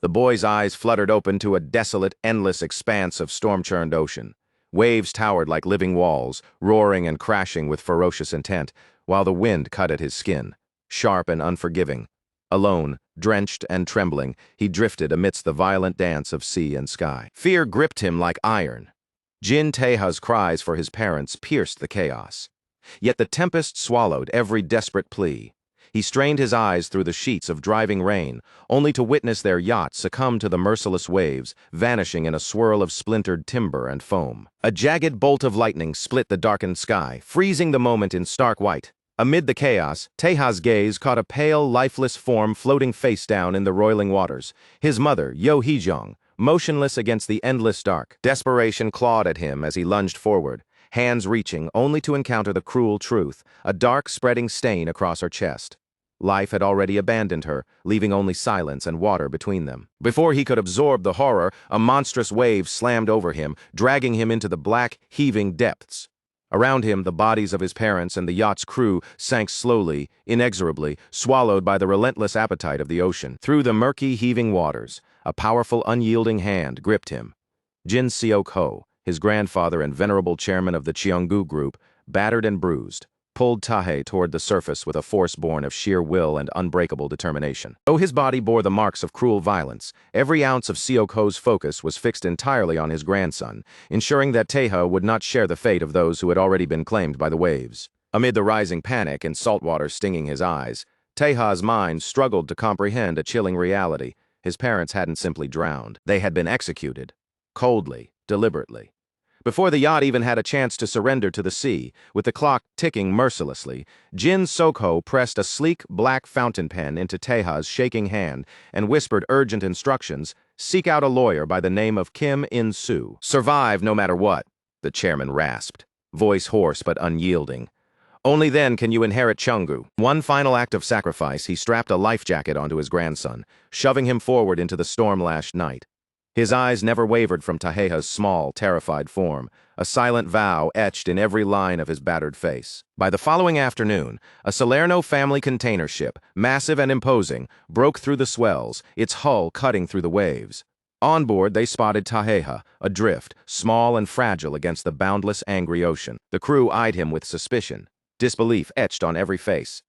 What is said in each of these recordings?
The boy's eyes fluttered open to a desolate, endless expanse of storm-churned ocean. Waves towered like living walls, roaring and crashing with ferocious intent, while the wind cut at his skin, sharp and unforgiving. Alone, drenched and trembling, he drifted amidst the violent dance of sea and sky. Fear gripped him like iron. Jin Taeha's cries for his parents pierced the chaos. Yet the tempest swallowed every desperate plea. He strained his eyes through the sheets of driving rain, only to witness their yacht succumb to the merciless waves, vanishing in a swirl of splintered timber and foam. A jagged bolt of lightning split the darkened sky, freezing the moment in stark white. Amid the chaos, Taeha's gaze caught a pale, lifeless form floating face down in the roiling waters. His mother, Yo Hee-jong, motionless against the endless dark. Desperation clawed at him as he lunged forward, hands reaching only to encounter the cruel truth, a dark spreading stain across her chest. Life had already abandoned her, leaving only silence and water between them. Before he could absorb the horror, a monstrous wave slammed over him, dragging him into the black, heaving depths. Around him, the bodies of his parents and the yacht's crew sank slowly, inexorably, swallowed by the relentless appetite of the ocean. Through the murky, heaving waters, a powerful, unyielding hand gripped him. Jin Seok-ho, his grandfather and venerable chairman of the Cheonggu group, battered and bruised, pulled Tae toward the surface with a force born of sheer will and unbreakable determination. Though his body bore the marks of cruel violence, every ounce of Seok-ho's focus was fixed entirely on his grandson, ensuring that Tae would not share the fate of those who had already been claimed by the waves. Amid the rising panic and salt water stinging his eyes, Taeha's mind struggled to comprehend a chilling reality. His parents hadn't simply drowned. They had been executed. Coldly, deliberately. Before the yacht even had a chance to surrender to the sea, with the clock ticking mercilessly, Jin Seok-ho pressed a sleek black fountain pen into Taeha's shaking hand and whispered urgent instructions: "Seek out a lawyer by the name of Kim In-soo. Survive no matter what," the chairman rasped, voice hoarse but unyielding. "Only then can you inherit Cheonggu." One final act of sacrifice, he strapped a life jacket onto his grandson, shoving him forward into the storm-lashed night. His eyes never wavered from Taeha's small, terrified form, a silent vow etched in every line of his battered face. By the following afternoon, a Salerno family container ship, massive and imposing, broke through the swells, its hull cutting through the waves. On board, they spotted Taeha, adrift, small and fragile against the boundless, angry ocean. The crew eyed him with suspicion, disbelief etched on every face.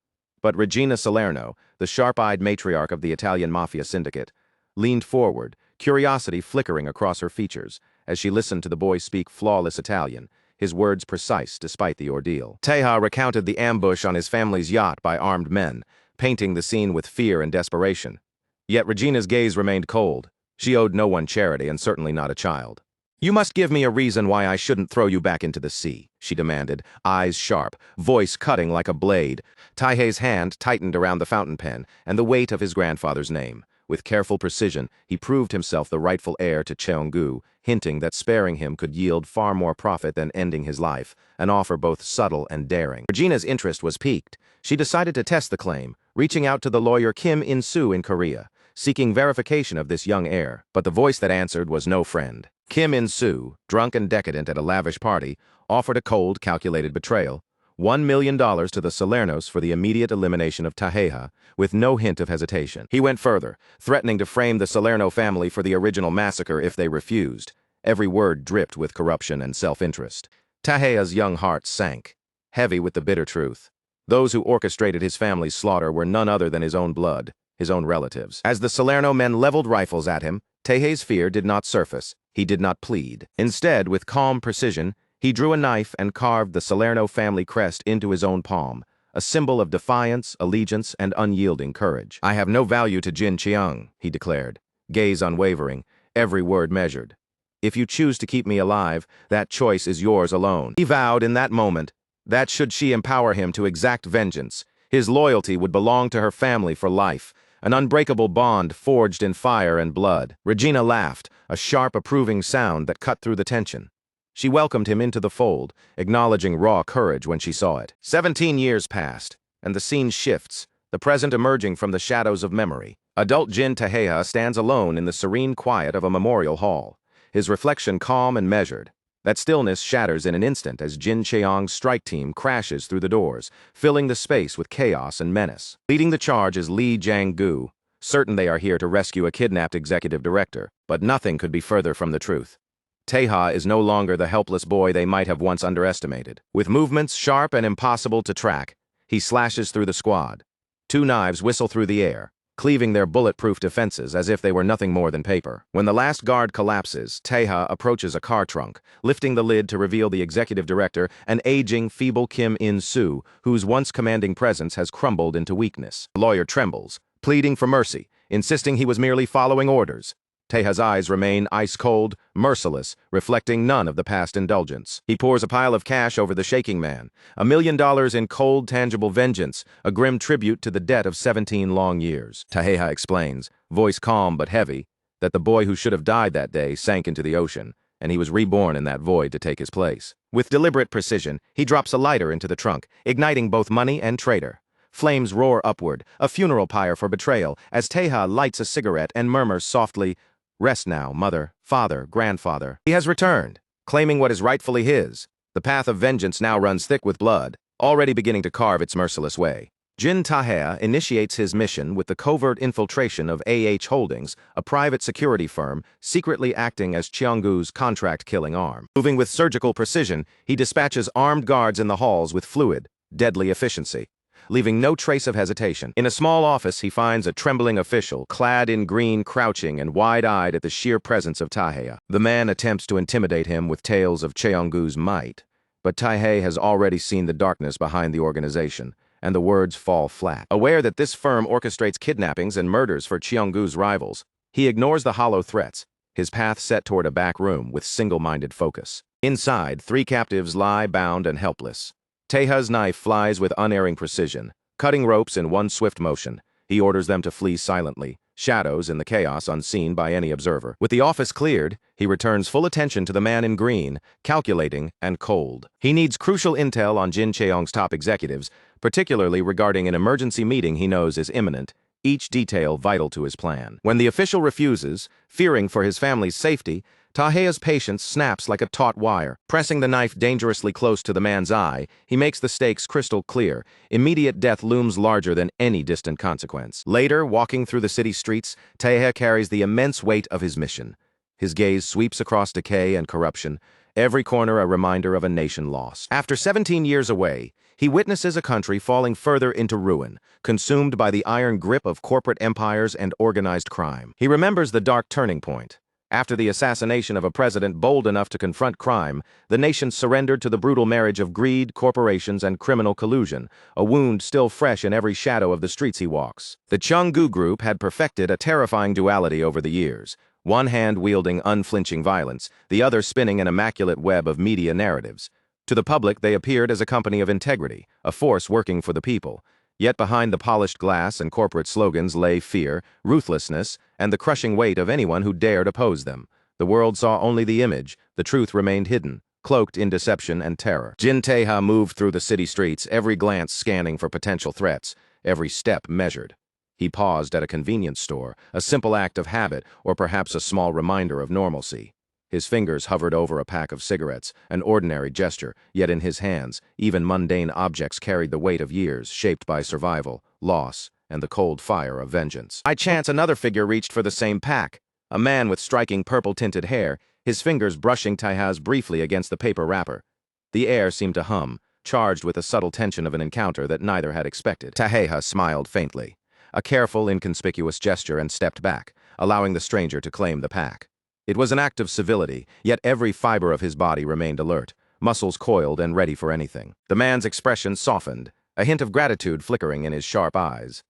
But Regina Salerno, the sharp-eyed matriarch of the Italian mafia syndicate, leaned forward, curiosity flickering across her features, as she listened to the boy speak flawless Italian, his words precise despite the ordeal. Taeha recounted the ambush on his family's yacht by armed men, painting the scene with fear and desperation. Yet Regina's gaze remained cold. She owed no one charity, and certainly not a child. "You must give me a reason why I shouldn't throw you back into the sea," she demanded, eyes sharp, voice cutting like a blade. Taeha's hand tightened around the fountain pen and the weight of his grandfather's name. With careful precision, he proved himself the rightful heir to Cheonggu, hinting that sparing him could yield far more profit than ending his life, an offer both subtle and daring. Regina's interest was piqued. She decided to test the claim, reaching out to the lawyer Kim In-soo in Korea, seeking verification of this young heir. But the voice that answered was no friend. Kim In-soo, drunk and decadent at a lavish party, offered a cold, calculated betrayal, $1 million to the Salernos for the immediate elimination of Taeha, with no hint of hesitation. He went further, threatening to frame the Salerno family for the original massacre if they refused. Every word dripped with corruption and self-interest. Taeha's young heart sank, heavy with the bitter truth. Those who orchestrated his family's slaughter were none other than his own blood, his own relatives. As the Salerno men leveled rifles at him, Taeha's fear did not surface. He did not plead. Instead, with calm precision, he drew a knife and carved the Salerno family crest into his own palm, a symbol of defiance, allegiance, and unyielding courage. "I have no value to Jin Cheong," he declared, gaze unwavering, every word measured. "If you choose to keep me alive, that choice is yours alone." He vowed in that moment that should she empower him to exact vengeance, his loyalty would belong to her family for life, an unbreakable bond forged in fire and blood. Regina laughed, a sharp, approving sound that cut through the tension. She welcomed him into the fold, acknowledging raw courage when she saw it. 17 years passed, and the scene shifts, the present emerging from the shadows of memory. Adult Jin Taeha stands alone in the serene quiet of a memorial hall, his reflection calm and measured. That stillness shatters in an instant as Jin Cheong's strike team crashes through the doors, filling the space with chaos and menace. Leading the charge is Lee Jang-gu, certain they are here to rescue a kidnapped executive director, but nothing could be further from the truth. Taeha is no longer the helpless boy they might have once underestimated. With movements sharp and impossible to track, he slashes through the squad. Two knives whistle through the air, cleaving their bulletproof defenses as if they were nothing more than paper. When the last guard collapses, Taeha approaches a car trunk, lifting the lid to reveal the executive director, an aging, feeble Kim In-soo, whose once commanding presence has crumbled into weakness. The lawyer trembles, pleading for mercy, insisting he was merely following orders. Taeha's eyes remain ice-cold, merciless, reflecting none of the past indulgence. He pours a pile of cash over the shaking man, $1 million in cold, tangible vengeance, a grim tribute to the debt of 17 long years. Taeha explains, voice calm but heavy, that the boy who should have died that day sank into the ocean, and he was reborn in that void to take his place. With deliberate precision, he drops a lighter into the trunk, igniting both money and traitor. Flames roar upward, a funeral pyre for betrayal, as Taeha lights a cigarette and murmurs softly, "Rest now, mother, father, grandfather." He has returned, claiming what is rightfully his. The path of vengeance now runs thick with blood, already beginning to carve its merciless way. Jin Taeha initiates his mission with the covert infiltration of AH Holdings, a private security firm secretly acting as Cheonggu's contract-killing arm. Moving with surgical precision, he dispatches armed guards in the halls with fluid, deadly efficiency, leaving no trace of hesitation. In a small office, he finds a trembling official, clad in green, crouching and wide-eyed at the sheer presence of Taeha. The man attempts to intimidate him with tales of Cheonggu's might, but Taeha has already seen the darkness behind the organization, and the words fall flat. Aware that this firm orchestrates kidnappings and murders for Cheonggu's rivals, he ignores the hollow threats, his path set toward a back room with single-minded focus. Inside, 3 captives lie bound and helpless. Taeha's knife flies with unerring precision, cutting ropes in one swift motion. He orders them to flee silently, shadows in the chaos unseen by any observer. With the office cleared, he returns full attention to the man in green, calculating and cold. He needs crucial intel on Jin Cheong's top executives, particularly regarding an emergency meeting he knows is imminent, each detail vital to his plan. When the official refuses, fearing for his family's safety, Taeha's patience snaps like a taut wire. Pressing the knife dangerously close to the man's eye, he makes the stakes crystal clear. Immediate death looms larger than any distant consequence. Later, walking through the city streets, Taeha carries the immense weight of his mission. His gaze sweeps across decay and corruption, every corner a reminder of a nation lost. After 17 years away, he witnesses a country falling further into ruin, consumed by the iron grip of corporate empires and organized crime. He remembers the dark turning point. After the assassination of a president bold enough to confront crime, the nation surrendered to the brutal marriage of greed, corporations, and criminal collusion, a wound still fresh in every shadow of the streets he walks. The Cheonggu group had perfected a terrifying duality over the years, one hand wielding unflinching violence, the other spinning an immaculate web of media narratives. To the public, they appeared as a company of integrity, a force working for the people. Yet behind the polished glass and corporate slogans lay fear, ruthlessness, and the crushing weight of anyone who dared oppose them. The world saw only the image, the truth remained hidden, cloaked in deception and terror. Jin Taeha moved through the city streets, every glance scanning for potential threats, every step measured. He paused at a convenience store, a simple act of habit, or perhaps a small reminder of normalcy. His fingers hovered over a pack of cigarettes, an ordinary gesture, yet in his hands, even mundane objects carried the weight of years shaped by survival, loss, and the cold fire of vengeance. By chance, another figure reached for the same pack, a man with striking purple-tinted hair, his fingers brushing Taeha's briefly against the paper wrapper. The air seemed to hum, charged with the subtle tension of an encounter that neither had expected. Taeha smiled faintly, a careful, inconspicuous gesture, and stepped back, allowing the stranger to claim the pack. It was an act of civility, yet every fiber of his body remained alert, muscles coiled and ready for anything. The man's expression softened, a hint of gratitude flickering in his sharp eyes.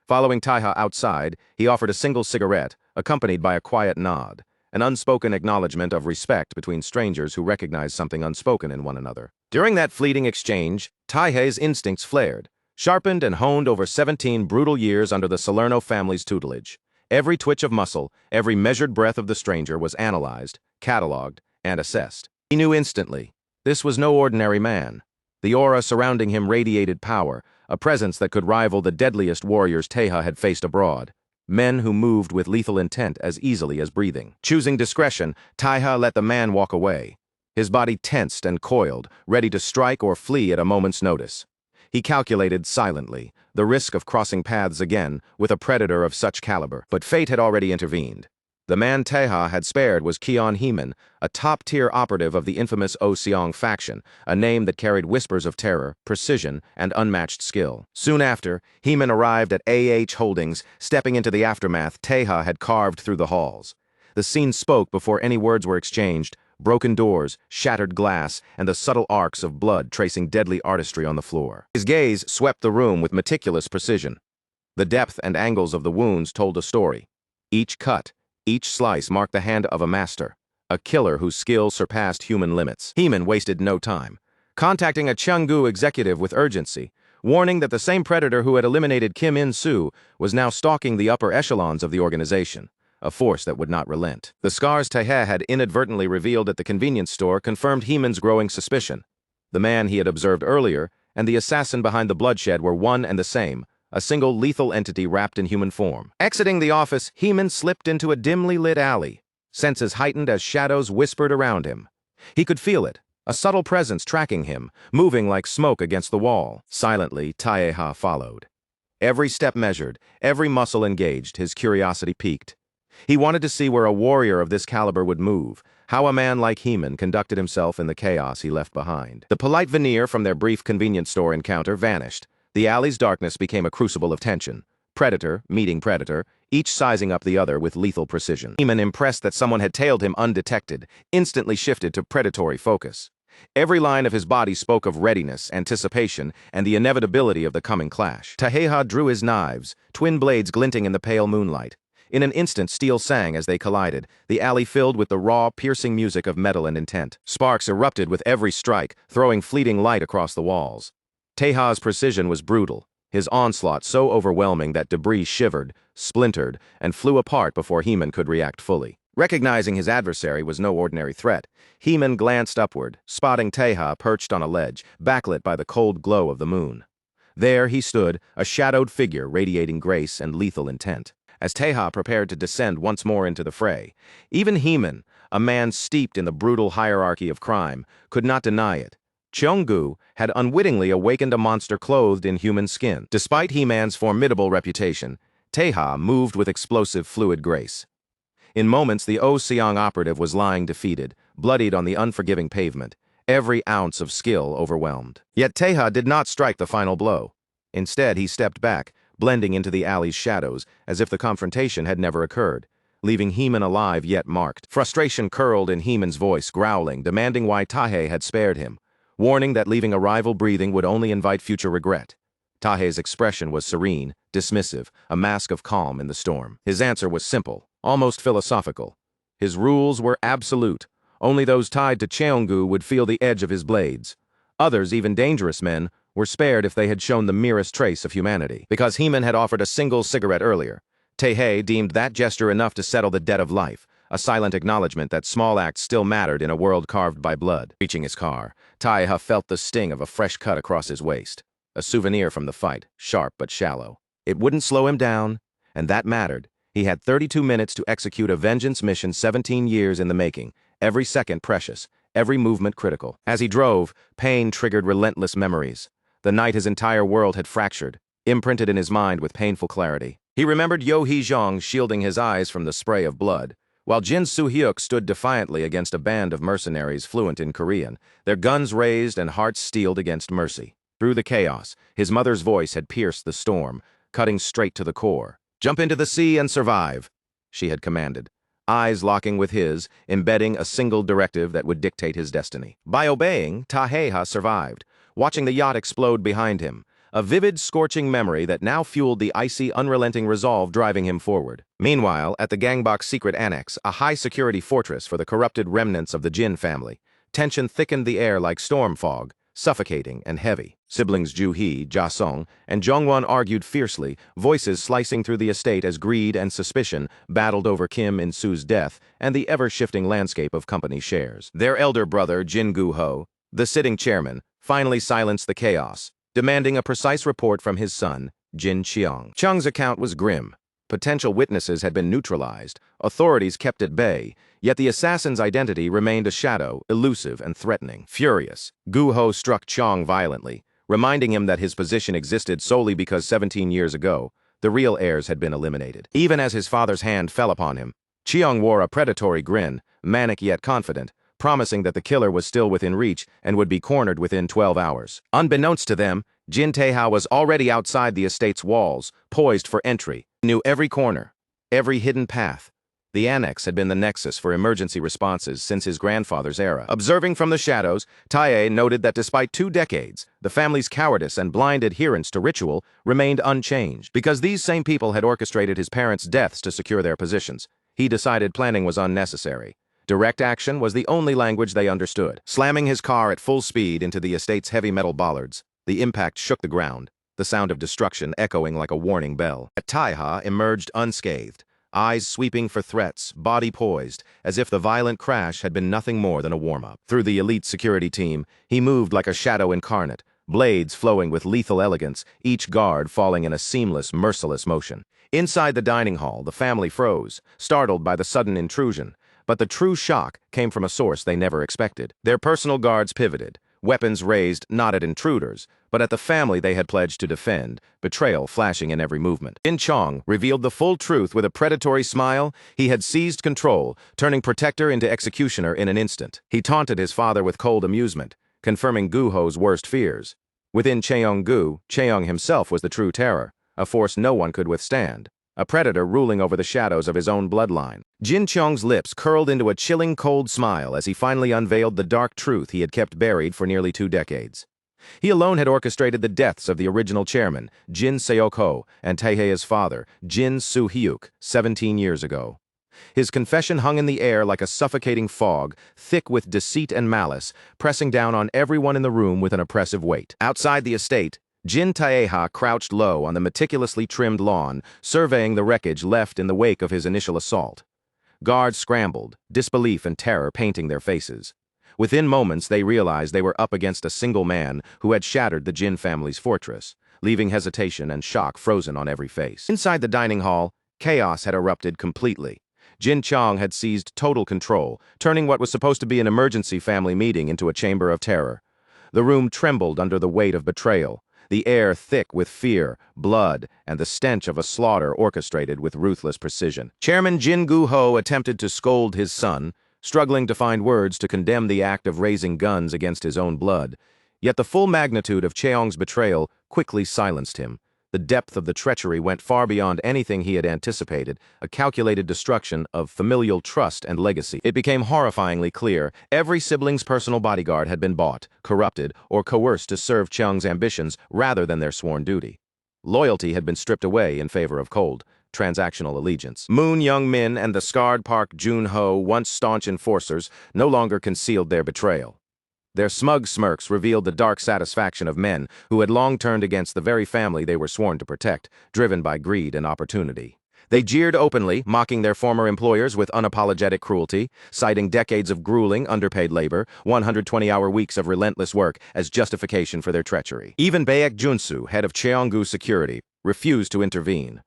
Following Taeha outside, he offered a single cigarette, accompanied by a quiet nod, an unspoken acknowledgement of respect between strangers who recognize something unspoken in one another. During that fleeting exchange, Taeha's instincts flared, sharpened and honed over 17 brutal years under the Salerno family's tutelage. Every twitch of muscle, every measured breath of the stranger was analyzed, catalogued, and assessed. He knew instantly, this was no ordinary man. The aura surrounding him radiated power, a presence that could rival the deadliest warriors Taeha had faced abroad. Men who moved with lethal intent as easily as breathing. Choosing discretion, Taeha let the man walk away. His body tensed and coiled, ready to strike or flee at a moment's notice. He calculated silently the risk of crossing paths again with a predator of such caliber, but fate had already intervened. The man Taeha had spared was Keon Heeman, a top-tier operative of the infamous Oseong faction, a name that carried whispers of terror, precision, and unmatched skill. Soon after, Heeman arrived at AH Holdings. Stepping into the aftermath, Taeha had carved through the halls. The scene spoke before any words were exchanged: broken doors, shattered glass, and the subtle arcs of blood tracing deadly artistry on the floor. His gaze swept the room with meticulous precision. The depth and angles of the wounds told a story. Each cut, each slice marked the hand of a master, a killer whose skill surpassed human limits. Heeman wasted no time, contacting a Cheonggu executive with urgency, warning that the same predator who had eliminated Kim In-soo was now stalking the upper echelons of the organization, a force that would not relent. The scars Taeha had inadvertently revealed at the convenience store confirmed Heeman's growing suspicion. The man he had observed earlier and the assassin behind the bloodshed were one and the same, a single lethal entity wrapped in human form. Exiting the office, Heeman slipped into a dimly lit alley, senses heightened as shadows whispered around him. He could feel it, a subtle presence tracking him, moving like smoke against the wall. Silently, Taeha followed. Every step measured, every muscle engaged, his curiosity piqued. He wanted to see where a warrior of this caliber would move, how a man like Heeman conducted himself in the chaos he left behind. The polite veneer from their brief convenience store encounter vanished. The alley's darkness became a crucible of tension. Predator meeting predator, each sizing up the other with lethal precision. Heeman, impressed that someone had tailed him undetected, instantly shifted to predatory focus. Every line of his body spoke of readiness, anticipation, and the inevitability of the coming clash. Taeha drew his knives, twin blades glinting in the pale moonlight. In an instant, steel sang as they collided, the alley filled with the raw, piercing music of metal and intent. Sparks erupted with every strike, throwing fleeting light across the walls. Taeha's precision was brutal, his onslaught so overwhelming that debris shivered, splintered, and flew apart before Heeman could react fully. Recognizing his adversary was no ordinary threat, Heeman glanced upward, spotting Taeha perched on a ledge, backlit by the cold glow of the moon. There he stood, a shadowed figure radiating grace and lethal intent. As Taeha prepared to descend once more into the fray, even Heeman, a man steeped in the brutal hierarchy of crime, could not deny it. Cheonggu had unwittingly awakened a monster clothed in human skin. Despite Heeman's formidable reputation, Taeha moved with explosive fluid grace. In moments, the Oseong operative was lying defeated, bloodied on the unforgiving pavement, every ounce of skill overwhelmed. Yet Taeha did not strike the final blow. Instead, he stepped back, blending into the alley's shadows, as if the confrontation had never occurred, leaving Heeman alive yet marked. Frustration curled in Heeman's voice, growling, demanding why Taeha had spared him, warning that leaving a rival breathing would only invite future regret. Taeha's expression was serene, dismissive, a mask of calm in the storm. His answer was simple, almost philosophical. His rules were absolute. Only those tied to Cheonggu would feel the edge of his blades. Others, even dangerous men, were spared if they had shown the merest trace of humanity. Because Heeman had offered a single cigarette earlier, Taeha deemed that gesture enough to settle the debt of life, a silent acknowledgement that small acts still mattered in a world carved by blood. Reaching his car, Taeha felt the sting of a fresh cut across his waist, a souvenir from the fight, sharp but shallow. It wouldn't slow him down, and that mattered. He had 32 minutes to execute a vengeance mission 17 years in the making, every second precious, every movement critical. As he drove, pain triggered relentless memories. The night his entire world had fractured, imprinted in his mind with painful clarity. He remembered Yo Hee-jong shielding his eyes from the spray of blood, while Jin Soo-hyuk stood defiantly against a band of mercenaries fluent in Korean, their guns raised and hearts steeled against mercy. Through the chaos, his mother's voice had pierced the storm, cutting straight to the core. "Jump into the sea and survive," she had commanded, eyes locking with his, embedding a single directive that would dictate his destiny. By obeying, Taeha survived, watching the yacht explode behind him, a vivid, scorching memory that now fueled the icy, unrelenting resolve driving him forward. Meanwhile, at the Gangbok's secret annex, a high-security fortress for the corrupted remnants of the Jin family, tension thickened the air like storm fog, suffocating and heavy. Siblings Ju-hee, Ja-sung, and Jong-won argued fiercely, voices slicing through the estate as greed and suspicion battled over Kim In-soo's death and the ever-shifting landscape of company shares. Their elder brother, Jin Gu-ho, the sitting chairman, finally silenced the chaos, demanding a precise report from his son, Jin Cheong. Cheong's account was grim. Potential witnesses had been neutralized, authorities kept at bay, yet the assassin's identity remained a shadow, elusive and threatening. Furious, Gu-ho struck Cheong violently, reminding him that his position existed solely because 17 years ago, the real heirs had been eliminated. Even as his father's hand fell upon him, Cheong wore a predatory grin, manic yet confident, promising that the killer was still within reach and would be cornered within 12 hours. Unbeknownst to them, Jin Taeha was already outside the estate's walls, poised for entry. He knew every corner, every hidden path. The annex had been the nexus for emergency responses since his grandfather's era. Observing from the shadows, Tae noted that despite 2 decades, the family's cowardice and blind adherence to ritual remained unchanged. Because these same people had orchestrated his parents' deaths to secure their positions, he decided planning was unnecessary. Direct action was the only language they understood. Slamming his car at full speed into the estate's heavy metal bollards, the impact shook the ground, the sound of destruction echoing like a warning bell. Taeha emerged unscathed, eyes sweeping for threats, body poised, as if the violent crash had been nothing more than a warm-up. Through the elite security team, he moved like a shadow incarnate, blades flowing with lethal elegance, each guard falling in a seamless, merciless motion. Inside the dining hall, the family froze, startled by the sudden intrusion, but the true shock came from a source they never expected. Their personal guards pivoted, weapons raised not at intruders, but at the family they had pledged to defend, betrayal flashing in every movement. Jin Chong revealed the full truth with a predatory smile. He had seized control, turning protector into executioner in an instant. He taunted his father with cold amusement, confirming Gu Ho's worst fears. Within Cheong-gu, Cheong himself was the true terror, a force no one could withstand, a predator ruling over the shadows of his own bloodline. Jin Cheong's lips curled into a chilling cold smile as he finally unveiled the dark truth he had kept buried for nearly 2 decades. He alone had orchestrated the deaths of the original chairman, Jin Seok-ho, and Taeha's father, Jin Soo-hyuk, 17 years ago. His confession hung in the air like a suffocating fog, thick with deceit and malice, pressing down on everyone in the room with an oppressive weight. Outside the estate, Jin Taeha crouched low on the meticulously trimmed lawn, surveying the wreckage left in the wake of his initial assault. Guards scrambled, disbelief and terror painting their faces. Within moments, they realized they were up against a single man who had shattered the Jin family's fortress, leaving hesitation and shock frozen on every face. Inside the dining hall, chaos had erupted completely. Jin Chong had seized total control, turning what was supposed to be an emergency family meeting into a chamber of terror. The room trembled under the weight of betrayal, the air thick with fear, blood, and the stench of a slaughter orchestrated with ruthless precision. Chairman Jin Gu-ho attempted to scold his son, struggling to find words to condemn the act of raising guns against his own blood. Yet the full magnitude of Cheong's betrayal quickly silenced him. The depth of the treachery went far beyond anything he had anticipated, a calculated destruction of familial trust and legacy. It became horrifyingly clear every sibling's personal bodyguard had been bought, corrupted, or coerced to serve Cheong's ambitions rather than their sworn duty. Loyalty had been stripped away in favor of cold, transactional allegiance. Moon Young-min and the scarred Park Jun-ho, once staunch enforcers, no longer concealed their betrayal. Their smug smirks revealed the dark satisfaction of men who had long turned against the very family they were sworn to protect, driven by greed and opportunity. They jeered openly, mocking their former employers with unapologetic cruelty, citing decades of grueling, underpaid labor, 120-hour weeks of relentless work as justification for their treachery. Even Baek Junsu, head of Cheonggu Security, refused to intervene.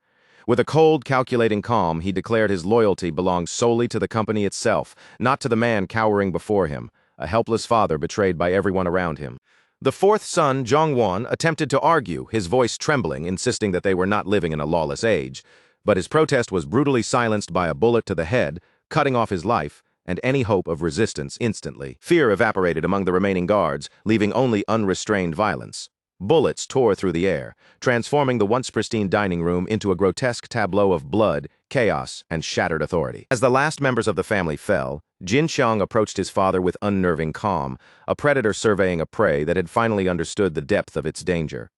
With a cold, calculating calm, he declared his loyalty belonged solely to the company itself, not to the man cowering before him, a helpless father betrayed by everyone around him. The fourth son, Jong-won, attempted to argue, his voice trembling, insisting that they were not living in a lawless age, but his protest was brutally silenced by a bullet to the head, cutting off his life and any hope of resistance instantly. Fear evaporated among the remaining guards, leaving only unrestrained violence. Bullets tore through the air, transforming the once pristine dining room into a grotesque tableau of blood, chaos, and shattered authority. As the last members of the family fell, Jin Xiang approached his father with unnerving calm, a predator surveying a prey that had finally understood the depth of its danger.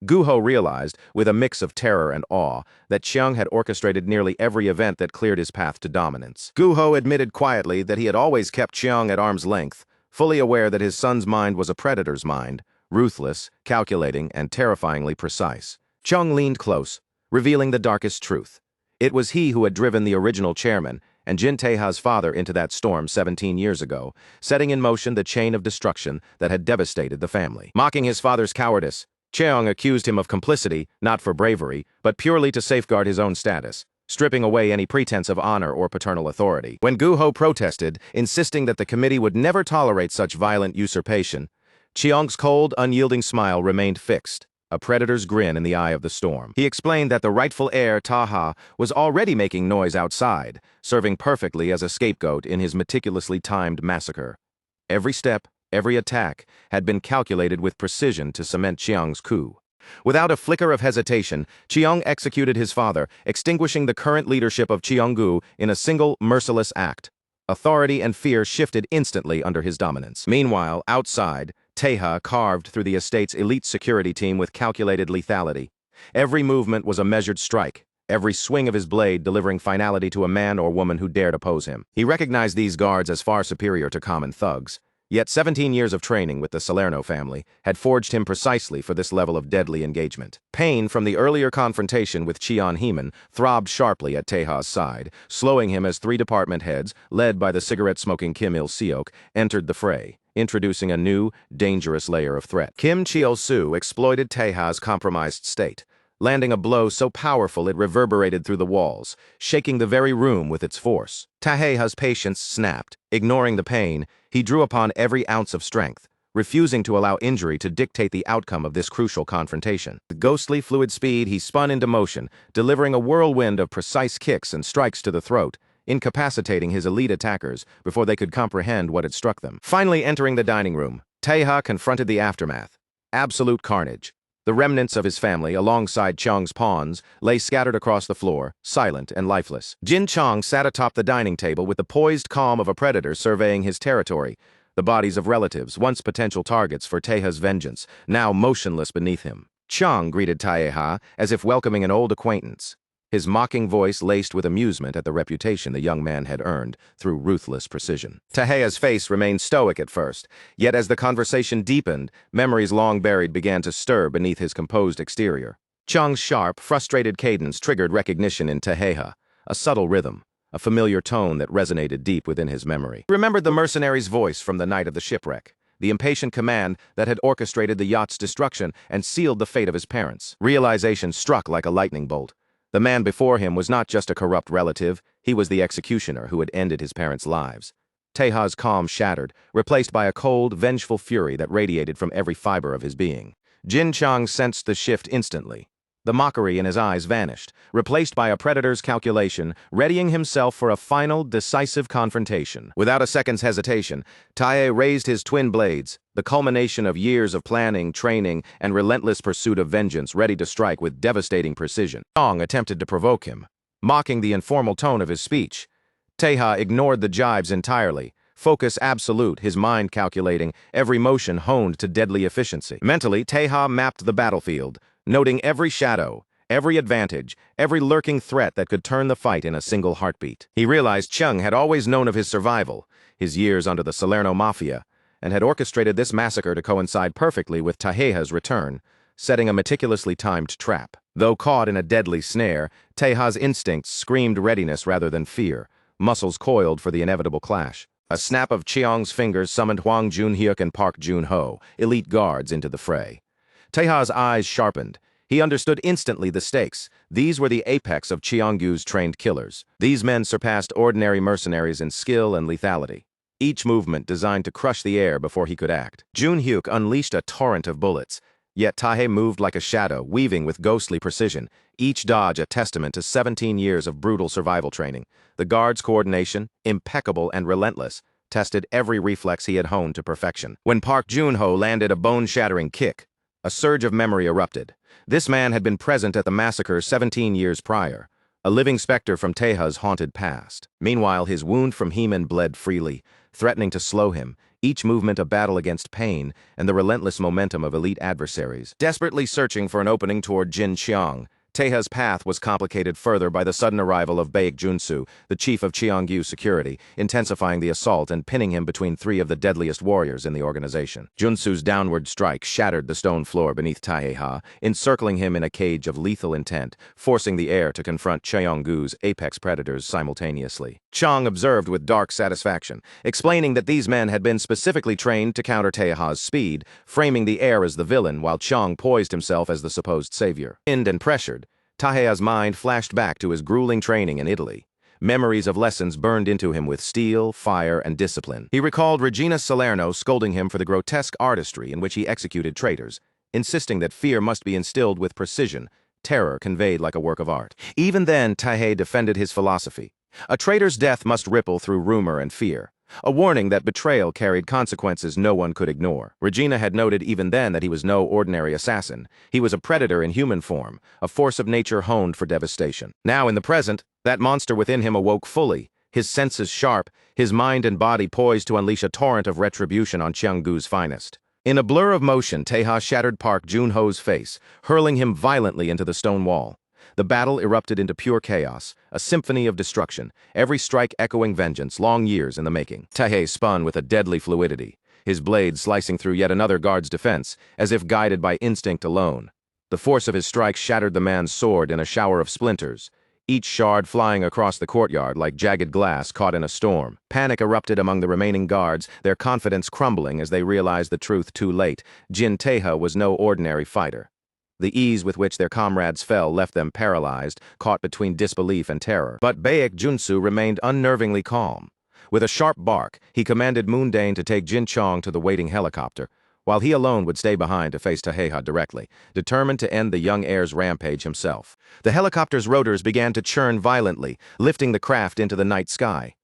Gu-ho realized, with a mix of terror and awe, that Xiang had orchestrated nearly every event that cleared his path to dominance. Gu-ho admitted quietly that he had always kept Xiang at arm's length, fully aware that his son's mind was a predator's mind, ruthless, calculating, and terrifyingly precise. Chung leaned close, revealing the darkest truth. It was he who had driven the original chairman and Jin Taeha's father into that storm 17 years ago, setting in motion the chain of destruction that had devastated the family. Mocking his father's cowardice, Cheong accused him of complicity, not for bravery, but purely to safeguard his own status, stripping away any pretense of honor or paternal authority. When Gu-ho protested, insisting that the committee would never tolerate such violent usurpation, Chiang's cold, unyielding smile remained fixed, a predator's grin in the eye of the storm. He explained that the rightful heir, Taha, was already making noise outside, serving perfectly as a scapegoat in his meticulously timed massacre. Every step, every attack, had been calculated with precision to cement Chiang's coup. Without a flicker of hesitation, Chiang executed his father, extinguishing the current leadership of Cheonggu in a single merciless act. Authority and fear shifted instantly under his dominance. Meanwhile, outside, Taeha carved through the estate's elite security team with calculated lethality. Every movement was a measured strike, every swing of his blade delivering finality to a man or woman who dared oppose him. He recognized these guards as far superior to common thugs. Yet 17 years of training with the Salerno family had forged him precisely for this level of deadly engagement. Pain from the earlier confrontation with Cheon Heeman throbbed sharply at Taeha's side, slowing him as 3 department heads, led by the cigarette-smoking Kim Il-seok, entered the fray, introducing a new, dangerous layer of threat. Kim Cheol-soo exploited Taeha's compromised state, landing a blow so powerful it reverberated through the walls, shaking the very room with its force. Taeha's patience snapped. Ignoring the pain, he drew upon every ounce of strength, refusing to allow injury to dictate the outcome of this crucial confrontation. With ghostly fluid speed, he spun into motion, delivering a whirlwind of precise kicks and strikes to the throat, incapacitating his elite attackers before they could comprehend what had struck them. Finally entering the dining room, Taeha confronted the aftermath. Absolute carnage. The remnants of his family, alongside Chang's pawns, lay scattered across the floor, silent and lifeless. Jin Chang sat atop the dining table with the poised calm of a predator surveying his territory, the bodies of relatives, once potential targets for Taeha's vengeance, now motionless beneath him. Chang greeted Taeha as if welcoming an old acquaintance, his mocking voice laced with amusement at the reputation the young man had earned through ruthless precision. Taeha's face remained stoic at first, yet as the conversation deepened, memories long buried began to stir beneath his composed exterior. Chang's sharp, frustrated cadence triggered recognition in Taeha, a subtle rhythm, a familiar tone that resonated deep within his memory. He remembered the mercenary's voice from the night of the shipwreck, the impatient command that had orchestrated the yacht's destruction and sealed the fate of his parents. Realization struck like a lightning bolt. The man before him was not just a corrupt relative, he was the executioner who had ended his parents' lives. Taeha's calm shattered, replaced by a cold, vengeful fury that radiated from every fiber of his being. Jin Chang sensed the shift instantly. The mockery in his eyes vanished, replaced by a predator's calculation, readying himself for a final, decisive confrontation. Without a second's hesitation, Tae raised his twin blades, the culmination of years of planning, training, and relentless pursuit of vengeance, ready to strike with devastating precision. Chang attempted to provoke him, mocking the informal tone of his speech. Taeha ignored the jibes entirely, focus absolute, his mind calculating, every motion honed to deadly efficiency. Mentally, Taeha mapped the battlefield, noting every shadow, every advantage, every lurking threat that could turn the fight in a single heartbeat. He realized Chung had always known of his survival, his years under the Salerno Mafia, and had orchestrated this massacre to coincide perfectly with Taeha's return, setting a meticulously timed trap. Though caught in a deadly snare, Taeha's instincts screamed readiness rather than fear, muscles coiled for the inevitable clash. A snap of Chiang's fingers summoned Hwang Jun-hyuk and Park Jun-ho, elite guards, into the fray. Taeha's eyes sharpened. He understood instantly the stakes. These were the apex of Cheonggu's trained killers. These men surpassed ordinary mercenaries in skill and lethality, each movement designed to crush the air before he could act. Jun-hyuk unleashed a torrent of bullets, yet Tae moved like a shadow, weaving with ghostly precision, each dodge a testament to 17 years of brutal survival training. The guards' coordination, impeccable and relentless, tested every reflex he had honed to perfection. When Park Jun-ho landed a bone-shattering kick, a surge of memory erupted. This man had been present at the massacre 17 years prior, a living specter from Taeha's haunted past. Meanwhile, his wound from Heeman bled freely, threatening to slow him, each movement a battle against pain and the relentless momentum of elite adversaries. Desperately searching for an opening toward Jin Chiang, Taeha's path was complicated further by the sudden arrival of Baek Junsu, the chief of Cheonggu security, intensifying the assault and pinning him between 3 of the deadliest warriors in the organization. Junsu's downward strike shattered the stone floor beneath Taeha, encircling him in a cage of lethal intent, forcing the heir to confront Cheonggu's apex predators simultaneously. Chang observed with dark satisfaction, explaining that these men had been specifically trained to counter Taeha's speed, framing the heir as the villain while Chang poised himself as the supposed savior. Pinned and pressured, Taeha's mind flashed back to his grueling training in Italy. Memories of lessons burned into him with steel, fire, and discipline. He recalled Regina Salerno scolding him for the grotesque artistry in which he executed traitors, insisting that fear must be instilled with precision, terror conveyed like a work of art. Even then, Taihei defended his philosophy. A traitor's death must ripple through rumor and fear, a warning that betrayal carried consequences no one could ignore. Regina had noted even then that he was no ordinary assassin. He was a predator in human form, a force of nature honed for devastation. Now, in the present, that monster within him awoke fully, his senses sharp, his mind and body poised to unleash a torrent of retribution on Qianggu's finest. In a blur of motion, Taeha shattered Park Junho's face, hurling him violently into the stone wall. The battle erupted into pure chaos, a symphony of destruction, every strike echoing vengeance, long years in the making. Taihei spun with a deadly fluidity, his blade slicing through yet another guard's defense, as if guided by instinct alone. The force of his strike shattered the man's sword in a shower of splinters, each shard flying across the courtyard like jagged glass caught in a storm. Panic erupted among the remaining guards, their confidence crumbling as they realized the truth too late. Jin Taeha was no ordinary fighter. The ease with which their comrades fell left them paralyzed, caught between disbelief and terror. But Baek Junsu remained unnervingly calm. With a sharp bark, he commanded Moondane to take Jin Chong to the waiting helicopter, while he alone would stay behind to face Taeha directly, determined to end the young heir's rampage himself. The helicopter's rotors began to churn violently, lifting the craft into the night sky.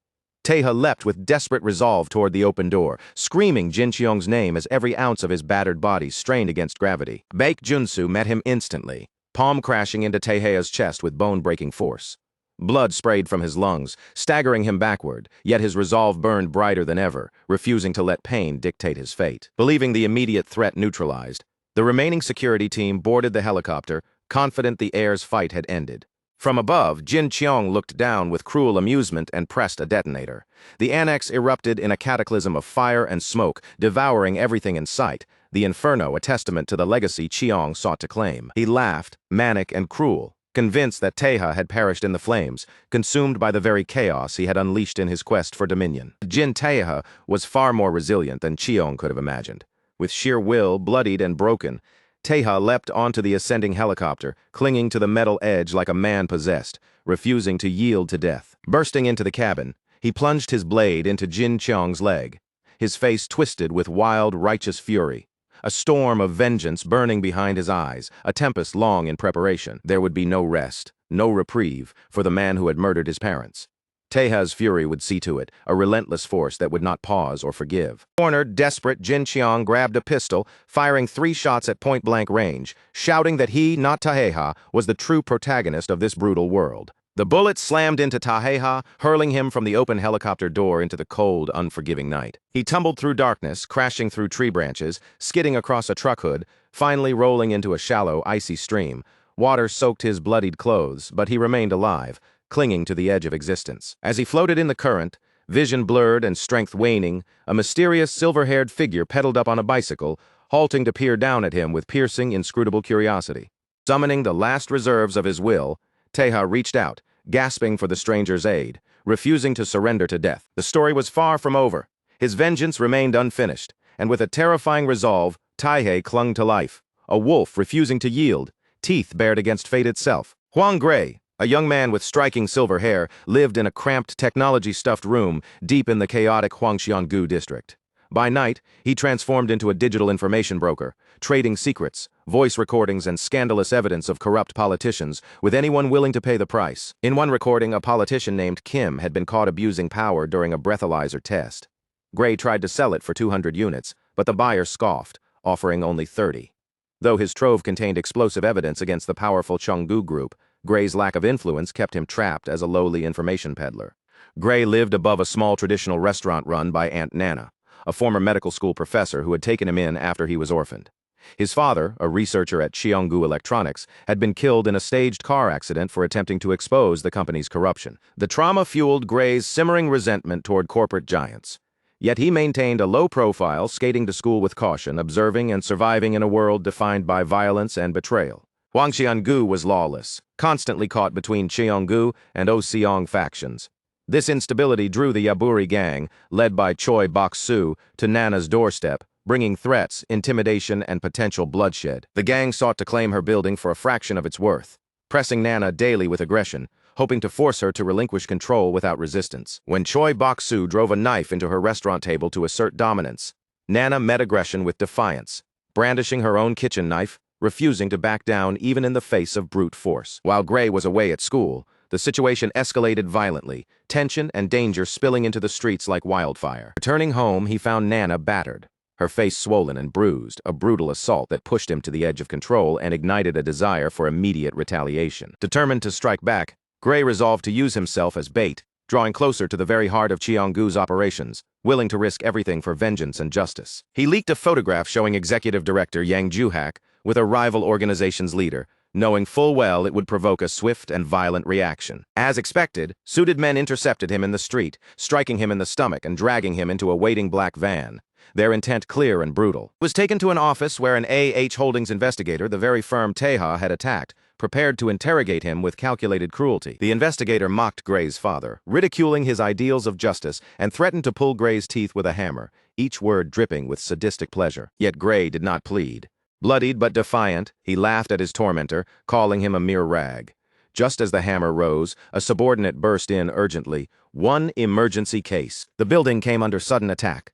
Taeha leapt with desperate resolve toward the open door, screaming Jin Cheong's name as every ounce of his battered body strained against gravity. Baek Junsu met him instantly, palm crashing into Taeha's chest with bone-breaking force. Blood sprayed from his lungs, staggering him backward, yet his resolve burned brighter than ever, refusing to let pain dictate his fate. Believing the immediate threat neutralized, the remaining security team boarded the helicopter, confident the heir's fight had ended. From above, Jin Cheong looked down with cruel amusement and pressed a detonator. The annex erupted in a cataclysm of fire and smoke, devouring everything in sight, the inferno a testament to the legacy Cheong sought to claim. He laughed, manic and cruel, convinced that Taeha had perished in the flames, consumed by the very chaos he had unleashed in his quest for dominion. Jin Taeha was far more resilient than Cheong could have imagined. With sheer will, bloodied and broken, Taeha leapt onto the ascending helicopter, clinging to the metal edge like a man possessed, refusing to yield to death. Bursting into the cabin, he plunged his blade into Jin Cheong's leg, his face twisted with wild, righteous fury. A storm of vengeance burning behind his eyes, a tempest long in preparation. There would be no rest, no reprieve, for the man who had murdered his parents. Taeha's fury would see to it, a relentless force that would not pause or forgive. Cornered, desperate, Jin Cheong grabbed a pistol, firing 3 shots at point-blank range, shouting that he, not Taeha, was the true protagonist of this brutal world. The bullet slammed into Taeha, hurling him from the open helicopter door into the cold, unforgiving night. He tumbled through darkness, crashing through tree branches, skidding across a truck hood, finally rolling into a shallow, icy stream. Water soaked his bloodied clothes, but he remained alive, clinging to the edge of existence. As he floated in the current, vision blurred and strength waning, a mysterious silver-haired figure pedaled up on a bicycle, halting to peer down at him with piercing, inscrutable curiosity. Summoning the last reserves of his will, Taeha reached out, gasping for the stranger's aid, refusing to surrender to death. The story was far from over. His vengeance remained unfinished, and with a terrifying resolve, Taihei clung to life, a wolf refusing to yield, teeth bared against fate itself. Huang Gray, a young man with striking silver hair, lived in a cramped, technology-stuffed room deep in the chaotic Huangxianggu district. By night, he transformed into a digital information broker, trading secrets, voice recordings, and scandalous evidence of corrupt politicians with anyone willing to pay the price. In one recording, a politician named Kim had been caught abusing power during a breathalyzer test. Gray tried to sell it for 200 units, but the buyer scoffed, offering only 30. Though his trove contained explosive evidence against the powerful Chenggu group, Gray's lack of influence kept him trapped as a lowly information peddler. Gray lived above a small traditional restaurant run by Aunt Nana, a former medical school professor who had taken him in after he was orphaned. His father, a researcher at Cheonggu Electronics, had been killed in a staged car accident for attempting to expose the company's corruption. The trauma fueled Gray's simmering resentment toward corporate giants. Yet he maintained a low profile, skating to school with caution, observing and surviving in a world defined by violence and betrayal. Huangxianggu was lawless, constantly caught between Cheonggu and Oseong factions. This instability drew the Yaburi gang, led by Choi Bok-soo, to Nana's doorstep, bringing threats, intimidation, and potential bloodshed. The gang sought to claim her building for a fraction of its worth, pressing Nana daily with aggression, hoping to force her to relinquish control without resistance. When Choi Bok-soo drove a knife into her restaurant table to assert dominance, Nana met aggression with defiance, brandishing her own kitchen knife, refusing to back down even in the face of brute force. While Gray was away at school, the situation escalated violently, tension and danger spilling into the streets like wildfire. Returning home, he found Nana battered, her face swollen and bruised, a brutal assault that pushed him to the edge of control and ignited a desire for immediate retaliation. Determined to strike back, Gray resolved to use himself as bait, drawing closer to the very heart of Cheong-gu's operations, willing to risk everything for vengeance and justice. He leaked a photograph showing Executive Director Yang Ju-hak with a rival organization's leader, knowing full well it would provoke a swift and violent reaction. As expected, suited men intercepted him in the street, striking him in the stomach and dragging him into a waiting black van, their intent clear and brutal. He was taken to an office where an AH Holdings investigator, the very firm Taeha had attacked, prepared to interrogate him with calculated cruelty. The investigator mocked Gray's father, ridiculing his ideals of justice, and threatened to pull Gray's teeth with a hammer, each word dripping with sadistic pleasure. Yet Gray did not plead. Bloodied but defiant, he laughed at his tormentor, calling him a mere rag. Just as the hammer rose, a subordinate burst in urgently. One emergency case. The building came under sudden attack.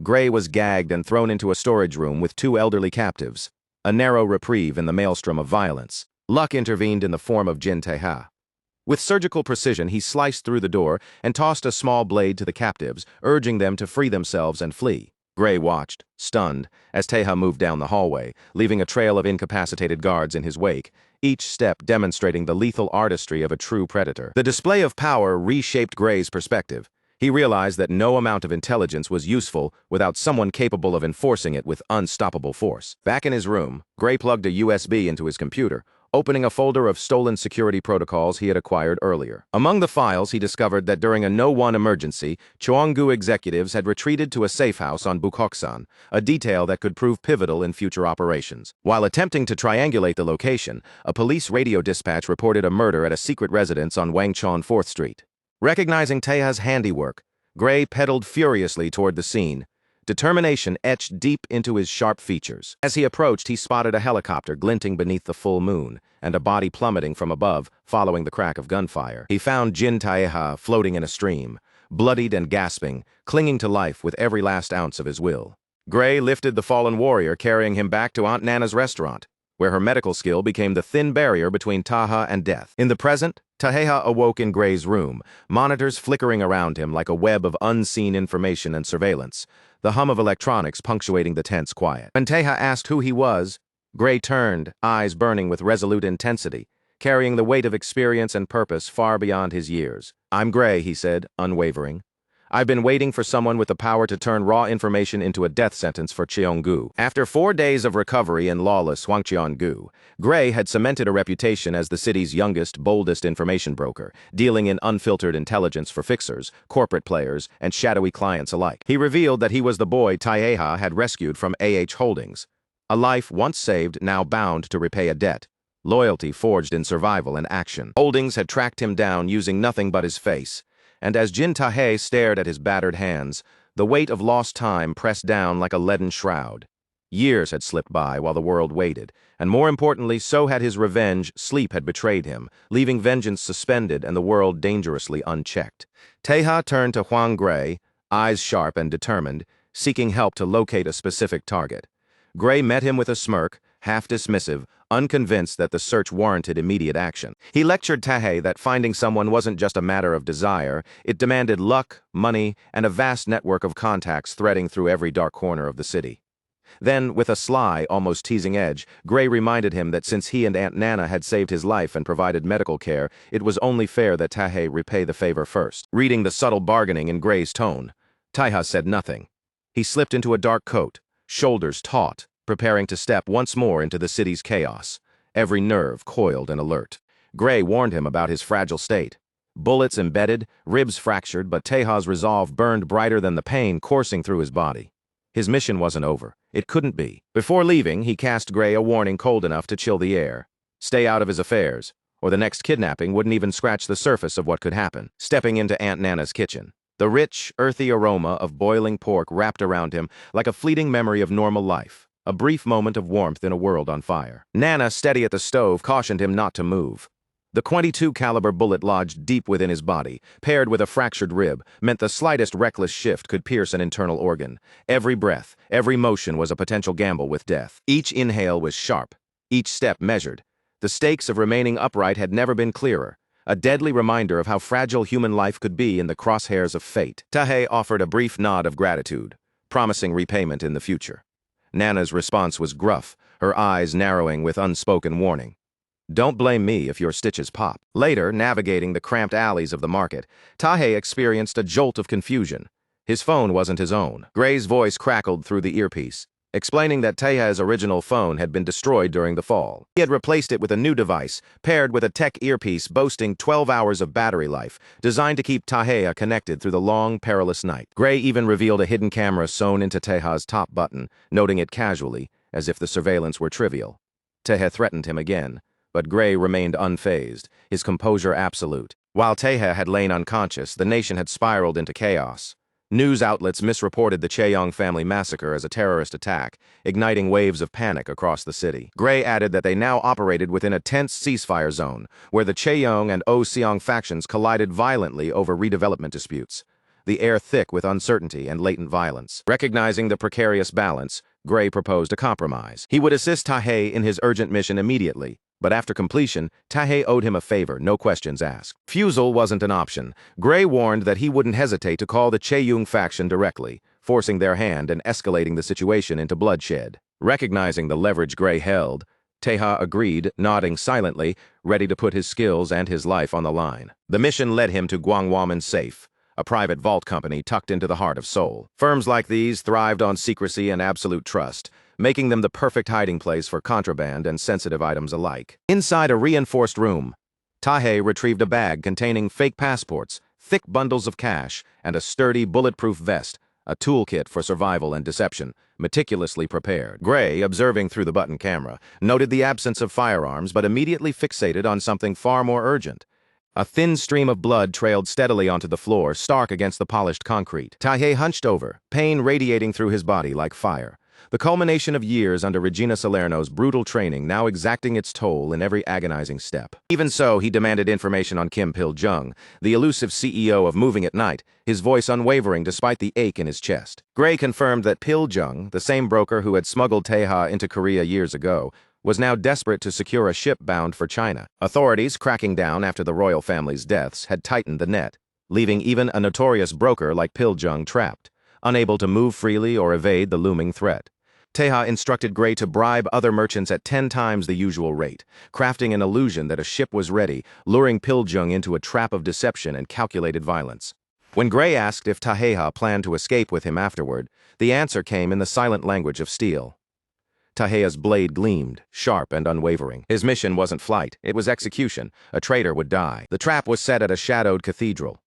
Gray was gagged and thrown into a storage room with 2 elderly captives, a narrow reprieve in the maelstrom of violence. Luck intervened in the form of Jin Taeha. With surgical precision, he sliced through the door and tossed a small blade to the captives, urging them to free themselves and flee. Gray watched, stunned, as Taeha moved down the hallway, leaving a trail of incapacitated guards in his wake, each step demonstrating the lethal artistry of a true predator. The display of power reshaped Gray's perspective. He realized that no amount of intelligence was useful without someone capable of enforcing it with unstoppable force. Back in his room, Gray plugged a USB into his computer, opening a folder of stolen security protocols he had acquired earlier. Among the files, he discovered that during a No-1 emergency, Cheong-gu executives had retreated to a safe house on Bukkoksan, a detail that could prove pivotal in future operations. While attempting to triangulate the location, a police radio dispatch reported a murder at a secret residence on Wangcheon 4th Street. Recognizing Taeha's handiwork, Gray pedaled furiously toward the scene, determination etched deep into his sharp features. As he approached, he spotted a helicopter glinting beneath the full moon, and a body plummeting from above, following the crack of gunfire. He found Jin Taeha floating in a stream, bloodied and gasping, clinging to life with every last ounce of his will. Gray lifted the fallen warrior, carrying him back to Aunt Nana's restaurant, where her medical skill became the thin barrier between Taha and death. In the present, Taeha awoke in Gray's room, monitors flickering around him like a web of unseen information and surveillance, the hum of electronics punctuating the tense quiet. When Taeha asked who he was, Gray turned, eyes burning with resolute intensity, carrying the weight of experience and purpose far beyond his years. "I'm Gray," he said, unwavering. "I've been waiting for someone with the power to turn raw information into a death sentence for Cheong-gu." After 4 days of recovery in lawless Hwangcheon-gu, Gray had cemented a reputation as the city's youngest, boldest information broker, dealing in unfiltered intelligence for fixers, corporate players, and shadowy clients alike. He revealed that he was the boy Taeha had rescued from AH Holdings, a life once saved, now bound to repay a debt, loyalty forged in survival and action. Holdings had tracked him down using nothing but his face, and as Jin Tae stared at his battered hands, the weight of lost time pressed down like a leaden shroud. Years had slipped by while the world waited, and more importantly, so had his revenge. Sleep had betrayed him, leaving vengeance suspended and the world dangerously unchecked. Taeha turned to Hwang Gray, eyes sharp and determined, seeking help to locate a specific target. Gray met him with a smirk, half dismissive, unconvinced that the search warranted immediate action. He lectured Tae that finding someone wasn't just a matter of desire, it demanded luck, money, and a vast network of contacts threading through every dark corner of the city. Then, with a sly, almost teasing edge, Gray reminded him that since he and Aunt Nana had saved his life and provided medical care, it was only fair that Tae repay the favor first. Reading the subtle bargaining in Gray's tone, Taeha said nothing. He slipped into a dark coat, shoulders taut, preparing to step once more into the city's chaos, every nerve coiled and alert. Gray warned him about his fragile state. Bullets embedded, ribs fractured, but Taeha's resolve burned brighter than the pain coursing through his body. His mission wasn't over. It couldn't be. Before leaving, he cast Gray a warning cold enough to chill the air. Stay out of his affairs, or the next kidnapping wouldn't even scratch the surface of what could happen. Stepping into Aunt Nana's kitchen, the rich, earthy aroma of boiling pork wrapped around him like a fleeting memory of normal life. A brief moment of warmth in a world on fire. Nana, steady at the stove, cautioned him not to move. The .22 caliber bullet lodged deep within his body, paired with a fractured rib, meant the slightest reckless shift could pierce an internal organ. Every breath, every motion was a potential gamble with death. Each inhale was sharp, each step measured. The stakes of remaining upright had never been clearer, a deadly reminder of how fragile human life could be in the crosshairs of fate. Tahe offered a brief nod of gratitude, promising repayment in the future. Nana's response was gruff, her eyes narrowing with unspoken warning. Don't blame me if your stitches pop. Later, navigating the cramped alleys of the market, Tahe experienced a jolt of confusion. His phone wasn't his own. Gray's voice crackled through the earpiece, explaining that Tahe's original phone had been destroyed during the fall. He had replaced it with a new device, paired with a tech earpiece boasting 12 hours of battery life, designed to keep Tahe connected through the long, perilous night. Gray even revealed a hidden camera sewn into Tahe's top button, noting it casually, as if the surveillance were trivial. Tahe threatened him again, but Gray remained unfazed, his composure absolute. While Tahe had lain unconscious, the nation had spiraled into chaos. News outlets misreported the Chaeyong family massacre as a terrorist attack, igniting waves of panic across the city. Gray added that they now operated within a tense ceasefire zone, where the Chaeyong and O-Seong factions collided violently over redevelopment disputes, the air thick with uncertainty and latent violence. Recognizing the precarious balance, Gray proposed a compromise. He would assist Tahe in his urgent mission immediately, but after completion, Tahe owed him a favor, no questions asked. Refusal wasn't an option. Gray warned that he wouldn't hesitate to call the Chaeyong faction directly, forcing their hand and escalating the situation into bloodshed. Recognizing the leverage Gray held, Tahe agreed, nodding silently, ready to put his skills and his life on the line. The mission led him to Gwangwaman Safe, a private vault company tucked into the heart of Seoul. Firms like these thrived on secrecy and absolute trust, making them the perfect hiding place for contraband and sensitive items alike. Inside a reinforced room, Tahe retrieved a bag containing fake passports, thick bundles of cash, and a sturdy bulletproof vest, a toolkit for survival and deception, meticulously prepared. Gray, observing through the button camera, noted the absence of firearms but immediately fixated on something far more urgent. A thin stream of blood trailed steadily onto the floor, stark against the polished concrete. Tahe hunched over, pain radiating through his body like fire. The culmination of years under Regina Salerno's brutal training now exacting its toll in every agonizing step. Even so, he demanded information on Kim Pil-jung, the elusive CEO of Moving at Night, his voice unwavering despite the ache in his chest. Gray confirmed that Pil-jung, the same broker who had smuggled Tahe into Korea years ago, was now desperate to secure a ship bound for China. Authorities, cracking down after the royal family's deaths, had tightened the net, leaving even a notorious broker like Pil-jung trapped, unable to move freely or evade the looming threat. Tahe instructed Gray to bribe other merchants at 10 times the usual rate, crafting an illusion that a ship was ready, luring Pil-jung into a trap of deception and calculated violence. When Gray asked if Tahe planned to escape with him afterward, the answer came in the silent language of steel. Tahe's blade gleamed, sharp and unwavering. His mission wasn't flight, it was execution. A traitor would die. The trap was set at a shadowed cathedral.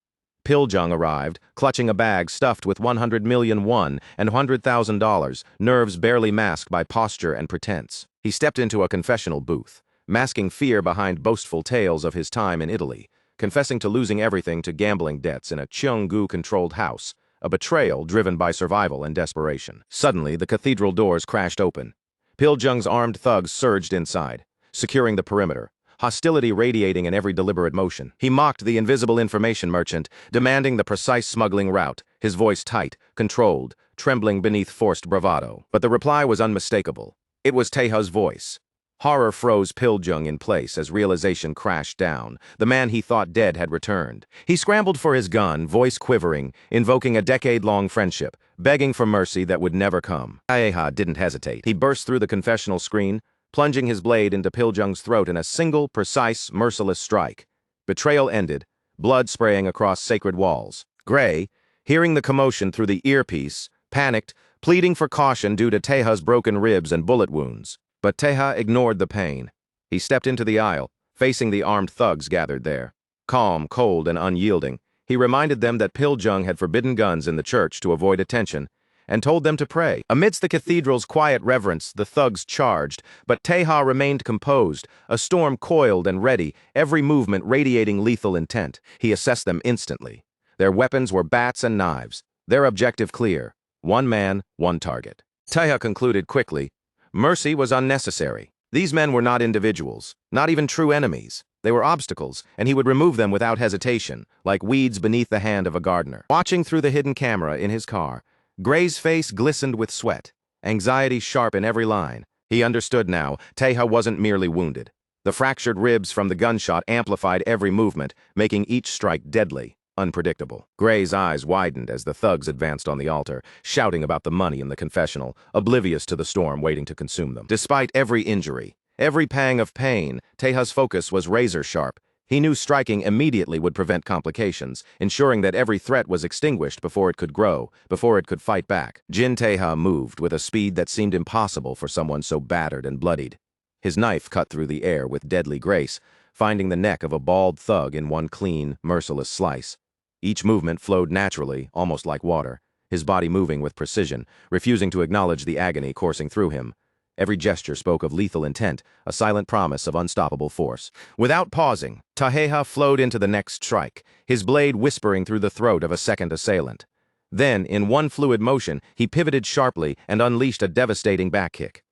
Pil-jung arrived, clutching a bag stuffed with 100 million won and $100,000, nerves barely masked by posture and pretense. He stepped into a confessional booth, masking fear behind boastful tales of his time in Italy, confessing to losing everything to gambling debts in a Cheonggu-controlled house, a betrayal driven by survival and desperation. Suddenly, the cathedral doors crashed open. Pil-jung's armed thugs surged inside, securing the perimeter, hostility radiating in every deliberate motion. He mocked the invisible information merchant, demanding the precise smuggling route, his voice tight, controlled, trembling beneath forced bravado. But the reply was unmistakable. It was Tahe's voice. Horror froze Pil-jung in place as realization crashed down. The man he thought dead had returned. He scrambled for his gun, voice quivering, invoking a decade-long friendship, begging for mercy that would never come. Tahe didn't hesitate. He burst through the confessional screen, plunging his blade into Pil-jung's throat in a single, precise, merciless strike. Betrayal ended, blood spraying across sacred walls. Gray, hearing the commotion through the earpiece, panicked, pleading for caution due to Tahe's broken ribs and bullet wounds. But Tahe ignored the pain. He stepped into the aisle, facing the armed thugs gathered there. Calm, cold, and unyielding, he reminded them that Pil-jung had forbidden guns in the church to avoid attention, and told them to pray. Amidst the cathedral's quiet reverence, the thugs charged, but Tahe remained composed, a storm coiled and ready, every movement radiating lethal intent. He assessed them instantly. Their weapons were bats and knives, their objective clear: one man, one target. Tahe concluded quickly, mercy was unnecessary. These men were not individuals, not even true enemies. They were obstacles, and he would remove them without hesitation, like weeds beneath the hand of a gardener. Watching through the hidden camera in his car, Gray's face glistened with sweat, anxiety sharp in every line. He understood now, Teja wasn't merely wounded. The fractured ribs from the gunshot amplified every movement, making each strike deadly, unpredictable. Gray's eyes widened as the thugs advanced on the altar, shouting about the money in the confessional, oblivious to the storm waiting to consume them. Despite every injury, every pang of pain, Teja's focus was razor-sharp. He knew striking immediately would prevent complications, ensuring that every threat was extinguished before it could grow, before it could fight back. Jin Teja moved with a speed that seemed impossible for someone so battered and bloodied. His knife cut through the air with deadly grace, finding the neck of a bald thug in one clean, merciless slice. Each movement flowed naturally, almost like water, his body moving with precision, refusing to acknowledge the agony coursing through him. Every gesture spoke of lethal intent, a silent promise of unstoppable force. Without pausing, Teja flowed into the next strike, his blade whispering through the throat of a second assailant. Then, in one fluid motion, he pivoted sharply and unleashed a devastating back kick.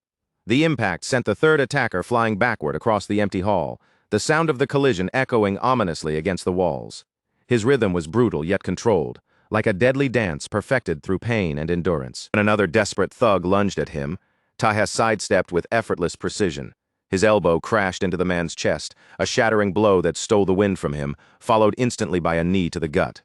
The impact sent the third attacker flying backward across the empty hall, the sound of the collision echoing ominously against the walls. His rhythm was brutal yet controlled, like a deadly dance perfected through pain and endurance. When another desperate thug lunged at him, Teja sidestepped with effortless precision. His elbow crashed into the man's chest, a shattering blow that stole the wind from him, followed instantly by a knee to the gut.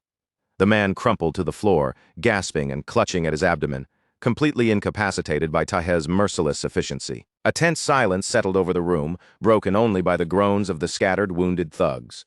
The man crumpled to the floor, gasping and clutching at his abdomen, completely incapacitated by Teja's merciless efficiency. A tense silence settled over the room, broken only by the groans of the scattered, wounded thugs.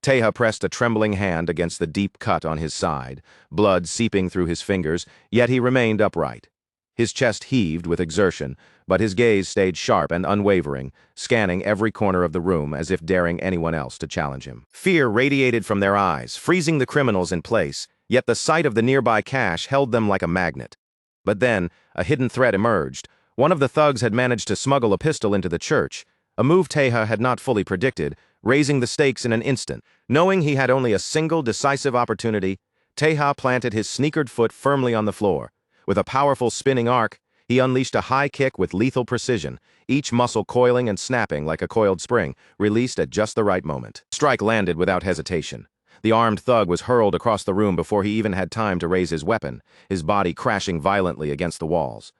Teja pressed a trembling hand against the deep cut on his side, blood seeping through his fingers, yet he remained upright. His chest heaved with exertion, but his gaze stayed sharp and unwavering, scanning every corner of the room as if daring anyone else to challenge him. Fear radiated from their eyes, freezing the criminals in place, yet the sight of the nearby cash held them like a magnet. But then, a hidden threat emerged. One of the thugs had managed to smuggle a pistol into the church, a move Teja had not fully predicted, raising the stakes in an instant. Knowing he had only a single decisive opportunity, Teja planted his sneakered foot firmly on the floor. With a powerful spinning arc, he unleashed a high kick with lethal precision, each muscle coiling and snapping like a coiled spring, released at just the right moment. Strike landed without hesitation. The armed thug was hurled across the room before he even had time to raise his weapon, his body crashing violently against the walls.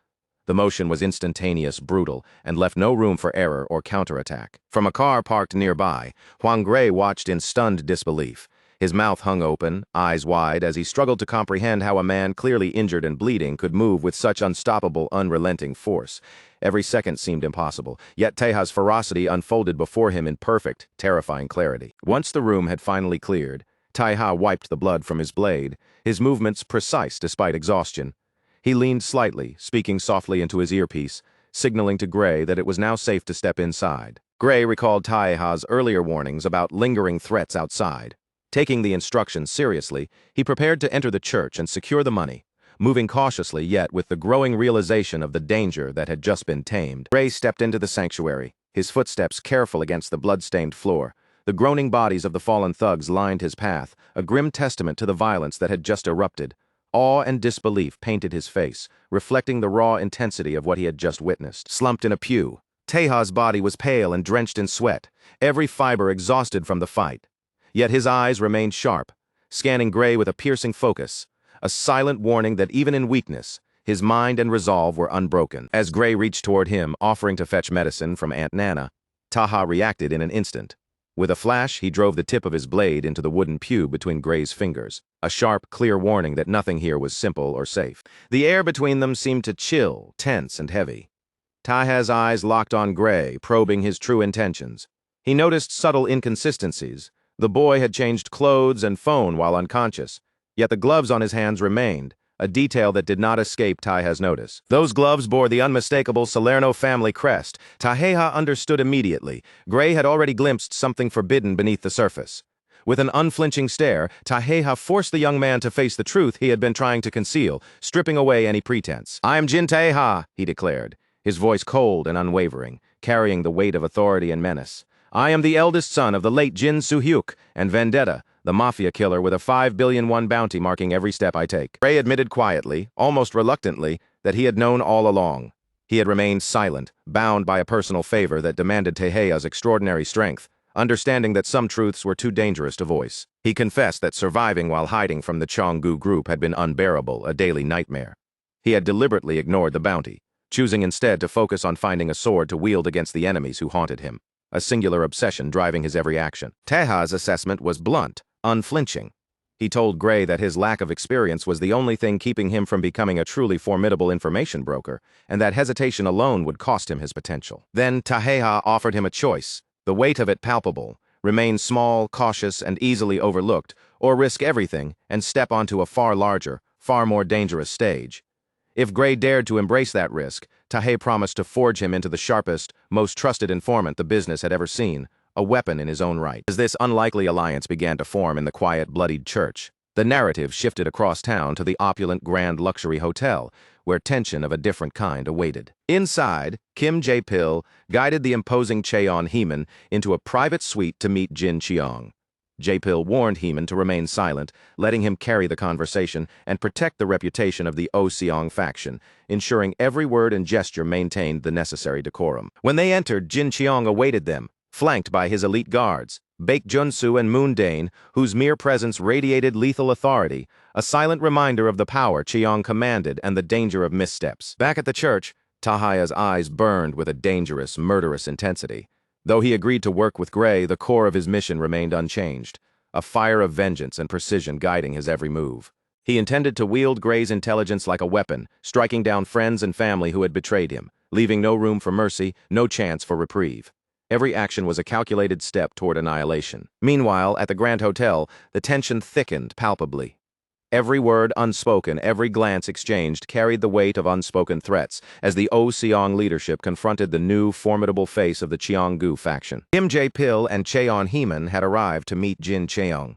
The motion was instantaneous, brutal, and left no room for error or counterattack. From a car parked nearby, Huang Gray watched in stunned disbelief. His mouth hung open, eyes wide, as he struggled to comprehend how a man clearly injured and bleeding could move with such unstoppable, unrelenting force. Every second seemed impossible, yet Teja's ferocity unfolded before him in perfect, terrifying clarity. Once the room had finally cleared, Teja wiped the blood from his blade, his movements precise despite exhaustion. He leaned slightly, speaking softly into his earpiece, signaling to Gray that it was now safe to step inside. Gray recalled Teja's earlier warnings about lingering threats outside. Taking the instructions seriously, he prepared to enter the church and secure the money, moving cautiously yet with the growing realization of the danger that had just been tamed. Gray stepped into the sanctuary, his footsteps careful against the blood-stained floor. The groaning bodies of the fallen thugs lined his path, a grim testament to the violence that had just erupted. Awe and disbelief painted his face, reflecting the raw intensity of what he had just witnessed. Slumped in a pew, Teja's body was pale and drenched in sweat, every fiber exhausted from the fight. Yet his eyes remained sharp, scanning Gray with a piercing focus, a silent warning that even in weakness, his mind and resolve were unbroken. As Gray reached toward him, offering to fetch medicine from Aunt Nana, Teja reacted in an instant. With a flash, he drove the tip of his blade into the wooden pew between Gray's fingers, a sharp, clear warning that nothing here was simple or safe. The air between them seemed to chill, tense and heavy. Teja's eyes locked on Gray, probing his true intentions. He noticed subtle inconsistencies. The boy had changed clothes and phone while unconscious, yet the gloves on his hands remained, a detail that did not escape Teja's notice. Those gloves bore the unmistakable Salerno family crest. Teja understood immediately. Gray had already glimpsed something forbidden beneath the surface. With an unflinching stare, Teja forced the young man to face the truth he had been trying to conceal, stripping away any pretense. "I am Jin Teja," he declared, his voice cold and unwavering, carrying the weight of authority and menace. "I am the eldest son of the late Jin Soo-hyuk and Vendetta, the mafia killer with a 5 billion won bounty marking every step I take." Gray admitted quietly, almost reluctantly, that he had known all along. He had remained silent, bound by a personal favor that demanded Teja's extraordinary strength, understanding that some truths were too dangerous to voice. He confessed that surviving while hiding from the Chonggu group had been unbearable, a daily nightmare. He had deliberately ignored the bounty, choosing instead to focus on finding a sword to wield against the enemies who haunted him, a singular obsession driving his every action. Taeha's assessment was blunt, unflinching. He told Gray that his lack of experience was the only thing keeping him from becoming a truly formidable information broker, and that hesitation alone would cost him his potential. Then Taeha offered him a choice, the weight of it palpable: remain small, cautious, and easily overlooked, or risk everything and step onto a far larger, far more dangerous stage. If Gray dared to embrace that risk, Taeha promised to forge him into the sharpest, most trusted informant the business had ever seen, a weapon in his own right. As this unlikely alliance began to form in the quiet, bloodied church, the narrative shifted across town to the opulent Grand Luxury Hotel, where tension of a different kind awaited. Inside, Kim Jae-pil guided the imposing Cheon Heeman into a private suite to meet Jin Cheong. Jae-pil warned Heeman to remain silent, letting him carry the conversation and protect the reputation of the Oh-seong faction, ensuring every word and gesture maintained the necessary decorum. When they entered, Jin Cheong awaited them, flanked by his elite guards, Baek Junsu and Moon Dane, whose mere presence radiated lethal authority, a silent reminder of the power Cheong commanded and the danger of missteps. Back at the church, Taeha's eyes burned with a dangerous, murderous intensity. Though he agreed to work with Gray, the core of his mission remained unchanged, a fire of vengeance and precision guiding his every move. He intended to wield Gray's intelligence like a weapon, striking down friends and family who had betrayed him, leaving no room for mercy, no chance for reprieve. Every action was a calculated step toward annihilation. Meanwhile, at the Grand Hotel, the tension thickened palpably. Every word unspoken, every glance exchanged carried the weight of unspoken threats as the Oh-seong leadership confronted the new, formidable face of the Cheonggu faction. Kim Jae-pil and Cheon Heeman had arrived to meet Jin Cheong.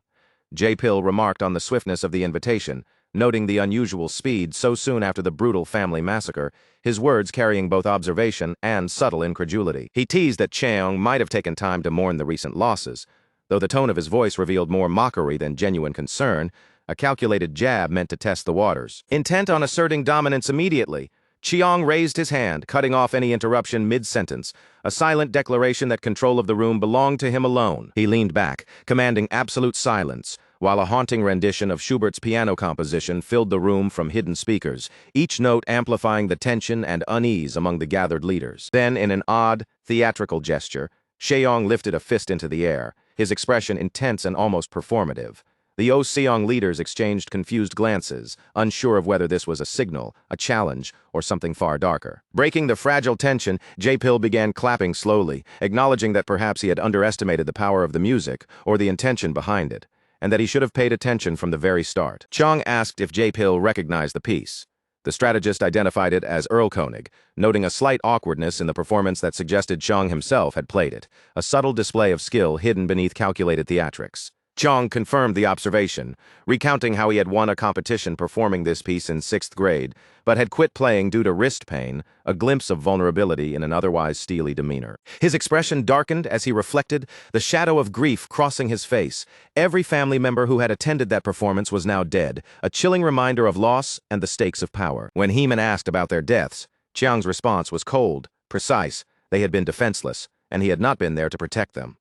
Jae-pil remarked on the swiftness of the invitation, noting the unusual speed so soon after the brutal family massacre, his words carrying both observation and subtle incredulity. He teased that Cheong might have taken time to mourn the recent losses, though the tone of his voice revealed more mockery than genuine concern, a calculated jab meant to test the waters. Intent on asserting dominance immediately, Cheong raised his hand, cutting off any interruption mid-sentence, a silent declaration that control of the room belonged to him alone. He leaned back, commanding absolute silence, while a haunting rendition of Schubert's piano composition filled the room from hidden speakers, each note amplifying the tension and unease among the gathered leaders. Then, in an odd, theatrical gesture, Cheong lifted a fist into the air, his expression intense and almost performative. The Oh-seong leaders exchanged confused glances, unsure of whether this was a signal, a challenge, or something far darker. Breaking the fragile tension, Jae-pil began clapping slowly, acknowledging that perhaps he had underestimated the power of the music or the intention behind it, and that he should have paid attention from the very start. Cheong asked if Jae-pil recognized the piece. The strategist identified it as Erlkönig, noting a slight awkwardness in the performance that suggested Cheong himself had played it, a subtle display of skill hidden beneath calculated theatrics. Cheong confirmed the observation, recounting how he had won a competition performing this piece in 6th grade, but had quit playing due to wrist pain, a glimpse of vulnerability in an otherwise steely demeanor. His expression darkened as he reflected, the shadow of grief crossing his face. Every family member who had attended that performance was now dead, a chilling reminder of loss and the stakes of power. When Heeman asked about their deaths, Cheong's response was cold, precise. They had been defenseless, and he had not been there to protect them.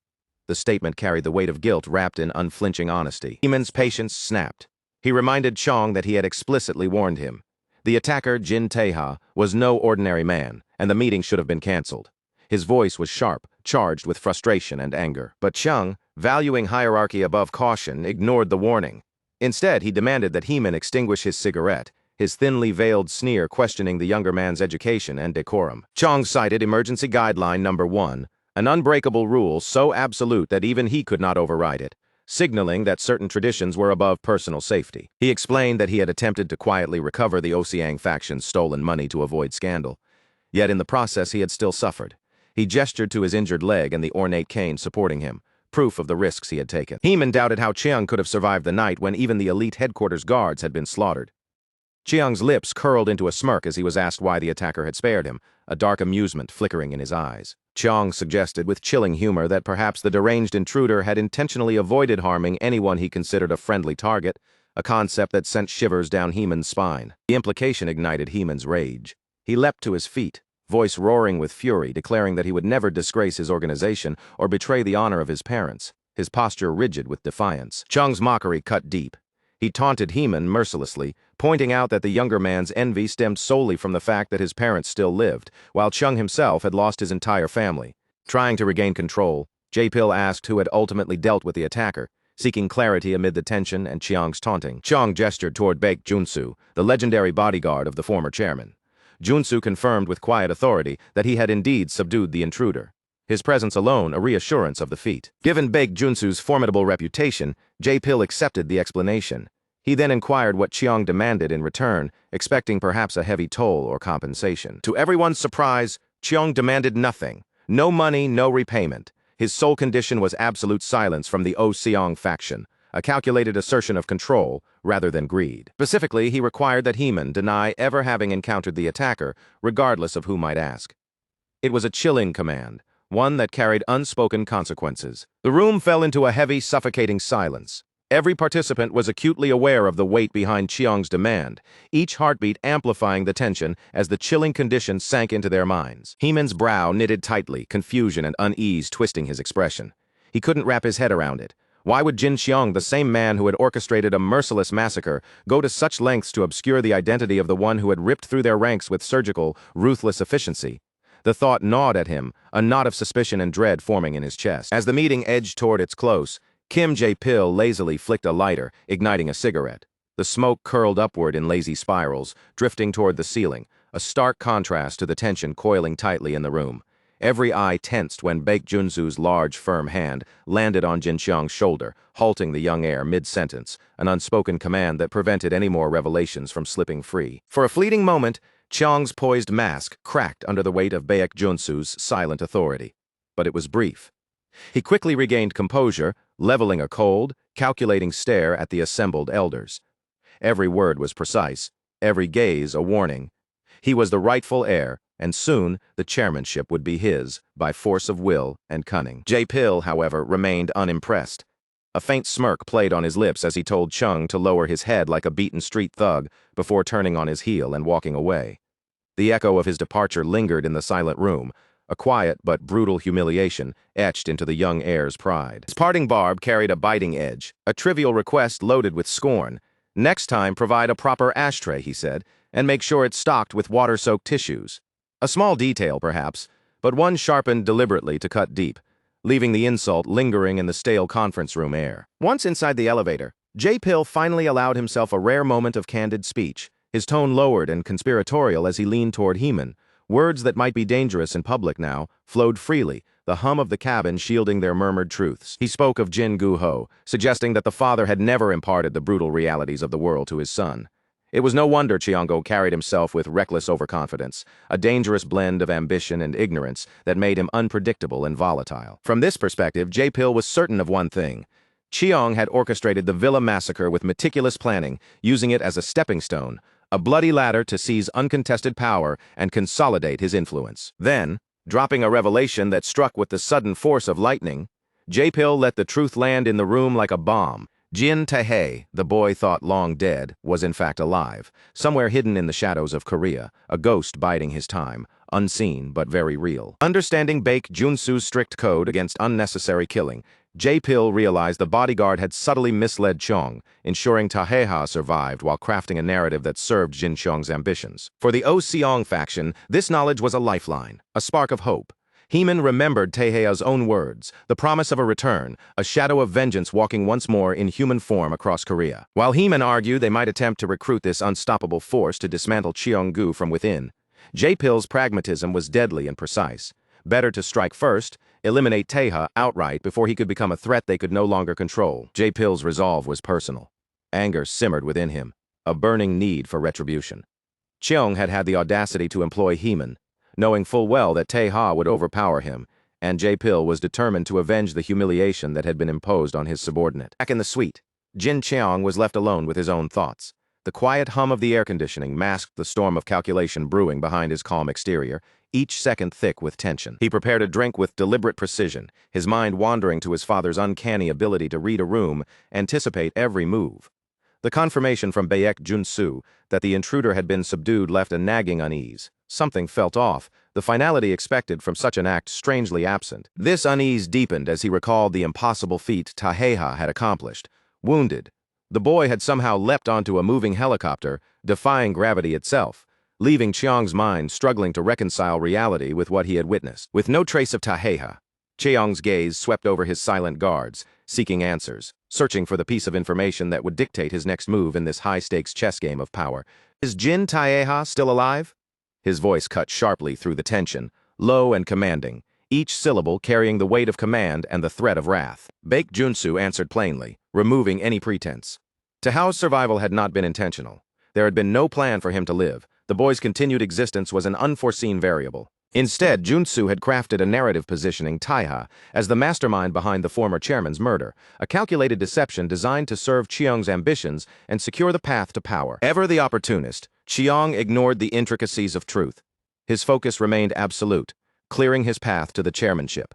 The statement carried the weight of guilt wrapped in unflinching honesty. Heeman's patience snapped. He reminded Cheong that he had explicitly warned him. The attacker, Jin Taeha, was no ordinary man, and the meeting should have been cancelled. His voice was sharp, charged with frustration and anger. But Cheong, valuing hierarchy above caution, ignored the warning. Instead, he demanded that Heeman extinguish his cigarette, his thinly veiled sneer questioning the younger man's education and decorum. Cheong cited Emergency Guideline Number 1, an unbreakable rule so absolute that even he could not override it, signaling that certain traditions were above personal safety. He explained that he had attempted to quietly recover the Oh-seong faction's stolen money to avoid scandal. Yet in the process he had still suffered. He gestured to his injured leg and the ornate cane supporting him, proof of the risks he had taken. Heeman doubted how Cheong could have survived the night when even the elite headquarters guards had been slaughtered. Cheong's lips curled into a smirk as he was asked why the attacker had spared him, a dark amusement flickering in his eyes. Cheong suggested with chilling humor that perhaps the deranged intruder had intentionally avoided harming anyone he considered a friendly target, a concept that sent shivers down Heeman's spine. The implication ignited Heeman's rage. He leapt to his feet, voice roaring with fury, declaring that he would never disgrace his organization or betray the honor of his parents, his posture rigid with defiance. Chung's mockery cut deep. He taunted Heman mercilessly, pointing out that the younger man's envy stemmed solely from the fact that his parents still lived, while Chung himself had lost his entire family. Trying to regain control, Jae-pil asked who had ultimately dealt with the attacker, seeking clarity amid the tension and Chiang's taunting. Chiang gestured toward Baek Junsu, the legendary bodyguard of the former chairman. Junsu confirmed with quiet authority that he had indeed subdued the intruder, his presence alone a reassurance of the feat. Given Baek Junsu's formidable reputation, Jae-pil accepted the explanation. He then inquired what Chiang demanded in return, expecting perhaps a heavy toll or compensation. To everyone's surprise, Chiang demanded nothing. No money, no repayment. His sole condition was absolute silence from the O-Seong faction, a calculated assertion of control rather than greed. Specifically, he required that Heman deny ever having encountered the attacker, regardless of who might ask. It was a chilling command, one that carried unspoken consequences. The room fell into a heavy, suffocating silence. Every participant was acutely aware of the weight behind Chiang's demand, each heartbeat amplifying the tension as the chilling conditions sank into their minds. Heman's brow knitted tightly, confusion and unease twisting his expression. He couldn't wrap his head around it. Why would Jin Xiong, the same man who had orchestrated a merciless massacre, go to such lengths to obscure the identity of the one who had ripped through their ranks with surgical, ruthless efficiency? The thought gnawed at him, a knot of suspicion and dread forming in his chest. As the meeting edged toward its close, Kim Jae-pil lazily flicked a lighter, igniting a cigarette. The smoke curled upward in lazy spirals, drifting toward the ceiling, a stark contrast to the tension coiling tightly in the room. Every eye tensed when Baek Junsu's large, firm hand landed on Jin Xiang's shoulder, halting the young heir mid-sentence, an unspoken command that prevented any more revelations from slipping free. For a fleeting moment, Chiang's poised mask cracked under the weight of Baek Junsu's silent authority. But it was brief. He quickly regained composure, leveling a cold, calculating stare at the assembled elders. Every word was precise, every gaze a warning. He was the rightful heir, and soon the chairmanship would be his, by force of will and cunning. Jae-pil, however, remained unimpressed. A faint smirk played on his lips as he told Chung to lower his head like a beaten street thug before turning on his heel and walking away. The echo of his departure lingered in the silent room, a quiet but brutal humiliation etched into the young heir's pride. His parting barb carried a biting edge, a trivial request loaded with scorn. Next time, provide a proper ashtray, he said, and make sure it's stocked with water-soaked tissues. A small detail, perhaps, but one sharpened deliberately to cut deep, leaving the insult lingering in the stale conference room air. Once inside the elevator, Jae-pil finally allowed himself a rare moment of candid speech, his tone lowered and conspiratorial as he leaned toward Heman. Words that might be dangerous in public now flowed freely, the hum of the cabin shielding their murmured truths. He spoke of Jin Gu-ho, suggesting that the father had never imparted the brutal realities of the world to his son. It was no wonder Chiang-go carried himself with reckless overconfidence, a dangerous blend of ambition and ignorance that made him unpredictable and volatile. From this perspective, Jae-pil was certain of one thing. Chiang had orchestrated the Villa massacre with meticulous planning, using it as a stepping stone, a bloody ladder to seize uncontested power and consolidate his influence. Then, dropping a revelation that struck with the sudden force of lightning, Jae-pil let the truth land in the room like a bomb. Jin Tae, the boy thought long dead, was in fact alive, somewhere hidden in the shadows of Korea, a ghost biding his time, unseen but very real. Understanding Baek Junsu's strict code against unnecessary killing, Jae-pil realized the bodyguard had subtly misled Chong, ensuring Taeha survived while crafting a narrative that served Jin Chong's ambitions. For the O-Seong faction, this knowledge was a lifeline, a spark of hope. Heman remembered Taeha's own words, the promise of a return, a shadow of vengeance walking once more in human form across Korea. While Heman argued they might attempt to recruit this unstoppable force to dismantle Cheonggu from within, Jae-pil's pragmatism was deadly and precise. Better to strike first, eliminate Taeha outright before he could become a threat they could no longer control. Jae-pil's resolve was personal. Anger simmered within him, a burning need for retribution. Cheong had had the audacity to employ Heman, knowing full well that Taeha would overpower him, and Jae-pil was determined to avenge the humiliation that had been imposed on his subordinate. Back in the suite, Jin Cheong was left alone with his own thoughts. The quiet hum of the air conditioning masked the storm of calculation brewing behind his calm exterior, each second thick with tension. He prepared a drink with deliberate precision, his mind wandering to his father's uncanny ability to read a room, anticipate every move. The confirmation from Baek Junsu that the intruder had been subdued left a nagging unease. something felt off, the finality expected from such an act strangely absent. This unease deepened as he recalled the impossible feat Taheha had accomplished. Wounded, the boy had somehow leapt onto a moving helicopter, defying gravity itself, leaving Chiang's mind struggling to reconcile reality with what he had witnessed. With no trace of Taheha, Chiang's gaze swept over his silent guards, seeking answers, searching for the piece of information that would dictate his next move in this high-stakes chess game of power. Is Jin Taeha still alive? His voice cut sharply through the tension, low and commanding, each syllable carrying the weight of command and the threat of wrath. Baek Junsu answered plainly, removing any pretense. Taeha's survival had not been intentional. There had been no plan for him to live. The boy's continued existence was an unforeseen variable. Instead, Junsu had crafted a narrative positioning Taeha as the mastermind behind the former chairman's murder, a calculated deception designed to serve Chiang's ambitions and secure the path to power. Ever the opportunist, Chiang ignored the intricacies of truth. His focus remained absolute, clearing his path to the chairmanship.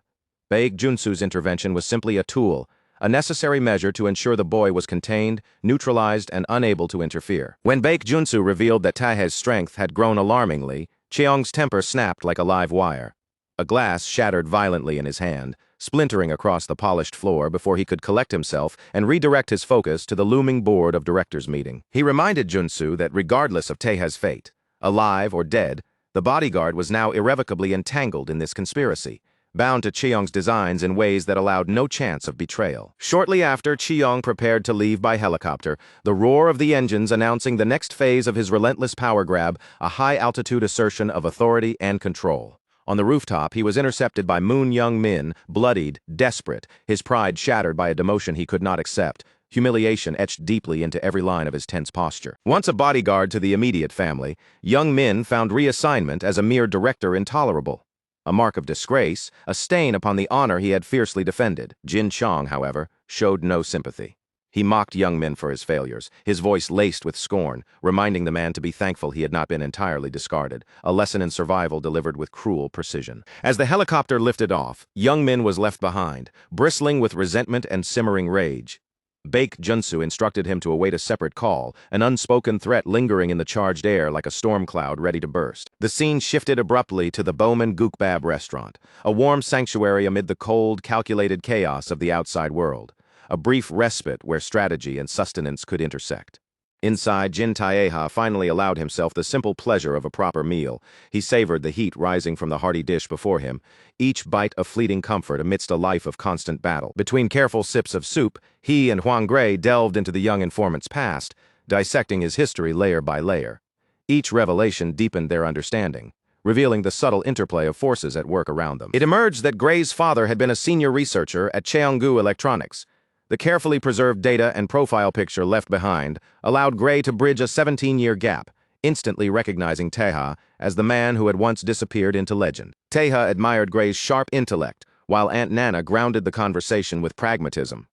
Baek Junsu's intervention was simply a tool, a necessary measure to ensure the boy was contained, neutralized, and unable to interfere. When Baek Junsu revealed that Taeha's strength had grown alarmingly, Chiang's temper snapped like a live wire. A glass shattered violently in his hand, splintering across the polished floor before he could collect himself and redirect his focus to the looming board of directors meeting. He reminded Junsu that regardless of Taeha's fate, alive or dead, the bodyguard was now irrevocably entangled in this conspiracy, bound to Chiang's designs in ways that allowed no chance of betrayal. Shortly after Chiang prepared to leave by helicopter, the roar of the engines announcing the next phase of his relentless power grab, a high-altitude assertion of authority and control. On the rooftop, he was intercepted by Moon Young Min, bloodied, desperate, his pride shattered by a demotion he could not accept, humiliation etched deeply into every line of his tense posture. Once a bodyguard to the immediate family, Young Min found reassignment as a mere director intolerable. A mark of disgrace, a stain upon the honor he had fiercely defended. Jin Chang, however, showed no sympathy. He mocked Young Min for his failures, his voice laced with scorn, reminding the man to be thankful he had not been entirely discarded, a lesson in survival delivered with cruel precision. As the helicopter lifted off, Young Min was left behind, bristling with resentment and simmering rage. Baek Junsu instructed him to await a separate call, an unspoken threat lingering in the charged air like a storm cloud ready to burst. The scene shifted abruptly to the Bowman Gukbab restaurant, a warm sanctuary amid the cold, calculated chaos of the outside world, a brief respite where strategy and sustenance could intersect. Inside, Jin Taeha finally allowed himself the simple pleasure of a proper meal. He savored the heat rising from the hearty dish before him, each bite a fleeting comfort amidst a life of constant battle. Between careful sips of soup, he and Huang Gray delved into the young informant's past, dissecting his history layer by layer. Each revelation deepened their understanding, revealing the subtle interplay of forces at work around them. It emerged that Gray's father had been a senior researcher at Cheonggu Electronics. The carefully preserved data and profile picture left behind allowed Gray to bridge a 17-year gap, instantly recognizing Taeha as the man who had once disappeared into legend. Taeha admired Gray's sharp intellect, while Aunt Nana grounded the conversation with pragmatism.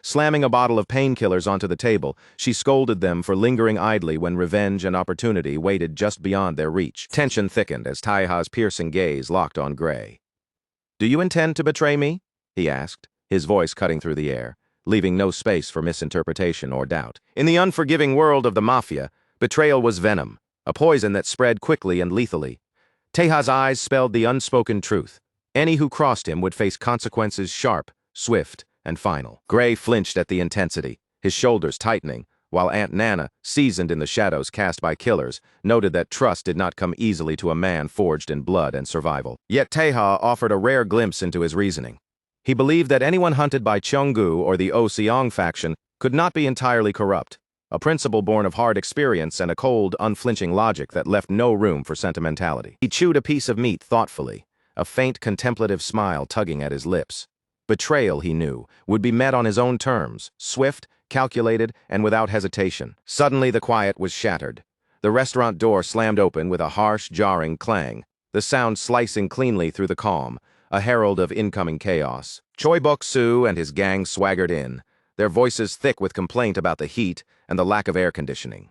Slamming a bottle of painkillers onto the table, she scolded them for lingering idly when revenge and opportunity waited just beyond their reach. Tension thickened as Taeha's piercing gaze locked on Gray. "Do you intend to betray me?" he asked, his voice cutting through the air, leaving no space for misinterpretation or doubt. In the unforgiving world of the mafia, betrayal was venom, a poison that spread quickly and lethally. Taeha's eyes spelled the unspoken truth. Any who crossed him would face consequences sharp, swift, and final. Gray flinched at the intensity, his shoulders tightening, while Aunt Nana, seasoned in the shadows cast by killers, noted that trust did not come easily to a man forged in blood and survival. Yet Taeha offered a rare glimpse into his reasoning. He believed that anyone hunted by Cheonggu or the O Seong faction could not be entirely corrupt, a principle born of hard experience and a cold, unflinching logic that left no room for sentimentality. He chewed a piece of meat thoughtfully, a faint contemplative smile tugging at his lips. Betrayal, he knew, would be met on his own terms, swift, calculated, and without hesitation. Suddenly the quiet was shattered. The restaurant door slammed open with a harsh, jarring clang, the sound slicing cleanly through the calm, a herald of incoming chaos. Choi Bok-soo and his gang swaggered in, their voices thick with complaint about the heat and the lack of air conditioning.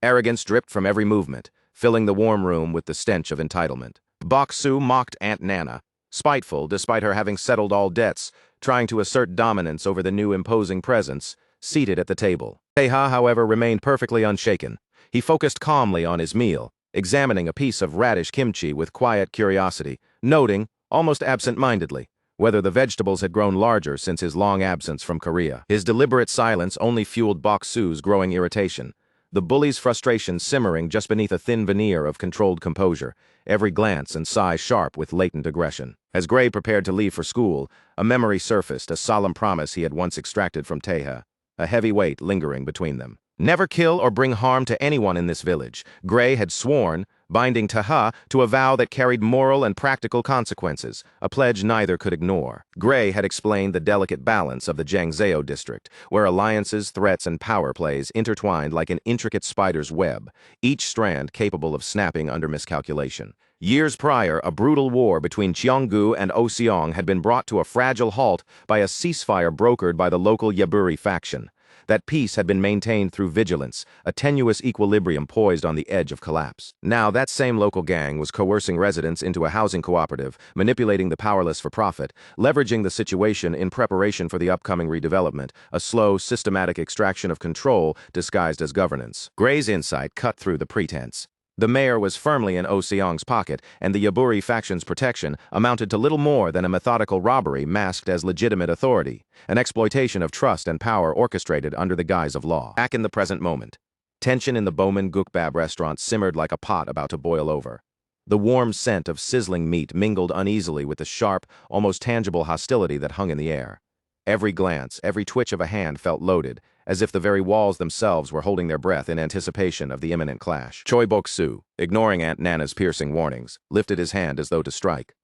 Arrogance dripped from every movement, filling the warm room with the stench of entitlement. Bok-soo mocked Aunt Nana, spiteful despite her having settled all debts, trying to assert dominance over the new imposing presence, seated at the table. Taeha, however, remained perfectly unshaken. He focused calmly on his meal, examining a piece of radish kimchi with quiet curiosity, noting, almost absent-mindedly, whether the vegetables had grown larger since his long absence from Korea. His deliberate silence only fueled Bok-soo's growing irritation, the bully's frustration simmering just beneath a thin veneer of controlled composure, every glance and sigh sharp with latent aggression. As Gray prepared to leave for school, a memory surfaced, a solemn promise he had once extracted from Taeha, a heavy weight lingering between them. Never kill or bring harm to anyone in this village, Gray had sworn, binding Taeha to a vow that carried moral and practical consequences, a pledge neither could ignore. Gray had explained the delicate balance of the Jangzhou district, where alliances, threats, and power plays intertwined like an intricate spider's web, each strand capable of snapping under miscalculation. Years prior, a brutal war between Cheonggu and Oseong had been brought to a fragile halt by a ceasefire brokered by the local Yaburi faction. That peace had been maintained through vigilance, a tenuous equilibrium poised on the edge of collapse. Now, that same local gang was coercing residents into a housing cooperative, manipulating the powerless for profit, leveraging the situation in preparation for the upcoming redevelopment, a slow, systematic extraction of control disguised as governance. Gray's insight cut through the pretense. The mayor was firmly in Oseong's pocket, and the Yaburi faction's protection amounted to little more than a methodical robbery masked as legitimate authority, an exploitation of trust and power orchestrated under the guise of law. Back in the present moment, tension in the Bowman Gukbab restaurant simmered like a pot about to boil over. The warm scent of sizzling meat mingled uneasily with the sharp, almost tangible hostility that hung in the air. Every glance, every twitch of a hand felt loaded, as if the very walls themselves were holding their breath in anticipation of the imminent clash. Choi Bok-soo, ignoring Aunt Nana's piercing warnings, lifted his hand as though to strike.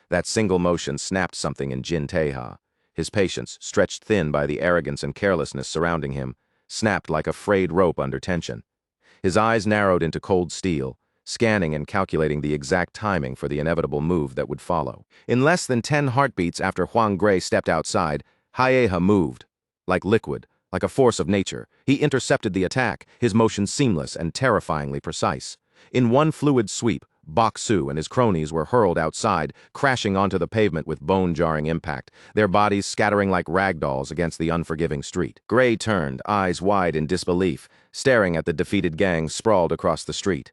That single motion snapped something in Jin Taeha. His patience, stretched thin by the arrogance and carelessness surrounding him, snapped like a frayed rope under tension. His eyes narrowed into cold steel, scanning and calculating the exact timing for the inevitable move that would follow. In less than 10 heartbeats after Huang Gray stepped outside, Haeha moved, like liquid, like a force of nature. He intercepted the attack, his motion seamless and terrifyingly precise. In one fluid sweep, Bok-soo and his cronies were hurled outside, crashing onto the pavement with bone-jarring impact, their bodies scattering like ragdolls against the unforgiving street. Gray turned, eyes wide in disbelief, staring at the defeated gang sprawled across the street.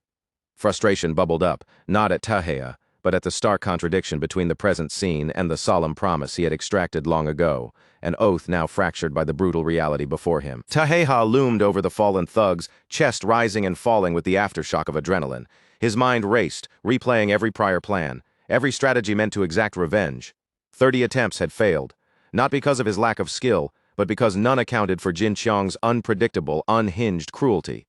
Frustration bubbled up, not at Taeha, but at the stark contradiction between the present scene and the solemn promise he had extracted long ago, an oath now fractured by the brutal reality before him. Taeha loomed over the fallen thugs, chest rising and falling with the aftershock of adrenaline. His mind raced, replaying every prior plan, every strategy meant to exact revenge. 30 attempts had failed, not because of his lack of skill, but because none accounted for Jin Cheong's unpredictable, unhinged cruelty.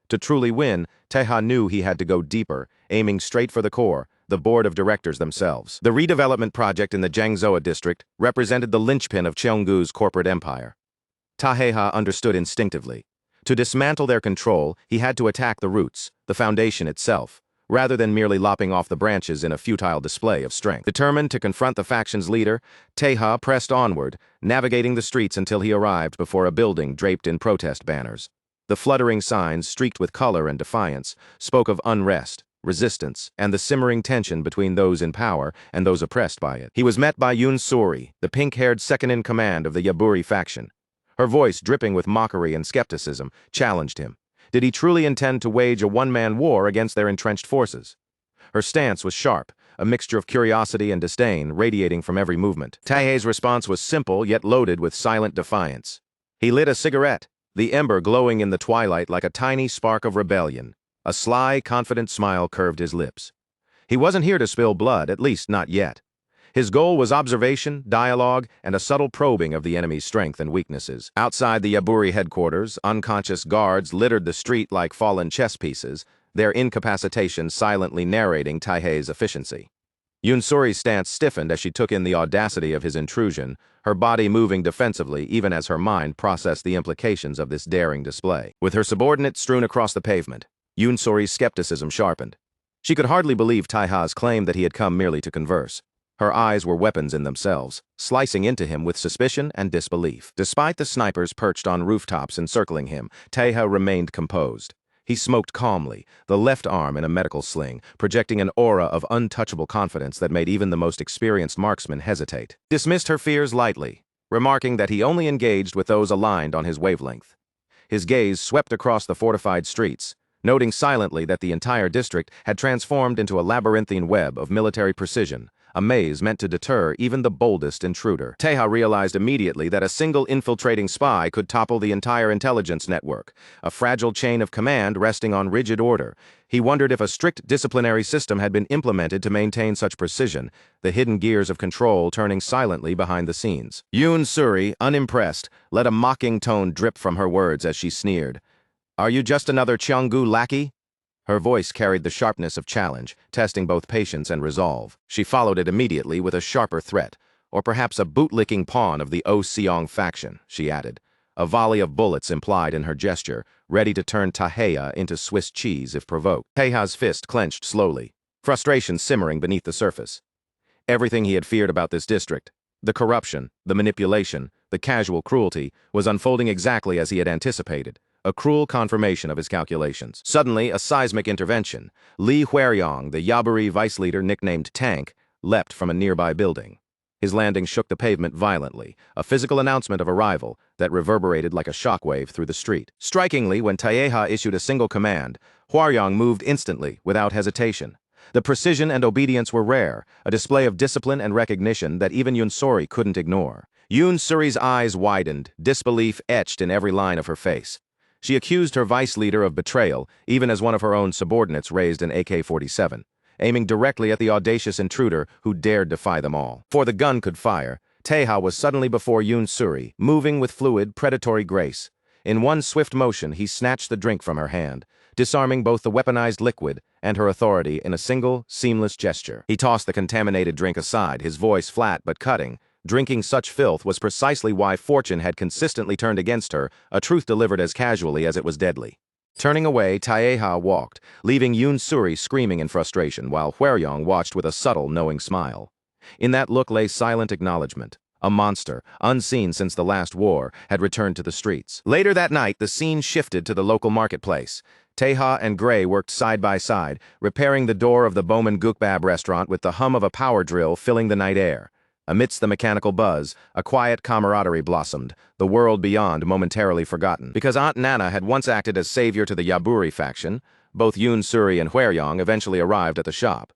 To truly win, Taeha knew he had to go deeper, aiming straight for the core, the board of directors themselves. The redevelopment project in the Jangzhou district represented the linchpin of Cheonggu's corporate empire. Taeha understood instinctively. To dismantle their control, he had to attack the roots, the foundation itself, rather than merely lopping off the branches in a futile display of strength. Determined to confront the faction's leader, Taeha pressed onward, navigating the streets until he arrived before a building draped in protest banners. The fluttering signs, streaked with color and defiance, spoke of unrest, resistance, and the simmering tension between those in power and those oppressed by it. He was met by Yoon Sori, the pink-haired second-in-command of the Yaburi faction. Her voice, dripping with mockery and skepticism, challenged him. Did he truly intend to wage a one-man war against their entrenched forces? Her stance was sharp, a mixture of curiosity and disdain radiating from every movement. Taeha's response was simple, yet loaded with silent defiance. He lit a cigarette, the ember glowing in the twilight like a tiny spark of rebellion. A sly, confident smile curved his lips. He wasn't here to spill blood, at least not yet. His goal was observation, dialogue, and a subtle probing of the enemy's strength and weaknesses. Outside the Yaburi headquarters, unconscious guards littered the street like fallen chess pieces, their incapacitation silently narrating Taeha's efficiency. Yoon Sori's stance stiffened as she took in the audacity of his intrusion, her body moving defensively even as her mind processed the implications of this daring display. With her subordinates strewn across the pavement, Yoon Sori's skepticism sharpened. She could hardly believe Taeha's claim that he had come merely to converse. Her eyes were weapons in themselves, slicing into him with suspicion and disbelief. Despite the snipers perched on rooftops encircling him, Taeha remained composed. He smoked calmly, the left arm in a medical sling, projecting an aura of untouchable confidence that made even the most experienced marksman hesitate. Dismissed her fears lightly, remarking that he only engaged with those aligned on his wavelength. His gaze swept across the fortified streets, noting silently that the entire district had transformed into a labyrinthine web of military precision, a maze meant to deter even the boldest intruder. Taeha realized immediately that a single infiltrating spy could topple the entire intelligence network, a fragile chain of command resting on rigid order. He wondered if a strict disciplinary system had been implemented to maintain such precision, the hidden gears of control turning silently behind the scenes. Yoon Suri, unimpressed, let a mocking tone drip from her words as she sneered. "Are you just another Cheonggu lackey?" Her voice carried the sharpness of challenge, testing both patience and resolve. She followed it immediately with a sharper threat, or perhaps a bootlicking pawn of the O-Seong faction, she added. A volley of bullets implied in her gesture, ready to turn Taeha into Swiss cheese if provoked. Taeha's fist clenched slowly, frustration simmering beneath the surface. Everything he had feared about this district, the corruption, the manipulation, the casual cruelty, was unfolding exactly as he had anticipated. A cruel confirmation of his calculations. Suddenly, a seismic intervention. Lee Hwaryong, the Yaburi vice leader nicknamed Tank, leapt from a nearby building. His landing shook the pavement violently, a physical announcement of arrival that reverberated like a shockwave through the street. Strikingly, when Taeha issued a single command, Hwaryong moved instantly, without hesitation. The precision and obedience were rare, a display of discipline and recognition that even Yoon Suri couldn't ignore. Yoon Suri's eyes widened, disbelief etched in every line of her face. She accused her vice leader of betrayal, even as one of her own subordinates raised an AK-47, aiming directly at the audacious intruder who dared defy them all. Before the gun could fire, Taeha was suddenly before Yoon Suri, moving with fluid, predatory grace. In one swift motion, he snatched the drink from her hand, disarming both the weaponized liquid and her authority in a single, seamless gesture. He tossed the contaminated drink aside, his voice flat but cutting. Drinking such filth was precisely why fortune had consistently turned against her, a truth delivered as casually as it was deadly. Turning away, Taeha walked, leaving Yoon Suri screaming in frustration, while Hwaryong watched with a subtle, knowing smile. In that look lay silent acknowledgement. A monster, unseen since the last war, had returned to the streets. Later that night, the scene shifted to the local marketplace. Taeha and Gray worked side by side, repairing the door of the Bowman Gukbab restaurant with the hum of a power drill filling the night air. Amidst the mechanical buzz, a quiet camaraderie blossomed, the world beyond momentarily forgotten. Because Aunt Nana had once acted as savior to the Yaburi faction, both Yoon Suri and Hwaryong eventually arrived at the shop.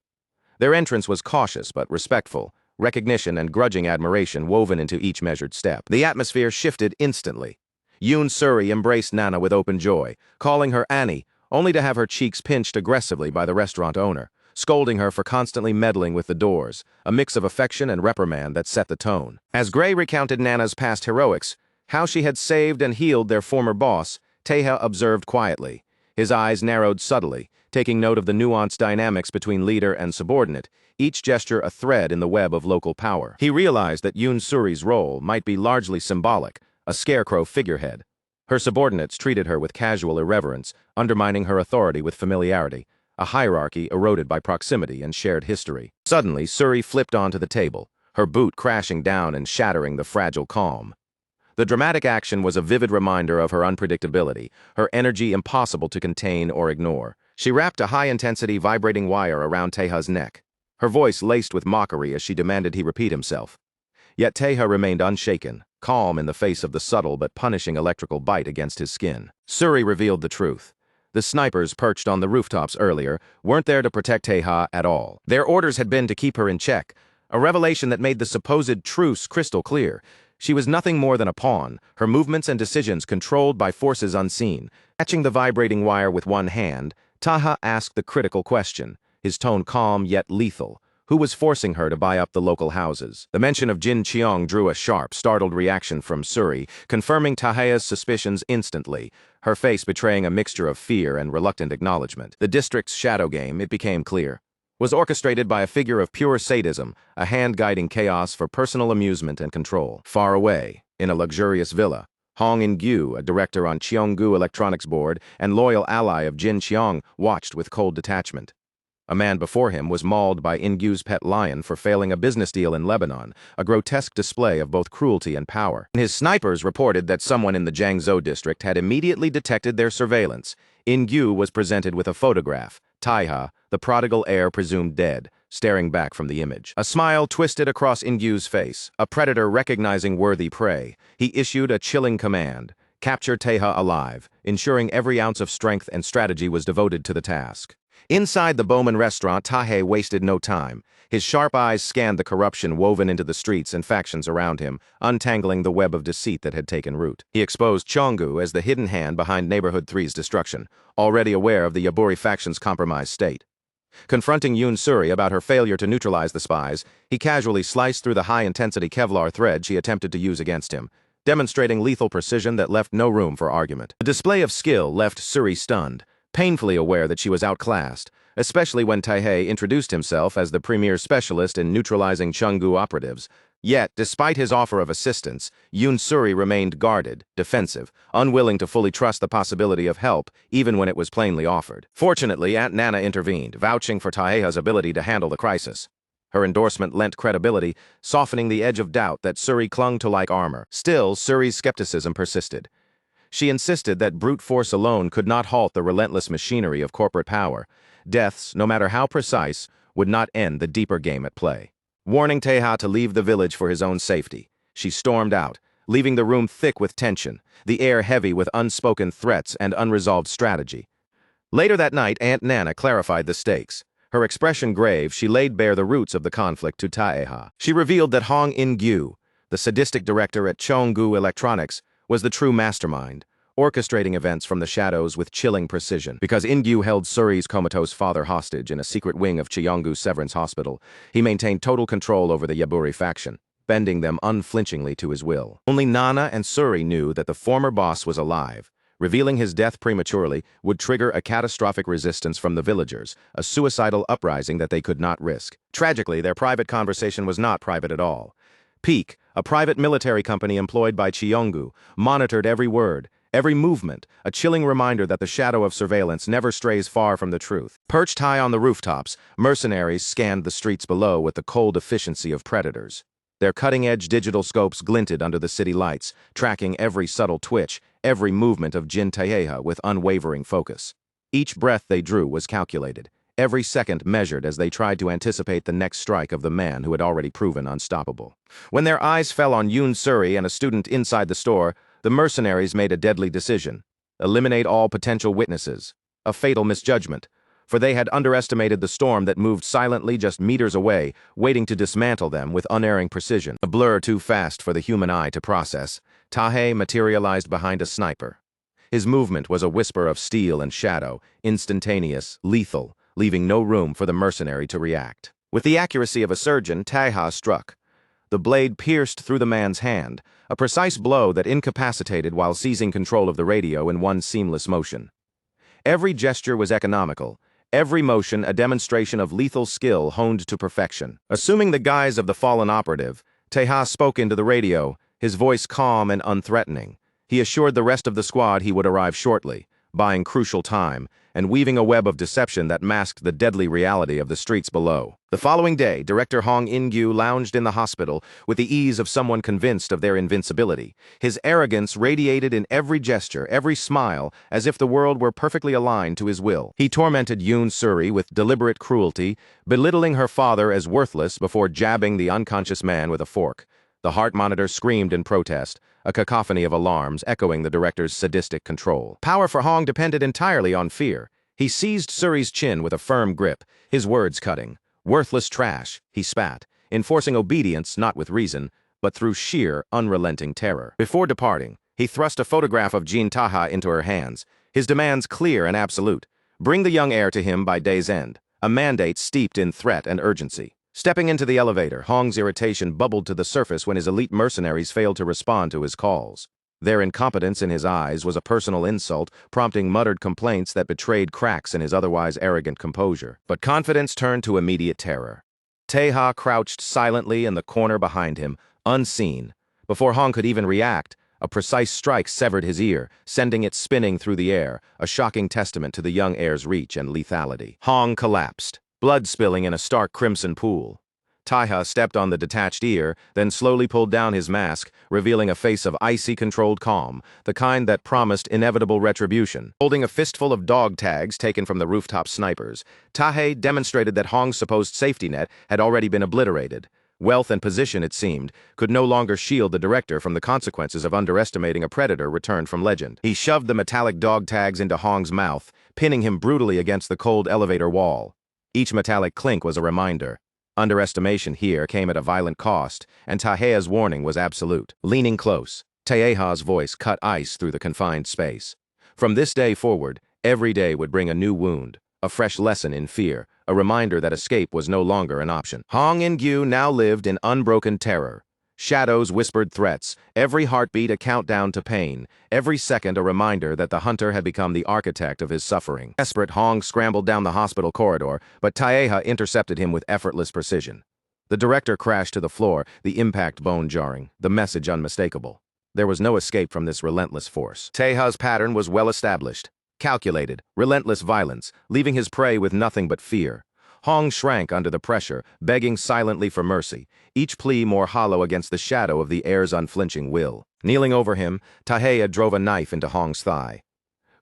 Their entrance was cautious but respectful, recognition and grudging admiration woven into each measured step. The atmosphere shifted instantly. Yoon Suri embraced Nana with open joy, calling her Annie, only to have her cheeks pinched aggressively by the restaurant owner, scolding her for constantly meddling with the doors, a mix of affection and reprimand that set the tone. As Gray recounted Nana's past heroics, how she had saved and healed their former boss, Taeha observed quietly. His eyes narrowed subtly, taking note of the nuanced dynamics between leader and subordinate, each gesture a thread in the web of local power. He realized that Yoon Suri's role might be largely symbolic, a scarecrow figurehead. Her subordinates treated her with casual irreverence, undermining her authority with familiarity, a hierarchy eroded by proximity and shared history. Suddenly, Suri flipped onto the table, her boot crashing down and shattering the fragile calm. The dramatic action was a vivid reminder of her unpredictability, her energy impossible to contain or ignore. She wrapped a high-intensity vibrating wire around Taeha's neck, her voice laced with mockery as she demanded he repeat himself. Yet Taeha remained unshaken, calm in the face of the subtle but punishing electrical bite against his skin. Suri revealed the truth. The snipers perched on the rooftops earlier weren't there to protect Taeha at all. Their orders had been to keep her in check, a revelation that made the supposed truce crystal clear. She was nothing more than a pawn, her movements and decisions controlled by forces unseen. Catching the vibrating wire with one hand, Taeha asked the critical question, his tone calm yet lethal. Who was forcing her to buy up the local houses? The mention of Jin Cheong drew a sharp, startled reaction from Suri, confirming Taeha's suspicions instantly, her face betraying a mixture of fear and reluctant acknowledgement. The district's shadow game, it became clear, was orchestrated by a figure of pure sadism, a hand guiding chaos for personal amusement and control. Far away, in a luxurious villa, Hong In-gyu, a director on Cheonggu Electronics Board and loyal ally of Jin Cheong, watched with cold detachment. A man before him was mauled by In-gyu's pet lion for failing a business deal in Lebanon, a grotesque display of both cruelty and power. His snipers reported that someone in the Jiangzhou district had immediately detected their surveillance. In-gyu was presented with a photograph, Taeha, the prodigal heir presumed dead, staring back from the image. A smile twisted across In-gyu's face, a predator recognizing worthy prey. He issued a chilling command. capture Taeha alive, ensuring every ounce of strength and strategy was devoted to the task. Inside the Bowman restaurant, Tae wasted no time. His sharp eyes scanned the corruption woven into the streets and factions around him, untangling the web of deceit that had taken root. He exposed Chongu as the hidden hand behind Neighborhood 3's destruction, already aware of the Yaburi faction's compromised state. Confronting Yoon Suri about her failure to neutralize the spies, he casually sliced through the high-intensity Kevlar thread she attempted to use against him, demonstrating lethal precision that left no room for argument. The display of skill left Suri stunned, painfully aware that she was outclassed, especially when Taehae introduced himself as the premier specialist in neutralizing Chungu operatives. Yet, despite his offer of assistance, Yoon Suri remained guarded, defensive, unwilling to fully trust the possibility of help, even when it was plainly offered. Fortunately, Aunt Nana intervened, vouching for Taeha's ability to handle the crisis. Her endorsement lent credibility, softening the edge of doubt that Suri clung to like armor. Still, Suri's skepticism persisted. She insisted that brute force alone could not halt the relentless machinery of corporate power. Deaths, no matter how precise, would not end the deeper game at play. Warning Taeha to leave the village for his own safety, she stormed out, leaving the room thick with tension, the air heavy with unspoken threats and unresolved strategy. Later that night, Aunt Nana clarified the stakes. Her expression grave, she laid bare the roots of the conflict to Taeha. She revealed that Hong In-gyu, the sadistic director at Chonggu Electronics, was the true mastermind, orchestrating events from the shadows with chilling precision. Because In-gyu held Suri's comatose father hostage in a secret wing of Cheonggu Severance Hospital, he maintained total control over the Yaburi faction, bending them unflinchingly to his will. Only Nana and Suri knew that the former boss was alive. Revealing his death prematurely would trigger a catastrophic resistance from the villagers, a suicidal uprising that they could not risk. Tragically, their private conversation was not private at all. Peak, a private military company employed by Cheonggu, monitored every word, every movement, a chilling reminder that the shadow of surveillance never strays far from the truth. Perched high on the rooftops, mercenaries scanned the streets below with the cold efficiency of predators. Their cutting-edge digital scopes glinted under the city lights, tracking every subtle twitch, every movement of Jin Taeha with unwavering focus. Each breath they drew was calculated, every second measured as they tried to anticipate the next strike of the man who had already proven unstoppable. When their eyes fell on Yoon Suri and a student inside the store, the mercenaries made a deadly decision. Eliminate all potential witnesses. A fatal misjudgment, for they had underestimated the storm that moved silently just meters away, waiting to dismantle them with unerring precision. A blur too fast for the human eye to process, Tae materialized behind a sniper. His movement was a whisper of steel and shadow, instantaneous, lethal, leaving no room for the mercenary to react. With the accuracy of a surgeon, Taeha struck. The blade pierced through the man's hand, a precise blow that incapacitated while seizing control of the radio in one seamless motion. Every gesture was economical, every motion a demonstration of lethal skill honed to perfection. Assuming the guise of the fallen operative, Taeha spoke into the radio, his voice calm and unthreatening. He assured the rest of the squad he would arrive shortly, buying crucial time, and weaving a web of deception that masked the deadly reality of the streets below. The following day, Director Hong In-gyu lounged in the hospital with the ease of someone convinced of their invincibility. His arrogance radiated in every gesture, every smile, as if the world were perfectly aligned to his will. He tormented Yoon Suri with deliberate cruelty, belittling her father as worthless before jabbing the unconscious man with a fork. The heart monitor screamed in protest, a cacophony of alarms echoing the director's sadistic control. Power for Hong depended entirely on fear. He seized Suri's chin with a firm grip, his words cutting. Worthless trash, he spat, enforcing obedience not with reason, but through sheer, unrelenting terror. Before departing, he thrust a photograph of Jin Taha into her hands, his demands clear and absolute. Bring the young heir to him by day's end, a mandate steeped in threat and urgency. Stepping into the elevator, Hong's irritation bubbled to the surface when his elite mercenaries failed to respond to his calls. Their incompetence in his eyes was a personal insult, prompting muttered complaints that betrayed cracks in his otherwise arrogant composure. But confidence turned to immediate terror. Taeha crouched silently in the corner behind him, unseen. Before Hong could even react, a precise strike severed his ear, sending it spinning through the air, a shocking testament to the young heir's reach and lethality. Hong collapsed, blood spilling in a stark crimson pool. Taeha stepped on the detached ear, then slowly pulled down his mask, revealing a face of icy controlled calm, the kind that promised inevitable retribution. Holding a fistful of dog tags taken from the rooftop snipers, Tae demonstrated that Hong's supposed safety net had already been obliterated. Wealth and position, it seemed, could no longer shield the director from the consequences of underestimating a predator returned from legend. He shoved the metallic dog tags into Hong's mouth, pinning him brutally against the cold elevator wall. Each metallic clink was a reminder. Underestimation here came at a violent cost, and Tahea's warning was absolute. Leaning close, Tahea's voice cut ice through the confined space. From this day forward, every day would bring a new wound, a fresh lesson in fear, a reminder that escape was no longer an option. Hong In-gyu now lived in unbroken terror. Shadows whispered threats, every heartbeat a countdown to pain, every second a reminder that the hunter had become the architect of his suffering. Desperate, Hong scrambled down the hospital corridor, but Taeha intercepted him with effortless precision. The director crashed to the floor, the impact bone-jarring, the message unmistakable. There was no escape from this relentless force. Taeha's pattern was well established. Calculated, relentless violence, leaving his prey with nothing but fear. Hong shrank under the pressure, begging silently for mercy, each plea more hollow against the shadow of the heir's unflinching will. Kneeling over him, Taheya drove a knife into Hong's thigh.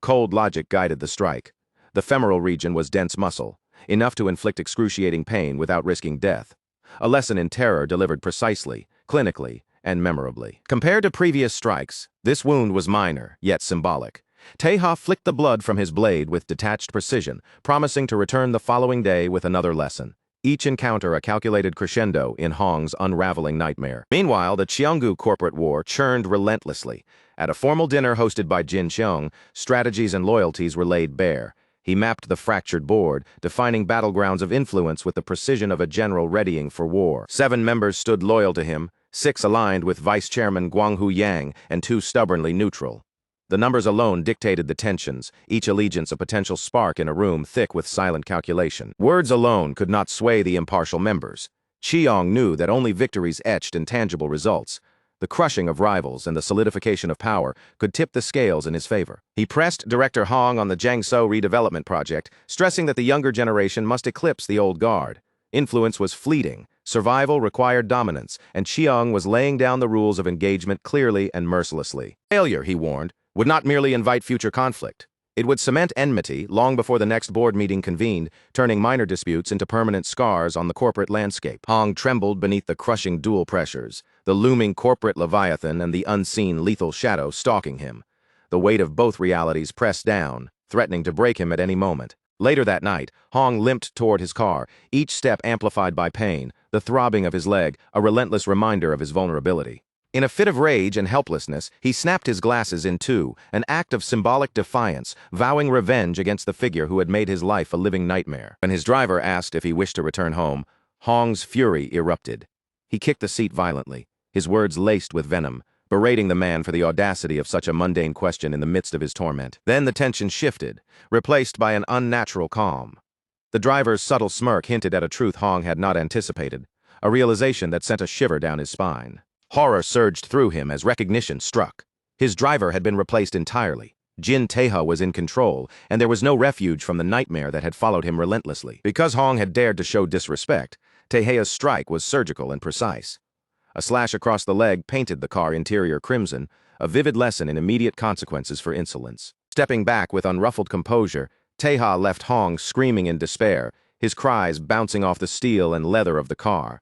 Cold logic guided the strike. The femoral region was dense muscle, enough to inflict excruciating pain without risking death. A lesson in terror delivered precisely, clinically, and memorably. Compared to previous strikes, this wound was minor, yet symbolic. Taeha flicked the blood from his blade with detached precision, promising to return the following day with another lesson. Each encounter a calculated crescendo in Hong's unraveling nightmare. Meanwhile, the Cheonggu corporate war churned relentlessly. At a formal dinner hosted by Jin Cheong, strategies and loyalties were laid bare. He mapped the fractured board, defining battlegrounds of influence with the precision of a general readying for war. 7 members stood loyal to him, 6 aligned with Vice Chairman Guanghu Yang, and 2 stubbornly neutral. The numbers alone dictated the tensions, each allegiance a potential spark in a room thick with silent calculation. Words alone could not sway the impartial members. Cheong knew that only victories etched in tangible results. The crushing of rivals and the solidification of power could tip the scales in his favor. He pressed Director Hong on the Jiangsu redevelopment project, stressing that the younger generation must eclipse the old guard. Influence was fleeting, survival required dominance, and Cheong was laying down the rules of engagement clearly and mercilessly. Failure, he warned, would not merely invite future conflict. It would cement enmity long before the next board meeting convened, turning minor disputes into permanent scars on the corporate landscape. Hong trembled beneath the crushing dual pressures, the looming corporate leviathan and the unseen lethal shadow stalking him. The weight of both realities pressed down, threatening to break him at any moment. Later that night, Hong limped toward his car, each step amplified by pain, the throbbing of his leg, a relentless reminder of his vulnerability. In a fit of rage and helplessness, he snapped his glasses in two, an act of symbolic defiance, vowing revenge against the figure who had made his life a living nightmare. When his driver asked if he wished to return home, Hong's fury erupted. He kicked the seat violently, his words laced with venom, berating the man for the audacity of such a mundane question in the midst of his torment. Then the tension shifted, replaced by an unnatural calm. The driver's subtle smirk hinted at a truth Hong had not anticipated, a realization that sent a shiver down his spine. Horror surged through him as recognition struck. His driver had been replaced entirely. Jin Taeha was in control, and there was no refuge from the nightmare that had followed him relentlessly. Because Hong had dared to show disrespect, Taeha's strike was surgical and precise. A slash across the leg painted the car interior crimson, a vivid lesson in immediate consequences for insolence. Stepping back with unruffled composure, Taeha left Hong screaming in despair, his cries bouncing off the steel and leather of the car.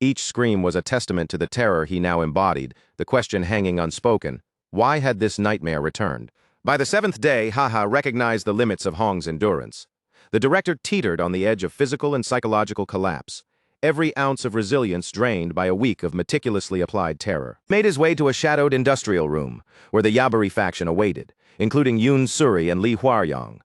Each scream was a testament to the terror he now embodied, the question hanging unspoken: why had this nightmare returned? By the 7th day, Haha recognized the limits of Hong's endurance. The director teetered on the edge of physical and psychological collapse, every ounce of resilience drained by a week of meticulously applied terror. He made his way to a shadowed industrial room, where the Yaburi faction awaited, including Yoon Suri and Lee Hwaryong.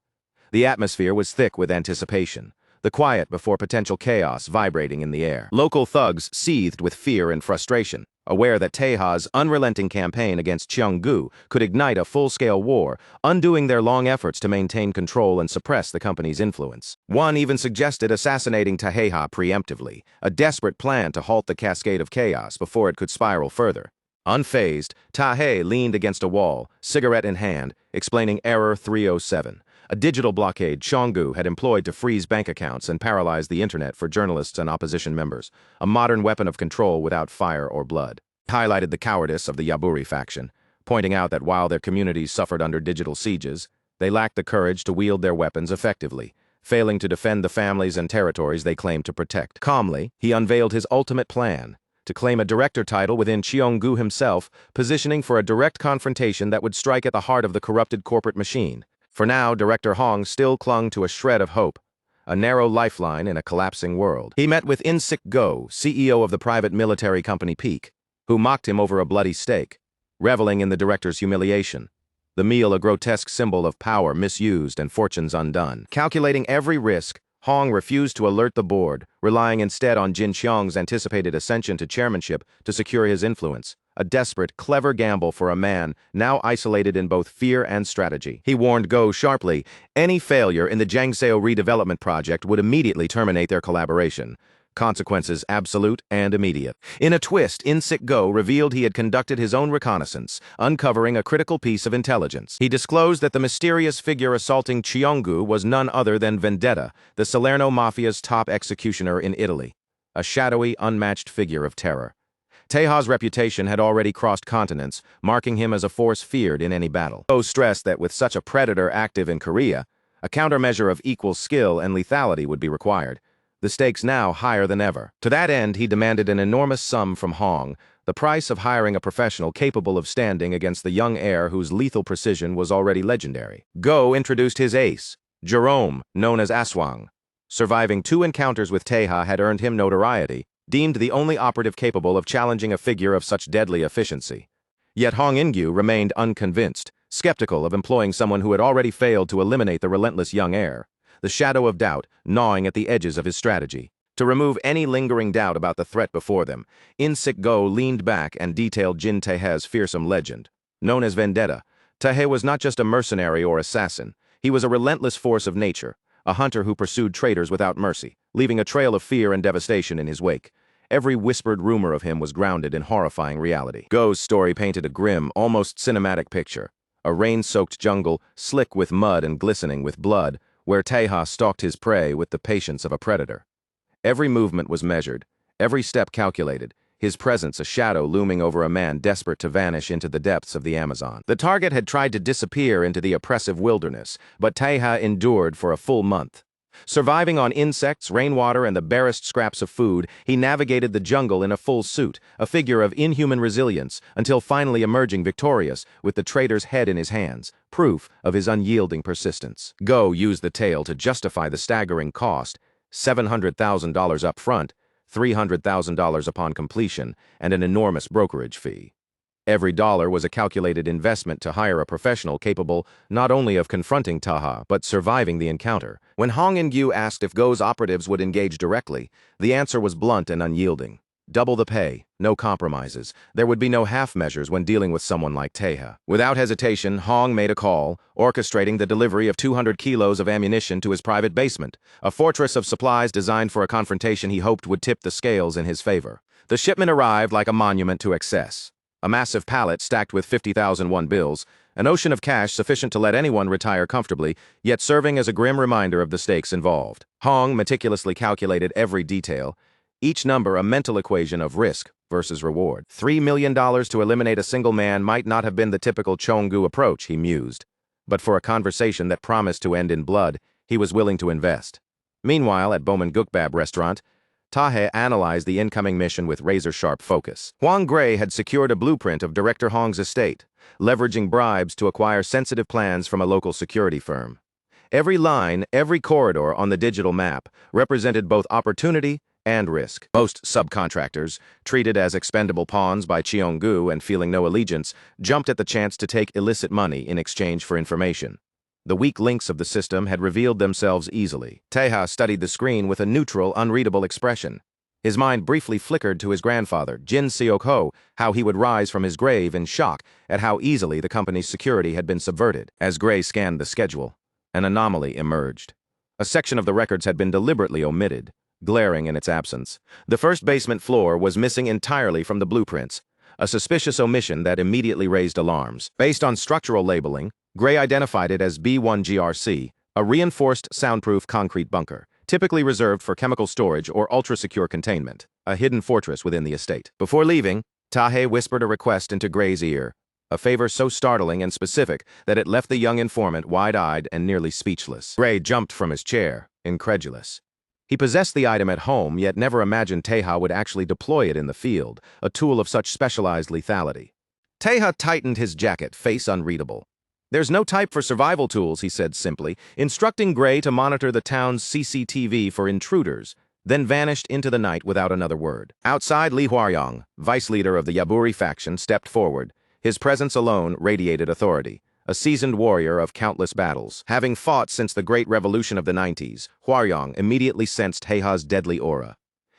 The atmosphere was thick with anticipation, the quiet before potential chaos vibrating in the air. Local thugs seethed with fear and frustration, aware that Taeha's unrelenting campaign against Cheonggu could ignite a full-scale war, undoing their long efforts to maintain control and suppress the company's influence. One even suggested assassinating Taeha preemptively, a desperate plan to halt the cascade of chaos before it could spiral further. Unfazed, Tae leaned against a wall, cigarette in hand, explaining Error 307. A digital blockade Cheonggu had employed to freeze bank accounts and paralyze the internet for journalists and opposition members, a modern weapon of control without fire or blood. He highlighted the cowardice of the Yaburi faction, pointing out that while their communities suffered under digital sieges, they lacked the courage to wield their weapons effectively, failing to defend the families and territories they claimed to protect. Calmly, he unveiled his ultimate plan, to claim a director title within Cheonggu himself, positioning for a direct confrontation that would strike at the heart of the corrupted corporate machine. For now, Director Hong still clung to a shred of hope, a narrow lifeline in a collapsing world. He met with In-sik Go, CEO of the private military company Peak, who mocked him over a bloody steak, reveling in the director's humiliation. The meal a grotesque symbol of power misused and fortunes undone. Calculating every risk, Hong refused to alert the board, relying instead on Jin Xiong's anticipated ascension to chairmanship to secure his influence. A desperate, clever gamble for a man now isolated in both fear and strategy. He warned Go sharply, any failure in the Jiangzhou redevelopment project would immediately terminate their collaboration. Consequences absolute and immediate. In a twist, In-sik Go revealed he had conducted his own reconnaissance, uncovering a critical piece of intelligence. He disclosed that the mysterious figure assaulting Cheonggu was none other than Vendetta, the Salerno Mafia's top executioner in Italy. A shadowy, unmatched figure of terror. Taeha's reputation had already crossed continents, marking him as a force feared in any battle. Go stressed that with such a predator active in Korea, a countermeasure of equal skill and lethality would be required. The stakes now higher than ever. To that end, he demanded an enormous sum from Hong, the price of hiring a professional capable of standing against the young heir whose lethal precision was already legendary. Go introduced his ace, Jerome, known as Aswang. Surviving 2 encounters with Taeha had earned him notoriety, deemed the only operative capable of challenging a figure of such deadly efficiency. Yet Hong In-gyu remained unconvinced, skeptical of employing someone who had already failed to eliminate the relentless young heir, the shadow of doubt gnawing at the edges of his strategy. To remove any lingering doubt about the threat before them, In-sik Go leaned back and detailed Jin Taeha's fearsome legend. Known as Vendetta, Taeha was not just a mercenary or assassin, he was a relentless force of nature, a hunter who pursued traitors without mercy, leaving a trail of fear and devastation in his wake. Every whispered rumor of him was grounded in horrifying reality. Go's story painted a grim, almost cinematic picture. A rain-soaked jungle, slick with mud and glistening with blood, where Taeha stalked his prey with the patience of a predator. Every movement was measured, every step calculated, his presence a shadow looming over a man desperate to vanish into the depths of the Amazon. The target had tried to disappear into the oppressive wilderness, but Taeha endured for a full month. Surviving on insects, rainwater, and the barest scraps of food, he navigated the jungle in a full suit, a figure of inhuman resilience, until finally emerging victorious, with the traitor's head in his hands, proof of his unyielding persistence. Used the tale to justify the staggering cost, $700,000 up front, $300,000 upon completion, and an enormous brokerage fee. Every dollar was a calculated investment to hire a professional capable not only of confronting Taeha, but surviving the encounter. When Hong In-gyu asked if Go's operatives would engage directly, the answer was blunt and unyielding. Double the pay, no compromises. There would be no half measures when dealing with someone like Taeha. Without hesitation, Hong made a call, orchestrating the delivery of 200 kilos of ammunition to his private basement, a fortress of supplies designed for a confrontation he hoped would tip the scales in his favor. The shipment arrived like a monument to excess. A massive pallet stacked with 50,000 won bills, an ocean of cash sufficient to let anyone retire comfortably, yet serving as a grim reminder of the stakes involved. Hong meticulously calculated every detail, each number a mental equation of risk versus reward. $3 million to eliminate a single man might not have been the typical Cheonggu approach, he mused. But for a conversation that promised to end in blood, he was willing to invest. Meanwhile, at Bowman Gukbab restaurant, Taeha analyzed the incoming mission with razor-sharp focus. Hwang Gray had secured a blueprint of Director Hong's estate, leveraging bribes to acquire sensitive plans from a local security firm. Every line, every corridor on the digital map represented both opportunity and risk. Most subcontractors, treated as expendable pawns by Cheonggu and feeling no allegiance, jumped at the chance to take illicit money in exchange for information. The weak links of the system had revealed themselves easily. Taeha studied the screen with a neutral, unreadable expression. His mind briefly flickered to his grandfather, Jin Seok-ho, how he would rise from his grave in shock at how easily the company's security had been subverted. As Gray scanned the schedule, an anomaly emerged. A section of the records had been deliberately omitted, glaring in its absence. The first basement floor was missing entirely from the blueprints, a suspicious omission that immediately raised alarms. Based on structural labeling, Gray identified it as B1GRC, a reinforced soundproof concrete bunker, typically reserved for chemical storage or ultra-secure containment, a hidden fortress within the estate. Before leaving, Taeha whispered a request into Gray's ear, a favor so startling and specific that it left the young informant wide-eyed and nearly speechless. Gray jumped from his chair, incredulous. He possessed the item at home, yet never imagined Teja would actually deploy it in the field, a tool of such specialized lethality. Teja tightened his jacket, face unreadable. "There's no type for survival tools," he said simply, instructing Gray to monitor the town's CCTV for intruders, then vanished into the night without another word. Outside, Li Huaryong, vice leader of the Yaburi faction, stepped forward. His presence alone radiated authority. A seasoned warrior of countless battles. Having fought since the Great Revolution of the 90s, Huaryong immediately sensed Teja's deadly aura.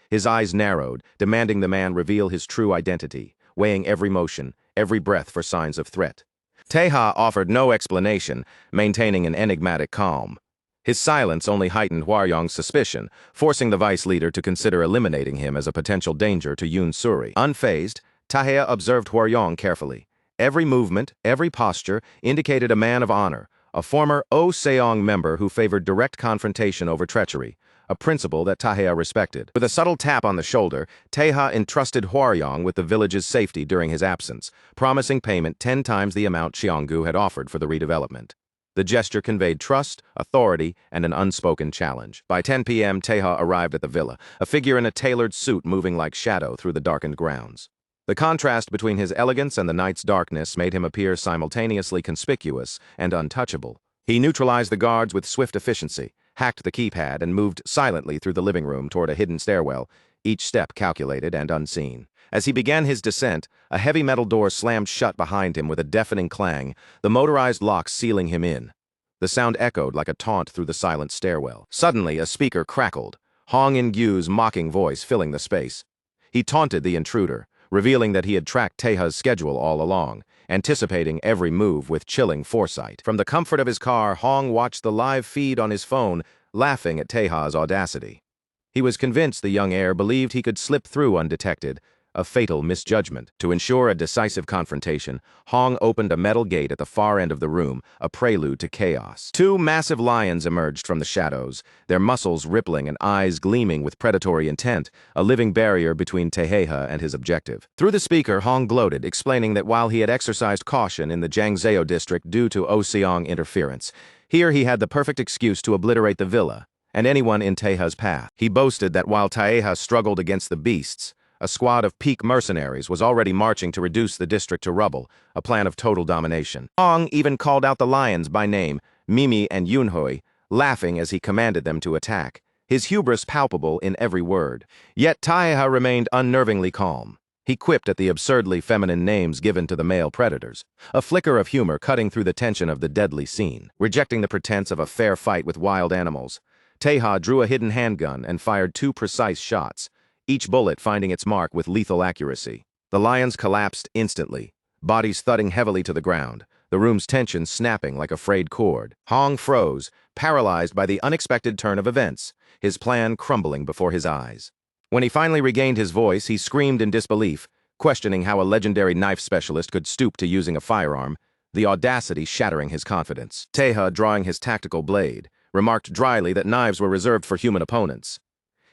His eyes narrowed, demanding the man reveal his true identity, weighing every motion, every breath for signs of threat. Teja offered no explanation, maintaining an enigmatic calm. His silence only heightened Huaryong's suspicion, forcing the vice leader to consider eliminating him as a potential danger to Yun Suri. Unfazed, Teja observed Huaryong carefully. Every movement, every posture indicated a man of honor, a former O Seong member who favored direct confrontation over treachery, a principle that Teja respected. With a subtle tap on the shoulder, Teja entrusted Huaryong with the village's safety during his absence, promising payment 10 times the amount Xionggu had offered for the redevelopment. The gesture conveyed trust, authority, and an unspoken challenge. By 10 p.m., Teja arrived at the villa, a figure in a tailored suit moving like shadow through the darkened grounds. The contrast between his elegance and the night's darkness made him appear simultaneously conspicuous and untouchable. He neutralized the guards with swift efficiency, hacked the keypad, and moved silently through the living room toward a hidden stairwell, each step calculated and unseen. As he began his descent, a heavy metal door slammed shut behind him with a deafening clang, the motorized locks sealing him in. The sound echoed like a taunt through the silent stairwell. Suddenly, a speaker crackled, Hong In-gyu's mocking voice filling the space. He taunted the intruder, revealing that he had tracked Teja's schedule all along, anticipating every move with chilling foresight. From the comfort of his car, Hong watched the live feed on his phone, laughing at Teja's audacity. He was convinced the young heir believed he could slip through undetected, a fatal misjudgment. To ensure a decisive confrontation, Hong opened a metal gate at the far end of the room, a prelude to chaos. 2 massive lions emerged from the shadows, their muscles rippling and eyes gleaming with predatory intent, a living barrier between Teja and his objective. Through the speaker, Hong gloated, explaining that while he had exercised caution in the Jiangzhou district due to Oseong interference, here he had the perfect excuse to obliterate the villa and anyone in Teja's path. He boasted that while Teja struggled against the beasts, a squad of peak mercenaries was already marching to reduce the district to rubble, a plan of total domination. Hong even called out the lions by name, Mimi and Yunhui, laughing as he commanded them to attack, his hubris palpable in every word. Yet Teja remained unnervingly calm. He quipped at the absurdly feminine names given to the male predators, a flicker of humor cutting through the tension of the deadly scene. Rejecting the pretense of a fair fight with wild animals, Teja drew a hidden handgun and fired 2 precise shots, each bullet finding its mark with lethal accuracy. The lions collapsed instantly, bodies thudding heavily to the ground, the room's tension snapping like a frayed cord. Hong froze, paralyzed by the unexpected turn of events, his plan crumbling before his eyes. When he finally regained his voice, he screamed in disbelief, questioning how a legendary knife specialist could stoop to using a firearm, the audacity shattering his confidence. Teja, drawing his tactical blade, remarked dryly that knives were reserved for human opponents.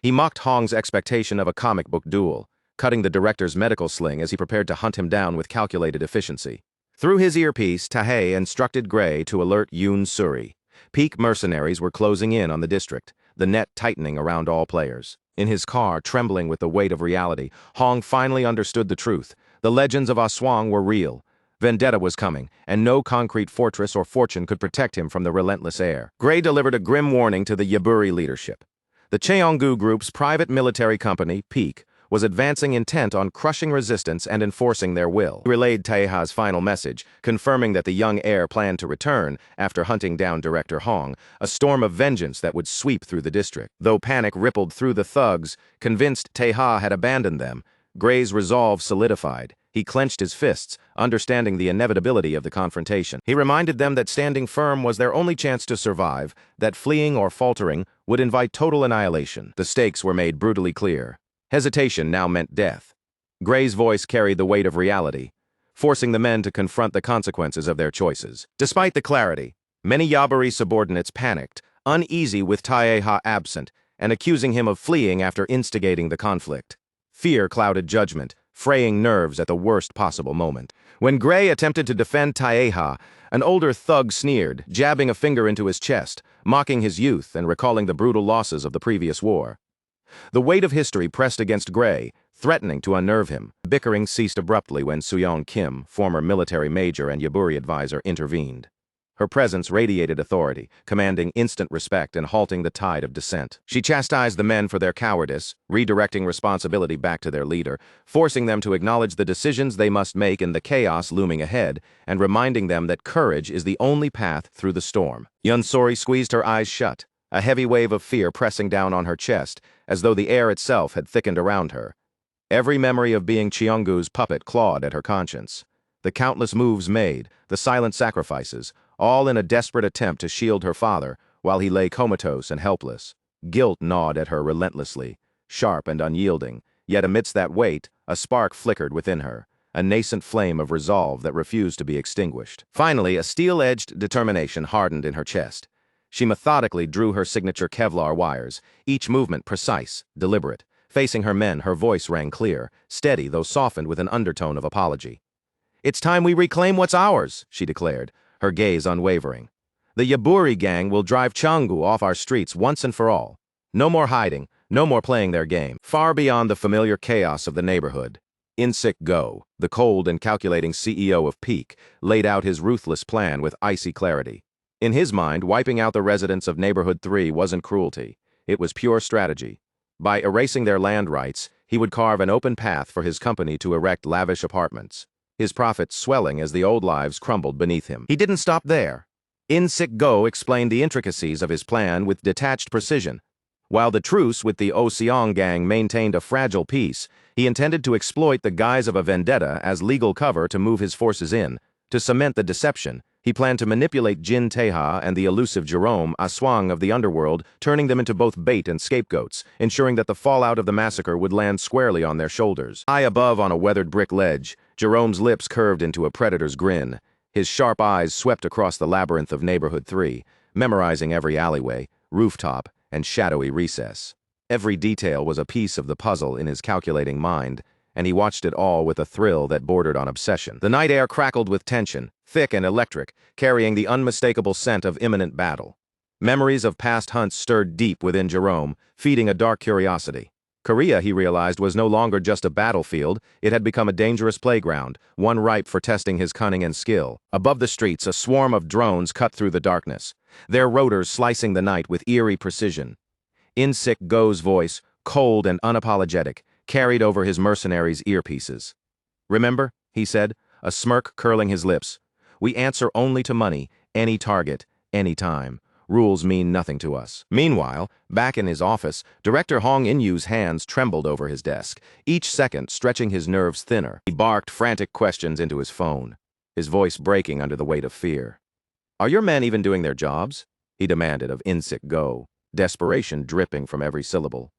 He mocked Hong's expectation of a comic book duel, cutting the director's medical sling as he prepared to hunt him down with calculated efficiency. Through his earpiece, Teja instructed Gray to alert Yun Suri. Peak mercenaries were closing in on the district, the net tightening around all players. In his car, trembling with the weight of reality, Hong finally understood the truth. The legends of Aswang were real. Vendetta was coming, and no concrete fortress or fortune could protect him from the relentless heir. Gray delivered a grim warning to the Yaburi leadership. The Cheonggu Group's private military company, Peak, was advancing intent on crushing resistance and enforcing their will. He relayed Teja's final message, confirming that the young heir planned to return after hunting down Director Hong, a storm of vengeance that would sweep through the district. Though panic rippled through the thugs, convinced Teja had abandoned them, Gray's resolve solidified. He clenched his fists, understanding the inevitability of the confrontation. He reminded them that standing firm was their only chance to survive, that fleeing or faltering would invite total annihilation. The stakes were made brutally clear. Hesitation now meant death. Gray's voice carried the weight of reality, forcing the men to confront the consequences of their choices. Despite the clarity, many Yaburi subordinates panicked, uneasy with Teja absent, and accusing him of fleeing after instigating the conflict. Fear clouded judgment, fraying nerves at the worst possible moment. When Gray attempted to defend Taeha, an older thug sneered, jabbing a finger into his chest, mocking his youth and recalling the brutal losses of the previous war. The weight of history pressed against Gray, threatening to unnerve him. Bickering ceased abruptly when Suyong Kim, former military major and Yaburi advisor, intervened. Her presence radiated authority, commanding instant respect and halting the tide of dissent. She chastised the men for their cowardice, redirecting responsibility back to their leader, forcing them to acknowledge the decisions they must make in the chaos looming ahead, and reminding them that courage is the only path through the storm. Yunsori squeezed her eyes shut, a heavy wave of fear pressing down on her chest, as though the air itself had thickened around her. Every memory of being Cheongu's puppet clawed at her conscience. The countless moves made, the silent sacrifices, all in a desperate attempt to shield her father while he lay comatose and helpless. Guilt gnawed at her relentlessly, sharp and unyielding, yet amidst that weight, a spark flickered within her, a nascent flame of resolve that refused to be extinguished. Finally, a steel-edged determination hardened in her chest. She methodically drew her signature Kevlar wires, each movement precise, deliberate. Facing her men, her voice rang clear, steady though softened with an undertone of apology. "It's time we reclaim what's ours," she declared, her gaze unwavering. "The Yaburi gang will drive Cheongu off our streets once and for all. No more hiding, no more playing their game." Far beyond the familiar chaos of the neighborhood, In-Sik Go, the cold and calculating CEO of Peak, laid out his ruthless plan with icy clarity. In his mind, wiping out the residents of Neighborhood 3 wasn't cruelty. It was pure strategy. By erasing their land rights, he would carve an open path for his company to erect lavish apartments, his profits swelling as the old lives crumbled beneath him. He didn't stop there. In-Sik Go explained the intricacies of his plan with detached precision. While the truce with the Oseong gang maintained a fragile peace, he intended to exploit the guise of a vendetta as legal cover to move his forces in. To cement the deception, he planned to manipulate Jin Taeha and the elusive Jerome Aswang of the underworld, turning them into both bait and scapegoats, ensuring that the fallout of the massacre would land squarely on their shoulders. High above on a weathered brick ledge, Jerome's lips curved into a predator's grin. His sharp eyes swept across the labyrinth of Neighborhood 3, memorizing every alleyway, rooftop, and shadowy recess. Every detail was a piece of the puzzle in his calculating mind, and he watched it all with a thrill that bordered on obsession. The night air crackled with tension, thick and electric, carrying the unmistakable scent of imminent battle. Memories of past hunts stirred deep within Jerome, feeding a dark curiosity. Korea, he realized, was no longer just a battlefield. It had become a dangerous playground, one ripe for testing his cunning and skill. Above the streets, a swarm of drones cut through the darkness, their rotors slicing the night with eerie precision. In-Sik Go's voice, cold and unapologetic, carried over his mercenaries' earpieces. "Remember," he said, a smirk curling his lips, "we answer only to money, any target, any time. Rules mean nothing to us." Meanwhile, back in his office, Director Hong In-Yu's hands trembled over his desk, each second stretching his nerves thinner. He barked frantic questions into his phone, his voice breaking under the weight of fear. "Are your men even doing their jobs?" he demanded of In-Sik Go, desperation dripping from every syllable.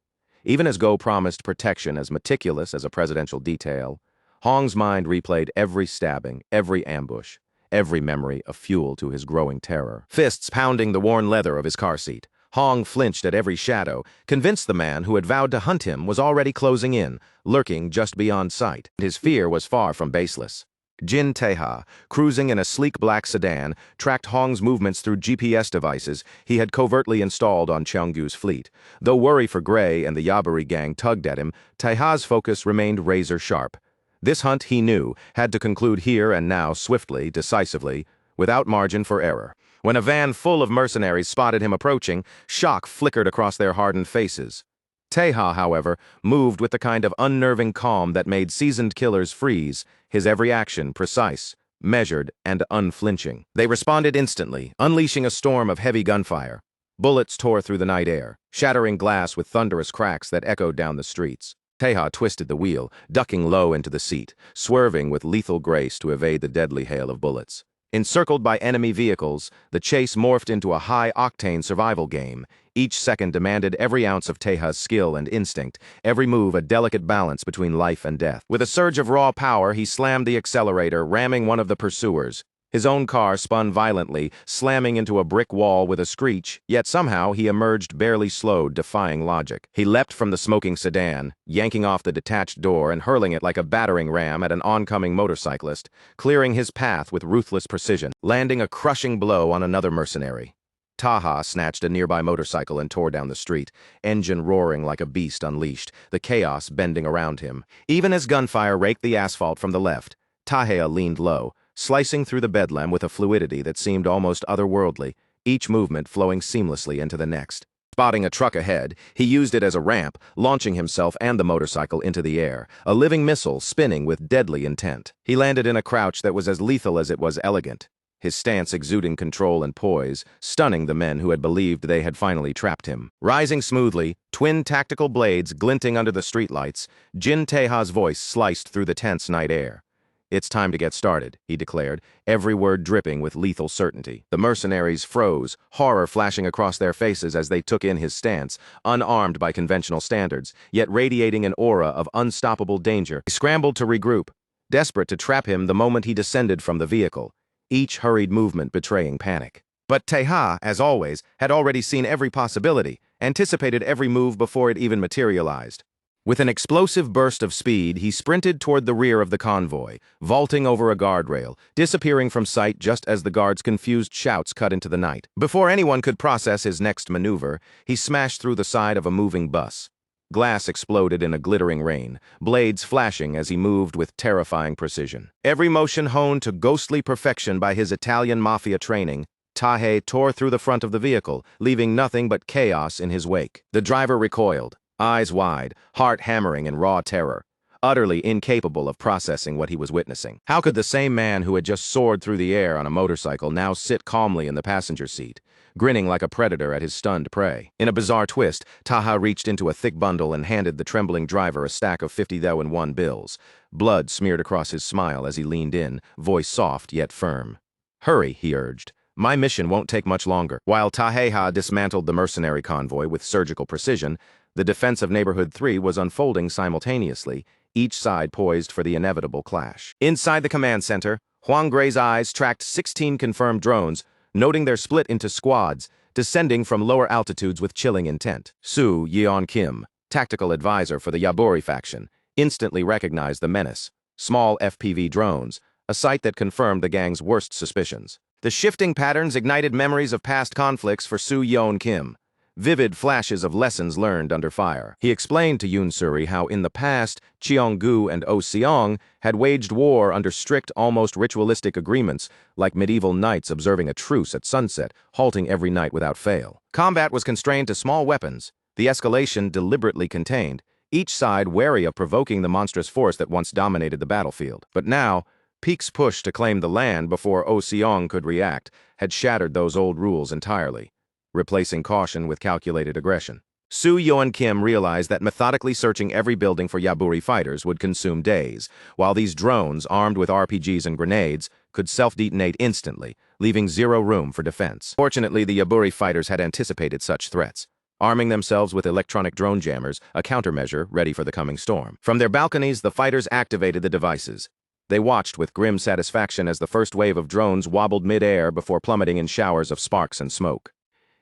Even as Go promised protection as meticulous as a presidential detail, Hong's mind replayed every stabbing, every ambush, every memory a fuel to his growing terror. Fists pounding the worn leather of his car seat, Hong flinched at every shadow, convinced the man who had vowed to hunt him was already closing in, lurking just beyond sight. His fear was far from baseless. Jin Taeha, cruising in a sleek black sedan, tracked Hong's movements through GPS devices he had covertly installed on Cheongu's fleet. Though worry for Gray and the Yaburi gang tugged at him, Taeha's focus remained razor-sharp. This hunt, he knew, had to conclude here and now swiftly, decisively, without margin for error. When a van full of mercenaries spotted him approaching, shock flickered across their hardened faces. Taeha, however, moved with the kind of unnerving calm that made seasoned killers freeze, his every action precise, measured, and unflinching. They responded instantly, unleashing a storm of heavy gunfire. Bullets tore through the night air, shattering glass with thunderous cracks that echoed down the streets. Taeha twisted the wheel, ducking low into the seat, swerving with lethal grace to evade the deadly hail of bullets. Encircled by enemy vehicles, the chase morphed into a high-octane survival game. Each second demanded every ounce of Taeha's skill and instinct, every move a delicate balance between life and death. With a surge of raw power, he slammed the accelerator, ramming one of the pursuers. His own car spun violently, slamming into a brick wall with a screech, yet somehow he emerged barely slowed, defying logic. He leapt from the smoking sedan, yanking off the detached door and hurling it like a battering ram at an oncoming motorcyclist, clearing his path with ruthless precision, landing a crushing blow on another mercenary. Taha snatched a nearby motorcycle and tore down the street, engine roaring like a beast unleashed, the chaos bending around him. Even as gunfire raked the asphalt from the left, Taha leaned low, slicing through the bedlam with a fluidity that seemed almost otherworldly, each movement flowing seamlessly into the next. Spotting a truck ahead, he used it as a ramp, launching himself and the motorcycle into the air, a living missile spinning with deadly intent. He landed in a crouch that was as lethal as it was elegant, his stance exuding control and poise, stunning the men who had believed they had finally trapped him. Rising smoothly, twin tactical blades glinting under the streetlights, Jin Taeha's voice sliced through the tense night air. "It's time to get started," he declared, every word dripping with lethal certainty. The mercenaries froze, horror flashing across their faces as they took in his stance, unarmed by conventional standards, yet radiating an aura of unstoppable danger. They scrambled to regroup, desperate to trap him the moment he descended from the vehicle, each hurried movement betraying panic. But Taeha, as always, had already seen every possibility, anticipated every move before it even materialized. With an explosive burst of speed, he sprinted toward the rear of the convoy, vaulting over a guardrail, disappearing from sight just as the guards' confused shouts cut into the night. Before anyone could process his next maneuver, he smashed through the side of a moving bus. Glass exploded in a glittering rain, blades flashing as he moved with terrifying precision. Every motion honed to ghostly perfection by his Italian mafia training, Tahe tore through the front of the vehicle, leaving nothing but chaos in his wake. The driver recoiled, eyes wide, heart hammering in raw terror, utterly incapable of processing what he was witnessing. How could the same man who had just soared through the air on a motorcycle now sit calmly in the passenger seat, grinning like a predator at his stunned prey? In a bizarre twist, Taha reached into a thick bundle and handed the trembling driver a stack of 50-1 bills. Blood smeared across his smile as he leaned in, voice soft yet firm. "Hurry," he urged. "My mission won't take much longer." While Taheha dismantled the mercenary convoy with surgical precision, the defense of Neighborhood 3 was unfolding simultaneously, each side poised for the inevitable clash. Inside the command center, Huang Gray's eyes tracked 16 confirmed drones, noting their split into squads, descending from lower altitudes with chilling intent. Su Yeon Kim, tactical advisor for the Yaburi faction, instantly recognized the menace. Small FPV drones, a sight that confirmed the gang's worst suspicions. The shifting patterns ignited memories of past conflicts for Su Yeon Kim, vivid flashes of lessons learned under fire. He explained to Yoon Suri how in the past, Cheonggu and Oh Seong had waged war under strict, almost ritualistic agreements, like medieval knights observing a truce at sunset, halting every night without fail. Combat was constrained to small weapons, the escalation deliberately contained, each side wary of provoking the monstrous force that once dominated the battlefield. But now, Peak's push to claim the land before Oh Seong could react had shattered those old rules entirely, replacing caution with calculated aggression. Su Yeon Kim realized that methodically searching every building for Yaburi fighters would consume days, while these drones, armed with RPGs and grenades, could self-detonate instantly, leaving zero room for defense. Fortunately, the Yaburi fighters had anticipated such threats, arming themselves with electronic drone jammers, a countermeasure ready for the coming storm. From their balconies, the fighters activated the devices. They watched with grim satisfaction as the first wave of drones wobbled mid-air before plummeting in showers of sparks and smoke.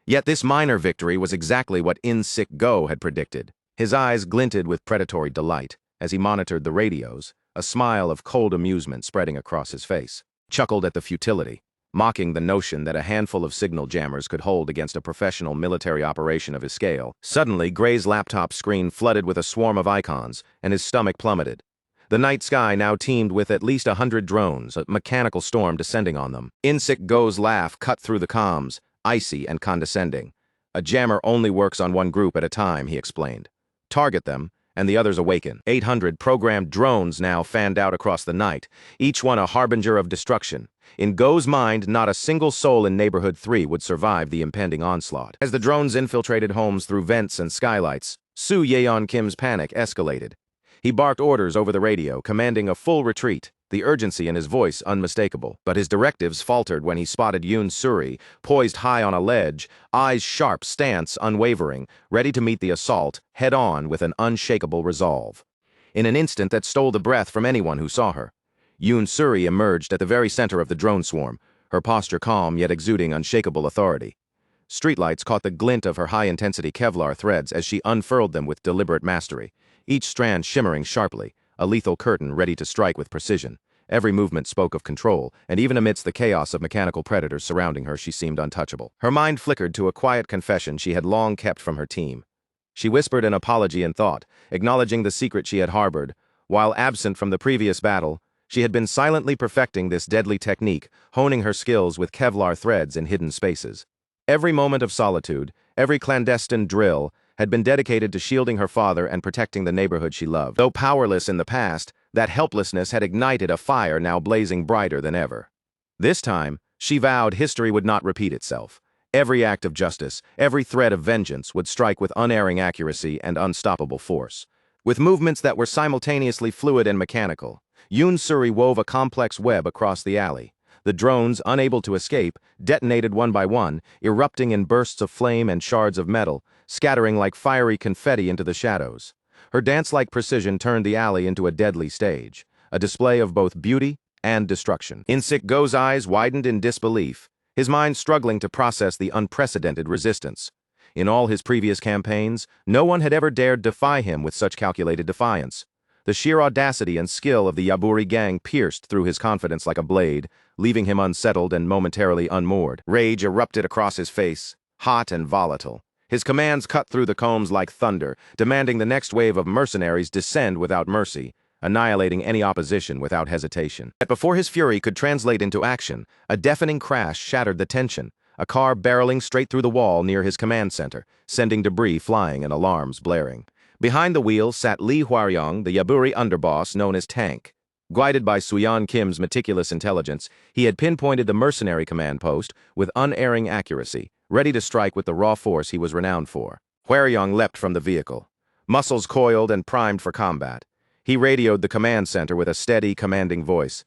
Yet this minor victory was exactly what In-Sik Go had predicted. His eyes glinted with predatory delight as he monitored the radios, a smile of cold amusement spreading across his face. Chuckled at the futility, mocking the notion that a handful of signal jammers could hold against a professional military operation of his scale. Suddenly, Gray's laptop screen flooded with a swarm of icons, and his stomach plummeted. The night sky now teemed with at least 100 drones, a mechanical storm descending on them. In-Sik Go's laugh cut through the comms, icy and condescending. "A jammer only works on one group at a time," he explained. "Target them, and the others awaken." 800 programmed drones now fanned out across the night, each one a harbinger of destruction. In Go's mind, not a single soul in Neighborhood 3 would survive the impending onslaught. As the drones infiltrated homes through vents and skylights, Su Yeon Kim's panic escalated. He barked orders over the radio, commanding a full retreat, the urgency in his voice unmistakable. But his directives faltered when he spotted Yoon Suri, poised high on a ledge, eyes sharp, stance unwavering, ready to meet the assault, head-on with an unshakable resolve. In an instant that stole the breath from anyone who saw her, Yoon Suri emerged at the very center of the drone swarm, her posture calm yet exuding unshakable authority. Streetlights caught the glint of her high-intensity Kevlar threads as she unfurled them with deliberate mastery, each strand shimmering sharply, a lethal curtain ready to strike with precision. Every movement spoke of control, and even amidst the chaos of mechanical predators surrounding her, she seemed untouchable. Her mind flickered to a quiet confession she had long kept from her team. She whispered an apology in thought, acknowledging the secret she had harbored. While absent from the previous battle, she had been silently perfecting this deadly technique, honing her skills with Kevlar threads in hidden spaces. Every moment of solitude, every clandestine drill, had been dedicated to shielding her father and protecting the neighborhood she loved. Though powerless in the past, that helplessness had ignited a fire now blazing brighter than ever. This time, she vowed history would not repeat itself. Every act of justice, every thread of vengeance would strike with unerring accuracy and unstoppable force. With movements that were simultaneously fluid and mechanical, Yoon Suri wove a complex web across the alley. The drones, unable to escape, detonated one by one, erupting in bursts of flame and shards of metal, scattering like fiery confetti into the shadows. Her dance-like precision turned the alley into a deadly stage, a display of both beauty and destruction. In-Sik Go's eyes widened in disbelief, his mind struggling to process the unprecedented resistance. In all his previous campaigns, no one had ever dared defy him with such calculated defiance. The sheer audacity and skill of the Yaburi gang pierced through his confidence like a blade, leaving him unsettled and momentarily unmoored. Rage erupted across his face, hot and volatile. His commands cut through the combs like thunder, demanding the next wave of mercenaries descend without mercy, annihilating any opposition without hesitation. Yet before his fury could translate into action, a deafening crash shattered the tension, a car barreling straight through the wall near his command center, sending debris flying and alarms blaring. Behind the wheel sat Lee Hwaryong, the Yaburi underboss known as Tank. Guided by Suyeon Kim's meticulous intelligence, he had pinpointed the mercenary command post with unerring accuracy, ready to strike with the raw force he was renowned for. Hwaryong leapt from the vehicle, muscles coiled and primed for combat. He radioed the command center with a steady, commanding voice.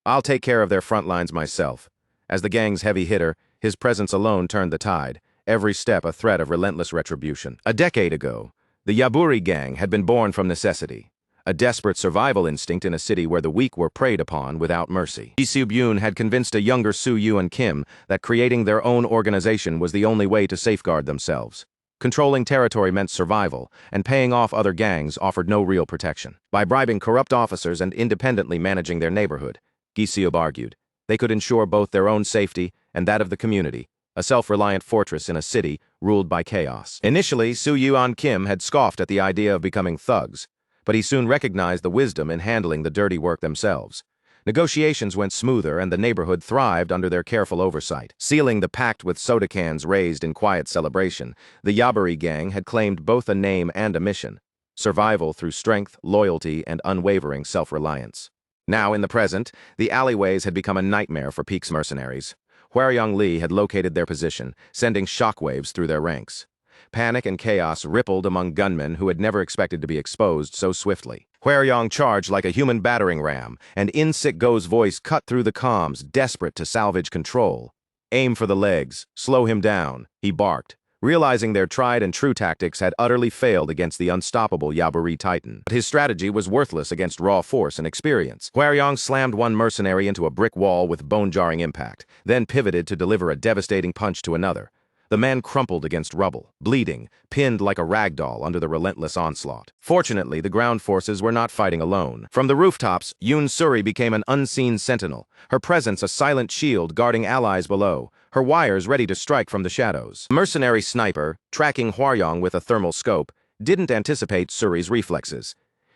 "I'll take care of their front lines myself." As the gang's heavy hitter, his presence alone turned the tide, every step a threat of relentless retribution. A decade ago, the Yaburi gang had been born from necessity, a desperate survival instinct in a city where the weak were preyed upon without mercy. Lee Soo-byun had convinced a younger Soo-yeon Kim that creating their own organization was the only way to safeguard themselves. Controlling territory meant survival, and paying off other gangs offered no real protection. By bribing corrupt officers and independently managing their neighborhood, Gi-seub argued, they could ensure both their own safety and that of the community, a self-reliant fortress in a city ruled by chaos. Initially, Soo-yeon Kim had scoffed at the idea of becoming thugs, but he soon recognized the wisdom in handling the dirty work themselves. Negotiations went smoother and the neighborhood thrived under their careful oversight. Sealing the pact with soda cans raised in quiet celebration, the Yaburi gang had claimed both a name and a mission: survival through strength, loyalty, and unwavering self-reliance. Now, in the present, the alleyways had become a nightmare for Peak's mercenaries. Hwaryong Lee had located their position, sending shockwaves through their ranks. Panic and chaos rippled among gunmen who had never expected to be exposed so swiftly. Hwaryong charged like a human battering ram, and In-Sik Go's voice cut through the comms, desperate to salvage control. "Aim for the legs. Slow him down," he barked, realizing their tried-and-true tactics had utterly failed against the unstoppable Yaburi titan. But his strategy was worthless against raw force and experience. Hwaryong slammed one mercenary into a brick wall with bone-jarring impact, then pivoted to deliver a devastating punch to another. The man crumpled against rubble, bleeding, pinned like a rag doll under the relentless onslaught. Fortunately, the ground forces were not fighting alone. From the rooftops, Yoon Suri became an unseen sentinel, her presence a silent shield guarding allies below, her wires ready to strike from the shadows. The mercenary sniper, tracking Hwaryong with a thermal scope, didn't anticipate Suri's reflexes.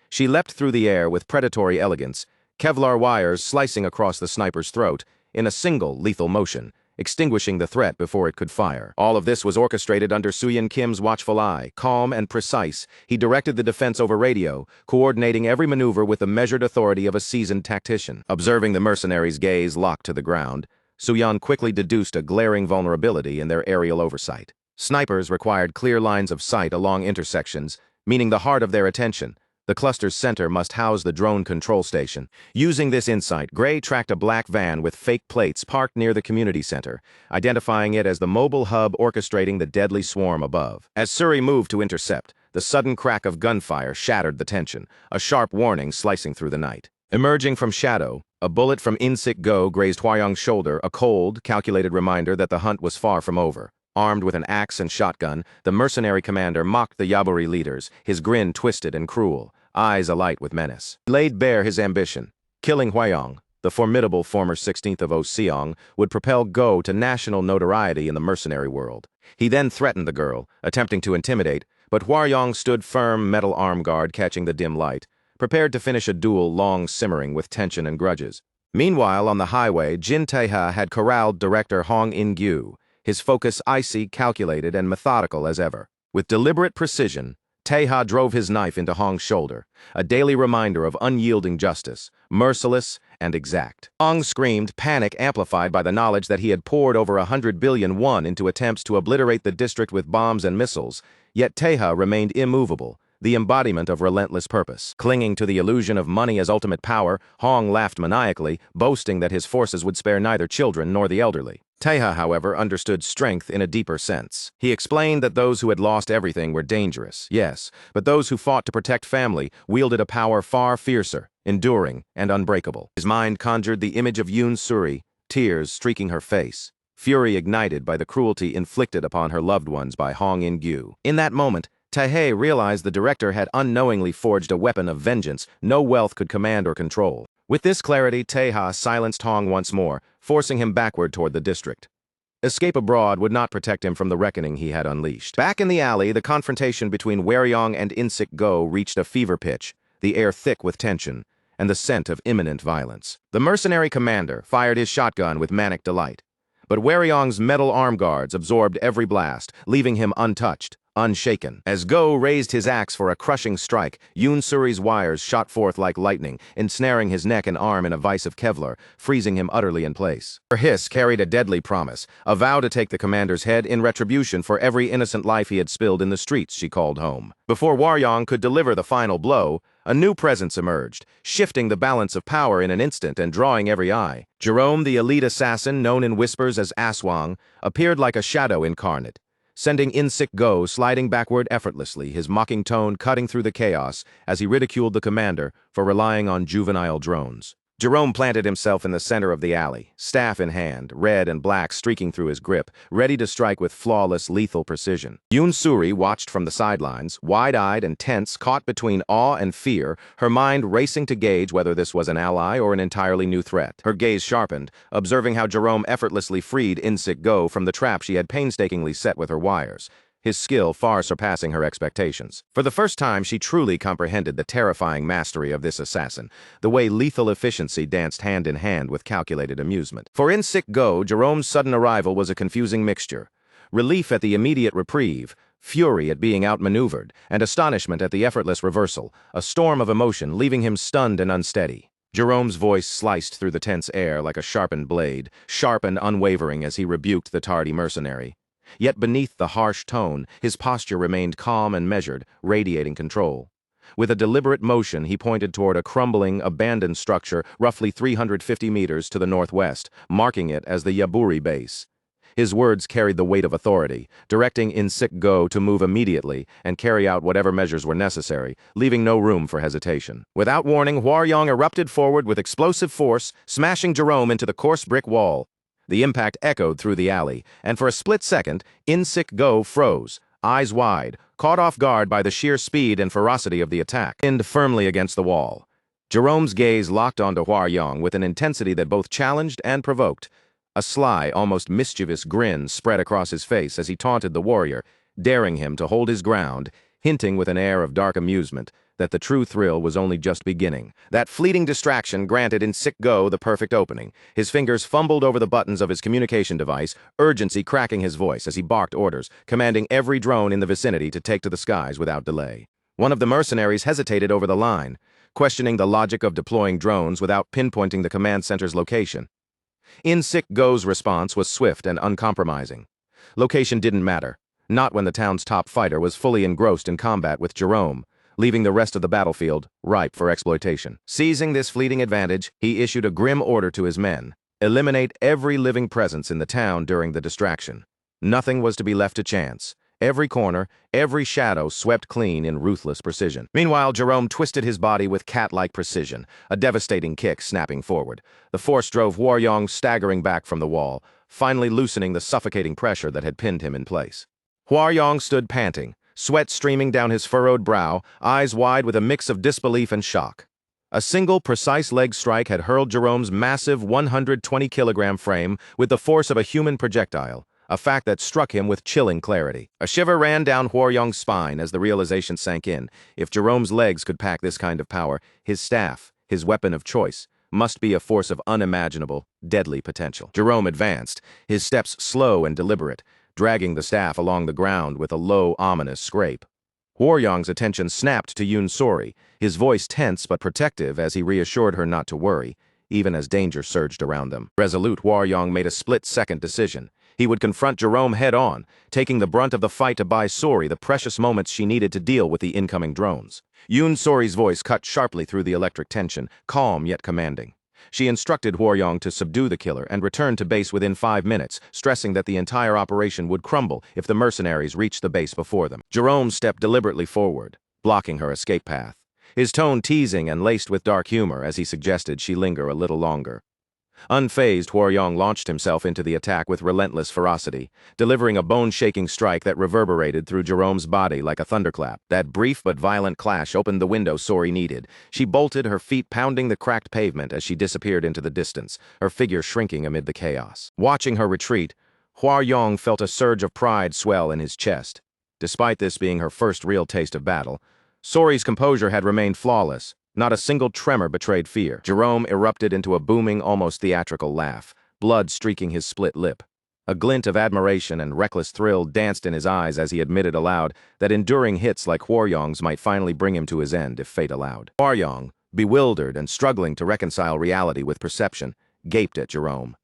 She leapt through the air with predatory elegance, Kevlar wires slicing across the sniper's throat in a single lethal motion, extinguishing the threat before it could fire. All of this was orchestrated under Soo-yeon Kim's watchful eye. Calm and precise, he directed the defense over radio, coordinating every maneuver with the measured authority of a seasoned tactician. Observing the mercenaries' gaze locked to the ground, Soo-yeon quickly deduced a glaring vulnerability in their aerial oversight. Snipers required clear lines of sight along intersections, meaning the heart of their attention. The cluster's center must house the drone control station. Using this insight, Gray tracked a black van with fake plates parked near the community center, identifying it as the mobile hub orchestrating the deadly swarm above. As Suri moved to intercept, the sudden crack of gunfire shattered the tension, a sharp warning slicing through the night. Emerging from shadow, A bullet from In-Sik Go grazed Hwayoung's shoulder, a cold, calculated reminder that the hunt was far from over. Armed with an axe and shotgun, the mercenary commander mocked the Yaburi leaders, his grin twisted and cruel, eyes alight with menace. He laid bare his ambition. Killing Hwayoung, the formidable former 16th of Oseong, would propel Go to national notoriety in the mercenary world. He then threatened the girl, attempting to intimidate, but Hwayoung stood firm, metal arm guard catching the dim light, prepared to finish a duel long simmering with tension and grudges. Meanwhile, on the highway, Jin Tae-ha had corralled director Hong In-gyu, his focus icy, calculated, and methodical as ever. With deliberate precision, Tae-ha drove his knife into Hong's shoulder, a daily reminder of unyielding justice, merciless and exact. Hong screamed, panic amplified by the knowledge that he had poured over 100 billion won into attempts to obliterate the district with bombs and missiles, yet Tae-ha remained immovable, the embodiment of relentless purpose. Clinging to the illusion of money as ultimate power, Hong laughed maniacally, boasting that his forces would spare neither children nor the elderly. Tae-ha, however, understood strength in a deeper sense. He explained that those who had lost everything were dangerous, yes, but those who fought to protect family wielded a power far fiercer, enduring, and unbreakable. His mind conjured the image of Yoon Suri, tears streaking her face, fury ignited by the cruelty inflicted upon her loved ones by Hong In-gyu. In that moment, Tae-ha realized the director had unknowingly forged a weapon of vengeance no wealth could command or control. With this clarity, Tae-ha silenced Hong once more, forcing him backward toward the district. Escape abroad would not protect him from the reckoning he had unleashed. Back in the alley, the confrontation between Hwayoung and In-Sik Go reached a fever pitch, the air thick with tension, and the scent of imminent violence. The mercenary commander fired his shotgun with manic delight, but Hwayoung's metal arm guards absorbed every blast, leaving him untouched, unshaken. As Go raised his axe for a crushing strike, Yoon Suri's wires shot forth like lightning, ensnaring his neck and arm in a vise of Kevlar, freezing him utterly in place. Her hiss carried a deadly promise, a vow to take the commander's head in retribution for every innocent life he had spilled in the streets she called home. Before Hwayoung could deliver the final blow, a new presence emerged, shifting the balance of power in an instant and drawing every eye. Jerome, the elite assassin known in whispers as Aswang, appeared like a shadow incarnate, sending In-Sik Go sliding backward effortlessly, his mocking tone cutting through the chaos as he ridiculed the commander for relying on juvenile drones. Jerome planted himself in the center of the alley, staff in hand, red and black streaking through his grip, ready to strike with flawless, lethal precision. Yoon Suri watched from the sidelines, wide-eyed and tense, caught between awe and fear, her mind racing to gauge whether this was an ally or an entirely new threat. Her gaze sharpened, observing how Jerome effortlessly freed In-Sik Go from the trap she had painstakingly set with her wires, his skill far surpassing her expectations. For the first time, she truly comprehended the terrifying mastery of this assassin, the way lethal efficiency danced hand in hand with calculated amusement. For In-Sik Go, Jerome's sudden arrival was a confusing mixture. Relief at the immediate reprieve, fury at being outmaneuvered, and astonishment at the effortless reversal, a storm of emotion leaving him stunned and unsteady. Jerome's voice sliced through the tense air like a sharpened blade, sharp and unwavering as he rebuked the tardy mercenary. Yet beneath the harsh tone, his posture remained calm and measured, radiating control. With a deliberate motion, he pointed toward a crumbling, abandoned structure roughly 350 meters to the northwest, marking it as the Yaburi base. His words carried the weight of authority, directing In-Sik Go to move immediately and carry out whatever measures were necessary, leaving no room for hesitation. Without warning, Hwayoung erupted forward with explosive force, smashing Jerome into the coarse brick wall. The impact echoed through the alley, and for a split second, In-Sik Go froze, eyes wide, caught off guard by the sheer speed and ferocity of the attack, pinned firmly against the wall. Jerome's gaze locked onto Hwayoung with an intensity that both challenged and provoked. A sly, almost mischievous grin spread across his face as he taunted the warrior, daring him to hold his ground, hinting with an air of dark amusement that the true thrill was only just beginning. That fleeting distraction granted In-Sik Go the perfect opening. His fingers fumbled over the buttons of his communication device, urgency cracking his voice as he barked orders, commanding every drone in the vicinity to take to the skies without delay. One of the mercenaries hesitated over the line, questioning the logic of deploying drones without pinpointing the command center's location. In-Sik Go's response was swift and uncompromising. Location didn't matter, not when the town's top fighter was fully engrossed in combat with Jerome, leaving the rest of the battlefield ripe for exploitation. Seizing this fleeting advantage, he issued a grim order to his men: eliminate every living presence in the town during the distraction. Nothing was to be left to chance. Every corner, every shadow swept clean in ruthless precision. Meanwhile, Jerome twisted his body with cat-like precision, a devastating kick snapping forward. The force drove Hwaryong staggering back from the wall, finally loosening the suffocating pressure that had pinned him in place. Hwaryong stood panting, sweat streaming down his furrowed brow, eyes wide with a mix of disbelief and shock. A single, precise leg strike had hurled Jerome's massive 120-kilogram frame with the force of a human projectile, a fact that struck him with chilling clarity. A shiver ran down Hwaryong's spine as the realization sank in. If Jerome's legs could pack this kind of power, his staff, his weapon of choice, must be a force of unimaginable, deadly potential. Jerome advanced, his steps slow and deliberate, dragging the staff along the ground with a low, ominous scrape. Hwaryong's attention snapped to Yoon Sori, his voice tense but protective as he reassured her not to worry, even as danger surged around them. Resolute, Hwaryong made a split-second decision. He would confront Jerome head-on, taking the brunt of the fight to buy Sori the precious moments she needed to deal with the incoming drones. Yoon Sori's voice cut sharply through the electric tension, calm yet commanding. She instructed Hwaryong to subdue the killer and return to base within 5 minutes, stressing that the entire operation would crumble if the mercenaries reached the base before them. Jerome stepped deliberately forward, blocking her escape path, his tone teasing and laced with dark humor as he suggested she linger a little longer. Unfazed, Hwaryong launched himself into the attack with relentless ferocity, delivering a bone-shaking strike that reverberated through Jerome's body like a thunderclap. That brief but violent clash opened the window Sori needed. She bolted, her feet pounding the cracked pavement as she disappeared into the distance, her figure shrinking amid the chaos. Watching her retreat, Hwaryong felt a surge of pride swell in his chest. Despite this being her first real taste of battle, Sori's composure had remained flawless. Not a single tremor betrayed fear. Jerome erupted into a booming, almost theatrical laugh, blood streaking his split lip. A glint of admiration and reckless thrill danced in his eyes as he admitted aloud that enduring hits like Hwaryong's might finally bring him to his end if fate allowed. Hwaryong, bewildered and struggling to reconcile reality with perception, gaped at Jerome.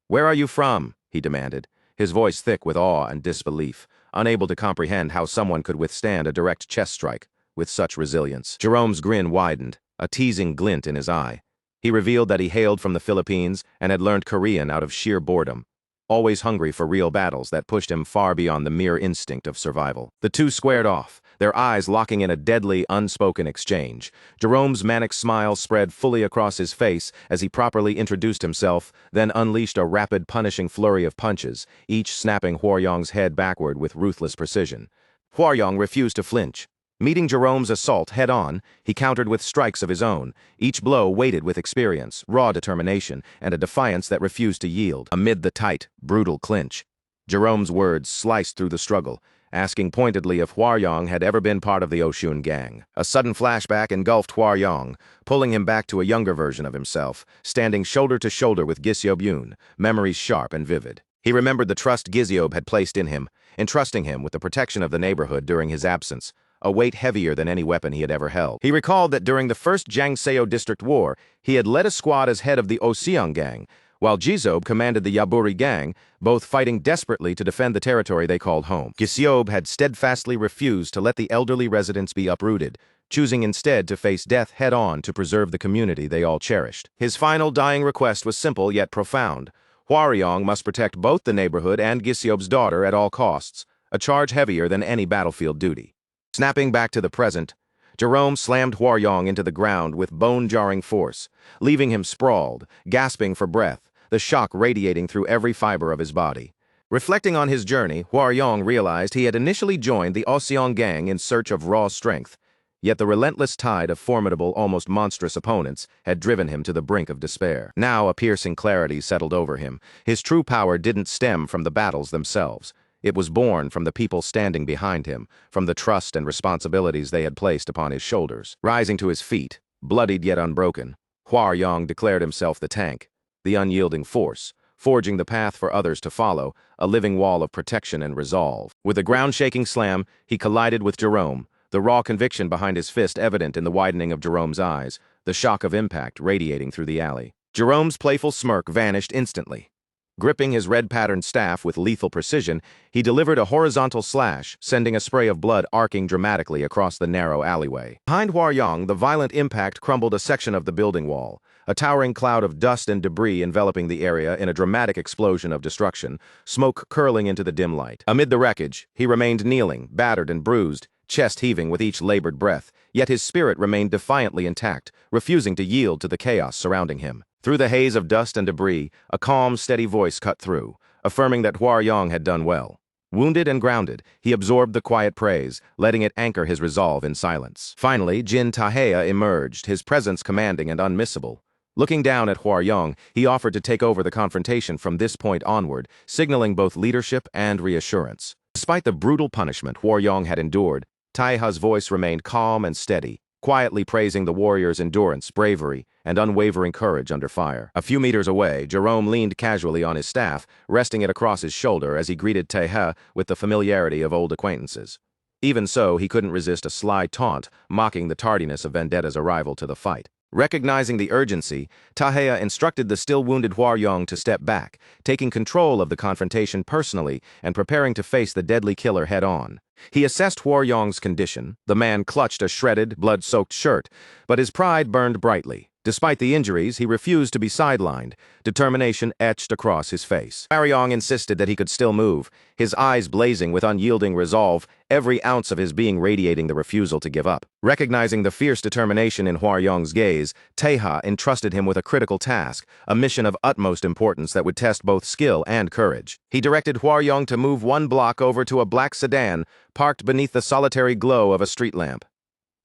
"Where are you from?" he demanded, his voice thick with awe and disbelief, unable to comprehend how someone could withstand a direct chest strike with such resilience. Jerome's grin widened, a teasing glint in his eye. He revealed that he hailed from the Philippines and had learned Korean out of sheer boredom, always hungry for real battles that pushed him far beyond the mere instinct of survival. The two squared off, their eyes locking in a deadly, unspoken exchange. Jerome's manic smile spread fully across his face as he properly introduced himself, then unleashed a rapid, punishing flurry of punches, each snapping Hwaryong's head backward with ruthless precision. Hwaryong refused to flinch. Meeting Jerome's assault head-on, he countered with strikes of his own, each blow weighted with experience, raw determination, and a defiance that refused to yield. Amid the tight, brutal clinch, Jerome's words sliced through the struggle, asking pointedly if Hwaryong had ever been part of the Oshun gang. A sudden flashback engulfed Hwaryong, pulling him back to a younger version of himself, standing shoulder to shoulder with Gisyob Yoon, memories sharp and vivid. He remembered the trust Gisyob had placed in him, entrusting him with the protection of the neighborhood during his absence, a weight heavier than any weapon he had ever held. He recalled that during the First Jangseo District War, he had led a squad as head of the Oseong gang, while Gisyob commanded the Yaburi gang, both fighting desperately to defend the territory they called home. Gisyob had steadfastly refused to let the elderly residents be uprooted, choosing instead to face death head-on to preserve the community they all cherished. His final dying request was simple yet profound. Hwaryong must protect both the neighborhood and Gisyob's daughter at all costs, a charge heavier than any battlefield duty. Snapping back to the present, Jerome slammed Hwaryong into the ground with bone-jarring force, leaving him sprawled, gasping for breath, the shock radiating through every fiber of his body. Reflecting on his journey, Hwaryong realized he had initially joined the Oseong gang in search of raw strength, yet the relentless tide of formidable, almost monstrous opponents had driven him to the brink of despair. Now a piercing clarity settled over him. His true power didn't stem from the battles themselves. It was born from the people standing behind him, from the trust and responsibilities they had placed upon his shoulders. Rising to his feet, bloodied yet unbroken, Hwaryong declared himself the tank, the unyielding force, forging the path for others to follow, a living wall of protection and resolve. With a ground-shaking slam, he collided with Jerome, the raw conviction behind his fist evident in the widening of Jerome's eyes, the shock of impact radiating through the alley. Jerome's playful smirk vanished instantly. Gripping his red-patterned staff with lethal precision, he delivered a horizontal slash, sending a spray of blood arcing dramatically across the narrow alleyway. Behind Huayong, the violent impact crumbled a section of the building wall, a towering cloud of dust and debris enveloping the area in a dramatic explosion of destruction, smoke curling into the dim light. Amid the wreckage, he remained kneeling, battered and bruised, chest heaving with each labored breath, yet his spirit remained defiantly intact, refusing to yield to the chaos surrounding him. Through the haze of dust and debris, a calm, steady voice cut through, affirming that Huayong had done well. Wounded and grounded, he absorbed the quiet praise, letting it anchor his resolve in silence. Finally, Jin Taheya emerged, his presence commanding and unmissable. Looking down at Huayong, he offered to take over the confrontation from this point onward, signaling both leadership and reassurance. Despite the brutal punishment Huayong had endured, Taeha's voice remained calm and steady, quietly praising the warrior's endurance, bravery, and unwavering courage under fire. A few meters away, Jerome leaned casually on his staff, resting it across his shoulder as he greeted Taeha with the familiarity of old acquaintances. Even so, he couldn't resist a sly taunt, mocking the tardiness of Vendetta's arrival to the fight. Recognizing the urgency, Taheya instructed the still-wounded Huayong to step back, taking control of the confrontation personally and preparing to face the deadly killer head-on. He assessed Huayong's condition. The man clutched a shredded, blood-soaked shirt, but his pride burned brightly. Despite the injuries, he refused to be sidelined, determination etched across his face. Huayong insisted that he could still move, his eyes blazing with unyielding resolve, every ounce of his being radiating the refusal to give up. Recognizing the fierce determination in Huayong's gaze, Taeha entrusted him with a critical task, a mission of utmost importance that would test both skill and courage. He directed Huayong to move one block over to a black sedan, parked beneath the solitary glow of a street lamp.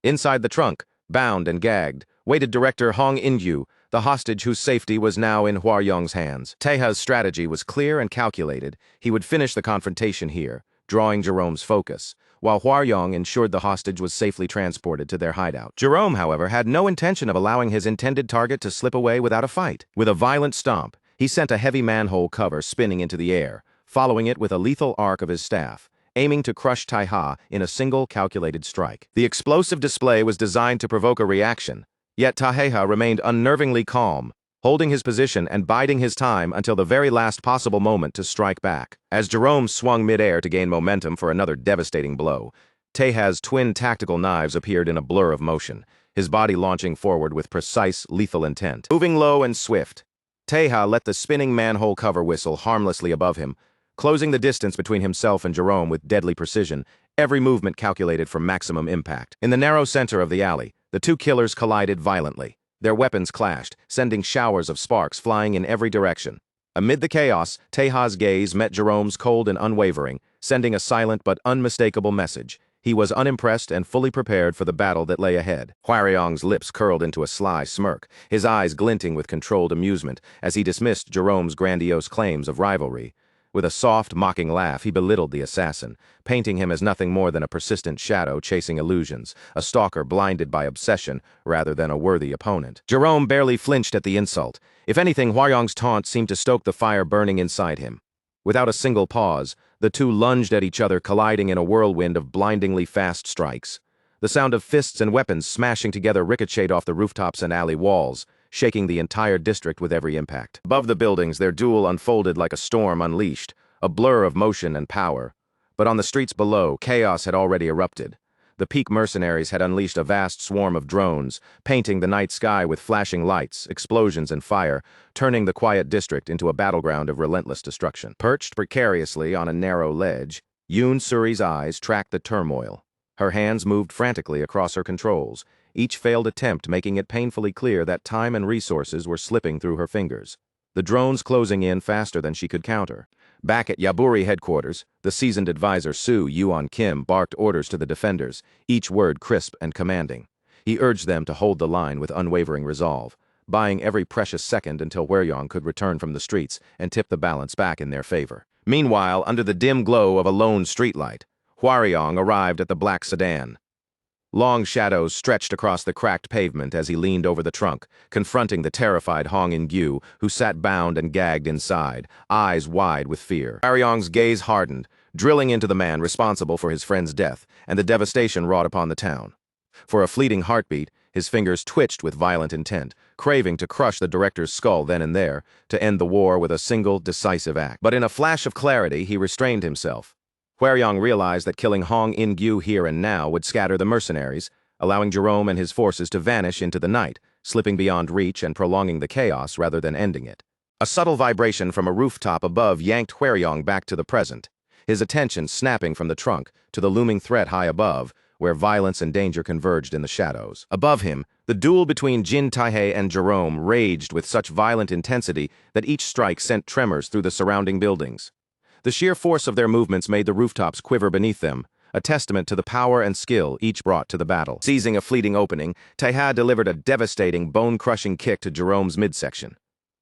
Inside the trunk, bound and gagged, waited director Hong In-yu, the hostage whose safety was now in Huayong's hands. Taeha's strategy was clear and calculated. He would finish the confrontation here, drawing Jerome's focus, while Huayong ensured the hostage was safely transported to their hideout. Jerome, however, had no intention of allowing his intended target to slip away without a fight. With a violent stomp, he sent a heavy manhole cover spinning into the air, following it with a lethal arc of his staff, aiming to crush Taeha in a single calculated strike. The explosive display was designed to provoke a reaction, yet Taeha remained unnervingly calm, holding his position and biding his time until the very last possible moment to strike back. As Jerome swung mid-air to gain momentum for another devastating blow, Taeha's twin tactical knives appeared in a blur of motion, his body launching forward with precise, lethal intent. Moving low and swift, Taeha let the spinning manhole cover whistle harmlessly above him, closing the distance between himself and Jerome with deadly precision, every movement calculated for maximum impact. In the narrow center of the alley, the two killers collided violently. Their weapons clashed, sending showers of sparks flying in every direction. Amid the chaos, Taeha's gaze met Jerome's cold and unwavering, sending a silent but unmistakable message. He was unimpressed and fully prepared for the battle that lay ahead. Huayong's lips curled into a sly smirk, his eyes glinting with controlled amusement as he dismissed Jerome's grandiose claims of rivalry. With a soft, mocking laugh, he belittled the assassin, painting him as nothing more than a persistent shadow chasing illusions, a stalker blinded by obsession rather than a worthy opponent. Jerome barely flinched at the insult. If anything, Huayong's taunt seemed to stoke the fire burning inside him. Without a single pause, the two lunged at each other, colliding in a whirlwind of blindingly fast strikes. The sound of fists and weapons smashing together ricocheted off the rooftops and alley walls, shaking the entire district with every impact. Above the buildings, their duel unfolded like a storm unleashed, a blur of motion and power. But on the streets below, chaos had already erupted. The peak mercenaries had unleashed a vast swarm of drones, painting the night sky with flashing lights, explosions, and fire, turning the quiet district into a battleground of relentless destruction. Perched precariously on a narrow ledge, Yoon Suri's eyes tracked the turmoil. Her hands moved frantically across her controls, each failed attempt making it painfully clear that time and resources were slipping through her fingers. The drones closing in faster than she could counter. Back at Yaburi headquarters, the seasoned advisor Su Yuan Kim barked orders to the defenders, each word crisp and commanding. He urged them to hold the line with unwavering resolve, buying every precious second until Huayong could return from the streets and tip the balance back in their favor. Meanwhile, under the dim glow of a lone streetlight, Huayong arrived at the black sedan. Long shadows stretched across the cracked pavement as he leaned over the trunk, confronting the terrified Hong In-gyu, who sat bound and gagged inside, eyes wide with fear. Huayong's gaze hardened, drilling into the man responsible for his friend's death and the devastation wrought upon the town. For a fleeting heartbeat, His fingers twitched with violent intent, craving to crush the director's skull then and there, to end the war with a single, decisive act. But in a flash of clarity, he restrained himself. Hweryong realized that killing Hong In-gyu here and now would scatter the mercenaries, allowing Jerome and his forces to vanish into the night, slipping beyond reach and prolonging the chaos rather than ending it. A subtle vibration from a rooftop above yanked Hweryong back to the present, his attention snapping from the trunk to the looming threat high above, where violence and danger converged in the shadows. Above him, the duel between Jin Taihei and Jerome raged with such violent intensity that each strike sent tremors through the surrounding buildings. The sheer force of their movements made the rooftops quiver beneath them, a testament to the power and skill each brought to the battle. Seizing a fleeting opening, Taihei delivered a devastating, bone-crushing kick to Jerome's midsection.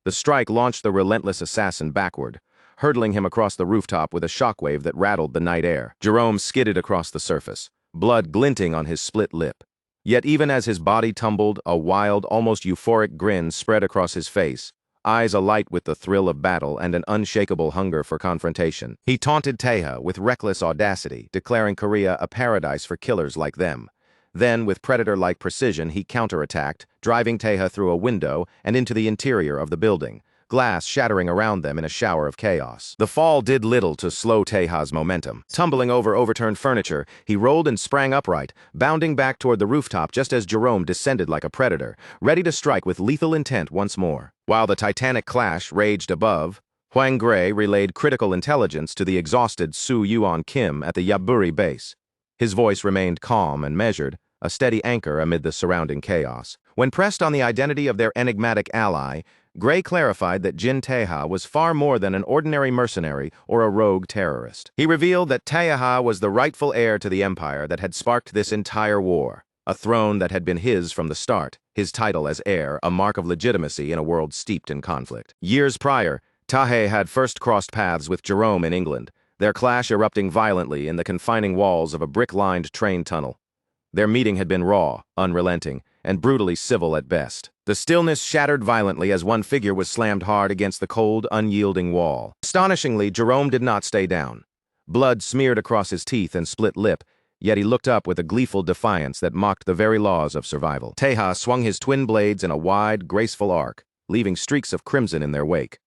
The strike launched the relentless assassin backward, hurtling him across the rooftop with a shockwave that rattled the night air. Jerome skidded across the surface, blood glinting on his split lip. Yet even as his body tumbled, a wild, almost euphoric grin spread across his face, eyes alight with the thrill of battle and an unshakable hunger for confrontation. He taunted Taihei with reckless audacity, declaring Korea a paradise for killers like them. Then, with predator-like precision, he counterattacked, driving Taihei through a window and into the interior of the building, glass shattering around them in a shower of chaos. The fall did little to slow Taihei's momentum. Tumbling over overturned furniture, he rolled and sprang upright, bounding back toward the rooftop just as Jerome descended like a predator, ready to strike with lethal intent once more. While the titanic clash raged above, Hwang Gray relayed critical intelligence to the exhausted Su Yuan Kim at the Yaburi base. His voice remained calm and measured, a steady anchor amid the surrounding chaos. When pressed on the identity of their enigmatic ally, Gray clarified that Jin Taihei was far more than an ordinary mercenary or a rogue terrorist. He revealed that Taihei was the rightful heir to the empire that had sparked this entire war, a throne that had been his from the start, his title as heir a mark of legitimacy in a world steeped in conflict. Years prior, Taihei had first crossed paths with Jerome in England, their clash erupting violently in the confining walls of a brick-lined train tunnel. Their meeting had been raw, unrelenting, and brutally civil at best. The stillness shattered violently as one figure was slammed hard against the cold, unyielding wall. Astonishingly, Jerome did not stay down. Blood smeared across his teeth and split lip, yet he looked up with a gleeful defiance that mocked the very laws of survival. Taihei swung his twin blades in a wide, graceful arc, leaving streaks of crimson in their wake.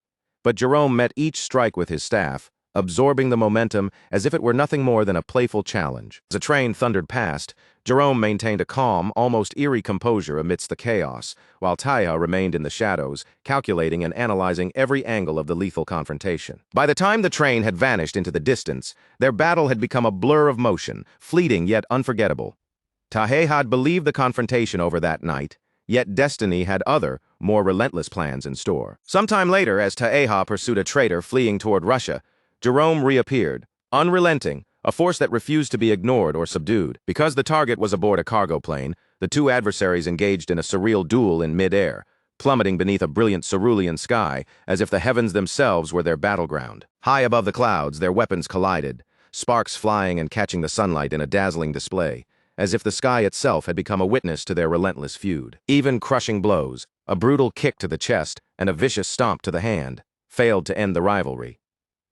But Jerome met each strike with his staff, absorbing the momentum as if it were nothing more than a playful challenge. As a train thundered past, Jerome maintained a calm, almost eerie composure amidst the chaos, while Taihei remained in the shadows, calculating and analyzing every angle of the lethal confrontation. By the time the train had vanished into the distance, their battle had become a blur of motion, fleeting yet unforgettable. Taihei had believed the confrontation over that night, yet destiny had other, more relentless plans in store. Sometime later, as Taihei pursued a traitor fleeing toward Russia, Jerome reappeared, unrelenting, a force that refused to be ignored or subdued. Because the target was aboard a cargo plane, the two adversaries engaged in a surreal duel in mid-air, plummeting beneath a brilliant cerulean sky as if the heavens themselves were their battleground. High above the clouds, their weapons collided, sparks flying and catching the sunlight in a dazzling display, as if the sky itself had become a witness to their relentless feud. Even crushing blows, a brutal kick to the chest and a vicious stomp to the hand, failed to end the rivalry.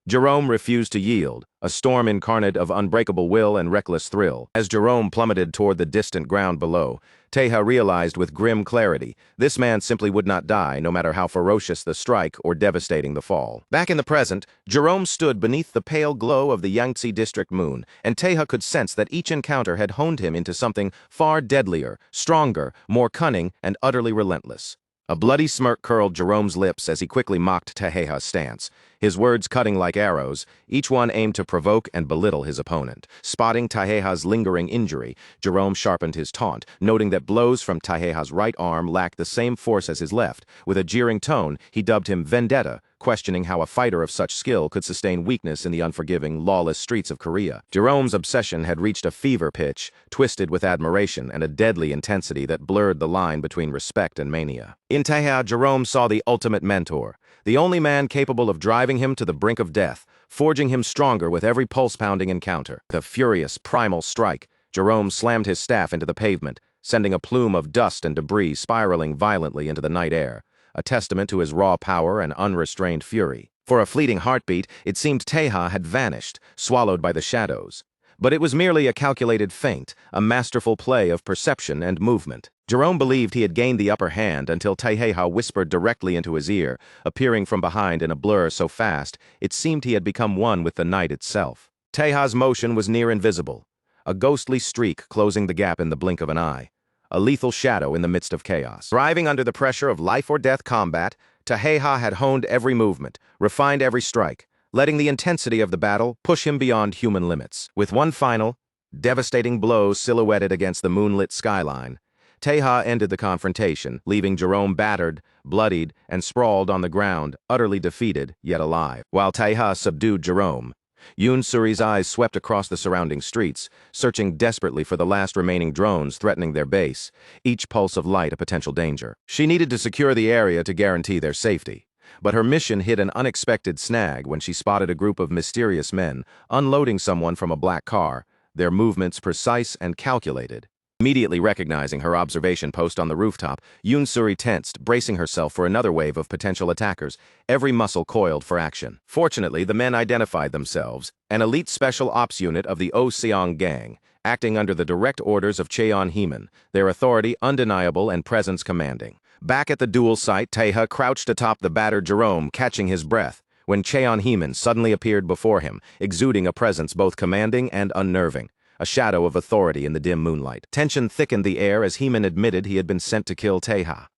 Jerome refused to yield, a storm incarnate of unbreakable will and reckless thrill. As Jerome plummeted toward the distant ground below, Taihei realized with grim clarity, this man simply would not die, no matter how ferocious the strike or devastating the fall. Back in the present, Jerome stood beneath the pale glow of the Yangtze district moon, and Taihei could sense that each encounter had honed him into something far deadlier, stronger, more cunning, and utterly relentless. A bloody smirk curled Jerome's lips as he quickly mocked Taihei's stance, his words cutting like arrows, each one aimed to provoke and belittle his opponent. Spotting Taihei's lingering injury, Jerome sharpened his taunt, noting that blows from Taihei's right arm lacked the same force as his left. With a jeering tone, he dubbed him Vendetta, questioning how a fighter of such skill could sustain weakness in the unforgiving, lawless streets of Korea. Jerome's obsession had reached a fever pitch, twisted with admiration and a deadly intensity that blurred the line between respect and mania. In Taihei, Jerome saw the ultimate mentor, the only man capable of driving him to the brink of death, forging him stronger with every pulse-pounding encounter. The furious, primal strike, Jerome slammed his staff into the pavement, sending a plume of dust and debris spiraling violently into the night air, a testament to his raw power and unrestrained fury. For a fleeting heartbeat, it seemed Taihei had vanished, swallowed by the shadows. But it was merely a calculated feint, a masterful play of perception and movement. Jerome believed he had gained the upper hand until Taheha whispered directly into his ear, appearing from behind in a blur so fast it seemed he had become one with the night itself. Taheha's motion was near invisible, a ghostly streak closing the gap in the blink of an eye, a lethal shadow in the midst of chaos. Thriving under the pressure of life-or-death combat, Taheha had honed every movement, refined every strike, letting the intensity of the battle push him beyond human limits. With one final, devastating blow silhouetted against the moonlit skyline, Taheha ended the confrontation, leaving Jerome battered, bloodied, and sprawled on the ground, utterly defeated, yet alive. While Taheha subdued Jerome, Yoon-suri's eyes swept across the surrounding streets, searching desperately for the last remaining drones threatening their base, each pulse of light a potential danger. She needed to secure the area to guarantee their safety. But her mission hit an unexpected snag when she spotted a group of mysterious men unloading someone from a black car, their movements precise and calculated. Immediately recognizing her observation post on the rooftop, Yoon-suri tensed, bracing herself for another wave of potential attackers, every muscle coiled for action. Fortunately, the men identified themselves, an elite special ops unit of the Oh-seong gang, acting under the direct orders of Cheon-heeman, their authority undeniable and presence commanding. Back at the duel site, Taeha crouched atop the battered Jerome, catching his breath, when Cheon-heeman suddenly appeared before him, exuding a presence both commanding and unnerving. A shadow of authority in the dim moonlight. Tension thickened the air as Heeman admitted he had been sent to kill Taeha.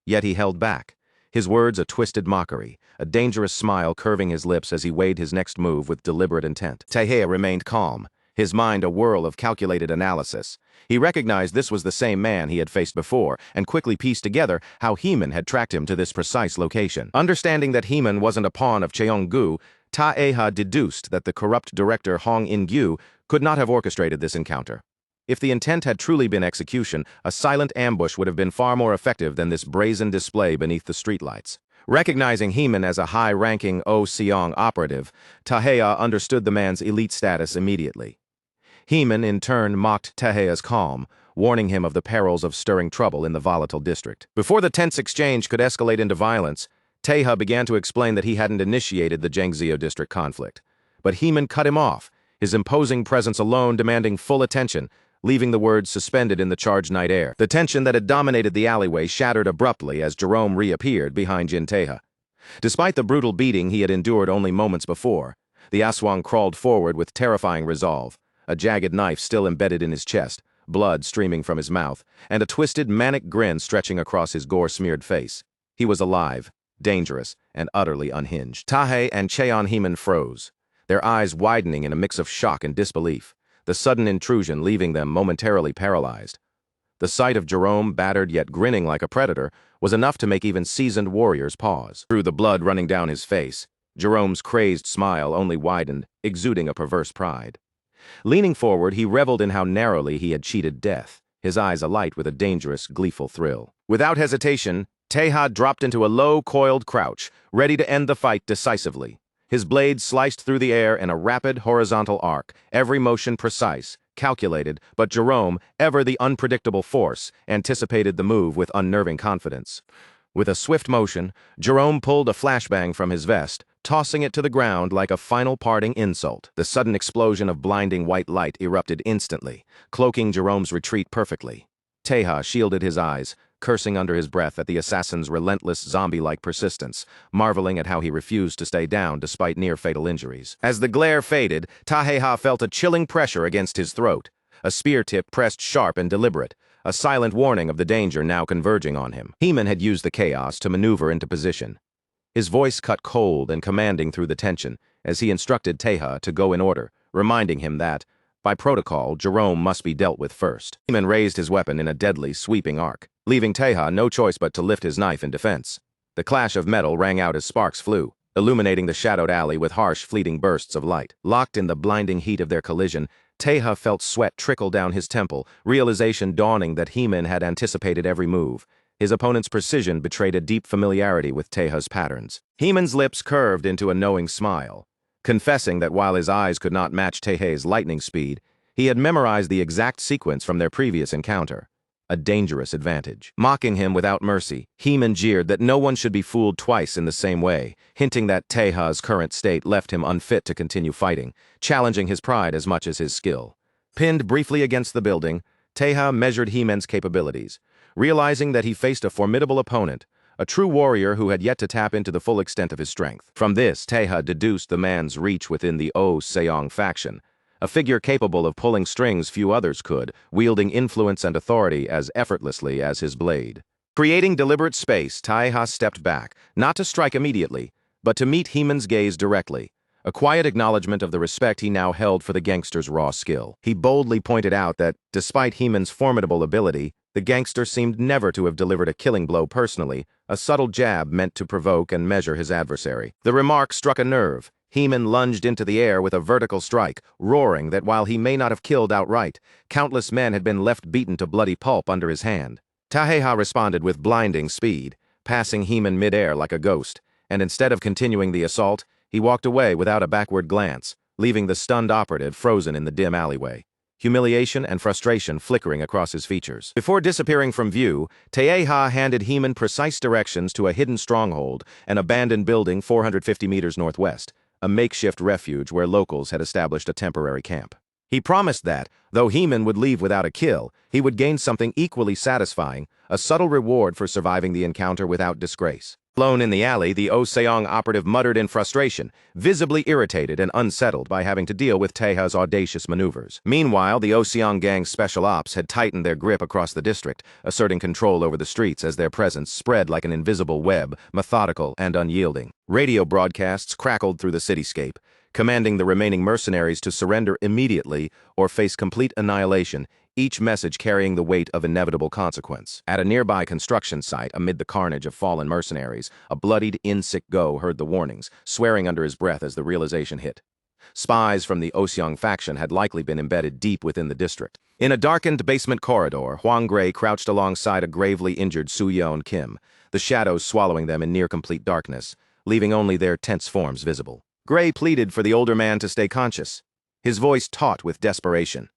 Yet he held back, his words a twisted mockery, a dangerous smile curving his lips as he weighed his next move with deliberate intent. Taeha remained calm, his mind a whirl of calculated analysis. He recognized this was the same man he had faced before, and quickly pieced together how Heeman had tracked him to this precise location. Understanding that Heeman wasn't a pawn of Cheong-gu, Taeha deduced that the corrupt director Hong In-gyu could not have orchestrated this encounter. If the intent had truly been execution, a silent ambush would have been far more effective than this brazen display beneath the streetlights. Recognizing Heeman as a high-ranking Oh-seong operative, Taeha understood the man's elite status immediately. Heeman, in turn, mocked Taeha's calm, warning him of the perils of stirring trouble in the volatile district. Before the tense exchange could escalate into violence, Taeha began to explain that he hadn't initiated the Jangzhou district conflict. But Heeman cut him off, his imposing presence alone demanding full attention, leaving the words suspended in the charged night air. The tension that had dominated the alleyway shattered abruptly as Jerome reappeared behind Jin Taeha. Despite the brutal beating he had endured only moments before, the Aswang crawled forward with terrifying resolve, a jagged knife still embedded in his chest, blood streaming from his mouth, and a twisted, manic grin stretching across his gore-smeared face. He was alive, dangerous, and utterly unhinged. Tae and Cheon-heeman froze, their eyes widening in a mix of shock and disbelief, the sudden intrusion leaving them momentarily paralyzed. The sight of Jerome, battered yet grinning like a predator, was enough to make even seasoned warriors pause. Through the blood running down his face, Jerome's crazed smile only widened, exuding a perverse pride. Leaning forward, he reveled in how narrowly he had cheated death, his eyes alight with a dangerous, gleeful thrill. Without hesitation, Taeha dropped into a low, coiled crouch, ready to end the fight decisively. His blade sliced through the air in a rapid, horizontal arc, every motion precise, calculated, but Jerome, ever the unpredictable force, anticipated the move with unnerving confidence. With a swift motion, Jerome pulled a flashbang from his vest, tossing it to the ground like a final parting insult. The sudden explosion of blinding white light erupted instantly, cloaking Jerome's retreat perfectly. Taeha shielded his eyes, cursing under his breath at the assassin's relentless zombie-like persistence, marveling at how he refused to stay down despite near-fatal injuries. As the glare faded, Taeha felt a chilling pressure against his throat, a spear tip pressed sharp and deliberate, a silent warning of the danger now converging on him. Heeman had used the chaos to maneuver into position. His voice cut cold and commanding through the tension as he instructed Taeha to go in order, reminding him that, by protocol, Jerome must be dealt with first. Heeman raised his weapon in a deadly, sweeping arc, leaving Taeha no choice but to lift his knife in defense. The clash of metal rang out as sparks flew, illuminating the shadowed alley with harsh, fleeting bursts of light. Locked in the blinding heat of their collision, Taeha felt sweat trickle down his temple, realization dawning that Heeman had anticipated every move. His opponent's precision betrayed a deep familiarity with Taeha's patterns. Heeman's lips curved into a knowing smile, confessing that while his eyes could not match Taeha's lightning speed, he had memorized the exact sequence from their previous encounter. A dangerous advantage. Mocking him without mercy, Heeman jeered that no one should be fooled twice in the same way, hinting that Taeha's current state left him unfit to continue fighting, challenging his pride as much as his skill. Pinned briefly against the building, Taeha measured Heeman's capabilities. realizing that he faced a formidable opponent, a true warrior who had yet to tap into the full extent of his strength. From this, Taeha deduced the man's reach within the Seong faction, a figure capable of pulling strings few others could, wielding influence and authority as effortlessly as his blade. Creating deliberate space, Taeha stepped back, not to strike immediately, but to meet Heeman's gaze directly, a quiet acknowledgement of the respect he now held for the gangster's raw skill. He boldly pointed out that, despite Heeman's formidable ability, the gangster seemed never to have delivered a killing blow personally, a subtle jab meant to provoke and measure his adversary. The remark struck a nerve. Heeman lunged into the air with a vertical strike, roaring that while he may not have killed outright, countless men had been left beaten to bloody pulp under his hand. Taeha responded with blinding speed, passing Heeman mid-air like a ghost, and instead of continuing the assault, he walked away without a backward glance, leaving the stunned operative frozen in the dim alleyway, humiliation and frustration flickering across his features. Before disappearing from view, Taeha handed Heeman precise directions to a hidden stronghold, an abandoned building 450 meters northwest, a makeshift refuge where locals had established a temporary camp. He promised that, though Heeman would leave without a kill, he would gain something equally satisfying, a subtle reward for surviving the encounter without disgrace. Alone in the alley, the Seong operative muttered in frustration, visibly irritated and unsettled by having to deal with Taeha's audacious maneuvers. Meanwhile, the Seong gang's special ops had tightened their grip across the district, asserting control over the streets as their presence spread like an invisible web, methodical and unyielding. Radio broadcasts crackled through the cityscape, commanding the remaining mercenaries to surrender immediately or face complete annihilation, each message carrying the weight of inevitable consequence. At a nearby construction site, amid the carnage of fallen mercenaries, a bloodied In-Sik-Go heard the warnings, swearing under his breath as the realization hit. Spies from the Seong faction had likely been embedded deep within the district. In a darkened basement corridor, Hwang Gray crouched alongside a gravely injured Soo-yeon Kim, the shadows swallowing them in near-complete darkness, leaving only their tense forms visible. Gray pleaded for the older man to stay conscious, his voice taut with desperation.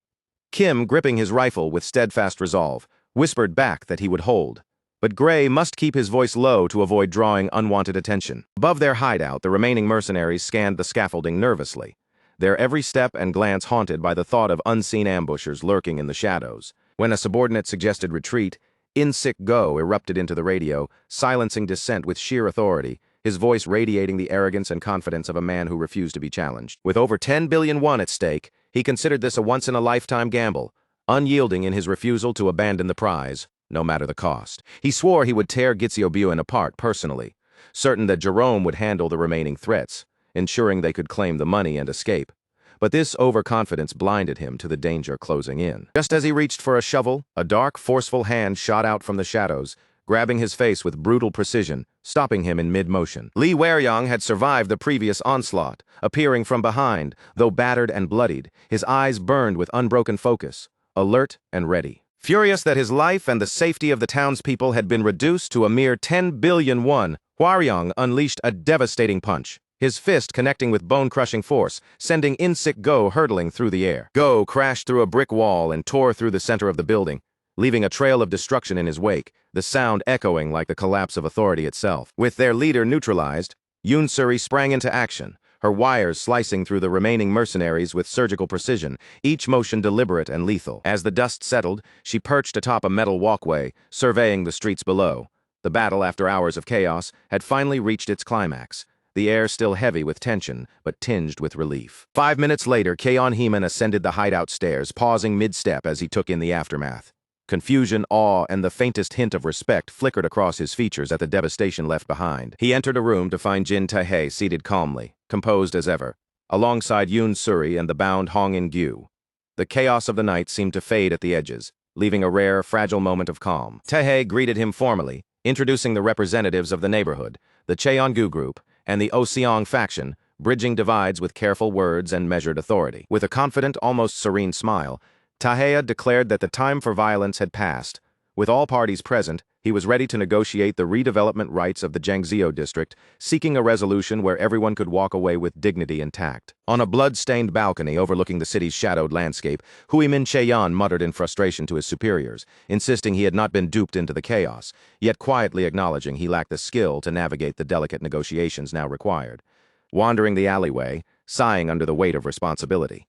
Kim, gripping his rifle with steadfast resolve, whispered back that he would hold. But Gray must keep his voice low to avoid drawing unwanted attention. Above their hideout, the remaining mercenaries scanned the scaffolding nervously, their every step and glance haunted by the thought of unseen ambushers lurking in the shadows. When a subordinate suggested retreat, In-Sik-Go erupted into the radio, silencing dissent with sheer authority, his voice radiating the arrogance and confidence of a man who refused to be challenged. With over 10 billion won at stake, he considered this a once-in-a-lifetime gamble, unyielding in his refusal to abandon the prize, no matter the cost. He swore he would tear Gitseobuen apart personally, certain that Jerome would handle the remaining threats, ensuring they could claim the money and escape. But this overconfidence blinded him to the danger closing in. Just as he reached for a shovel, a dark, forceful hand shot out from the shadows, grabbing his face with brutal precision, stopping him in mid-motion. Lee Waryong had survived the previous onslaught, appearing from behind, though battered and bloodied, his eyes burned with unbroken focus, alert and ready. Furious that his life and the safety of the townspeople had been reduced to a mere 10 billion won, Waryong unleashed a devastating punch, his fist connecting with bone-crushing force, sending In-Sik-Go hurtling through the air. Go crashed through a brick wall and tore through the center of the building, leaving a trail of destruction in his wake, the sound echoing like the collapse of authority itself. With their leader neutralized, Yoon Suri sprang into action, her wires slicing through the remaining mercenaries with surgical precision, each motion deliberate and lethal. As the dust settled, she perched atop a metal walkway, surveying the streets below. The battle, after hours of chaos, had finally reached its climax, the air still heavy with tension, but tinged with relief. 5 minutes later, Keon Heeman ascended the hideout stairs, pausing mid-step as he took in the aftermath. Confusion, awe, and the faintest hint of respect flickered across his features at the devastation left behind. He entered a room to find Jin Tae seated calmly, composed as ever, alongside Yoon Suri and the bound Hong In-gyu. The chaos of the night seemed to fade at the edges, leaving a rare, fragile moment of calm. Tae greeted him formally, introducing the representatives of the neighborhood, the Cheongu group, and the Seong faction, bridging divides with careful words and measured authority. With a confident, almost serene smile, Tae declared that the time for violence had passed. With all parties present, he was ready to negotiate the redevelopment rights of the Jangzhou district, seeking a resolution where everyone could walk away with dignity intact. On a blood-stained balcony overlooking the city's shadowed landscape, Huimin Cheon muttered in frustration to his superiors, insisting he had not been duped into the chaos, yet quietly acknowledging he lacked the skill to navigate the delicate negotiations now required. Wandering the alleyway, sighing under the weight of responsibility,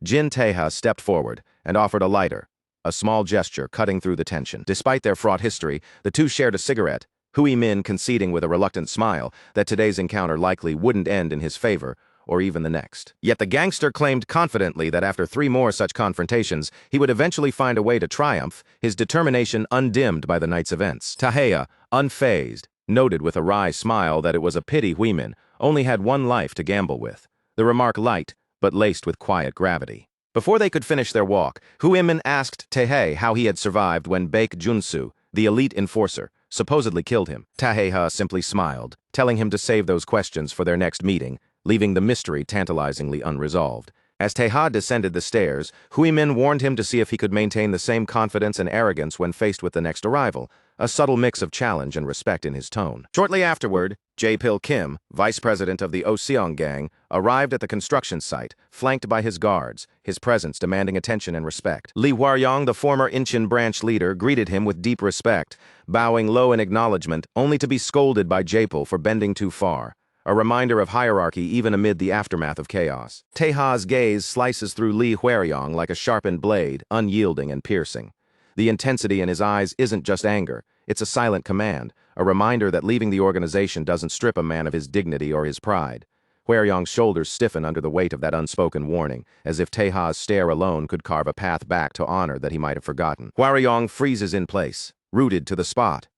Jin Tae stepped forward and offered a lighter, a small gesture cutting through the tension. Despite their fraught history, the two shared a cigarette, Hui Min conceding with a reluctant smile that today's encounter likely wouldn't end in his favor, or even the next. Yet the gangster claimed confidently that after 3 more such confrontations, he would eventually find a way to triumph, his determination undimmed by the night's events. Taheya, unfazed, noted with a wry smile that it was a pity Hui Min only had one life to gamble with. The remark light, but laced with quiet gravity. Before they could finish their walk, Hui Min asked Taheya how he had survived when Baek Junsu, the elite enforcer, supposedly killed him. Taheya simply smiled, telling him to save those questions for their next meeting, leaving the mystery tantalizingly unresolved. As Taheya descended the stairs, Hui Min warned him to see if he could maintain the same confidence and arrogance when faced with the next arrival, a subtle mix of challenge and respect in his tone. Shortly afterward, Jae-pil Kim, vice president of the Oseong gang, arrived at the construction site, flanked by his guards, his presence demanding attention and respect. Lee Hwaryong, the former Incheon branch leader, greeted him with deep respect, bowing low in acknowledgement, only to be scolded by Jae-pil for bending too far. A reminder of hierarchy even amid the aftermath of chaos. Taeha's gaze slices through Lee Hwaryong like a sharpened blade, unyielding and piercing. The intensity in his eyes isn't just anger, it's a silent command, a reminder that leaving the organization doesn't strip a man of his dignity or his pride. Hwaryong's shoulders stiffen under the weight of that unspoken warning, as if Taeha's stare alone could carve a path back to honor that he might have forgotten. Hwaryong freezes in place, rooted to the spot.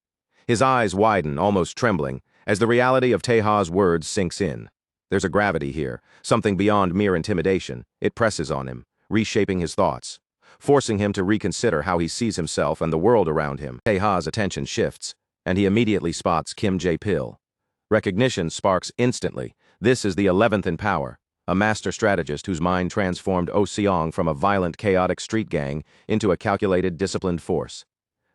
His eyes widen, almost trembling, as the reality of Taeha's words sinks in. There's a gravity here, something beyond mere intimidation. It presses on him, reshaping his thoughts, forcing him to reconsider how he sees himself and the world around him. Taeha's attention shifts, and he immediately spots Kim Jae-pil. Recognition sparks instantly. This is the 11th in power, a master strategist whose mind transformed Oseong from a violent, chaotic street gang into a calculated, disciplined force.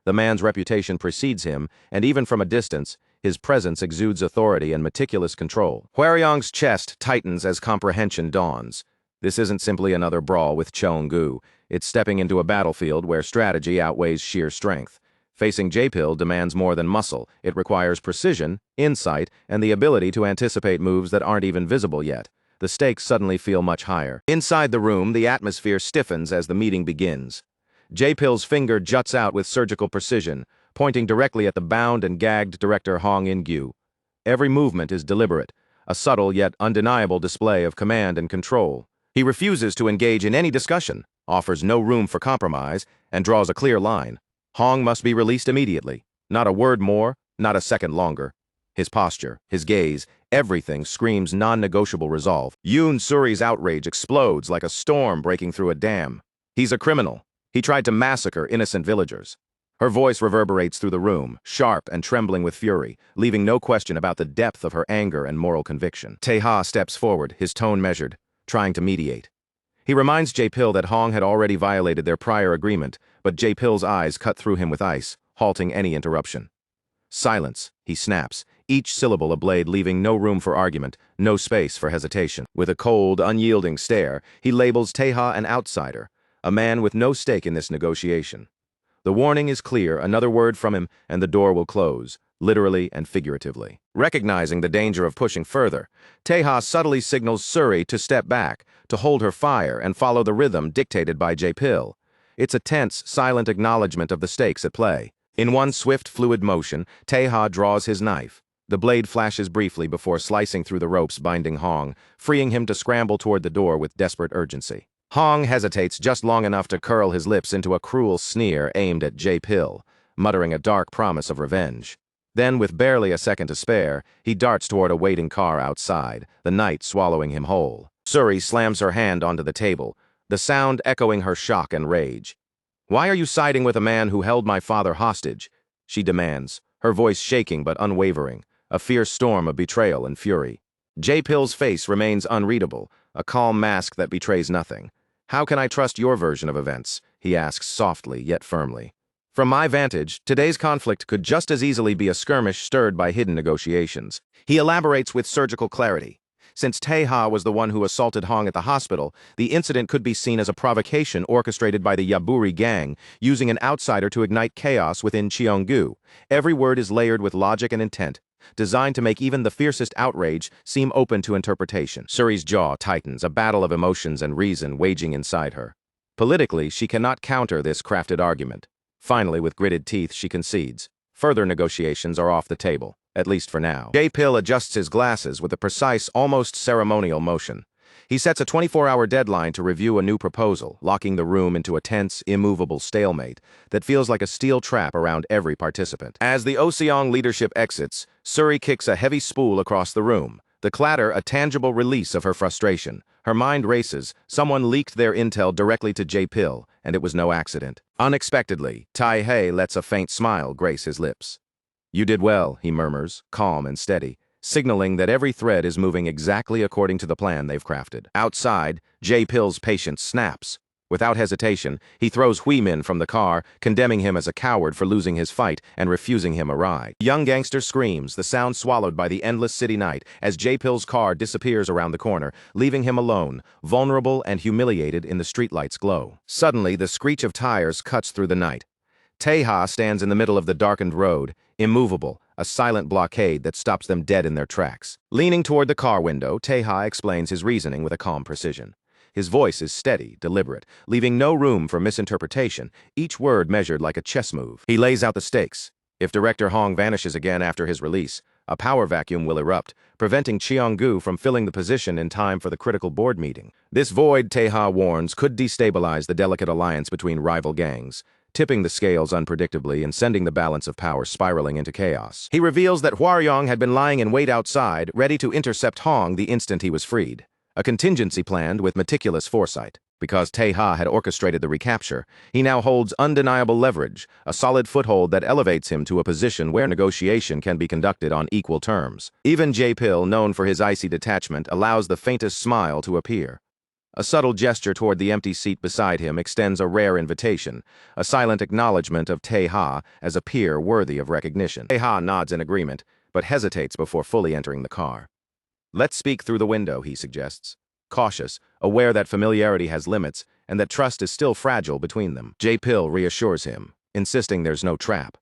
The man's reputation precedes him, and even from a distance, his presence exudes authority and meticulous control. Hwaryong's chest tightens as comprehension dawns. This isn't simply another brawl with Cheonggu. It's stepping into a battlefield where strategy outweighs sheer strength. Facing Jae-pil demands more than muscle. It requires precision, insight, and the ability to anticipate moves that aren't even visible yet. The stakes suddenly feel much higher. Inside the room, the atmosphere stiffens as the meeting begins. Jae-pil's finger juts out with surgical precision, pointing directly at the bound and gagged director Hong In-gyu. Every movement is deliberate, a subtle yet undeniable display of command and control. He refuses to engage in any discussion, offers no room for compromise, and draws a clear line. Hong must be released immediately. Not a word more, not a second longer. His posture, his gaze, everything screams non-negotiable resolve. Yoon Suri's outrage explodes like a storm breaking through a dam. He's a criminal. He tried to massacre innocent villagers. Her voice reverberates through the room, sharp and trembling with fury, leaving no question about the depth of her anger and moral conviction. Taeha steps forward, his tone measured, trying to mediate. He reminds Jae-pil that Hong had already violated their prior agreement, but Jae-pil's eyes cut through him with ice, halting any interruption. Silence, he snaps, each syllable a blade leaving no room for argument, no space for hesitation. With a cold, unyielding stare, he labels Taeha an outsider, a man with no stake in this negotiation. The warning is clear, another word from him, and the door will close, literally and figuratively. Recognizing the danger of pushing further, Taeha subtly signals Suri to step back, to hold her fire and follow the rhythm dictated by Jae-pil. It's a tense, silent acknowledgement of the stakes at play. In one swift, fluid motion, Taeha draws his knife. The blade flashes briefly before slicing through the ropes binding Hong, freeing him to scramble toward the door with desperate urgency. Hong hesitates just long enough to curl his lips into a cruel sneer aimed at Jae-pil, muttering a dark promise of revenge. Then, with barely a second to spare, he darts toward a waiting car outside, the night swallowing him whole. Suri slams her hand onto the table, the sound echoing her shock and rage. "Why are you siding with a man who held my father hostage?" she demands, her voice shaking but unwavering, a fierce storm of betrayal and fury. Jae-pil's face remains unreadable, a calm mask that betrays nothing. "How can I trust your version of events?" he asks softly yet firmly. "From my vantage, today's conflict could just as easily be a skirmish stirred by hidden negotiations." He elaborates with surgical clarity. Since Taeha was the one who assaulted Hong at the hospital, the incident could be seen as a provocation orchestrated by the Yaburi gang, using an outsider to ignite chaos within Cheonggu. Every word is layered with logic and intent, designed to make even the fiercest outrage seem open to interpretation. Suri's jaw tightens, a battle of emotions and reason waging inside her. Politically, she cannot counter this crafted argument. Finally, with gritted teeth, she concedes. Further negotiations are off the table, at least for now. J-Pill adjusts his glasses with a precise, almost ceremonial motion. He sets a 24-hour deadline to review a new proposal, locking the room into a tense, immovable stalemate that feels like a steel trap around every participant. As the Oseong leadership exits, Suri kicks a heavy spool across the room, the clatter a tangible release of her frustration. Her mind races. Someone leaked their intel directly to J-Pill, and it was no accident. Unexpectedly, Tai-Hei lets a faint smile grace his lips. "You did well," he murmurs, calm and steady, signaling that every thread is moving exactly according to the plan they've crafted. Outside, J-Pill's patience snaps. Without hesitation, he throws Hui-Min from the car, condemning him as a coward for losing his fight and refusing him a ride. The young gangster screams, the sound swallowed by the endless city night, as J-Pill's car disappears around the corner, leaving him alone, vulnerable and humiliated in the streetlight's glow. Suddenly, the screech of tires cuts through the night. Tae-ha stands in the middle of the darkened road, immovable, a silent blockade that stops them dead in their tracks. Leaning toward the car window, Tae-ha explains his reasoning with a calm precision. His voice is steady, deliberate, leaving no room for misinterpretation, each word measured like a chess move. He lays out the stakes. If Director Hong vanishes again after his release, a power vacuum will erupt, preventing Cheong-gu from filling the position in time for the critical board meeting. This void, Tae-ha warns, could destabilize the delicate alliance between rival gangs, tipping the scales unpredictably and sending the balance of power spiraling into chaos. He reveals that Hwaryong had been lying in wait outside, ready to intercept Hong the instant he was freed. A contingency planned with meticulous foresight. Because Tae-ha had orchestrated the recapture, he now holds undeniable leverage, a solid foothold that elevates him to a position where negotiation can be conducted on equal terms. Even J-Pill, known for his icy detachment, allows the faintest smile to appear. A subtle gesture toward the empty seat beside him extends a rare invitation, a silent acknowledgement of Tae-ha as a peer worthy of recognition. Tae-ha nods in agreement, but hesitates before fully entering the car. "Let's speak through the window," he suggests, cautious, aware that familiarity has limits and that trust is still fragile between them. J-Pill reassures him, insisting there's no trap.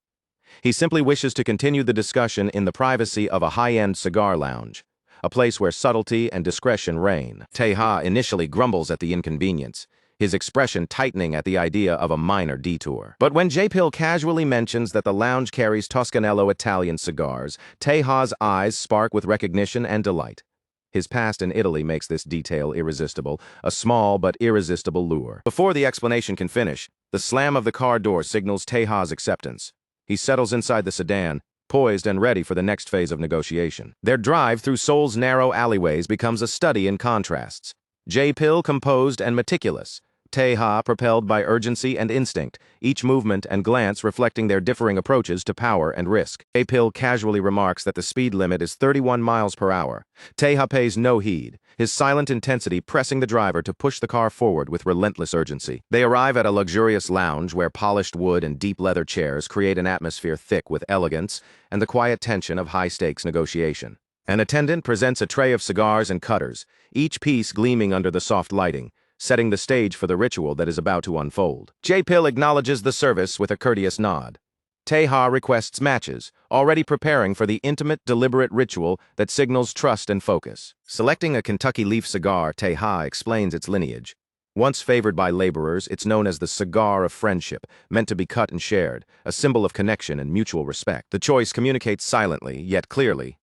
He simply wishes to continue the discussion in the privacy of a high-end cigar lounge, a place where subtlety and discretion reign. Tae-ha initially grumbles at the inconvenience, his expression tightening at the idea of a minor detour. But when J-Pill casually mentions that the lounge carries Toscanello Italian cigars, Tae-ha's eyes spark with recognition and delight. His past in Italy makes this detail irresistible, a small but irresistible lure. Before the explanation can finish, the slam of the car door signals Tae-ha's acceptance. He settles inside the sedan, poised and ready for the next phase of negotiation. Their drive through Seoul's narrow alleyways becomes a study in contrasts. J-Pill composed and meticulous, Tae-ha propelled by urgency and instinct, each movement and glance reflecting their differing approaches to power and risk. J-Pill casually remarks that the speed limit is 31 miles per hour. Tae-ha pays no heed, his silent intensity pressing the driver to push the car forward with relentless urgency. They arrive at a luxurious lounge where polished wood and deep leather chairs create an atmosphere thick with elegance and the quiet tension of high-stakes negotiation. An attendant presents a tray of cigars and cutters, each piece gleaming under the soft lighting, setting the stage for the ritual that is about to unfold. J-Pill acknowledges the service with a courteous nod. Tae-ha requests matches, already preparing for the intimate, deliberate ritual that signals trust and focus. Selecting a Kentucky Leaf cigar, Tae-ha explains its lineage. Once favored by laborers, it's known as the cigar of friendship, meant to be cut and shared, a symbol of connection and mutual respect. The choice communicates silently, yet clearly.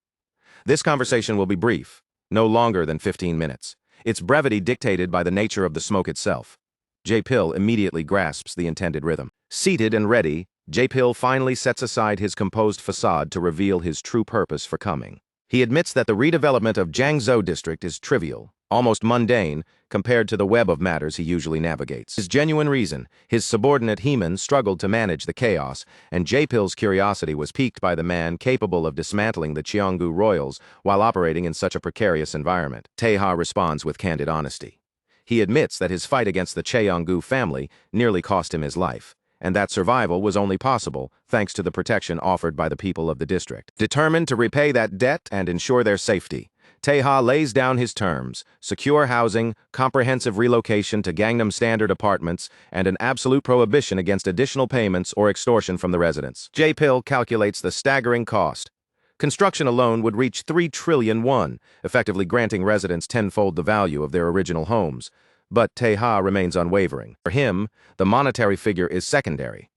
This conversation will be brief, no longer than 15 minutes. Its brevity dictated by the nature of the smoke itself. J-Pill immediately grasps the intended rhythm. Seated and ready, J-Pill finally sets aside his composed facade to reveal his true purpose for coming. He admits that the redevelopment of Jiangzhou district is trivial, almost mundane, compared to the web of matters he usually navigates. His genuine reason, his subordinate Heman struggled to manage the chaos, and J-Pill's curiosity was piqued by the man capable of dismantling the Cheonggu royals while operating in such a precarious environment. Tae-ha responds with candid honesty. He admits that his fight against the Cheonggu family nearly cost him his life, and that survival was only possible thanks to the protection offered by the people of the district. Determined to repay that debt and ensure their safety, Tae-ha lays down his terms: secure housing, comprehensive relocation to Gangnam Standard apartments, and an absolute prohibition against additional payments or extortion from the residents. J-Pill calculates the staggering cost. Construction alone would reach 3 trillion won, effectively granting residents tenfold the value of their original homes. But Taeha remains unwavering. For him, the monetary figure is secondary.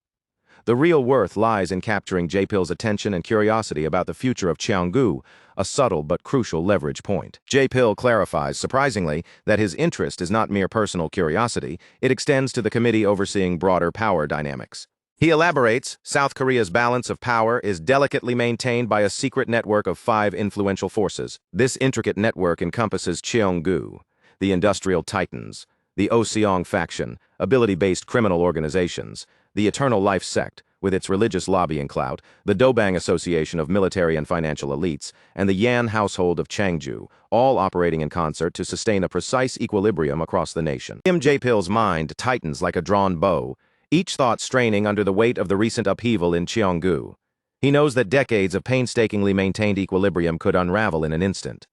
The real worth lies in capturing J-Pill's attention and curiosity about the future of Cheonggu, a subtle but crucial leverage point. J-Pill clarifies, surprisingly, that his interest is not mere personal curiosity, it extends to the committee overseeing broader power dynamics. He elaborates, South Korea's balance of power is delicately maintained by a secret network of 5 influential forces. This intricate network encompasses Cheonggu, the industrial titans, the Oseong faction, ability-based criminal organizations, the Eternal Life sect, with its religious lobbying clout, the Dobang Association of military and financial elites, and the Yan household of Changju, all operating in concert to sustain a precise equilibrium across the nation. Kim J-Pill's mind tightens like a drawn bow, each thought straining under the weight of the recent upheaval in Cheonggu. He knows that decades of painstakingly maintained equilibrium could unravel in an instant.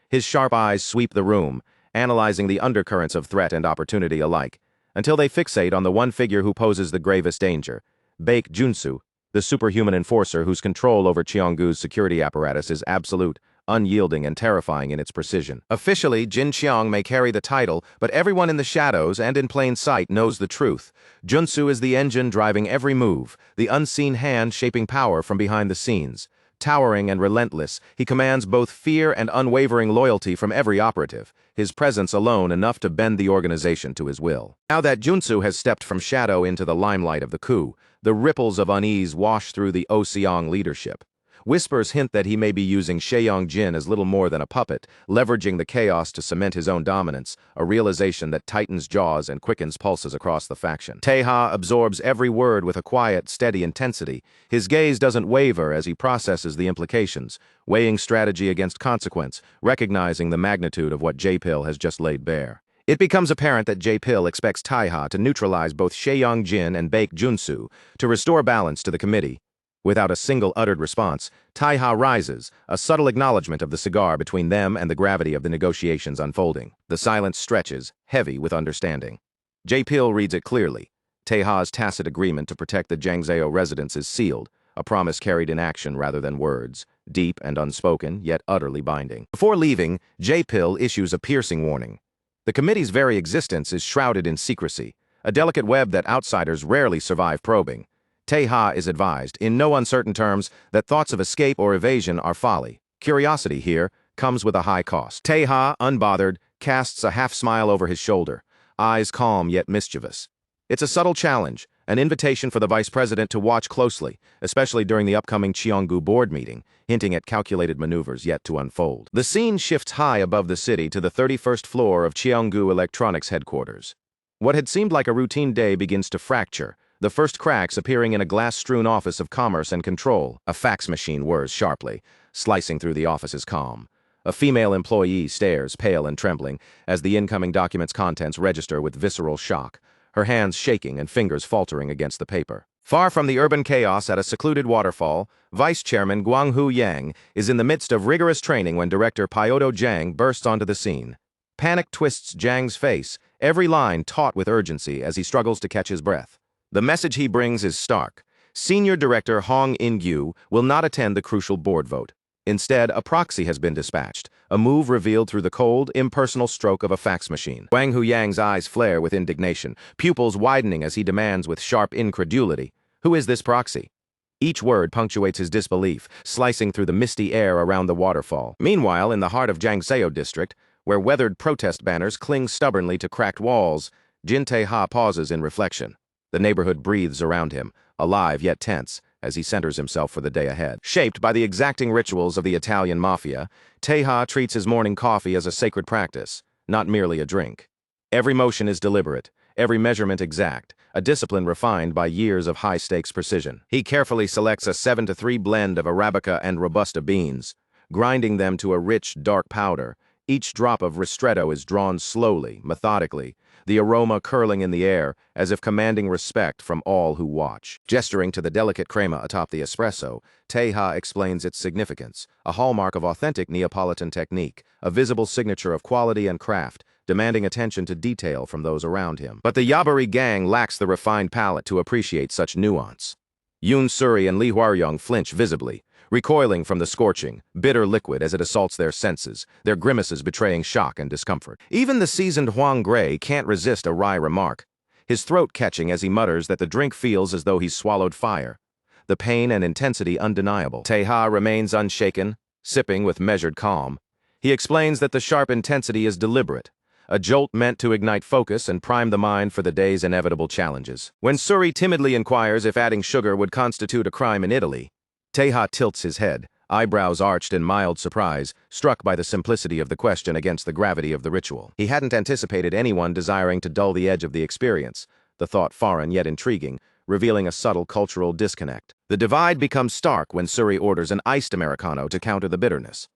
His sharp eyes sweep the room, analyzing the undercurrents of threat and opportunity alike, until they fixate on the one figure who poses the gravest danger, Baek Junsu, the superhuman enforcer whose control over Cheonggu's security apparatus is absolute, unyielding, and terrifying in its precision. Officially, Jin Cheong may carry the title, but everyone in the shadows and in plain sight knows the truth. Junsu is the engine driving every move, the unseen hand shaping power from behind the scenes. Towering and relentless, he commands both fear and unwavering loyalty from every operative, his presence alone enough to bend the organization to his will. Now that Junsu has stepped from shadow into the limelight of the coup, the ripples of unease wash through the Oseong leadership. Whispers hint that he may be using Shaeyong-jin as little more than a puppet, leveraging the chaos to cement his own dominance, a realization that tightens jaws and quickens pulses across the faction. Taeha absorbs every word with a quiet, steady intensity. His gaze doesn't waver as he processes the implications, weighing strategy against consequence, recognizing the magnitude of what J-Pill has just laid bare. It becomes apparent that J-Pill expects Taeha to neutralize both Shaeyong-jin and Baek Junsu to restore balance to the committee. Without a single uttered response, Taeha rises, a subtle acknowledgement of the cigar between them and the gravity of the negotiations unfolding. The silence stretches, heavy with understanding. J-Pill reads it clearly. Taeha's tacit agreement to protect the Jangzhou residents is sealed, a promise carried in action rather than words, deep and unspoken, yet utterly binding. Before leaving, J-Pill issues a piercing warning. The committee's very existence is shrouded in secrecy, a delicate web that outsiders rarely survive probing. Taeha is advised, in no uncertain terms, that thoughts of escape or evasion are folly. Curiosity here comes with a high cost. Taeha, unbothered, casts a half-smile over his shoulder, eyes calm yet mischievous. It's a subtle challenge, an invitation for the vice president to watch closely, especially during the upcoming Cheonggu board meeting, hinting at calculated maneuvers yet to unfold. The scene shifts high above the city to the 31st floor of Cheonggu Electronics headquarters. What had seemed like a routine day begins to fracture, the first cracks appearing in a glass-strewn office of commerce and control. A fax machine whirs sharply, slicing through the office's calm. A female employee stares, pale and trembling, as the incoming document's contents register with visceral shock, her hands shaking and fingers faltering against the paper. Far from the urban chaos at a secluded waterfall, Vice Chairman Guanghu Yang is in the midst of rigorous training when Director Pyodo Jang bursts onto the scene. Panic twists Jang's face, every line taut with urgency as he struggles to catch his breath. The message he brings is stark. Senior Director Hong In-gyu will not attend the crucial board vote. Instead, a proxy has been dispatched, a move revealed through the cold, impersonal stroke of a fax machine. Wang Huyang's eyes flare with indignation, pupils widening as he demands with sharp incredulity, "Who is this proxy?" Each word punctuates his disbelief, slicing through the misty air around the waterfall. Meanwhile, in the heart of Jangzhou district, where weathered protest banners cling stubbornly to cracked walls, Jin Taeha pauses in reflection. The neighborhood breathes around him, alive yet tense, as he centers himself for the day ahead. Shaped by the exacting rituals of the Italian mafia, Taeha treats his morning coffee as a sacred practice, not merely a drink. Every motion is deliberate, every measurement exact, a discipline refined by years of high-stakes precision. He carefully selects a 7-3 blend of Arabica and Robusta beans, grinding them to a rich, dark powder. Each drop of ristretto is drawn slowly, methodically, the aroma curling in the air, as if commanding respect from all who watch. Gesturing to the delicate crema atop the espresso, Taeha explains its significance, a hallmark of authentic Neapolitan technique, a visible signature of quality and craft, demanding attention to detail from those around him. But the Yabari gang lacks the refined palate to appreciate such nuance. Yoon Suri and Lee Hwaryong flinch visibly, recoiling from the scorching, bitter liquid as it assaults their senses, their grimaces betraying shock and discomfort. Even the seasoned Hwang Gray can't resist a wry remark, his throat catching as he mutters that the drink feels as though he's swallowed fire. The pain and intensity undeniable. Tae-ha remains unshaken, sipping with measured calm. He explains that the sharp intensity is deliberate, a jolt meant to ignite focus and prime the mind for the day's inevitable challenges. When Suri timidly inquires if adding sugar would constitute a crime in Italy, Tae-ha tilts his head, eyebrows arched in mild surprise, struck by the simplicity of the question against the gravity of the ritual. He hadn't anticipated anyone desiring to dull the edge of the experience, the thought foreign yet intriguing, revealing a subtle cultural disconnect. The divide becomes stark when Suri orders an iced Americano to counter the bitterness.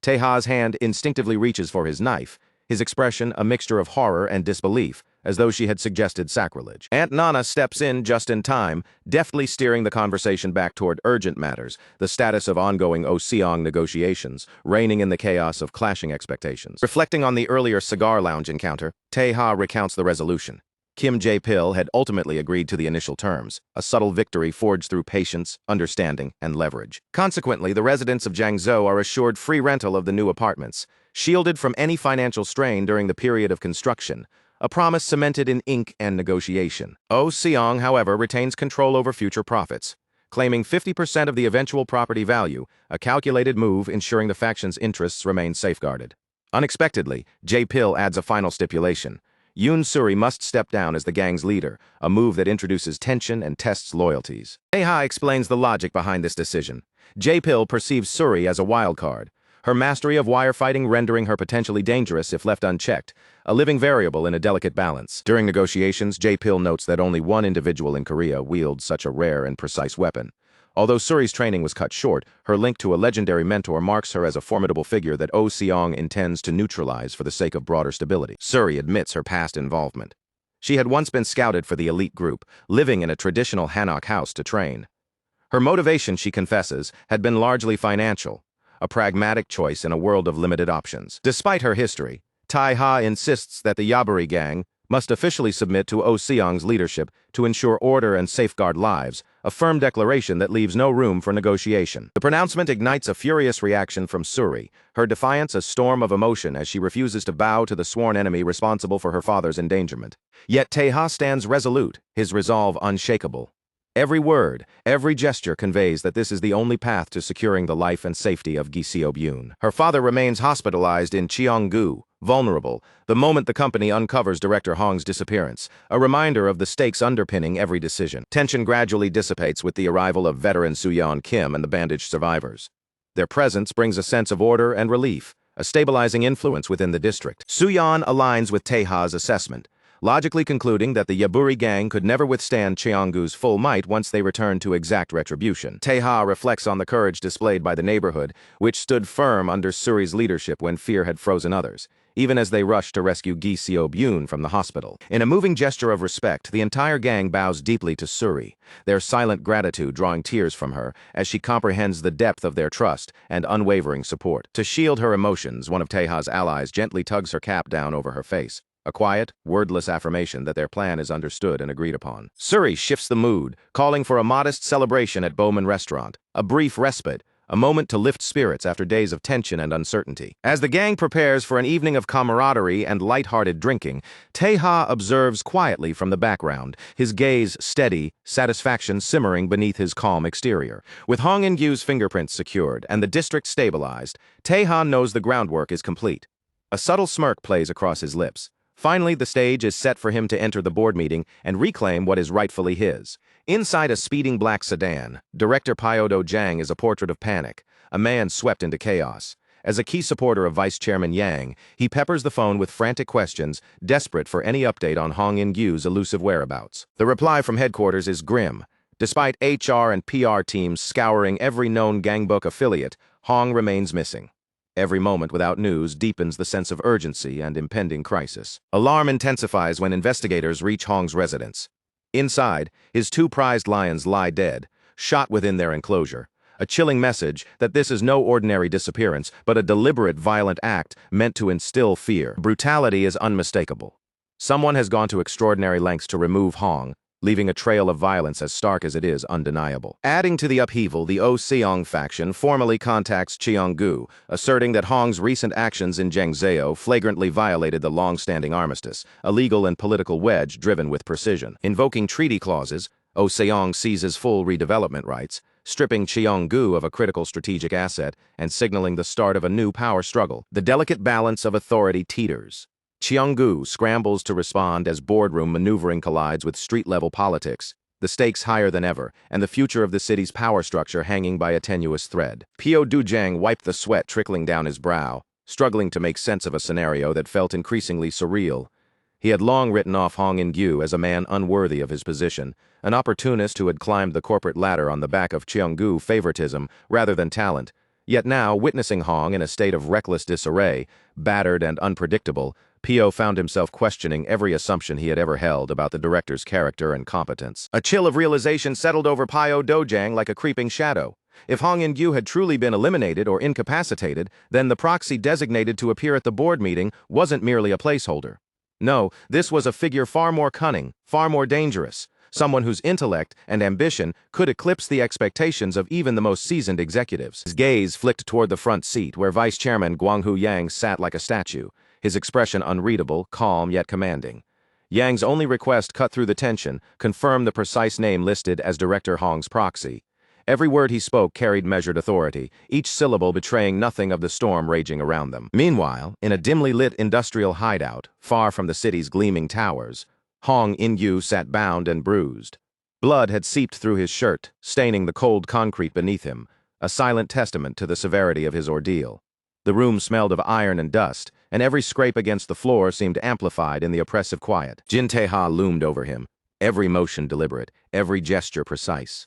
Tae-ha's hand instinctively reaches for his knife, his expression a mixture of horror and disbelief, as though she had suggested sacrilege. Aunt Nana steps in just in time, deftly steering the conversation back toward urgent matters, the status of ongoing Oseong negotiations, reigning in the chaos of clashing expectations. Reflecting on the earlier cigar lounge encounter, Tae-ha recounts the resolution. Kim Jae-pil had ultimately agreed to the initial terms, a subtle victory forged through patience, understanding, and leverage. Consequently, the residents of Jiangzhou are assured free rental of the new apartments, shielded from any financial strain during the period of construction, a promise cemented in ink and negotiation. Oseong, however, retains control over future profits, claiming 50% of the eventual property value, a calculated move ensuring the faction's interests remain safeguarded. Unexpectedly, Jae-pil adds a final stipulation. Yoon Suri must step down as the gang's leader, a move that introduces tension and tests loyalties. Tae-ha explains the logic behind this decision. Jae-pil perceives Suri as a wild card, her mastery of wire fighting rendering her potentially dangerous if left unchecked, a living variable in a delicate balance. During negotiations, Jae-pil notes that only one individual in Korea wields such a rare and precise weapon. Although Suri's training was cut short, her link to a legendary mentor marks her as a formidable figure that Oseong intends to neutralize for the sake of broader stability. Suri admits her past involvement. She had once been scouted for the elite group, living in a traditional Hanok house to train. Her motivation, she confesses, had been largely financial, a pragmatic choice in a world of limited options. Despite her history, Tae-ha insists that the Yaburi gang must officially submit to Oseong's leadership to ensure order and safeguard lives, a firm declaration that leaves no room for negotiation. The pronouncement ignites a furious reaction from Suri, her defiance a storm of emotion as she refuses to bow to the sworn enemy responsible for her father's endangerment. Yet Tae-ha stands resolute, his resolve unshakable. Every word, every gesture conveys that this is the only path to securing the life and safety of Gi Seo-byun. Her father remains hospitalized in Cheonggu, vulnerable, the moment the company uncovers Director Hong's disappearance, a reminder of the stakes underpinning every decision. Tension gradually dissipates with the arrival of veteran Soo-yeon Kim and the bandaged survivors. Their presence brings a sense of order and relief, a stabilizing influence within the district. Soo-yeon aligns with Tae-ha's assessment, logically concluding that the Yaburi gang could never withstand Cheonggu's full might once they returned to exact retribution. Tae-ha reflects on the courage displayed by the neighborhood, which stood firm under Suri's leadership when fear had frozen others, even as they rushed to rescue Gi Seo-byun from the hospital. In a moving gesture of respect, the entire gang bows deeply to Suri, their silent gratitude drawing tears from her as she comprehends the depth of their trust and unwavering support. To shield her emotions, one of Tae-ha's allies gently tugs her cap down over her face, a quiet, wordless affirmation that their plan is understood and agreed upon. Suri shifts the mood, calling for a modest celebration at Bowman Restaurant, a brief respite, a moment to lift spirits after days of tension and uncertainty. As the gang prepares for an evening of camaraderie and light-hearted drinking, Tae-ha observes quietly from the background, his gaze steady, satisfaction simmering beneath his calm exterior. With Hong In-gyu's fingerprints secured and the district stabilized, Tae-ha knows the groundwork is complete. A subtle smirk plays across his lips. Finally, the stage is set for him to enter the board meeting and reclaim what is rightfully his. Inside a speeding black sedan, Director Pyodo Jang is a portrait of panic, a man swept into chaos. As a key supporter of Vice Chairman Yang, he peppers the phone with frantic questions, desperate for any update on Hong In-gyu's elusive whereabouts. The reply from headquarters is grim. Despite HR and PR teams scouring every known gangbook affiliate, Hong remains missing. Every moment without news deepens the sense of urgency and impending crisis. Alarm intensifies when investigators reach Hong's residence. Inside, his two prized lions lie dead, shot within their enclosure. A chilling message that this is no ordinary disappearance, but a deliberate violent act meant to instill fear. Brutality is unmistakable. Someone has gone to extraordinary lengths to remove Hong, leaving a trail of violence as stark as it is undeniable. Adding to the upheaval, the O-Seong faction formally contacts Cheonggu, asserting that Hong's recent actions in Zhengzhou flagrantly violated the long-standing armistice, a legal and political wedge driven with precision. Invoking treaty clauses, O-Seong seizes full redevelopment rights, stripping Cheonggu of a critical strategic asset and signaling the start of a new power struggle. The delicate balance of authority teeters. Cheonggu scrambles to respond as boardroom maneuvering collides with street-level politics, the stakes higher than ever, and the future of the city's power structure hanging by a tenuous thread. Pio Dujang wiped the sweat trickling down his brow, struggling to make sense of a scenario that felt increasingly surreal. He had long written off Hong In-gyu as a man unworthy of his position, an opportunist who had climbed the corporate ladder on the back of Cheonggu favoritism rather than talent. Yet now, witnessing Hong in a state of reckless disarray, battered and unpredictable, Pio found himself questioning every assumption he had ever held about the director's character and competence. A chill of realization settled over Pio Dojang like a creeping shadow. If Hong In-gyu had truly been eliminated or incapacitated, then the proxy designated to appear at the board meeting wasn't merely a placeholder. No, this was a figure far more cunning, far more dangerous, someone whose intellect and ambition could eclipse the expectations of even the most seasoned executives. His gaze flicked toward the front seat where Vice Chairman Guanghu Yang sat like a statue, his expression unreadable, calm yet commanding. Yang's only request cut through the tension, confirmed the precise name listed as Director Hong's proxy. Every word he spoke carried measured authority, each syllable betraying nothing of the storm raging around them. Meanwhile, in a dimly lit industrial hideout, far from the city's gleaming towers, Hong In-gyu sat bound and bruised. Blood had seeped through his shirt, staining the cold concrete beneath him, a silent testament to the severity of his ordeal. The room smelled of iron and dust, and every scrape against the floor seemed amplified in the oppressive quiet. Jin Tae-ha loomed over him, every motion deliberate, every gesture precise.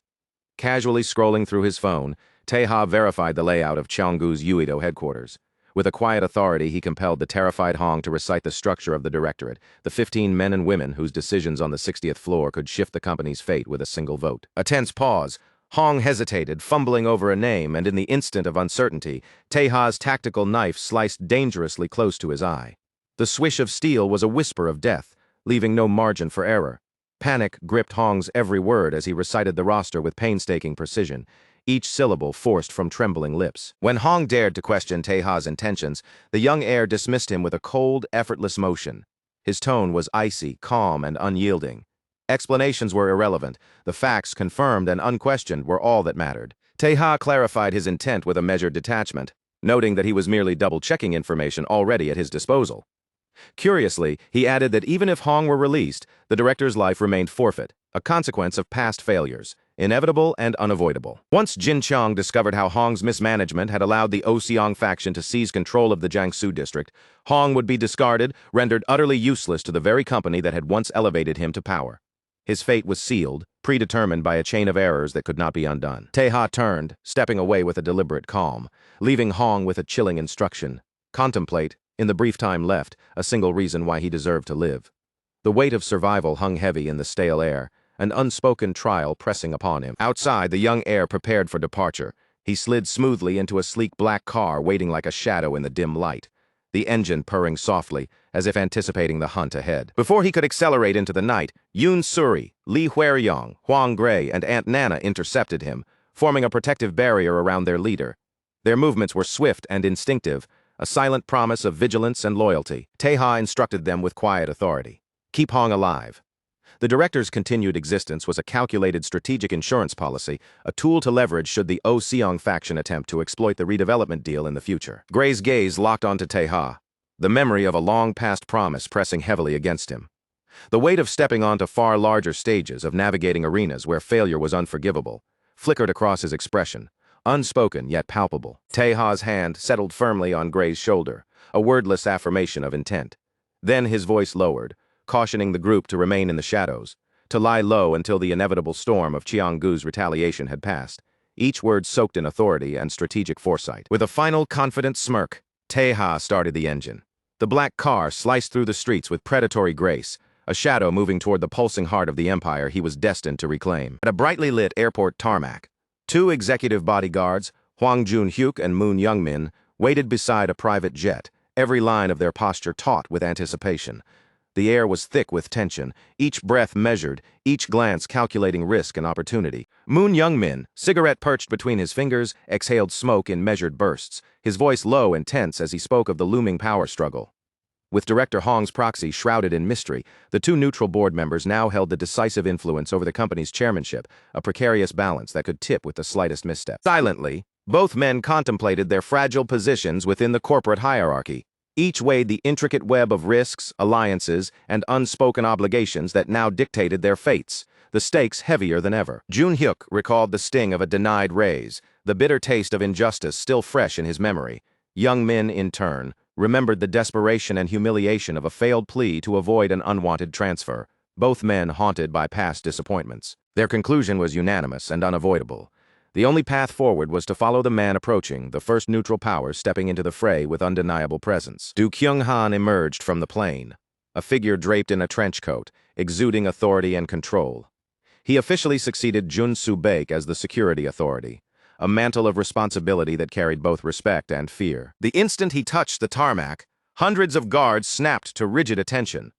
Casually scrolling through his phone, Tae-ha verified the layout of Cheonggu's Uido headquarters. With a quiet authority, he compelled the terrified Hong to recite the structure of the directorate, the 15 men and women whose decisions on the 60th floor could shift the company's fate with a single vote. A tense pause. Hong hesitated, fumbling over a name, and in the instant of uncertainty, Tae-ha's tactical knife sliced dangerously close to his eye. The swish of steel was a whisper of death, leaving no margin for error. Panic gripped Hong's every word as he recited the roster with painstaking precision, each syllable forced from trembling lips. When Hong dared to question Tae-ha's intentions, the young heir dismissed him with a cold, effortless motion. His tone was icy, calm, and unyielding. Explanations were irrelevant. The facts, confirmed and unquestioned, were all that mattered. Tae-ha clarified his intent with a measured detachment, noting that he was merely double-checking information already at his disposal. Curiously, he added that even if Hong were released, the director's life remained forfeit, a consequence of past failures, inevitable and unavoidable. Once Jin Chang discovered how Hong's mismanagement had allowed the O-Seong faction to seize control of the Jiangsu district, Hong would be discarded, rendered utterly useless to the very company that had once elevated him to power. His fate was sealed, predetermined by a chain of errors that could not be undone. Tae-ha turned, stepping away with a deliberate calm, leaving Hong with a chilling instruction. Contemplate, in the brief time left, a single reason why he deserved to live. The weight of survival hung heavy in the stale air, an unspoken trial pressing upon him. Outside, the young heir prepared for departure. He slid smoothly into a sleek black car waiting like a shadow in the dim light, the engine purring softly, as if anticipating the hunt ahead. Before he could accelerate into the night, Yoon Suri, Lee Hueryong, Huang Gray, and Aunt Nana intercepted him, forming a protective barrier around their leader. Their movements were swift and instinctive, a silent promise of vigilance and loyalty. Tae-ha instructed them with quiet authority. Keep Hong alive. The director's continued existence was a calculated strategic insurance policy, a tool to leverage should the O-Seong faction attempt to exploit the redevelopment deal in the future. Gray's gaze locked onto Tae-ha, the memory of a long-past promise pressing heavily against him. The weight of stepping onto far larger stages, of navigating arenas where failure was unforgivable, flickered across his expression, unspoken yet palpable. Tae-ha's hand settled firmly on Gray's shoulder, a wordless affirmation of intent. Then his voice lowered, cautioning the group to remain in the shadows, to lie low until the inevitable storm of Cheonggu's retaliation had passed, each word soaked in authority and strategic foresight. With a final confident smirk, Tae-ha started the engine. The black car sliced through the streets with predatory grace, a shadow moving toward the pulsing heart of the empire he was destined to reclaim. At a brightly lit airport tarmac, two executive bodyguards, Hwang Jun-hyuk and Moon Young-min, waited beside a private jet, every line of their posture taut with anticipation. The air was thick with tension, each breath measured, each glance calculating risk and opportunity. Moon Youngmin, cigarette perched between his fingers, exhaled smoke in measured bursts, his voice low and tense as he spoke of the looming power struggle. With Director Hong's proxy shrouded in mystery, the two neutral board members now held the decisive influence over the company's chairmanship, a precarious balance that could tip with the slightest misstep. Silently, both men contemplated their fragile positions within the corporate hierarchy. Each weighed the intricate web of risks, alliances, and unspoken obligations that now dictated their fates, the stakes heavier than ever. Jun Hyuk recalled the sting of a denied raise, the bitter taste of injustice still fresh in his memory. Young Min, in turn, remembered the desperation and humiliation of a failed plea to avoid an unwanted transfer, both men haunted by past disappointments. Their conclusion was unanimous and unavoidable. The only path forward was to follow the man approaching, the first neutral power stepping into the fray with undeniable presence. Du Kyung-han emerged from the plane, a figure draped in a trench coat, exuding authority and control. He officially succeeded Jun Soo-baek as the security authority, a mantle of responsibility that carried both respect and fear. The instant he touched the tarmac, hundreds of guards snapped to rigid attention.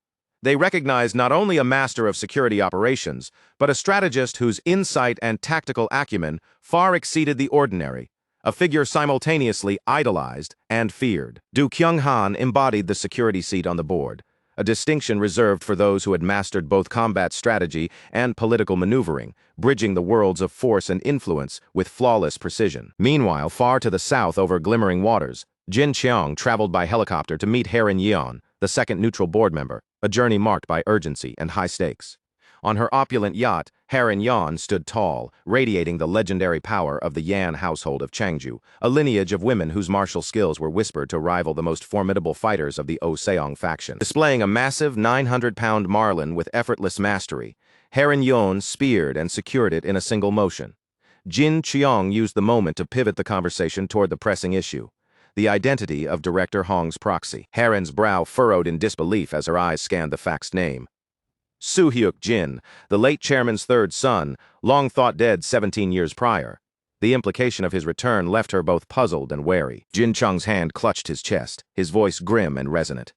They recognized not only a master of security operations, but a strategist whose insight and tactical acumen far exceeded the ordinary, a figure simultaneously idolized and feared. Du Kyung-han embodied the security seat on the board, a distinction reserved for those who had mastered both combat strategy and political maneuvering, bridging the worlds of force and influence with flawless precision. Meanwhile, far to the south over glimmering waters, Jin Cheong traveled by helicopter to meet Heir Yeon, the second neutral board member, a journey marked by urgency and high stakes. On her opulent yacht, Heir Yeon stood tall, radiating the legendary power of the Yan household of Changju, a lineage of women whose martial skills were whispered to rival the most formidable fighters of the Oh-seong faction. Displaying a massive 900-pound marlin with effortless mastery, Heir Yeon speared and secured it in a single motion. Jin Cheong used the moment to pivot the conversation toward the pressing issue: the identity of Director Hong's proxy. Heron's brow furrowed in disbelief as her eyes scanned the faxed name. Soo-hyuk Jin, the late chairman's third son, long thought dead 17 years prior. The implication of his return left her both puzzled and wary. Jin Chung's hand clutched his chest, his voice grim and resonant.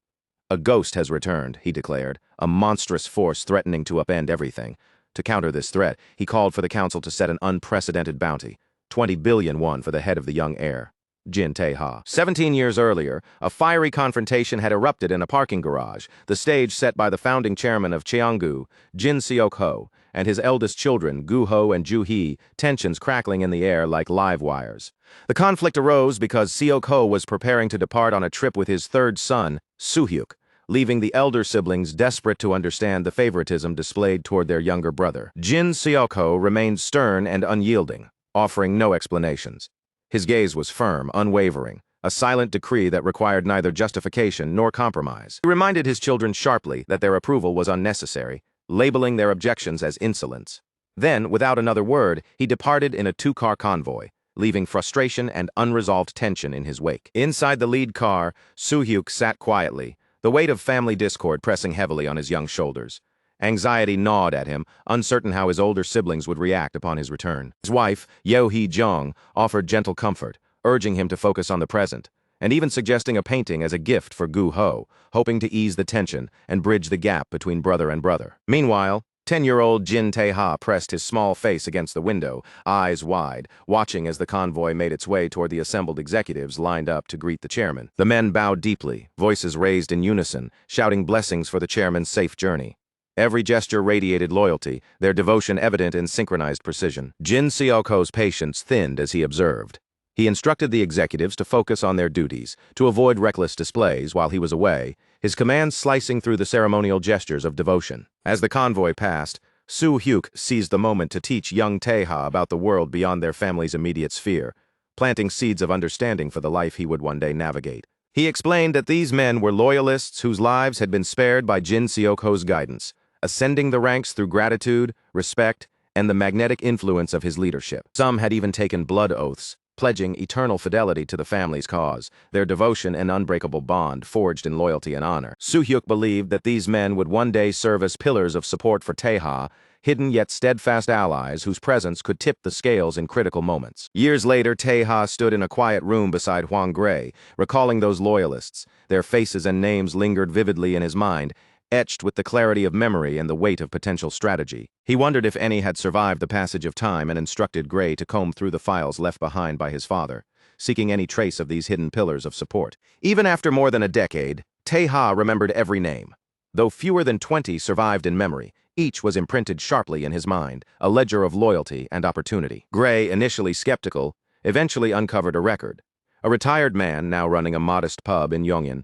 "A ghost has returned," he declared, "a monstrous force threatening to upend everything." To counter this threat, he called for the council to set an unprecedented bounty, 20 billion won for the head of the young heir, Jin Tae-ha. 17 years earlier, a fiery confrontation had erupted in a parking garage, the stage set by the founding chairman of Cheonggu, Jin Seok-ho, and his eldest children, Gu-ho and Ju-hee, tensions crackling in the air like live wires. The conflict arose because Seok-ho was preparing to depart on a trip with his third son, Soo-hyuk, leaving the elder siblings desperate to understand the favoritism displayed toward their younger brother. Jin Seok-ho remained stern and unyielding, offering no explanations. His gaze was firm, unwavering, a silent decree that required neither justification nor compromise. He reminded his children sharply that their approval was unnecessary, labeling their objections as insolence. Then, without another word, he departed in a two-car convoy, leaving frustration and unresolved tension in his wake. Inside the lead car, Soo-hyuk sat quietly, the weight of family discord pressing heavily on his young shoulders. Anxiety gnawed at him, uncertain how his older siblings would react upon his return. His wife, Yeo-hee-jung, offered gentle comfort, urging him to focus on the present, and even suggesting a painting as a gift for Gu-ho, hoping to ease the tension and bridge the gap between brother and brother. Meanwhile, 10-year-old Jin Tae-ha pressed his small face against the window, eyes wide, watching as the convoy made its way toward the assembled executives lined up to greet the chairman. The men bowed deeply, voices raised in unison, shouting blessings for the chairman's safe journey. Every gesture radiated loyalty, their devotion evident in synchronized precision. Jin Seok-ho's patience thinned as he observed. He instructed the executives to focus on their duties, to avoid reckless displays while he was away, his commands slicing through the ceremonial gestures of devotion. As the convoy passed, Soo-hyuk seized the moment to teach young Tae-ha about the world beyond their family's immediate sphere, planting seeds of understanding for the life he would one day navigate. He explained that these men were loyalists whose lives had been spared by Jin Seok-ho's guidance, ascending the ranks through gratitude, respect, and the magnetic influence of his leadership. Some had even taken blood oaths, pledging eternal fidelity to the family's cause, their devotion an unbreakable bond forged in loyalty and honor. Soo-hyuk believed that these men would one day serve as pillars of support for Tae-ha, hidden yet steadfast allies whose presence could tip the scales in critical moments. Years later, Tae-ha stood in a quiet room beside Hwang Gray, recalling those loyalists. Their faces and names lingered vividly in his mind, etched with the clarity of memory and the weight of potential strategy. He wondered if any had survived the passage of time and instructed Gray to comb through the files left behind by his father, seeking any trace of these hidden pillars of support. Even after more than a decade, Tae-ha remembered every name. Though fewer than 20 survived in memory, each was imprinted sharply in his mind, a ledger of loyalty and opportunity. Gray, initially skeptical, eventually uncovered a record. A retired man now running a modest pub in Yongin,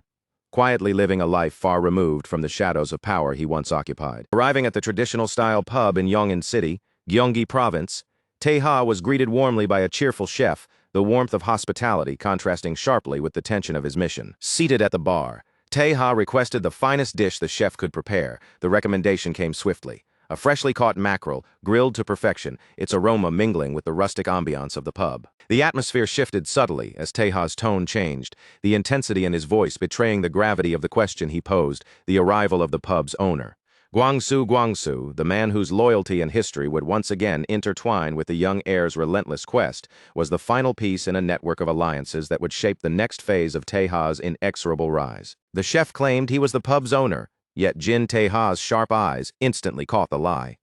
quietly living a life far removed from the shadows of power he once occupied. Arriving at the traditional-style pub in Yongin City, Gyeonggi Province, Tae-ha was greeted warmly by a cheerful chef, the warmth of hospitality contrasting sharply with the tension of his mission. Seated at the bar, Tae-ha requested the finest dish the chef could prepare. The recommendation came swiftly. A freshly caught mackerel, grilled to perfection, its aroma mingling with the rustic ambiance of the pub. The atmosphere shifted subtly as Tae-ha's tone changed, the intensity in his voice betraying the gravity of the question he posed, the arrival of the pub's owner. Gwangsu, the man whose loyalty and history would once again intertwine with the young heir's relentless quest, was the final piece in a network of alliances that would shape the next phase of Tae-ha's inexorable rise. The chef claimed he was the pub's owner, yet Jin Tae-ha's sharp eyes instantly caught the lie.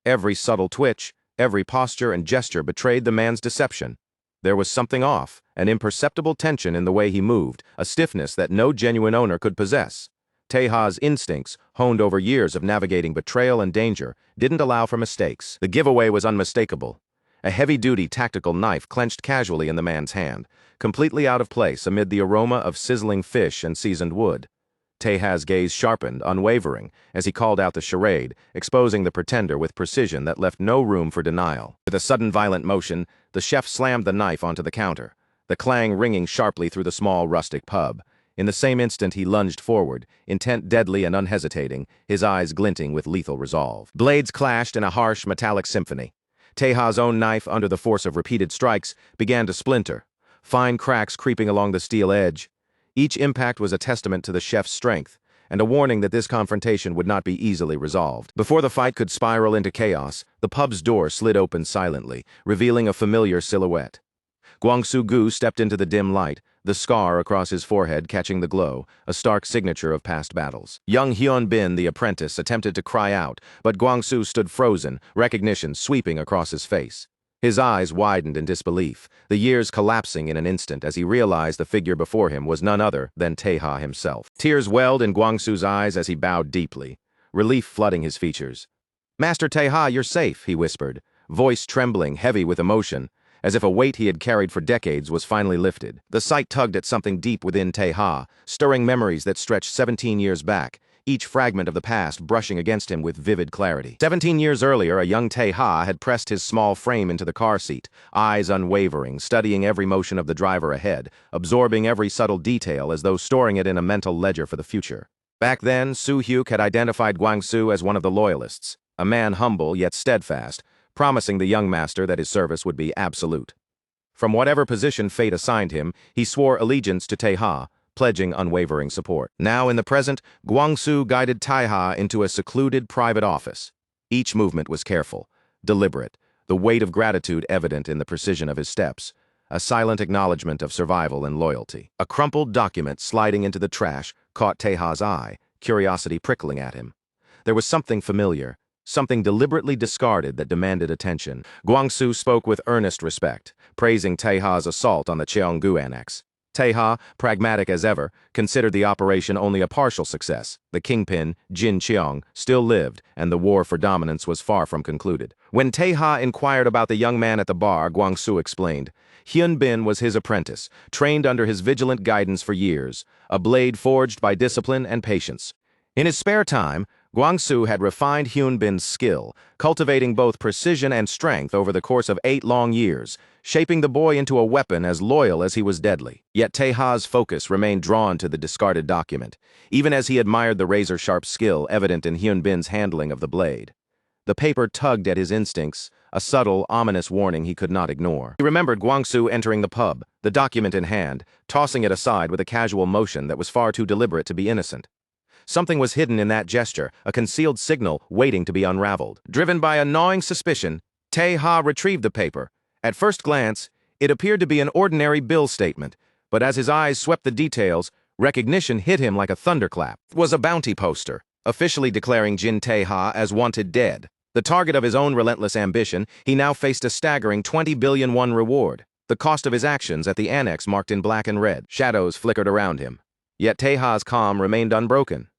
Every subtle twitch, every posture and gesture betrayed the man's deception. There was something off, an imperceptible tension in the way he moved, a stiffness that no genuine owner could possess. Tae-ha's instincts, honed over years of navigating betrayal and danger, didn't allow for mistakes. The giveaway was unmistakable. A heavy-duty tactical knife clenched casually in the man's hand, completely out of place amid the aroma of sizzling fish and seasoned wood. Tae-ha's gaze sharpened, unwavering, as he called out the charade, exposing the pretender with precision that left no room for denial. With a sudden violent motion, the chef slammed the knife onto the counter, the clang ringing sharply through the small rustic pub. In the same instant he lunged forward, intent deadly and unhesitating, his eyes glinting with lethal resolve. Blades clashed in a harsh, metallic symphony. Tae-ha's own knife, under the force of repeated strikes, began to splinter, fine cracks creeping along the steel edge. Each impact was a testament to the chef's strength, and a warning that this confrontation would not be easily resolved. Before the fight could spiral into chaos, the pub's door slid open silently, revealing a familiar silhouette. Gwangsu stepped into the dim light, the scar across his forehead catching the glow, a stark signature of past battles. Young Hyun-bin, the apprentice, attempted to cry out, but Gwangsu stood frozen, recognition sweeping across his face. His eyes widened in disbelief, the years collapsing in an instant as he realized the figure before him was none other than Tae-ha himself. Tears welled in Gwangsu's eyes as he bowed deeply, relief flooding his features. "Master Tae-ha, you're safe," he whispered, voice trembling, heavy with emotion, as if a weight he had carried for decades was finally lifted. The sight tugged at something deep within Tae-ha, stirring memories that stretched 17 years back, each fragment of the past brushing against him with vivid clarity. 17 years earlier, a young Tae-ha had pressed his small frame into the car seat, eyes unwavering, studying every motion of the driver ahead, absorbing every subtle detail as though storing it in a mental ledger for the future. Back then, Soo-hyuk had identified Gwangsu as one of the loyalists, a man humble yet steadfast, promising the young master that his service would be absolute. From whatever position fate assigned him, he swore allegiance to Tae-ha, pledging unwavering support. Now, in the present, Gwangsu guided Tae-ha into a secluded private office. Each movement was careful, deliberate, the weight of gratitude evident in the precision of his steps, a silent acknowledgement of survival and loyalty. A crumpled document sliding into the trash caught Tae-ha's eye, curiosity prickling at him. There was something familiar, something deliberately discarded that demanded attention. Gwangsu spoke with earnest respect, praising Tae-ha's assault on the Cheonggu annex. Tae-ha, pragmatic as ever, considered the operation only a partial success. The kingpin, Jin Cheong, still lived, and the war for dominance was far from concluded. When Tae-ha inquired about the young man at the bar, Gwangsu explained. Hyun-bin was his apprentice, trained under his vigilant guidance for years, a blade forged by discipline and patience. In his spare time, Gwangsu had refined Hyun-bin's skill, cultivating both precision and strength over the course of 8 long years, shaping the boy into a weapon as loyal as he was deadly. Yet Tae-ha's focus remained drawn to the discarded document, even as he admired the razor-sharp skill evident in Hyun-bin's handling of the blade. The paper tugged at his instincts, a subtle, ominous warning he could not ignore. He remembered Gwangsu entering the pub, the document in hand, tossing it aside with a casual motion that was far too deliberate to be innocent. Something was hidden in that gesture, a concealed signal waiting to be unraveled. Driven by a gnawing suspicion, Tae-ha retrieved the paper. At first glance, it appeared to be an ordinary bill statement, but as his eyes swept the details, recognition hit him like a thunderclap. It was a bounty poster, officially declaring Jin Tae-ha as wanted dead. The target of his own relentless ambition, he now faced a staggering 20 billion won reward. The cost of his actions at the annex marked in black and red. Shadows flickered around him. Yet Tae-ha's calm remained unbroken.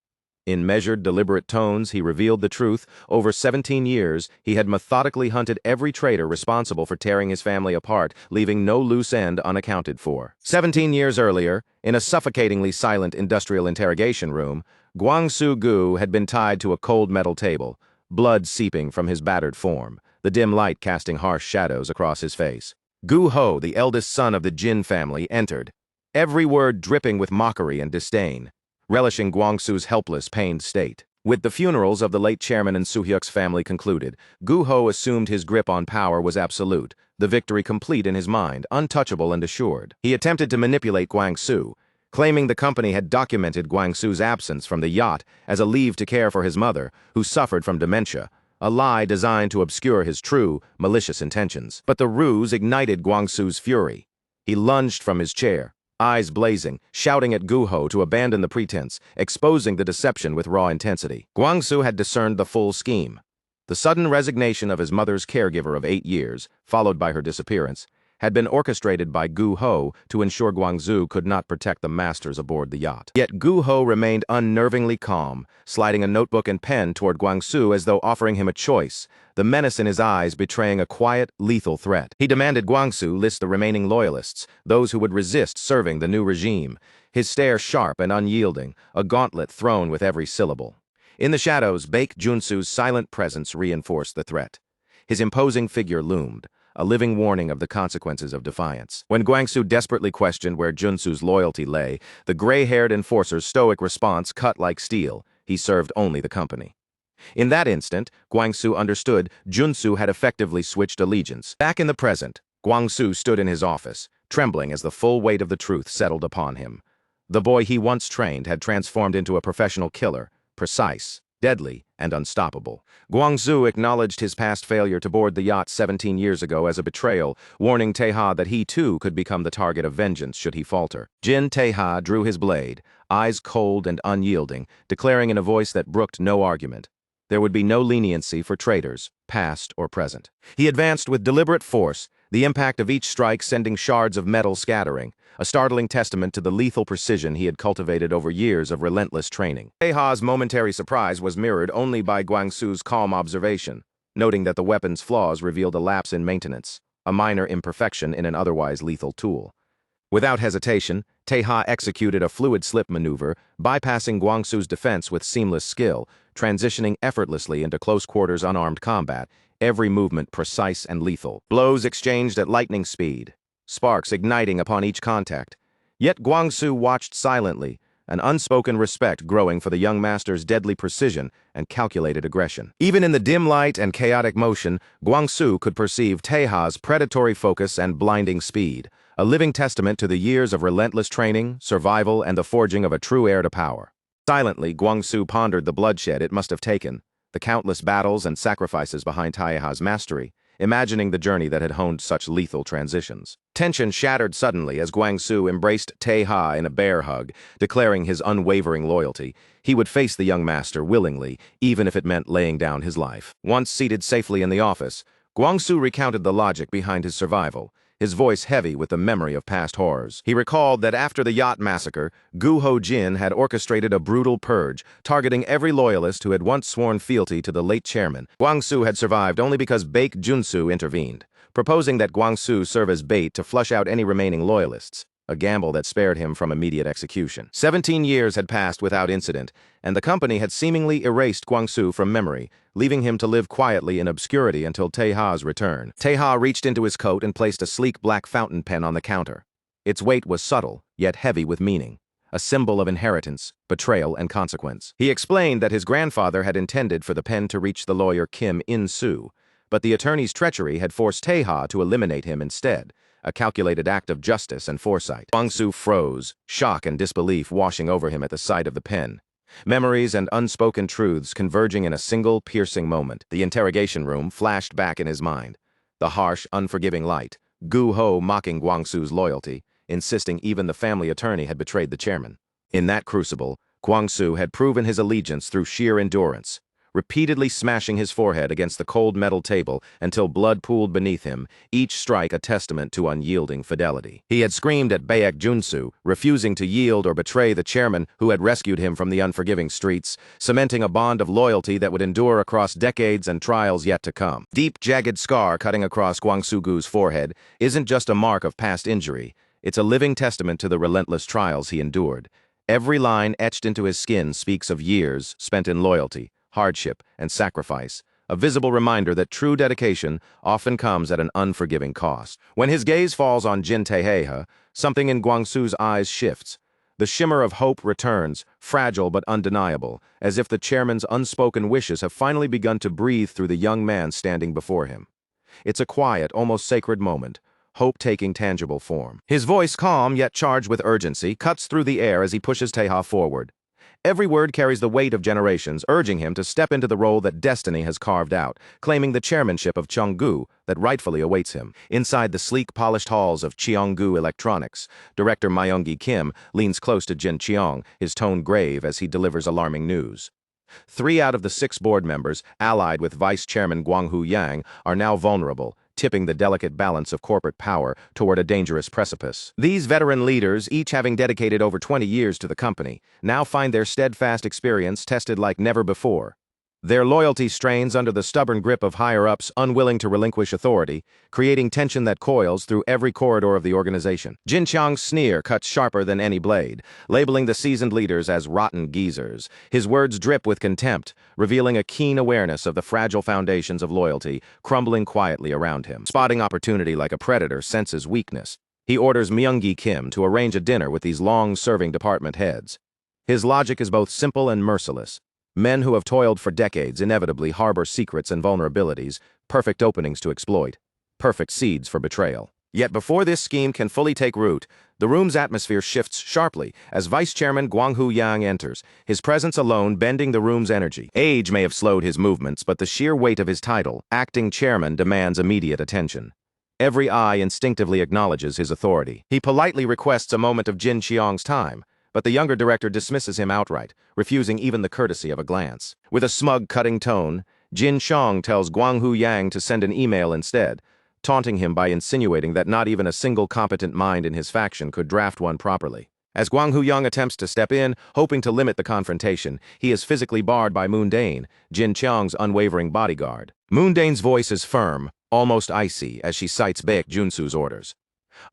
In measured, deliberate tones, he revealed the truth. Over 17 years, he had methodically hunted every traitor responsible for tearing his family apart, leaving no loose end unaccounted for. 17 years earlier, in a suffocatingly silent industrial interrogation room, Gwang-soo had been tied to a cold metal table, blood seeping from his battered form, the dim light casting harsh shadows across his face. Gu-ho, the eldest son of the Jin family, entered, every word dripping with mockery and disdain, relishing Gwang-soo's helpless, pained state. With the funerals of the late chairman and Soo-hyuk's family concluded, Gu-ho assumed his grip on power was absolute, the victory complete in his mind, untouchable and assured. He attempted to manipulate Gwang-soo, claiming the company had documented Gwang-soo's absence from the yacht as a leave to care for his mother, who suffered from dementia, a lie designed to obscure his true, malicious intentions. But the ruse ignited Gwang-soo's fury. He lunged from his chair, eyes blazing, shouting at Gu-ho to abandon the pretense, exposing the deception with raw intensity. Gwang-soo had discerned the full scheme. The sudden resignation of his mother's caregiver of 8 years, followed by her disappearance, had been orchestrated by Gu-ho to ensure Gwang-soo could not protect the masters aboard the yacht. Yet Gu-ho remained unnervingly calm, sliding a notebook and pen toward Gwang-soo as though offering him a choice, the menace in his eyes betraying a quiet, lethal threat. He demanded Gwang-soo list the remaining loyalists, those who would resist serving the new regime, his stare sharp and unyielding, a gauntlet thrown with every syllable. In the shadows, Baek Junsu's silent presence reinforced the threat. His imposing figure loomed, a living warning of the consequences of defiance. When Gwang-soo desperately questioned where Junsu's loyalty lay, the gray-haired enforcer's stoic response cut like steel. He served only the company. In that instant, Gwang-soo understood Junsu had effectively switched allegiance. Back in the present, Gwang-soo stood in his office, trembling as the full weight of the truth settled upon him. The boy he once trained had transformed into a professional killer, precise, deadly, and unstoppable. Gwang-soo acknowledged his past failure to board the yacht 17 years ago as a betrayal, warning Tae-ha that he too could become the target of vengeance should he falter. Jin Tae-ha drew his blade, eyes cold and unyielding, declaring in a voice that brooked no argument. There would be no leniency for traitors, past or present. He advanced with deliberate force, the impact of each strike sending shards of metal scattering, a startling testament to the lethal precision he had cultivated over years of relentless training. Tae-ha's momentary surprise was mirrored only by Gwang-soo's calm observation, noting that the weapon's flaws revealed a lapse in maintenance, a minor imperfection in an otherwise lethal tool. Without hesitation, Tae-ha executed a fluid slip maneuver, bypassing Gwang-soo's defense with seamless skill, transitioning effortlessly into close-quarters unarmed combat, every movement precise and lethal. Blows exchanged at lightning speed, sparks igniting upon each contact. Yet Gwang-soo watched silently, an unspoken respect growing for the young master's deadly precision and calculated aggression. Even in the dim light and chaotic motion, Gwang-soo could perceive Tae-ha's predatory focus and blinding speed, a living testament to the years of relentless training, survival, and the forging of a true heir to power. Silently, Gwang-soo pondered the bloodshed it must have taken, the countless battles and sacrifices behind Tae-ha's mastery, imagining the journey that had honed such lethal transitions. Tension shattered suddenly as Gwang-soo embraced Tae-ha in a bear hug, declaring his unwavering loyalty. He would face the young master willingly, even if it meant laying down his life. Once seated safely in the office, Gwang-soo recounted the logic behind his survival, his voice heavy with the memory of past horrors. He recalled that after the yacht massacre, Gu-ho Jin had orchestrated a brutal purge, targeting every loyalist who had once sworn fealty to the late chairman. Gwang-soo had survived only because Baek Junsu intervened, proposing that Gwang-soo serve as bait to flush out any remaining loyalists, a gamble that spared him from immediate execution. 17 years had passed without incident, and the company had seemingly erased Gwang-soo from memory, leaving him to live quietly in obscurity until Tae-ha's return. Tae-ha reached into his coat and placed a sleek black fountain pen on the counter. Its weight was subtle, yet heavy with meaning, a symbol of inheritance, betrayal, and consequence. He explained that his grandfather had intended for the pen to reach the lawyer Kim In-soo, but the attorney's treachery had forced Tae-ha to eliminate him instead, a calculated act of justice and foresight. Gwang-soo froze, shock and disbelief washing over him at the sight of the pen. Memories and unspoken truths converging in a single, piercing moment. The interrogation room flashed back in his mind. The harsh, unforgiving light, Gu-ho mocking Gwang-soo's loyalty, insisting even the family attorney had betrayed the chairman. In that crucible, Guangxu had proven his allegiance through sheer endurance, repeatedly smashing his forehead against the cold metal table until blood pooled beneath him, each strike a testament to unyielding fidelity. He had screamed at Baek Junsu, refusing to yield or betray the chairman who had rescued him from the unforgiving streets, cementing a bond of loyalty that would endure across decades and trials yet to come. Deep, jagged scar cutting across Guangsugu's forehead isn't just a mark of past injury, it's a living testament to the relentless trials he endured. Every line etched into his skin speaks of years spent in loyalty, hardship, and sacrifice, a visible reminder that true dedication often comes at an unforgiving cost. When his gaze falls on Jin Taeha, something in Guangxu's eyes shifts. The shimmer of hope returns, fragile but undeniable, as if the chairman's unspoken wishes have finally begun to breathe through the young man standing before him. It's a quiet, almost sacred moment, hope taking tangible form. His voice, calm yet charged with urgency, cuts through the air as he pushes Taeha forward. Every word carries the weight of generations, urging him to step into the role that destiny has carved out, claiming the chairmanship of Cheonggu that rightfully awaits him. Inside the sleek, polished halls of Cheonggu Electronics, director Myung-gi Kim leans close to Jin Cheong, his tone grave as he delivers alarming news. 3 out of the 6 board members, allied with Vice Chairman Guanghu Yang, are now vulnerable, tipping the delicate balance of corporate power toward a dangerous precipice. These veteran leaders, each having dedicated over 20 years to the company, now find their steadfast experience tested like never before. Their loyalty strains under the stubborn grip of higher-ups unwilling to relinquish authority, creating tension that coils through every corridor of the organization. Jin Cheong's sneer cuts sharper than any blade, labeling the seasoned leaders as rotten geezers. His words drip with contempt, revealing a keen awareness of the fragile foundations of loyalty crumbling quietly around him. Spotting opportunity like a predator senses weakness, he orders Myung-gi Kim to arrange a dinner with these long-serving department heads. His logic is both simple and merciless. Men who have toiled for decades inevitably harbor secrets and vulnerabilities, perfect openings to exploit, perfect seeds for betrayal. Yet before this scheme can fully take root, the room's atmosphere shifts sharply as Vice Chairman Guanghu Yang enters, his presence alone bending the room's energy. Age may have slowed his movements, but the sheer weight of his title, acting chairman, demands immediate attention. Every eye instinctively acknowledges his authority. He politely requests a moment of Jin Cheong's time, but the younger director dismisses him outright, refusing even the courtesy of a glance. With a smug, cutting tone, Jin Cheong tells Guanghu Yang to send an email instead, taunting him by insinuating that not even a single competent mind in his faction could draft one properly. As Guanghu Yang attempts to step in, hoping to limit the confrontation, he is physically barred by Moon Dane, Jin Cheong's unwavering bodyguard. Moon Dane's voice is firm, almost icy, as she cites Baek Junsu's orders.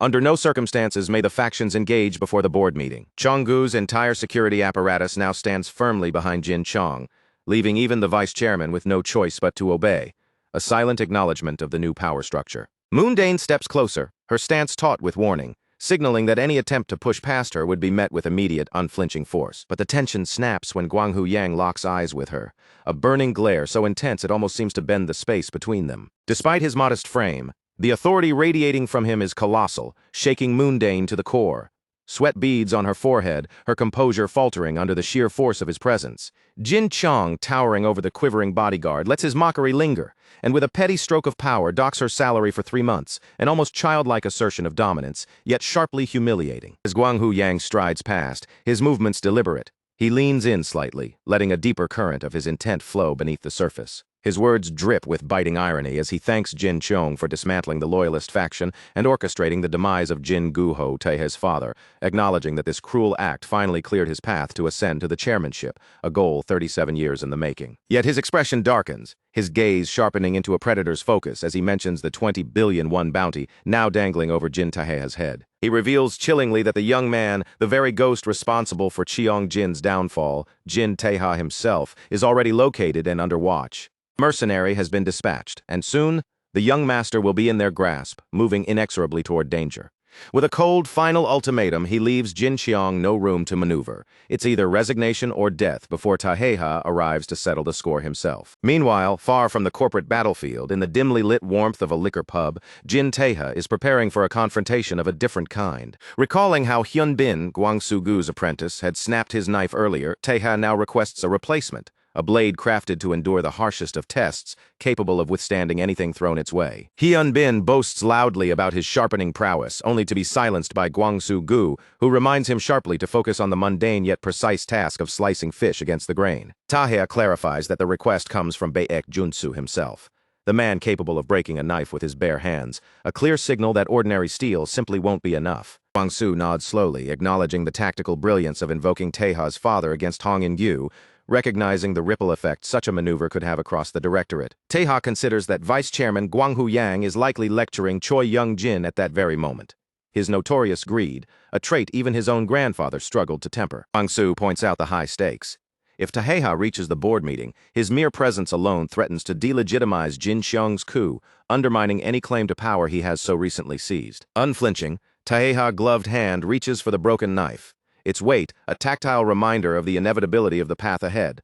Under no circumstances may the factions engage before the board meeting. Cheonggu's entire security apparatus now stands firmly behind Jin Cheong, leaving even the vice chairman with no choice but to obey, a silent acknowledgement of the new power structure. Moon Dane steps closer, her stance taut with warning, signaling that any attempt to push past her would be met with immediate, unflinching force. But the tension snaps when Guanghu Yang locks eyes with her, a burning glare so intense it almost seems to bend the space between them. Despite his modest frame, the authority radiating from him is colossal, shaking Moon Dane to the core. Sweat beads on her forehead, her composure faltering under the sheer force of his presence. Jin Cheong, towering over the quivering bodyguard, lets his mockery linger, and with a petty stroke of power docks her salary for 3 months, an almost childlike assertion of dominance, yet sharply humiliating. As Guanghu Yang strides past, his movements deliberate. He leans in slightly, letting a deeper current of his intent flow beneath the surface. His words drip with biting irony as he thanks Jin Cheong for dismantling the loyalist faction and orchestrating the demise of Jin Guho, Taeha's father, acknowledging that this cruel act finally cleared his path to ascend to the chairmanship, a goal 37 years in the making. Yet his expression darkens, his gaze sharpening into a predator's focus as he mentions the 20 billion won bounty now dangling over Jin Taeha's head. He reveals chillingly that the young man, the very ghost responsible for Cheong Jin's downfall, Jin Taeha himself, is already located and under watch. Mercenary has been dispatched, and soon, the young master will be in their grasp, moving inexorably toward danger. With a cold, final ultimatum, he leaves Jin Cheong no room to maneuver. It's either resignation or death before Taeha arrives to settle the score himself. Meanwhile, far from the corporate battlefield, in the dimly lit warmth of a liquor pub, Jin Taeha is preparing for a confrontation of a different kind. Recalling how Hyun Bin, Guangsugu's apprentice, had snapped his knife earlier, Taeha now requests a replacement. a blade crafted to endure the harshest of tests, capable of withstanding anything thrown its way. Hyun-bin boasts loudly about his sharpening prowess, only to be silenced by Gwang-soo-gu, who reminds him sharply to focus on the mundane yet precise task of slicing fish against the grain. Tae clarifies that the request comes from Baek Junsu himself, the man capable of breaking a knife with his bare hands, a clear signal that ordinary steel simply won't be enough. Gwang-soo nods slowly, acknowledging the tactical brilliance of invoking Taeha's father against Hong In-gyu, recognizing the ripple effect such a maneuver could have across the directorate. Taeha considers that Vice Chairman Gwang-hoo Yang is likely lecturing Choi Young-jin at that very moment. His notorious greed, a trait even his own grandfather struggled to temper. Gwang-soo points out the high stakes. If Taeha reaches the board meeting, his mere presence alone threatens to delegitimize Jin Xiong's coup, undermining any claim to power he has so recently seized. Unflinching, Taeha's gloved hand reaches for the broken knife, its weight a tactile reminder of the inevitability of the path ahead.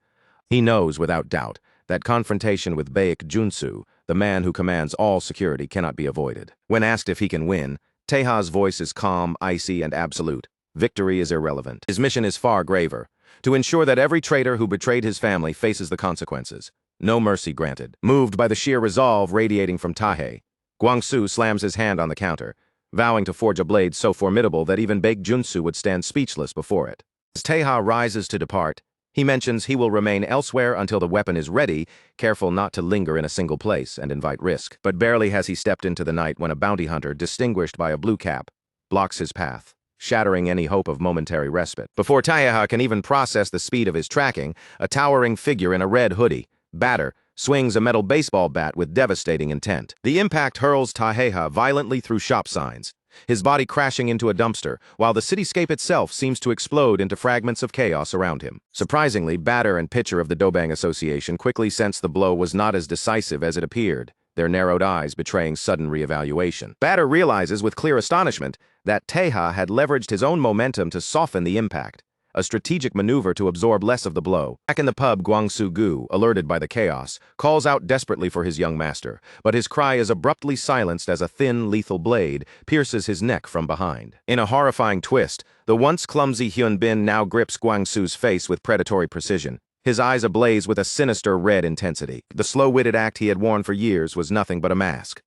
He knows, without doubt, that confrontation with Baek Junsu, the man who commands all security, cannot be avoided. When asked if he can win, Taeha's voice is calm, icy, and absolute. Victory is irrelevant. His mission is far graver: to ensure that every traitor who betrayed his family faces the consequences. No mercy granted. Moved by the sheer resolve radiating from Tae, Gwang-soo slams his hand on the counter, vowing to forge a blade so formidable that even Baek Junsu would stand speechless before it. As Taeha rises to depart, he mentions he will remain elsewhere until the weapon is ready, careful not to linger in a single place and invite risk. But barely has he stepped into the night when a bounty hunter, distinguished by a blue cap, blocks his path, shattering any hope of momentary respite. Before Taeha can even process the speed of his tracking, a towering figure in a red hoodie, batter, swings a metal baseball bat with devastating intent. The impact hurls Taeha violently through shop signs, his body crashing into a dumpster, while the cityscape itself seems to explode into fragments of chaos around him. Surprisingly, batter and pitcher of the Dobang Association quickly sensed the blow was not as decisive as it appeared, their narrowed eyes betraying sudden reevaluation. Batter realizes with clear astonishment that Taeha had leveraged his own momentum to soften the impact, a strategic maneuver to absorb less of the blow. Back in the pub, Gwang-soo-gu, alerted by the chaos, calls out desperately for his young master, but his cry is abruptly silenced as a thin, lethal blade pierces his neck from behind. In a horrifying twist, the once clumsy Hyun-bin now grips Gwang-soo's face with predatory precision, his eyes ablaze with a sinister red intensity. The slow-witted act he had worn for years was nothing but a mask.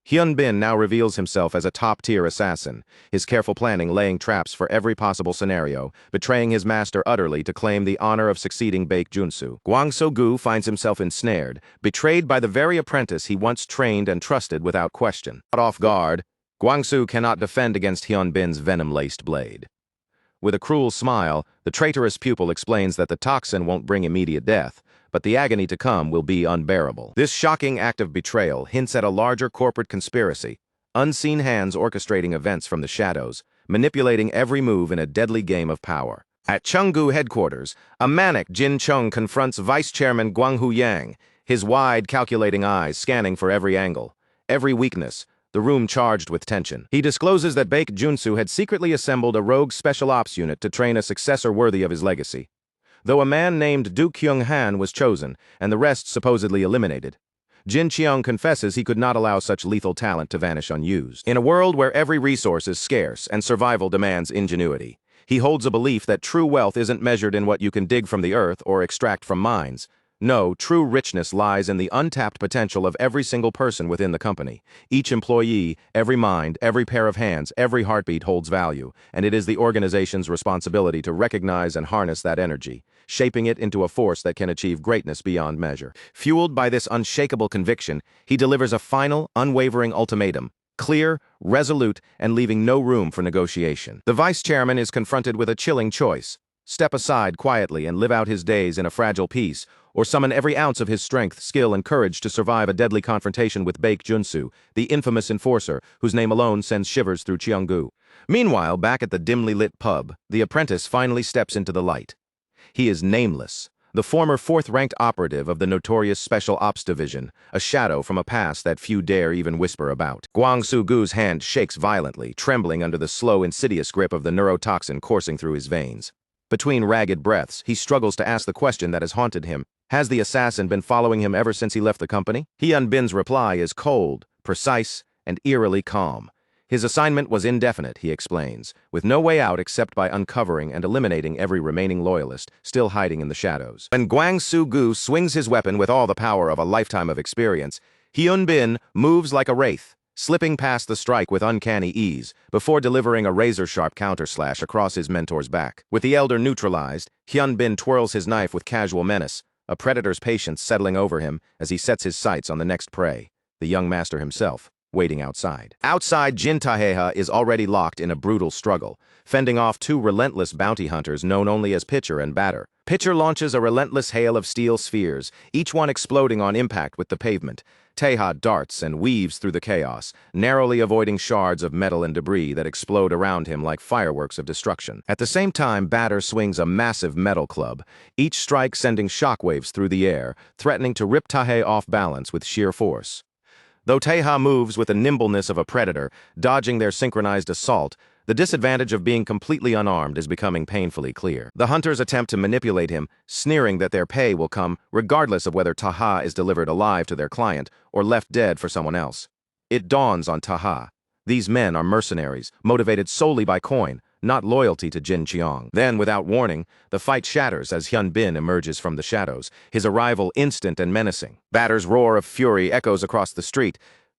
Hyun-bin now reveals himself as a top-tier assassin, his careful planning laying traps for every possible scenario, betraying his master utterly to claim the honor of succeeding Baek Junsu. Gwang-soo-gu finds himself ensnared, betrayed by the very apprentice he once trained and trusted without question. Caught off guard, Gwang-soo cannot defend against Hyun-bin's venom-laced blade. With a cruel smile, the traitorous pupil explains that the toxin won't bring immediate death, but the agony to come will be unbearable. This shocking act of betrayal hints at a larger corporate conspiracy, unseen hands orchestrating events from the shadows, manipulating every move in a deadly game of power. At Cheonggu headquarters, a manic Jin Chung confronts Vice Chairman Gwang-hoo Yang, his wide, calculating eyes scanning for every angle, every weakness, the room charged with tension. He discloses that Baek Junsu had secretly assembled a rogue special ops unit to train a successor worthy of his legacy. Though a man named Du Kyung-han was chosen, and the rest supposedly eliminated, Jin Cheong confesses he could not allow such lethal talent to vanish unused. In a world where every resource is scarce and survival demands ingenuity, he holds a belief that true wealth isn't measured in what you can dig from the earth or extract from mines. No, true richness lies in the untapped potential of every single person within the company. Each employee, every mind, every pair of hands, every heartbeat holds value, and it is the organization's responsibility to recognize and harness that energy, shaping it into a force that can achieve greatness beyond measure. Fueled by this unshakable conviction, he delivers a final, unwavering ultimatum, clear, resolute, and leaving no room for negotiation. The vice chairman is confronted with a chilling choice: step aside quietly and live out his days in a fragile peace, or summon every ounce of his strength, skill, and courage to survive a deadly confrontation with Baek Junsu, the infamous enforcer whose name alone sends shivers through Cheonggu. Meanwhile, back at the dimly lit pub, the apprentice finally steps into the light. He is Nameless, the former fourth-ranked operative of the notorious Special Ops Division, a shadow from a past that few dare even whisper about. Gwang-soo-gu's hand shakes violently, trembling under the slow, insidious grip of the neurotoxin coursing through his veins. Between ragged breaths, he struggles to ask the question that has haunted him. Has the assassin been following him ever since he left the company? Hyun-bin's reply is cold, precise, and eerily calm. His assignment was indefinite, he explains, with no way out except by uncovering and eliminating every remaining loyalist still hiding in the shadows. When Gwang-Soo-gu swings his weapon with all the power of a lifetime of experience, Hyun-bin moves like a wraith, slipping past the strike with uncanny ease, before delivering a razor-sharp counter-slash across his mentor's back. With the elder neutralized, Hyun-bin twirls his knife with casual menace, a predator's patience settling over him as he sets his sights on the next prey, the young master himself, waiting outside. Outside, Jin Taeha is already locked in a brutal struggle, fending off two relentless bounty hunters known only as Pitcher and Batter. Pitcher launches a relentless hail of steel spheres, each one exploding on impact with the pavement. Taeha darts and weaves through the chaos, narrowly avoiding shards of metal and debris that explode around him like fireworks of destruction. At the same time, Batter swings a massive metal club, each strike sending shockwaves through the air, threatening to rip Taeha off balance with sheer force. Though Taeha moves with the nimbleness of a predator, dodging their synchronized assault, the disadvantage of being completely unarmed is becoming painfully clear. The hunters attempt to manipulate him, sneering that their pay will come regardless of whether Taeha is delivered alive to their client or left dead for someone else. It dawns on Taeha. These men are mercenaries, motivated solely by coin, not loyalty to Jin Cheong. Then, without warning, the fight shatters as Hyun-bin emerges from the shadows, his arrival instant and menacing. Batter's roar of fury echoes across the street,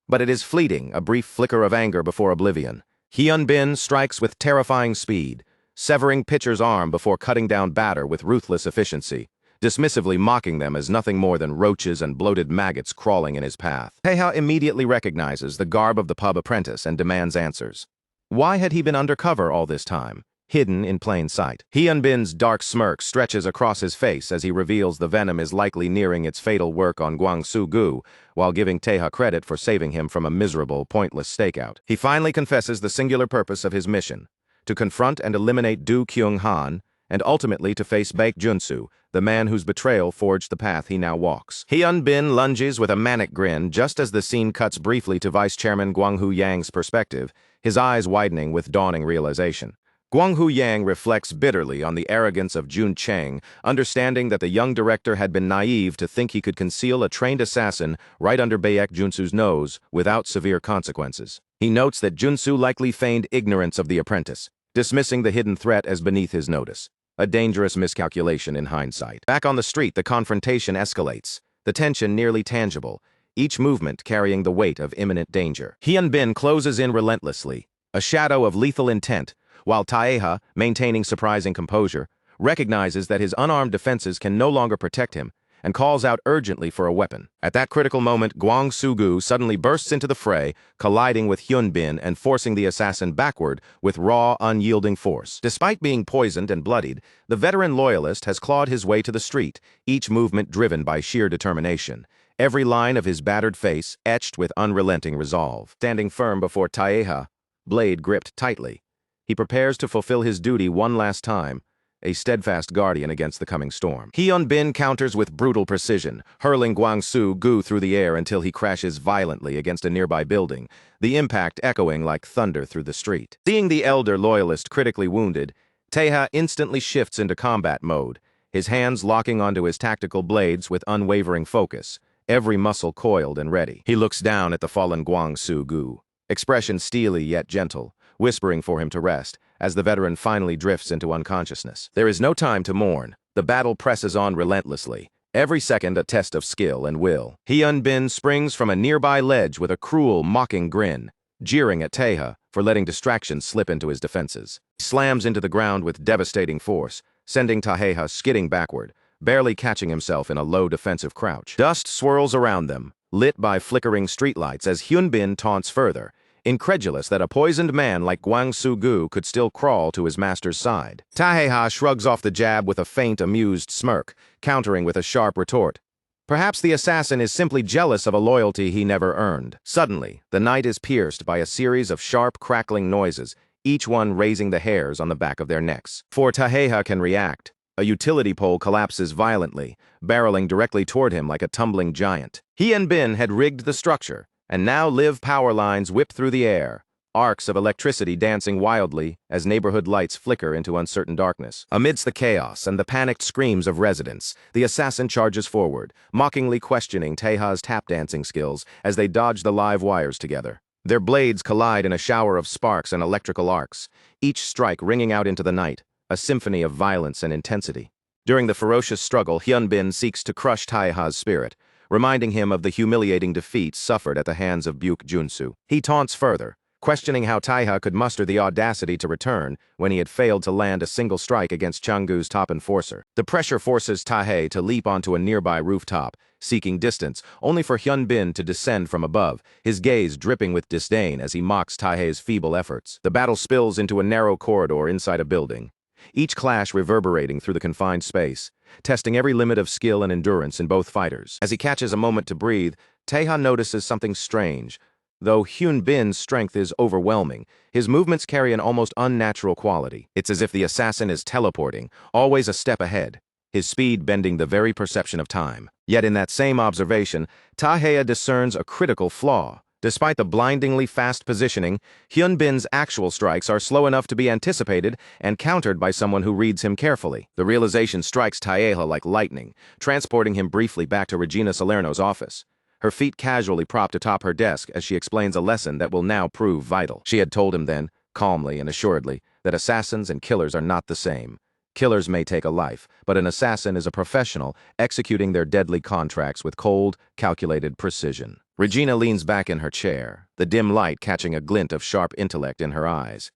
but it is fleeting, a brief flicker of anger before oblivion. Hyun-bin strikes with terrifying speed, severing Pitcher's arm before cutting down Batter with ruthless efficiency, dismissively mocking them as nothing more than roaches and bloated maggots crawling in his path. Taeha immediately recognizes the garb of the pub apprentice and demands answers. Why had he been undercover all this time, hidden in plain sight? Hyun-bin's dark smirk stretches across his face as he reveals the venom is likely nearing its fatal work on Gwang-Soo-gu, while giving Taeha credit for saving him from a miserable, pointless stakeout. He finally confesses the singular purpose of his mission, to confront and eliminate Do Kyung-han, and ultimately to face Baek Junsu, the man whose betrayal forged the path he now walks. Hyun-bin lunges with a manic grin just as the scene cuts briefly to Vice Chairman Gwang-Hu Yang's perspective, his eyes widening with dawning realization. Gwang-Hu Yang reflects bitterly on the arrogance of Jun Chang, understanding that the young director had been naive to think he could conceal a trained assassin right under Baek Junsu's nose without severe consequences. He notes that Junsu likely feigned ignorance of the apprentice, dismissing the hidden threat as beneath his notice. A dangerous miscalculation in hindsight. Back on the street, the confrontation escalates, the tension nearly tangible, each movement carrying the weight of imminent danger. Hyun-bin closes in relentlessly, a shadow of lethal intent, while Taeha, maintaining surprising composure, recognizes that his unarmed defenses can no longer protect him and calls out urgently for a weapon. At that critical moment, Gwang-Soo-gu suddenly bursts into the fray, colliding with Hyun-bin and forcing the assassin backward with raw, unyielding force. Despite being poisoned and bloodied, the veteran loyalist has clawed his way to the street, each movement driven by sheer determination, every line of his battered face etched with unrelenting resolve. Standing firm before Taeha, blade gripped tightly, he prepares to fulfill his duty one last time, a steadfast guardian against the coming storm. Hyun-bin counters with brutal precision, hurling Gwang-Soo-gu through the air until he crashes violently against a nearby building, the impact echoing like thunder through the street. Seeing the elder loyalist critically wounded, Taeha instantly shifts into combat mode, his hands locking onto his tactical blades with unwavering focus, every muscle coiled and ready. He looks down at the fallen Gwang-Soo-gu, expression steely yet gentle, whispering for him to rest, as the veteran finally drifts into unconsciousness. There is no time to mourn. The battle presses on relentlessly, every second a test of skill and will. Hyun-bin springs from a nearby ledge with a cruel, mocking grin, jeering at Taeha for letting distractions slip into his defenses. He slams into the ground with devastating force, sending Taeha skidding backward, barely catching himself in a low defensive crouch. Dust swirls around them, lit by flickering streetlights as Hyun-bin taunts further, incredulous that a poisoned man like Gwang-Soo-gu could still crawl to his master's side. Taeha shrugs off the jab with a faint, amused smirk, countering with a sharp retort. Perhaps the assassin is simply jealous of a loyalty he never earned. Suddenly, the night is pierced by a series of sharp, crackling noises, each one raising the hairs on the back of their necks. Before Taeha can react, a utility pole collapses violently, barreling directly toward him like a tumbling giant. Hyun-bin had rigged the structure, and now live power lines whip through the air, arcs of electricity dancing wildly as neighborhood lights flicker into uncertain darkness. Amidst the chaos and the panicked screams of residents, the assassin charges forward, mockingly questioning Taeha's tap dancing skills as they dodge the live wires together. Their blades collide in a shower of sparks and electrical arcs, each strike ringing out into the night, a symphony of violence and intensity. During the ferocious struggle, Hyunbin seeks to crush Taeha's spirit, reminding him of the humiliating defeat suffered at the hands of Byuk Junsu. He taunts further, questioning how Taeha could muster the audacity to return when he had failed to land a single strike against Changgu's top enforcer. The pressure forces Tae to leap onto a nearby rooftop, seeking distance, only for Hyunbin to descend from above, his gaze dripping with disdain as he mocks Tae's feeble efforts. The battle spills into a narrow corridor inside a building, each clash reverberating through the confined space, testing every limit of skill and endurance in both fighters. As he catches a moment to breathe, Taeha notices something strange. Though Hyunbin's strength is overwhelming, his movements carry an almost unnatural quality. It's as if the assassin is teleporting, always a step ahead, his speed bending the very perception of time. Yet in that same observation, Taeha discerns a critical flaw. Despite the blindingly fast positioning, Hyunbin's actual strikes are slow enough to be anticipated and countered by someone who reads him carefully. The realization strikes Taeha like lightning, transporting him briefly back to Regina Salerno's office, her feet casually propped atop her desk as she explains a lesson that will now prove vital. She had told him then, calmly and assuredly, that assassins and killers are not the same. Killers may take a life, but an assassin is a professional executing their deadly contracts with cold, calculated precision. Regina leans back in her chair, the dim light catching a glint of sharp intellect in her eyes.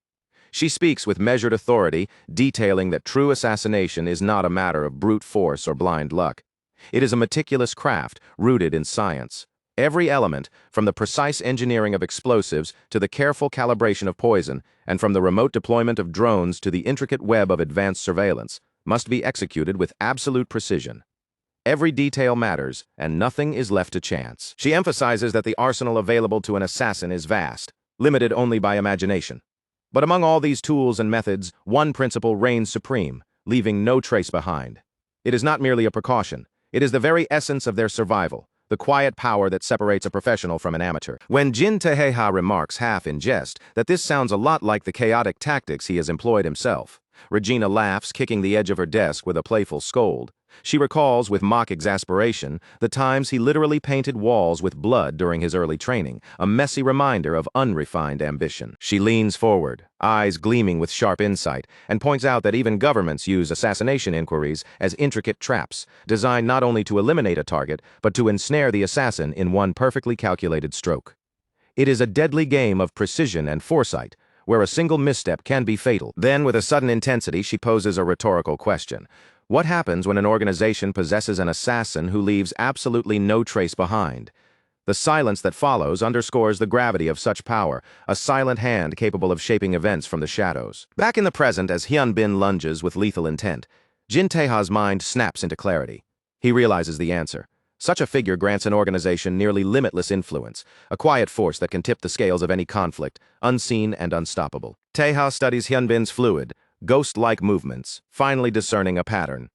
She speaks with measured authority, detailing that true assassination is not a matter of brute force or blind luck. It is a meticulous craft rooted in science. Every element, from the precise engineering of explosives to the careful calibration of poison, and from the remote deployment of drones to the intricate web of advanced surveillance, must be executed with absolute precision. Every detail matters, and nothing is left to chance. She emphasizes that the arsenal available to an assassin is vast, limited only by imagination. But among all these tools and methods, one principle reigns supreme, leaving no trace behind. It is not merely a precaution. It is the very essence of their survival, the quiet power that separates a professional from an amateur. When Jin Taeha remarks half in jest that this sounds a lot like the chaotic tactics he has employed himself, Regina laughs, kicking the edge of her desk with a playful scold. She recalls with mock exasperation the times he literally painted walls with blood during his early training, a messy reminder of unrefined ambition. She leans forward, eyes gleaming with sharp insight, and points out that even governments use assassination inquiries as intricate traps, designed not only to eliminate a target, but to ensnare the assassin in one perfectly calculated stroke. It is a deadly game of precision and foresight, where a single misstep can be fatal. Then, with a sudden intensity, she poses a rhetorical question. What happens when an organization possesses an assassin who leaves absolutely no trace behind? The silence that follows underscores the gravity of such power, a silent hand capable of shaping events from the shadows. Back in the present, as Hyunbin lunges with lethal intent, Jin Taeha's mind snaps into clarity. He realizes the answer. Such a figure grants an organization nearly limitless influence, a quiet force that can tip the scales of any conflict, unseen and unstoppable. Taeha studies Hyunbin's fluid, ghost-like movements, finally discerning a pattern.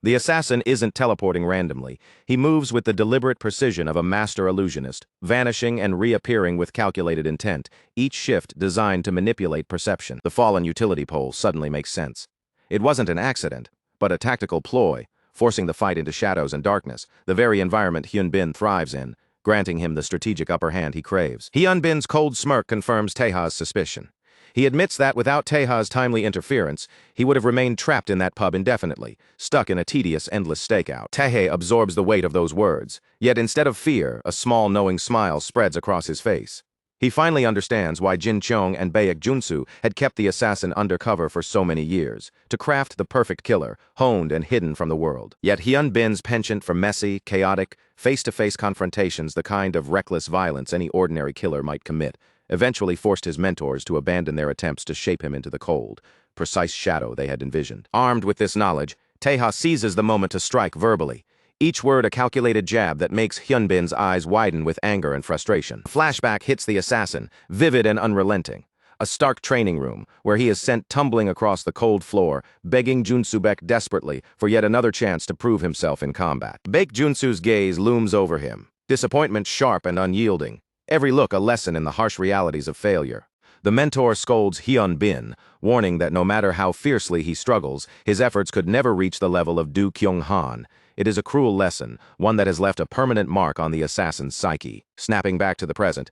The assassin isn't teleporting randomly. He moves with the deliberate precision of a master illusionist, vanishing and reappearing with calculated intent, each shift designed to manipulate perception. The fallen utility pole suddenly makes sense. It wasn't an accident, but a tactical ploy, forcing the fight into shadows and darkness, the very environment Hyunbin thrives in, granting him the strategic upper hand he craves. Hyunbin's cold smirk confirms Taeha's suspicion. He admits that without Taeha's timely interference, he would have remained trapped in that pub indefinitely, stuck in a tedious, endless stakeout. Taeha absorbs the weight of those words, yet instead of fear, a small, knowing smile spreads across his face. He finally understands why Jin Cheong and Baek Junsu had kept the assassin undercover for so many years, to craft the perfect killer, honed and hidden from the world. Yet Hyunbin's penchant for messy, chaotic, face-to-face confrontations, the kind of reckless violence any ordinary killer might commit, eventually forced his mentors to abandon their attempts to shape him into the cold, precise shadow they had envisioned. Armed with this knowledge, Taeha seizes the moment to strike verbally, each word a calculated jab that makes Hyunbin's eyes widen with anger and frustration. A flashback hits the assassin, vivid and unrelenting. A stark training room, where he is sent tumbling across the cold floor, begging Junsubek desperately for yet another chance to prove himself in combat. Baek Junsu's gaze looms over him, disappointment sharp and unyielding. Every look a lesson in the harsh realities of failure. The mentor scolds Hyunbin, warning that no matter how fiercely he struggles, his efforts could never reach the level of Do Kyung-han. It is a cruel lesson, one that has left a permanent mark on the assassin's psyche. Snapping back to the present,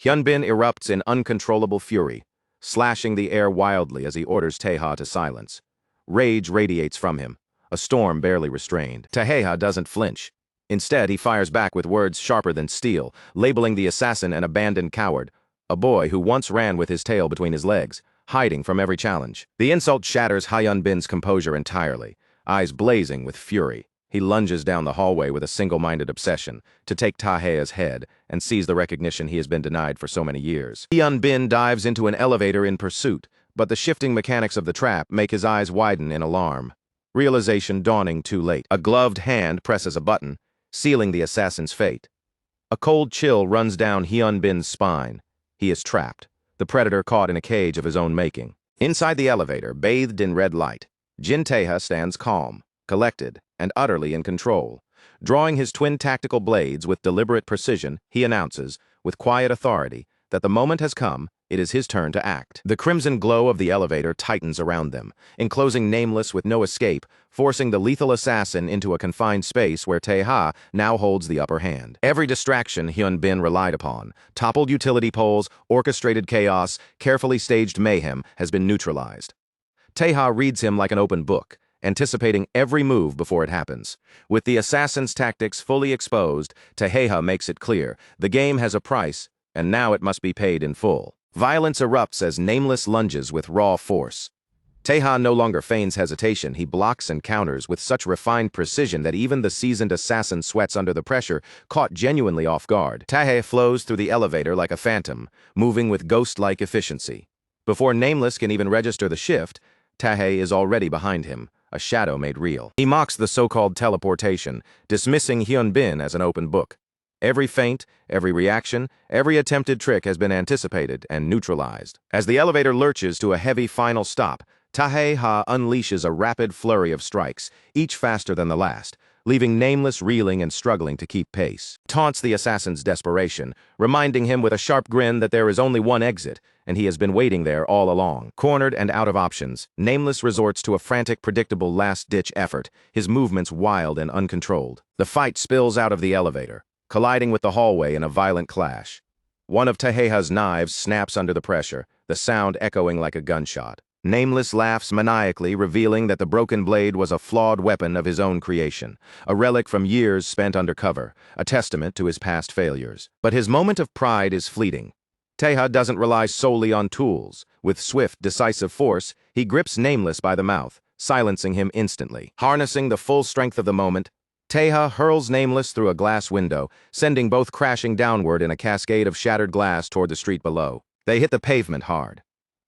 Hyunbin erupts in uncontrollable fury, slashing the air wildly as he orders Taeha to silence. Rage radiates from him, a storm barely restrained. Taeha doesn't flinch. Instead, he fires back with words sharper than steel, labeling the assassin an abandoned coward, a boy who once ran with his tail between his legs, hiding from every challenge. The insult shatters Hyunbin's composure entirely, eyes blazing with fury. He lunges down the hallway with a single-minded obsession, to take Taeha's head and seize the recognition he has been denied for so many years. Hyunbin dives into an elevator in pursuit, but the shifting mechanics of the trap make his eyes widen in alarm. Realization dawning too late. A gloved hand presses a button, sealing the assassin's fate. A cold chill runs down Hyunbin's spine. He is trapped, the predator caught in a cage of his own making. Inside the elevator, bathed in red light, Jin Taeha stands calm, collected, and utterly in control. Drawing his twin tactical blades with deliberate precision, he announces, with quiet authority, that the moment has come. It is his turn to act. The crimson glow of the elevator tightens around them, enclosing Nameless with no escape, forcing the lethal assassin into a confined space where Taeha now holds the upper hand. Every distraction Hyunbin relied upon, toppled utility poles, orchestrated chaos, carefully staged mayhem, has been neutralized. Taeha reads him like an open book, anticipating every move before it happens. With the assassin's tactics fully exposed, Taeha makes it clear, the game has a price, and now it must be paid in full. Violence erupts as Nameless lunges with raw force. Taeha no longer feigns hesitation. He blocks and counters with such refined precision that even the seasoned assassin sweats under the pressure, caught genuinely off guard. Taeha flows through the elevator like a phantom, moving with ghost-like efficiency. Before Nameless can even register the shift, Taeha is already behind him, a shadow made real. He mocks the so-called teleportation, dismissing Hyunbin as an open book. Every feint, every reaction, every attempted trick has been anticipated and neutralized. As the elevator lurches to a heavy final stop, Taeha unleashes a rapid flurry of strikes, each faster than the last, leaving Nameless reeling and struggling to keep pace. Taunts the assassin's desperation, reminding him with a sharp grin that there is only one exit, and he has been waiting there all along. Cornered and out of options, Nameless resorts to a frantic, predictable last-ditch effort, his movements wild and uncontrolled. The fight spills out of the elevator, colliding with the hallway in a violent clash. One of Taeha's knives snaps under the pressure, the sound echoing like a gunshot. Nameless laughs maniacally, revealing that the broken blade was a flawed weapon of his own creation, a relic from years spent undercover, a testament to his past failures. But his moment of pride is fleeting. Taeha doesn't rely solely on tools. With swift, decisive force, he grips Nameless by the mouth, silencing him instantly. Harnessing the full strength of the moment, Taeha hurls Nameless through a glass window, sending both crashing downward in a cascade of shattered glass toward the street below. They hit the pavement hard.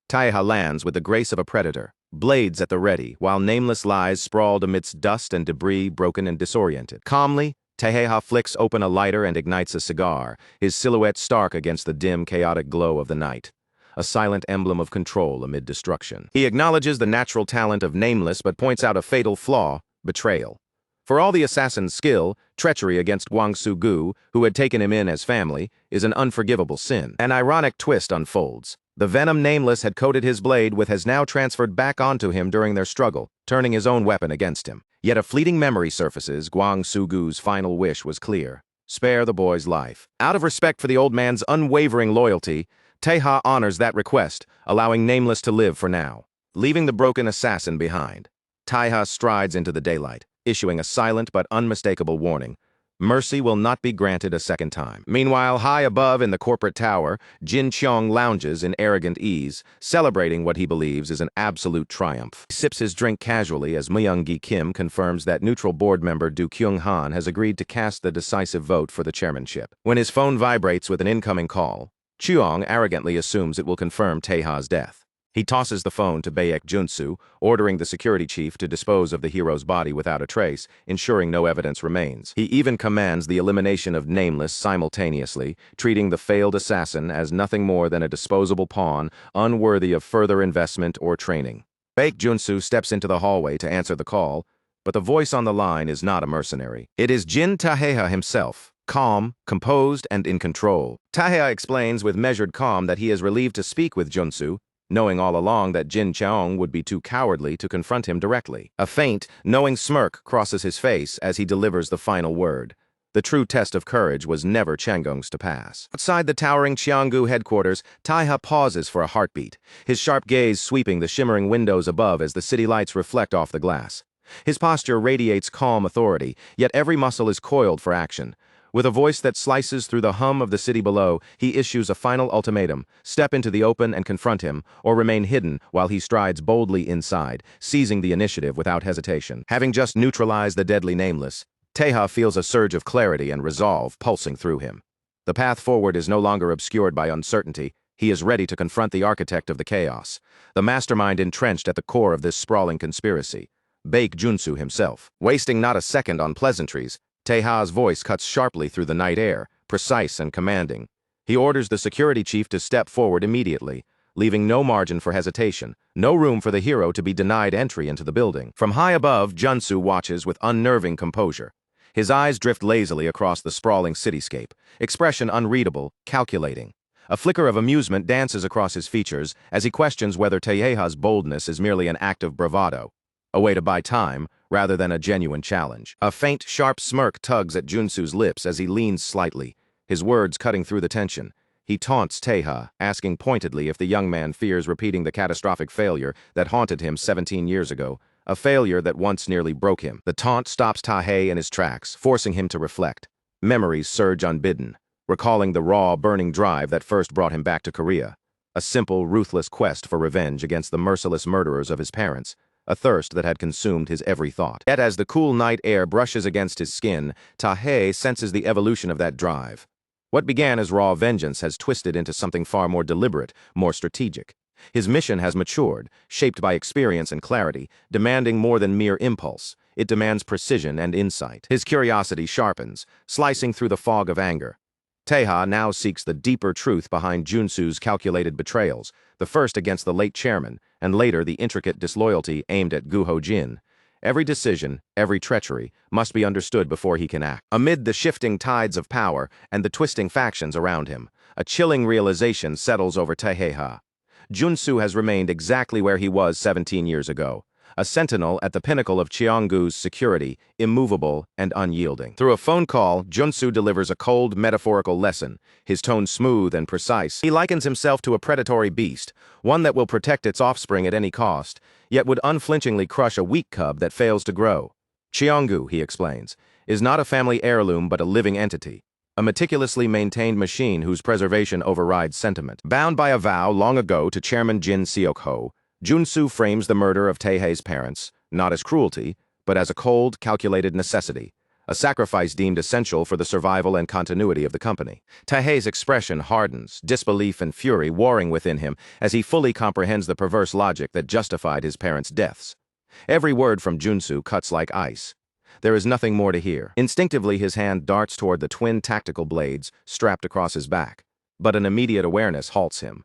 Taeha lands with the grace of a predator, blades at the ready, while Nameless lies sprawled amidst dust and debris, broken and disoriented. Calmly, Taeha flicks open a lighter and ignites a cigar, his silhouette stark against the dim, chaotic glow of the night, a silent emblem of control amid destruction. He acknowledges the natural talent of Nameless but points out a fatal flaw: betrayal. For all the assassin's skill, treachery against Gwang Su-gu, who had taken him in as family, is an unforgivable sin. An ironic twist unfolds. The venom Nameless had coated his blade with has now transferred back onto him during their struggle, turning his own weapon against him. Yet a fleeting memory surfaces. Gwang Su-gu's final wish was clear: spare the boy's life. Out of respect for the old man's unwavering loyalty, Taeha honors that request, allowing Nameless to live for now. Leaving the broken assassin behind, Taeha strides into the daylight, issuing a silent but unmistakable warning: mercy will not be granted a second time. Meanwhile, high above in the corporate tower, Jin Cheong lounges in arrogant ease, celebrating what he believes is an absolute triumph. He sips his drink casually as Myung-gi Kim confirms that neutral board member Do Kyung-han has agreed to cast the decisive vote for the chairmanship. When his phone vibrates with an incoming call, Cheong arrogantly assumes it will confirm Taeha's death. He tosses the phone to Baek Junsu, ordering the security chief to dispose of the hero's body without a trace, ensuring no evidence remains. He even commands the elimination of Nameless simultaneously, treating the failed assassin as nothing more than a disposable pawn, unworthy of further investment or training. Baek Junsu steps into the hallway to answer the call, but the voice on the line is not a mercenary. It is Jin Taeha himself, calm, composed, and in control. Taeha explains with measured calm that he is relieved to speak with Junsu, knowing all along that Jin Cheong would be too cowardly to confront him directly. A faint, knowing smirk crosses his face as he delivers the final word: The true test of courage was never Changong's to pass. Outside the towering Qianggu headquarters, Taiha pauses for a heartbeat, his sharp gaze sweeping the shimmering windows above as the city lights reflect off the glass. His posture radiates calm authority, yet every muscle is coiled for action. With a voice that slices through the hum of the city below, he issues a final ultimatum: step into the open and confront him, or remain hidden while he strides boldly inside, seizing the initiative without hesitation. Having just neutralized the deadly Nameless, Taiha feels a surge of clarity and resolve pulsing through him. The path forward is no longer obscured by uncertainty. He is ready to confront the architect of the chaos, the mastermind entrenched at the core of this sprawling conspiracy, Baek Junsu himself. Wasting not a second on pleasantries, Taiha's voice cuts sharply through the night air, precise and commanding. He orders the security chief to step forward immediately, leaving no margin for hesitation, no room for the hero to be denied entry into the building. From high above, Junsu watches with unnerving composure. His eyes drift lazily across the sprawling cityscape, expression unreadable, calculating. A flicker of amusement dances across his features as he questions whether Taiha's boldness is merely an act of bravado, a way to buy time, rather than a genuine challenge. A faint, sharp smirk tugs at Junsu's lips as he leans slightly, his words cutting through the tension. He taunts Taiha, asking pointedly if the young man fears repeating the catastrophic failure that haunted him 17 years ago, a failure that once nearly broke him. The taunt stops Taihei in his tracks, forcing him to reflect. Memories surge unbidden, recalling the raw, burning drive that first brought him back to Korea. A simple, ruthless quest for revenge against the merciless murderers of his parents, a thirst that had consumed his every thought. Yet as the cool night air brushes against his skin, Taihei senses the evolution of that drive. What began as raw vengeance has twisted into something far more deliberate, more strategic. His mission has matured, shaped by experience and clarity, demanding more than mere impulse. It demands precision and insight. His curiosity sharpens, slicing through the fog of anger. Taiha now seeks the deeper truth behind Junsu's calculated betrayals, the first against the late chairman, and later the intricate disloyalty aimed at Guho Jin. Every decision, every treachery, must be understood before he can act. Amid the shifting tides of power and the twisting factions around him, a chilling realization settles over Taiha. Junsu has remained exactly where he was 17 years ago, a sentinel at the pinnacle of Qianggu's security, immovable and unyielding. Through a phone call, Junsu delivers a cold, metaphorical lesson, his tone smooth and precise. He likens himself to a predatory beast, one that will protect its offspring at any cost, yet would unflinchingly crush a weak cub that fails to grow. Qianggu, he explains, is not a family heirloom but a living entity, a meticulously maintained machine whose preservation overrides sentiment. Bound by a vow long ago to Chairman Jin Seok-ho, Junsu frames the murder of Taihei's parents, not as cruelty, but as a cold, calculated necessity, a sacrifice deemed essential for the survival and continuity of the company. Taihei's expression hardens, disbelief and fury warring within him as he fully comprehends the perverse logic that justified his parents' deaths. Every word from Junsu cuts like ice. There is nothing more to hear. Instinctively, his hand darts toward the twin tactical blades strapped across his back, but an immediate awareness halts him.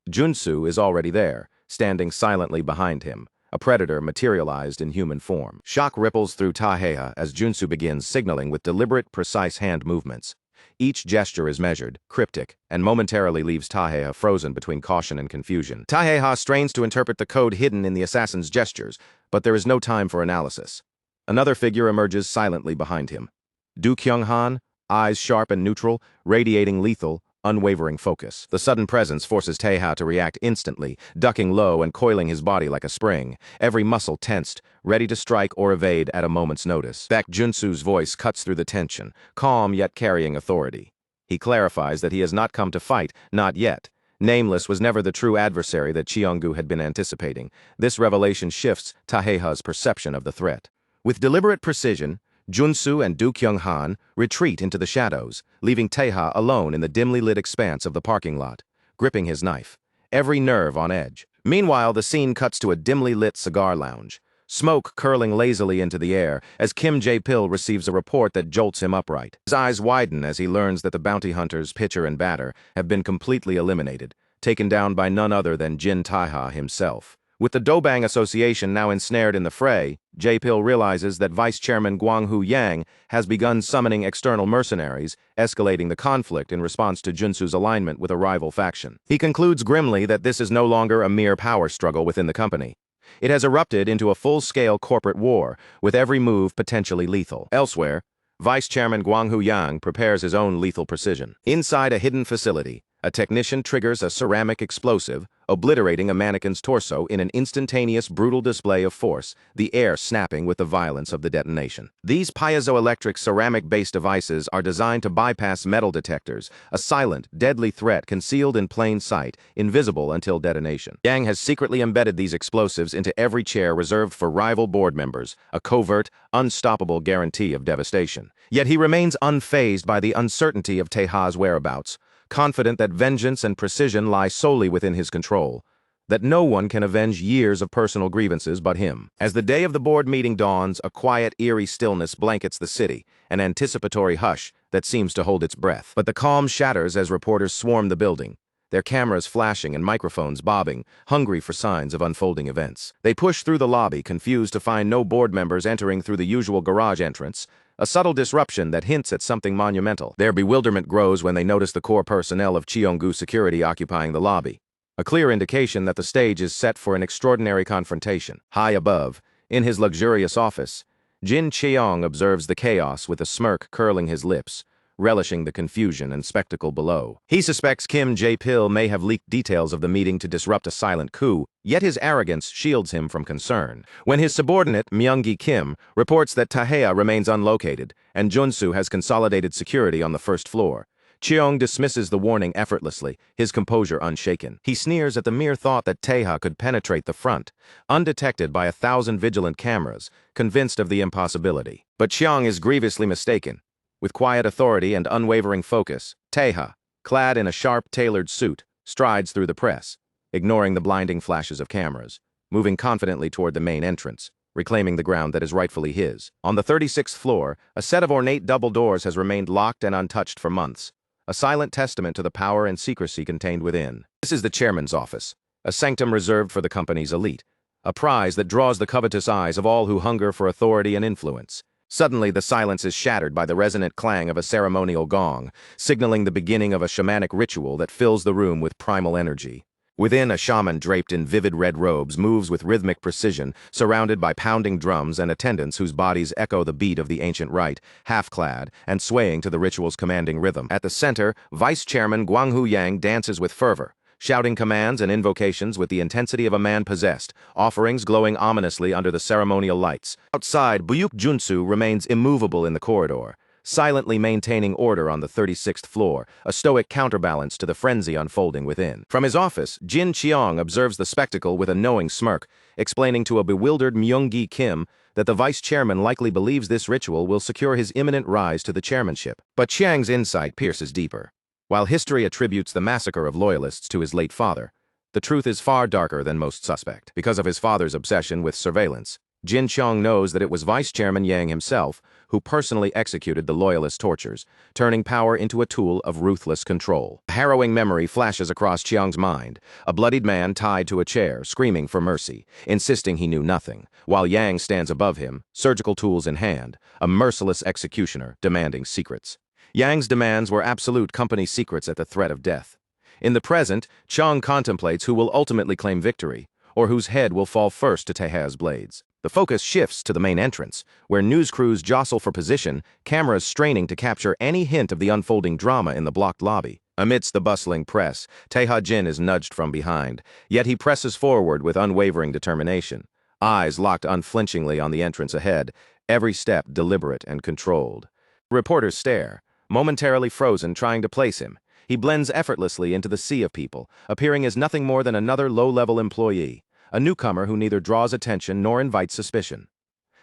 Junsu is already there, standing silently behind him, a predator materialized in human form. Shock ripples through Taiha as Junsu begins signaling with deliberate, precise hand movements. Each gesture is measured, cryptic, and momentarily leaves Taiha frozen between caution and confusion. Taiha strains to interpret the code hidden in the assassin's gestures, but there is no time for analysis. Another figure emerges silently behind him. Du Kyung-han, eyes sharp and neutral, radiating lethal, unwavering focus. The sudden presence forces Taiha to react instantly, ducking low and coiling his body like a spring, every muscle tensed, ready to strike or evade at a moment's notice. Baek Junsu's voice cuts through the tension, calm yet carrying authority. He clarifies that he has not come to fight, not yet. Nameless was never the true adversary that Qianggu had been anticipating. This revelation shifts Taiha's perception of the threat. With deliberate precision, Junsu and Du Kyung-han retreat into the shadows, leaving Taiha alone in the dimly lit expanse of the parking lot, gripping his knife, every nerve on edge. Meanwhile, the scene cuts to a dimly lit cigar lounge, smoke curling lazily into the air as Kim Jae-pil receives a report that jolts him upright. His eyes widen as he learns that the bounty hunters, pitcher and batter, have been completely eliminated, taken down by none other than Jin Taiha himself. With the Dobang Association now ensnared in the fray, Jae-pil realizes that Vice Chairman Gwang-hoo Yang has begun summoning external mercenaries, escalating the conflict in response to Junsu's alignment with a rival faction. He concludes grimly that this is no longer a mere power struggle within the company. It has erupted into a full-scale corporate war, with every move potentially lethal. Elsewhere, Vice Chairman Guanghu Yang prepares his own lethal precision. Inside a hidden facility, a technician triggers a ceramic explosive, obliterating a mannequin's torso in an instantaneous, brutal display of force, the air snapping with the violence of the detonation. These piezoelectric ceramic-based devices are designed to bypass metal detectors, a silent, deadly threat concealed in plain sight, invisible until detonation. Yang has secretly embedded these explosives into every chair reserved for rival board members, a covert, unstoppable guarantee of devastation. Yet he remains unfazed by the uncertainty of Taeha's whereabouts, confident that vengeance and precision lie solely within his control, that no one can avenge years of personal grievances but him. As the day of the board meeting dawns, a quiet, eerie stillness blankets the city, an anticipatory hush that seems to hold its breath. But the calm shatters as reporters swarm the building, their cameras flashing and microphones bobbing, hungry for signs of unfolding events. They push through the lobby, confused to find no board members entering through the usual garage entrance, a subtle disruption that hints at something monumental. Their bewilderment grows when they notice the core personnel of Cheonggu Security occupying the lobby, a clear indication that the stage is set for an extraordinary confrontation. High above, in his luxurious office, Jin Cheong observes the chaos with a smirk curling his lips, relishing the confusion and spectacle below. He suspects Kim Jae-pil may have leaked details of the meeting to disrupt a silent coup, yet his arrogance shields him from concern. When his subordinate, Myung-gi Kim, reports that Taeha remains unlocated and Junsu has consolidated security on the first floor, Cheong dismisses the warning effortlessly, his composure unshaken. He sneers at the mere thought that Taeha could penetrate the front, undetected by 1,000 vigilant cameras, convinced of the impossibility. But Cheong is grievously mistaken. With quiet authority and unwavering focus, Taeha, clad in a sharp, tailored suit, strides through the press, ignoring the blinding flashes of cameras, moving confidently toward the main entrance, reclaiming the ground that is rightfully his. On the 36th floor, a set of ornate double doors has remained locked and untouched for months, a silent testament to the power and secrecy contained within. This is the chairman's office, a sanctum reserved for the company's elite, a prize that draws the covetous eyes of all who hunger for authority and influence. Suddenly, the silence is shattered by the resonant clang of a ceremonial gong, signaling the beginning of a shamanic ritual that fills the room with primal energy. Within, a shaman draped in vivid red robes moves with rhythmic precision, surrounded by pounding drums and attendants whose bodies echo the beat of the ancient rite, half-clad and swaying to the ritual's commanding rhythm. At the center, Vice Chairman Guanghu Yang dances with fervor, shouting commands and invocations with the intensity of a man possessed, offerings glowing ominously under the ceremonial lights. Outside, Buyuk Junsu remains immovable in the corridor, silently maintaining order on the 36th floor, a stoic counterbalance to the frenzy unfolding within. From his office, Jin Cheong observes the spectacle with a knowing smirk, explaining to a bewildered Myung-gi Kim that the vice chairman likely believes this ritual will secure his imminent rise to the chairmanship. But Chiang's insight pierces deeper. While history attributes the massacre of loyalists to his late father, the truth is far darker than most suspect. Because of his father's obsession with surveillance, Jin Cheong knows that it was Vice Chairman Yang himself who personally executed the loyalist tortures, turning power into a tool of ruthless control. A harrowing memory flashes across Cheong's mind, a bloodied man tied to a chair, screaming for mercy, insisting he knew nothing, while Yang stands above him, surgical tools in hand, a merciless executioner demanding secrets. Yang's demands were absolute company secrets at the threat of death. In the present, Cheong contemplates who will ultimately claim victory, or whose head will fall first to Taeha's blades. The focus shifts to the main entrance, where news crews jostle for position, cameras straining to capture any hint of the unfolding drama in the blocked lobby. Amidst the bustling press, Taeha Jin is nudged from behind, yet he presses forward with unwavering determination, eyes locked unflinchingly on the entrance ahead, every step deliberate and controlled. Reporters stare, momentarily frozen trying to place him. He blends effortlessly into the sea of people, appearing as nothing more than another low-level employee, a newcomer who neither draws attention nor invites suspicion.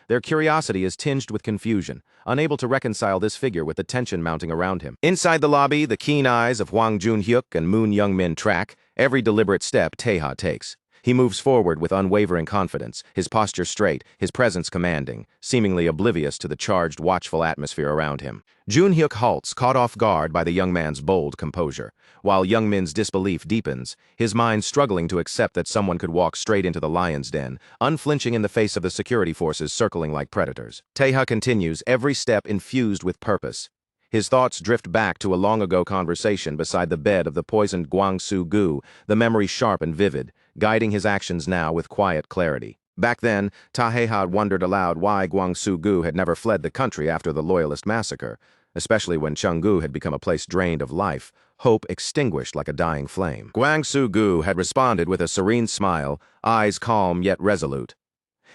Their curiosity is tinged with confusion, unable to reconcile this figure with the tension mounting around him. Inside the lobby, the keen eyes of Hwang Jun-hyuk and Moon Young-min track every deliberate step Taeha takes. He moves forward with unwavering confidence, his posture straight, his presence commanding, seemingly oblivious to the charged, watchful atmosphere around him. Jun-hyuk halts, caught off guard by the young man's bold composure, while Young-min's disbelief deepens, his mind struggling to accept that someone could walk straight into the lion's den, unflinching in the face of the security forces circling like predators. Taeha continues, every step infused with purpose. His thoughts drift back to a long-ago conversation beside the bed of the poisoned Gwangsu Gu, the memory sharp and vivid, guiding his actions now with quiet clarity. Back then, Taheha wondered aloud why Guangsu-gu had never fled the country after the Loyalist massacre, especially when Chenggu had become a place drained of life, hope extinguished like a dying flame. Guangsu-gu had responded with a serene smile, eyes calm yet resolute.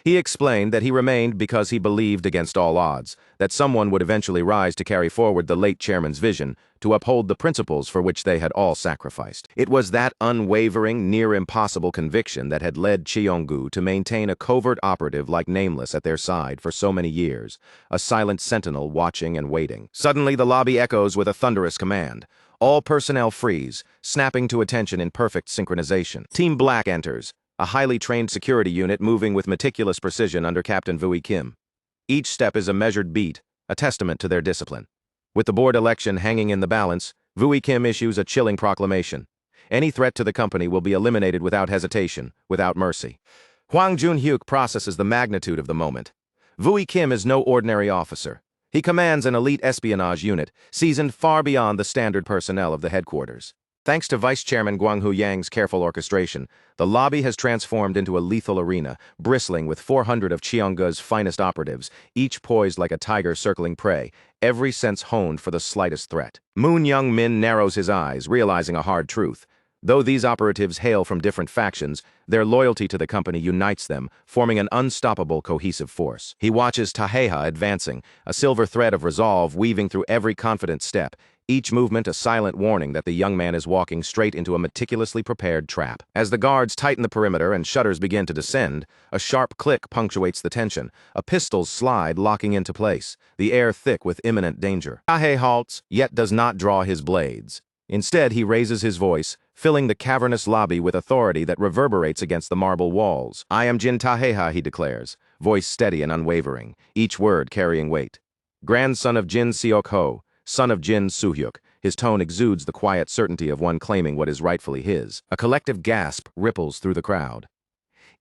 He explained that he remained because he believed against all odds, that someone would eventually rise to carry forward the late chairman's vision, to uphold the principles for which they had all sacrificed. It was that unwavering, near-impossible conviction that had led Cheonggu to maintain a covert operative like Nameless at their side for so many years, a silent sentinel watching and waiting. Suddenly the lobby echoes with a thunderous command. All personnel freeze, snapping to attention in perfect synchronization. Team Black enters, a highly trained security unit moving with meticulous precision under Captain Vui Kim. Each step is a measured beat, a testament to their discipline. With the board election hanging in the balance, Vui Kim issues a chilling proclamation. Any threat to the company will be eliminated without hesitation, without mercy. Hwang Jun-hyuk processes the magnitude of the moment. Vui Kim is no ordinary officer. He commands an elite espionage unit, seasoned far beyond the standard personnel of the headquarters. Thanks to Vice Chairman Guanghu Yang's careful orchestration, the lobby has transformed into a lethal arena, bristling with 400 of Cheonggu's finest operatives, each poised like a tiger circling prey, every sense honed for the slightest threat. Moon Young-min narrows his eyes, realizing a hard truth. Though these operatives hail from different factions, their loyalty to the company unites them, forming an unstoppable cohesive force. He watches Taheha advancing, a silver thread of resolve weaving through every confident step, each movement a silent warning that the young man is walking straight into a meticulously prepared trap. As the guards tighten the perimeter and shutters begin to descend, a sharp click punctuates the tension, a pistol's slide locking into place, the air thick with imminent danger. Tahe halts, yet does not draw his blades. Instead, he raises his voice, filling the cavernous lobby with authority that reverberates against the marble walls. "I am Jin Taheha," he declares, voice steady and unwavering, each word carrying weight. Grandson of Jin Seok-ho, son of Jin Soo-hyuk, his tone exudes the quiet certainty of one claiming what is rightfully his. A collective gasp ripples through the crowd.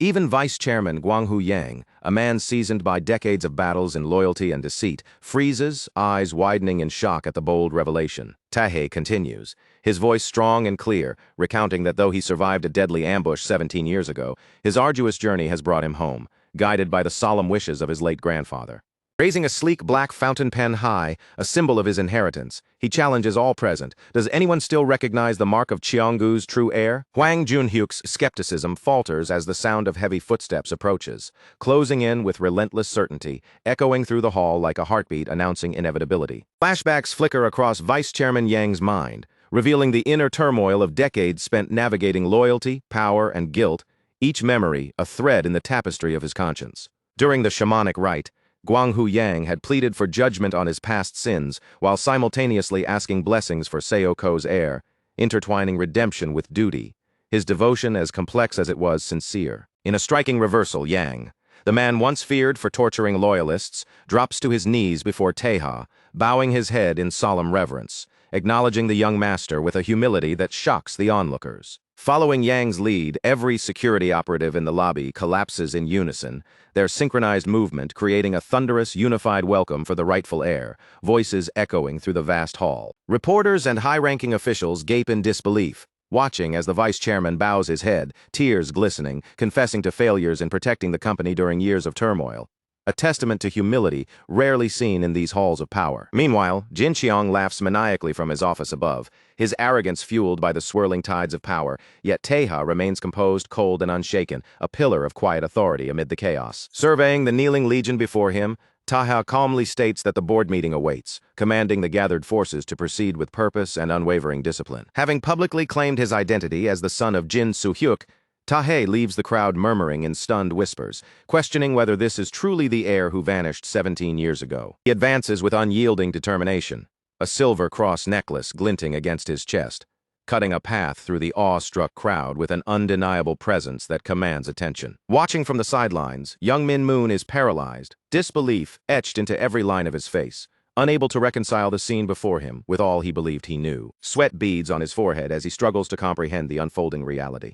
Even Vice Chairman Guanghu Yang, a man seasoned by decades of battles in loyalty and deceit, freezes, eyes widening in shock at the bold revelation. Tahe continues, his voice strong and clear, recounting that though he survived a deadly ambush 17 years ago, his arduous journey has brought him home, guided by the solemn wishes of his late grandfather. Raising a sleek black fountain pen high, a symbol of his inheritance, he challenges all present. Does anyone still recognize the mark of Cheonggu's true heir? Hwang Jun-hyuk's skepticism falters as the sound of heavy footsteps approaches, closing in with relentless certainty, echoing through the hall like a heartbeat announcing inevitability. Flashbacks flicker across Vice Chairman Yang's mind, revealing the inner turmoil of decades spent navigating loyalty, power, and guilt, each memory a thread in the tapestry of his conscience. During the shamanic rite, Guanghu Yang had pleaded for judgment on his past sins while simultaneously asking blessings for Seok-ho's heir, intertwining redemption with duty, his devotion as complex as it was sincere. In a striking reversal, Yang, the man once feared for torturing loyalists, drops to his knees before Taeha, bowing his head in solemn reverence, acknowledging the young master with a humility that shocks the onlookers. Following Yang's lead, every security operative in the lobby collapses in unison, their synchronized movement creating a thunderous, unified welcome for the rightful heir, voices echoing through the vast hall. Reporters and high-ranking officials gape in disbelief, watching as the vice chairman bows his head, tears glistening, confessing to failures in protecting the company during years of turmoil. A testament to humility rarely seen in these halls of power. Meanwhile, Jin Cheong laughs maniacally from his office above, his arrogance fueled by the swirling tides of power, yet Taeha remains composed, cold, and unshaken, a pillar of quiet authority amid the chaos. Surveying the kneeling legion before him, Taeha calmly states that the board meeting awaits, commanding the gathered forces to proceed with purpose and unwavering discipline. Having publicly claimed his identity as the son of Jin Soo-hyuk, Tahe leaves the crowd murmuring in stunned whispers, questioning whether this is truly the heir who vanished 17 years ago. He advances with unyielding determination, a silver cross necklace glinting against his chest, cutting a path through the awe-struck crowd with an undeniable presence that commands attention. Watching from the sidelines, young Min Moon is paralyzed, disbelief etched into every line of his face, unable to reconcile the scene before him with all he believed he knew. Sweat beads on his forehead as he struggles to comprehend the unfolding reality.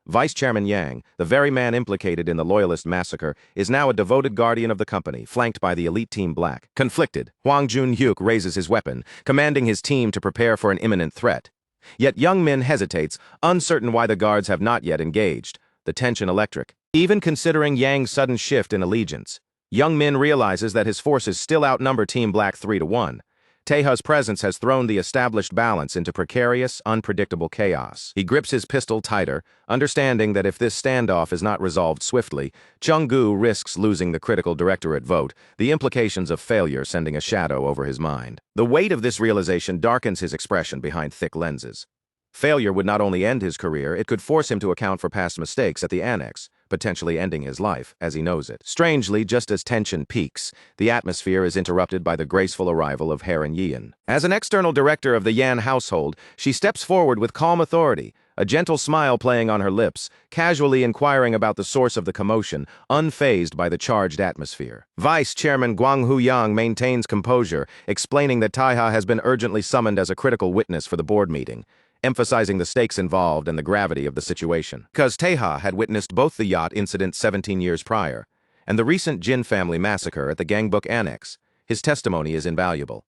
Vice Chairman Yang, the very man implicated in the Loyalist massacre, is now a devoted guardian of the company, flanked by the elite Team Black. Conflicted, Hwang Jun-hyuk raises his weapon, commanding his team to prepare for an imminent threat. Yet Young Min hesitates, uncertain why the guards have not yet engaged, the tension electric. Even considering Yang's sudden shift in allegiance, Young Min realizes that his forces still outnumber Team Black 3-1. Taeha's presence has thrown the established balance into precarious, unpredictable chaos. He grips his pistol tighter, understanding that if this standoff is not resolved swiftly, Chung-gu risks losing the critical directorate vote, the implications of failure sending a shadow over his mind. The weight of this realization darkens his expression behind thick lenses. Failure would not only end his career, it could force him to account for past mistakes at the Annex, potentially ending his life, as he knows it. Strangely, just as tension peaks, the atmosphere is interrupted by the graceful arrival of Heir Yan. As an external director of the Yan household, she steps forward with calm authority, a gentle smile playing on her lips, casually inquiring about the source of the commotion, unfazed by the charged atmosphere. Vice Chairman Gwang Hu-yang maintains composure, explaining that Taeha has been urgently summoned as a critical witness for the board meeting, emphasizing the stakes involved and the gravity of the situation. Because Taeha had witnessed both the yacht incident 17 years prior and the recent Jin family massacre at the Gangbook Annex, his testimony is invaluable.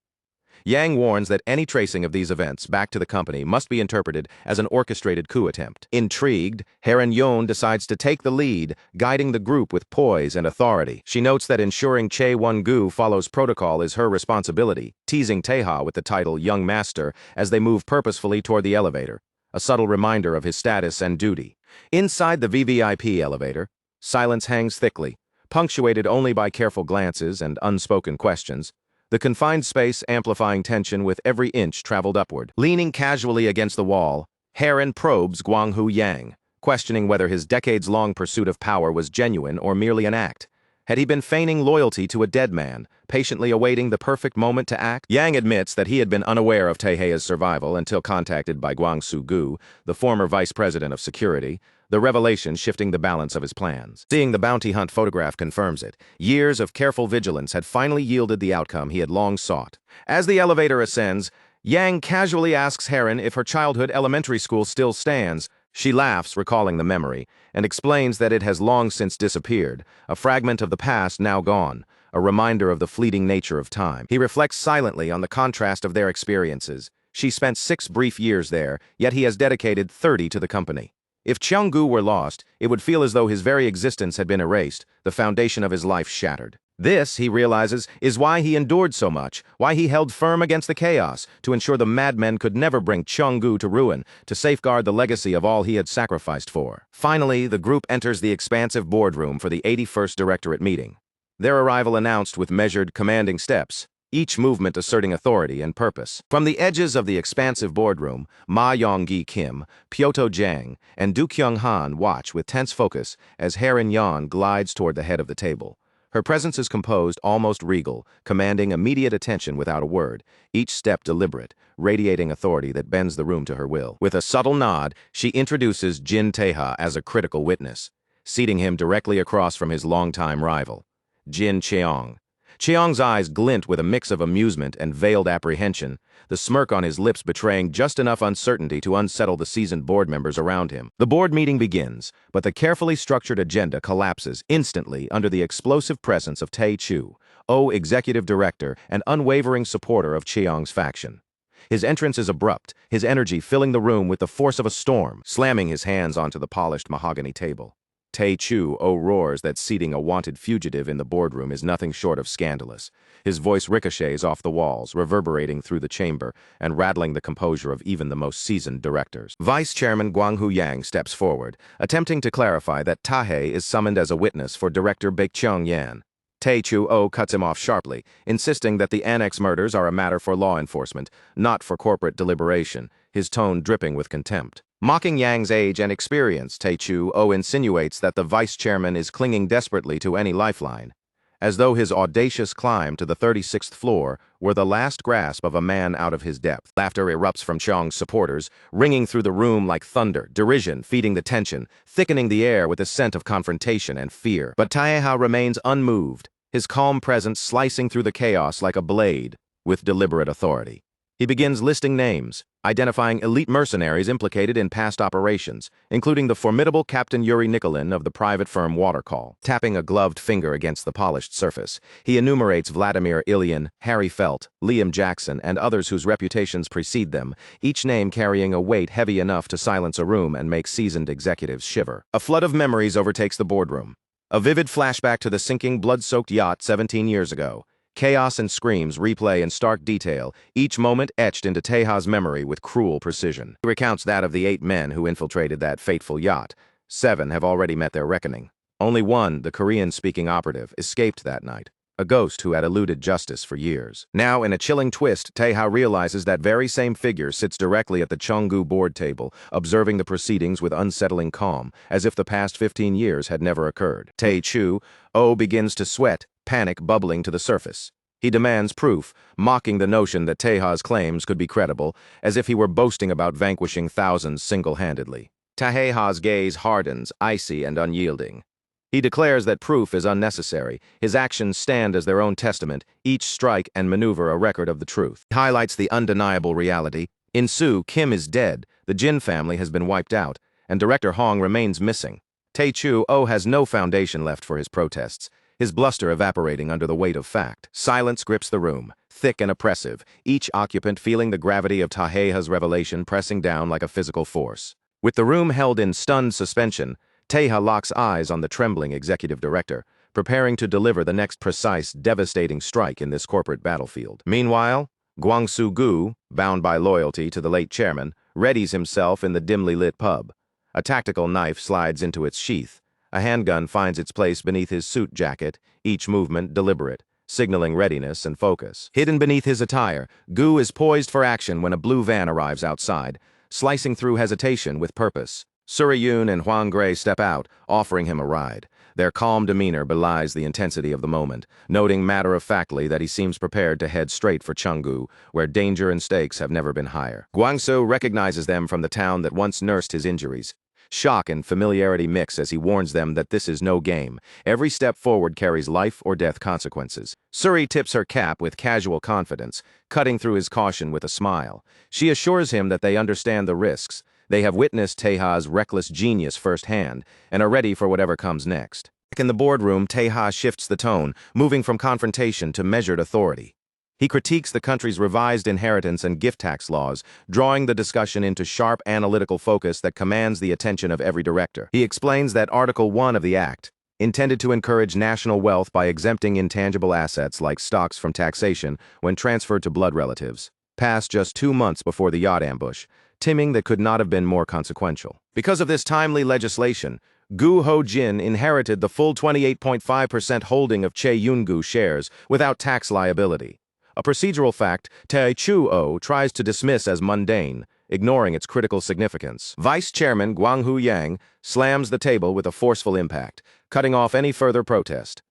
Yang warns that any tracing of these events back to the company must be interpreted as an orchestrated coup attempt. Intrigued, Heir Yan decides to take the lead, guiding the group with poise and authority. She notes that ensuring Chae Won-gu follows protocol is her responsibility, teasing Taeha with the title Young Master as they move purposefully toward the elevator, a subtle reminder of his status and duty. Inside the VVIP elevator, silence hangs thickly, punctuated only by careful glances and unspoken questions, the confined space amplifying tension with every inch traveled upward. Leaning casually against the wall, Heron probes Gwang Hu-yang, questioning whether his decades-long pursuit of power was genuine or merely an act. Had he been feigning loyalty to a dead man, patiently awaiting the perfect moment to act? Yang admits that he had been unaware of Taeha's survival until contacted by Gwang Soo-gu, the former vice president of security, the revelation shifting the balance of his plans. Seeing the bounty hunt photograph confirms it. Years of careful vigilance had finally yielded the outcome he had long sought. As the elevator ascends, Yang casually asks Heron if her childhood elementary school still stands. She laughs, recalling the memory, and explains that it has long since disappeared, a fragment of the past now gone, a reminder of the fleeting nature of time. He reflects silently on the contrast of their experiences. She spent 6 brief years there, yet he has dedicated 30 to the company. If Chung-gu were lost, it would feel as though his very existence had been erased, the foundation of his life shattered. This, he realizes, is why he endured so much, why he held firm against the chaos, to ensure the madmen could never bring Chung-gu to ruin, to safeguard the legacy of all he had sacrificed for. Finally, the group enters the expansive boardroom for the 81st Directorate meeting. Their arrival announced with measured, commanding steps, each movement asserting authority and purpose. From the edges of the expansive boardroom, Ma Yong-gi Kim, Pyoto Jang, and Du Kyung-han watch with tense focus as Heir Yan glides toward the head of the table. Her presence is composed, almost regal, commanding immediate attention without a word, each step deliberate, radiating authority that bends the room to her will. With a subtle nod, she introduces Jin Taeha as a critical witness, seating him directly across from his longtime rival, Jin Cheong. Cheong's eyes glint with a mix of amusement and veiled apprehension, the smirk on his lips betraying just enough uncertainty to unsettle the seasoned board members around him. The board meeting begins, but the carefully structured agenda collapses instantly under the explosive presence of Tae Chu, executive director and unwavering supporter of Cheong's faction. His entrance is abrupt, his energy filling the room with the force of a storm, slamming his hands onto the polished mahogany table. Tae Chu roars that seating a wanted fugitive in the boardroom is nothing short of scandalous. His voice ricochets off the walls, reverberating through the chamber and rattling the composure of even the most seasoned directors. Vice Chairman Gwang Hu-yang steps forward, attempting to clarify that Tae is summoned as a witness for Director Baekcheong Yan. Tae Chu cuts him off sharply, insisting that the annex murders are a matter for law enforcement, not for corporate deliberation, his tone dripping with contempt. Mocking Yang's age and experience, Tae Chu insinuates that the vice chairman is clinging desperately to any lifeline, as though his audacious climb to the 36th floor were the last grasp of a man out of his depth. Laughter erupts from Cheong's supporters, ringing through the room like thunder, derision feeding the tension, thickening the air with a scent of confrontation and fear. But Taeha remains unmoved, his calm presence slicing through the chaos like a blade, with deliberate authority. He begins listing names, identifying elite mercenaries implicated in past operations, including the formidable Captain Yuri Nikolin of the private firm Watercall. Tapping a gloved finger against the polished surface, he enumerates Vladimir Ilyin, Harry Felt, Liam Jackson, and others whose reputations precede them, each name carrying a weight heavy enough to silence a room and make seasoned executives shiver. A flood of memories overtakes the boardroom. A vivid flashback to the sinking, blood-soaked yacht 17 years ago. Chaos and screams replay in stark detail, each moment etched into Taeha's memory with cruel precision. He recounts that of the 8 men who infiltrated that fateful yacht. 7 have already met their reckoning. Only one, the Korean-speaking operative, escaped that night, a ghost who had eluded justice for years. Now, in a chilling twist, Taeha realizes that very same figure sits directly at the Cheonggu board table, observing the proceedings with unsettling calm, as if the past 15 years had never occurred. Tae-Chu-Oh begins to sweat, panic bubbling to the surface. He demands proof, mocking the notion that Taeha's claims could be credible, as if he were boasting about vanquishing thousands single-handedly. Taeha's gaze hardens, icy and unyielding. He declares that proof is unnecessary. His actions stand as their own testament, each strike and maneuver a record of the truth. He highlights the undeniable reality. In Soo, Kim is dead, the Jin family has been wiped out, and Director Hong remains missing. Tae-Chu-Oh has no foundation left for his protests, his bluster evaporating under the weight of fact. Silence grips the room, thick and oppressive, each occupant feeling the gravity of Taeha's revelation pressing down like a physical force. With the room held in stunned suspension, Taeha locks eyes on the trembling executive director, preparing to deliver the next precise, devastating strike in this corporate battlefield. Meanwhile, Gwang-Soo-Gu, bound by loyalty to the late chairman, readies himself in the dimly lit pub. A tactical knife slides into its sheath. A handgun finds its place beneath his suit jacket, each movement deliberate, signaling readiness and focus. Hidden beneath his attire, Gu is poised for action when a blue van arrives outside, slicing through hesitation with purpose. Suriyun and Huang Gray step out, offering him a ride. Their calm demeanor belies the intensity of the moment, noting matter-of-factly that he seems prepared to head straight for Cheonggu, where danger and stakes have never been higher. Guangzhou recognizes them from the town that once nursed his injuries. Shock and familiarity mix as he warns them that this is no game. Every step forward carries life or death consequences. Suri tips her cap with casual confidence, cutting through his caution with a smile. She assures him that they understand the risks. They have witnessed Taeha's reckless genius firsthand and are ready for whatever comes next. Back in the boardroom, Taeha shifts the tone, moving from confrontation to measured authority. He critiques the country's revised inheritance and gift tax laws, drawing the discussion into sharp analytical focus that commands the attention of every director. He explains that Article 1 of the Act, intended to encourage national wealth by exempting intangible assets like stocks from taxation when transferred to blood relatives, passed just 2 months before the yacht ambush, timing that could not have been more consequential. Because of this timely legislation, Gu Ho-jin inherited the full 28.5% holding of Chae Yun-gu shares without tax liability. A procedural fact Tae-Chu-Oh tries to dismiss as mundane, ignoring its critical significance. Vice Chairman Gwang-Hu Yang slams the table with a forceful impact, cutting off any further protest.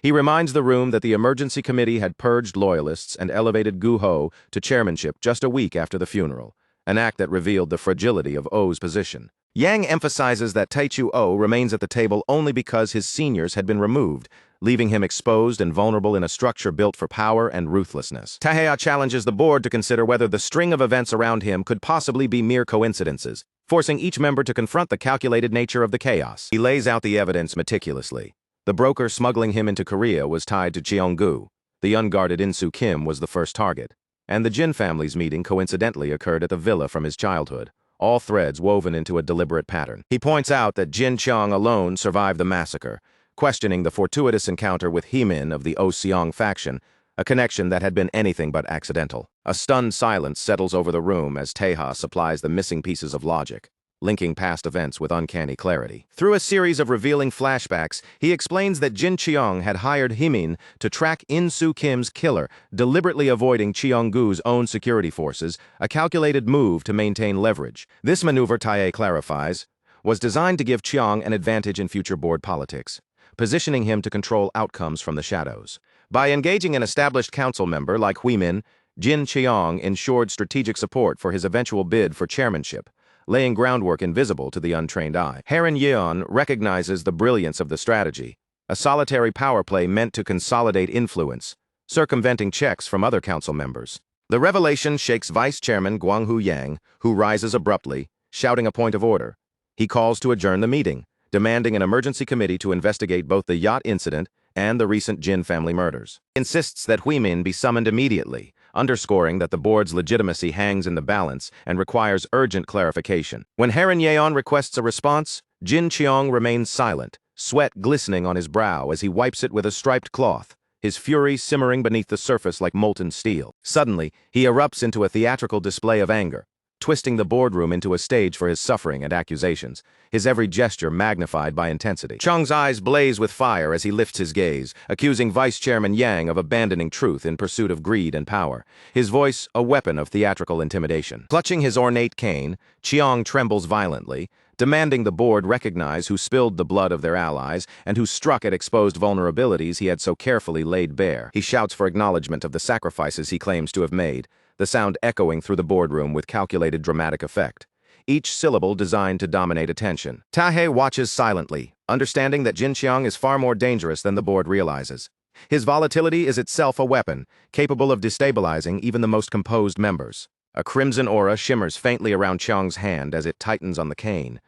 He reminds the room that the emergency committee had purged loyalists and elevated Gu Ho to chairmanship just a week after the funeral, an act that revealed the fragility of Oh's position. Yang emphasizes that Tae-Chu-Oh remains at the table only because his seniors had been removed, leaving him exposed and vulnerable in a structure built for power and ruthlessness. Taeha challenges the board to consider whether the string of events around him could possibly be mere coincidences, forcing each member to confront the calculated nature of the chaos. He lays out the evidence meticulously. The broker smuggling him into Korea was tied to Cheonggu. The unguarded In-Soo Kim was the first target, and the Jin family's meeting coincidentally occurred at the villa from his childhood, all threads woven into a deliberate pattern. He points out that Jin Cheong alone survived the massacre, questioning the fortuitous encounter with Heemin of the Oh-Seong faction, a connection that had been anything but accidental. A stunned silence settles over the room as Taeha supplies the missing pieces of logic, linking past events with uncanny clarity. Through a series of revealing flashbacks, he explains that Jin Cheong had hired Heemin to track In-Soo Kim's killer, deliberately avoiding Cheonggu's own security forces, a calculated move to maintain leverage. This maneuver, Tae clarifies, was designed to give Cheong an advantage in future board politics, positioning him to control outcomes from the shadows. By engaging an established council member like Heemin, Jin Cheong ensured strategic support for his eventual bid for chairmanship, laying groundwork invisible to the untrained eye. Heir Yeon recognizes the brilliance of the strategy, a solitary power play meant to consolidate influence, circumventing checks from other council members. The revelation shakes Vice Chairman Guanghu Yang, who rises abruptly, shouting a point of order. He calls to adjourn the meeting, demanding an emergency committee to investigate both the yacht incident and the recent Jin family murders. He insists that Huimin be summoned immediately, underscoring that the board's legitimacy hangs in the balance and requires urgent clarification. When Heir requests a response, Jin Cheong remains silent, sweat glistening on his brow as he wipes it with a striped cloth, his fury simmering beneath the surface like molten steel. Suddenly, he erupts into a theatrical display of anger, twisting the boardroom into a stage for his suffering and accusations, his every gesture magnified by intensity. Cheong's eyes blaze with fire as he lifts his gaze, accusing Vice Chairman Yang of abandoning truth in pursuit of greed and power, his voice a weapon of theatrical intimidation. Clutching his ornate cane, Cheong trembles violently, demanding the board recognize who spilled the blood of their allies and who struck at exposed vulnerabilities he had so carefully laid bare. He shouts for acknowledgement of the sacrifices he claims to have made, the sound echoing through the boardroom with calculated dramatic effect, each syllable designed to dominate attention. Tahe watches silently, understanding that Jin Cheong is far more dangerous than the board realizes. His volatility is itself a weapon, capable of destabilizing even the most composed members. A crimson aura shimmers faintly around Cheong's hand as it tightens on the cane,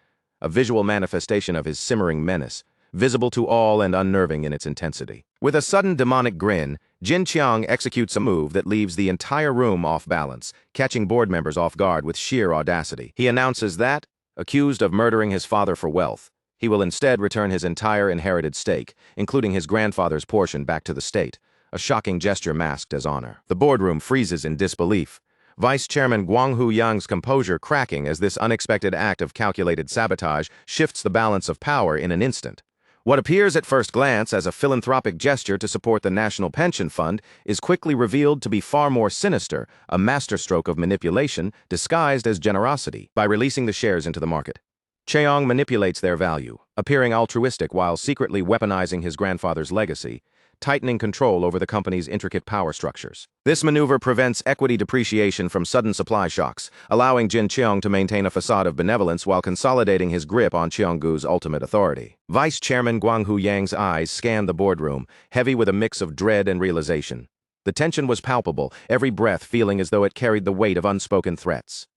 a visual manifestation of his simmering menace, visible to all and unnerving in its intensity. With a sudden demonic grin, Jin Cheong executes a move that leaves the entire room off balance, catching board members off guard with sheer audacity. He announces that, accused of murdering his father for wealth, he will instead return his entire inherited stake, including his grandfather's portion, back to the state, a shocking gesture masked as honor. The boardroom freezes in disbelief, Vice Chairman Guanghu Yang's composure cracking as this unexpected act of calculated sabotage shifts the balance of power in an instant. What appears at first glance as a philanthropic gesture to support the National Pension Fund is quickly revealed to be far more sinister, a masterstroke of manipulation disguised as generosity. By releasing the shares into the market, Cheong manipulates their value, appearing altruistic while secretly weaponizing his grandfather's legacy, tightening control over the company's intricate power structures. This maneuver prevents equity depreciation from sudden supply shocks, allowing Jin Cheong to maintain a facade of benevolence while consolidating his grip on Cheonggu's ultimate authority. Vice Chairman Guanghu Yang's eyes scanned the boardroom, heavy with a mix of dread and realization. The tension was palpable, every breath feeling as though it carried the weight of unspoken threats.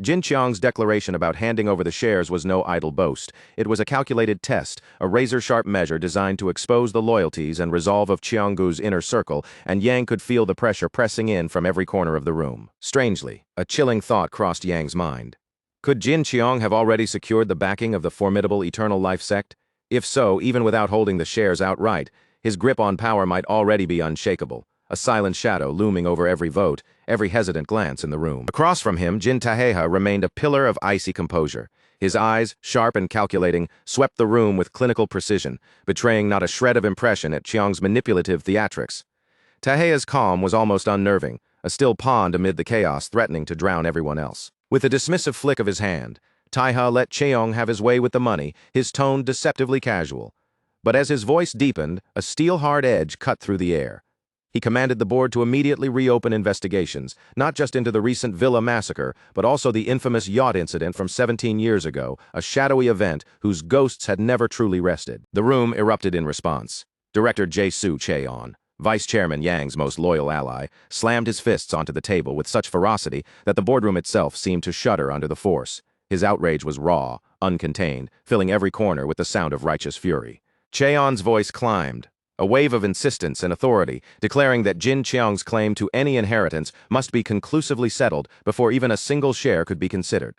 Jin Cheong's declaration about handing over the shares was no idle boast. It was a calculated test, a razor-sharp measure designed to expose the loyalties and resolve of Cheonggu's inner circle, and Yang could feel the pressure pressing in from every corner of the room. Strangely, a chilling thought crossed Yang's mind. Could Jin Cheong have already secured the backing of the formidable Eternal Life sect? If so, even without holding the shares outright, his grip on power might already be unshakable, a silent shadow looming over every vote, every hesitant glance in the room. Across from him, Jin Taheha remained a pillar of icy composure. His eyes, sharp and calculating, swept the room with clinical precision, betraying not a shred of impression at Cheong's manipulative theatrics. Taheha's calm was almost unnerving, a still pond amid the chaos threatening to drown everyone else. With a dismissive flick of his hand, Taeha let Cheong have his way with the money, his tone deceptively casual. But as his voice deepened, a steel-hard edge cut through the air. He commanded the board to immediately reopen investigations, not just into the recent villa massacre, but also the infamous yacht incident from 17 years ago, a shadowy event whose ghosts had never truly rested. The room erupted in response. Director Jae-soo Cheon, Vice Chairman Yang's most loyal ally, slammed his fists onto the table with such ferocity that the boardroom itself seemed to shudder under the force. His outrage was raw, uncontained, filling every corner with the sound of righteous fury. Cheon's voice climbed, a wave of insistence and authority, declaring that Jin Cheong's claim to any inheritance must be conclusively settled before even a single share could be considered.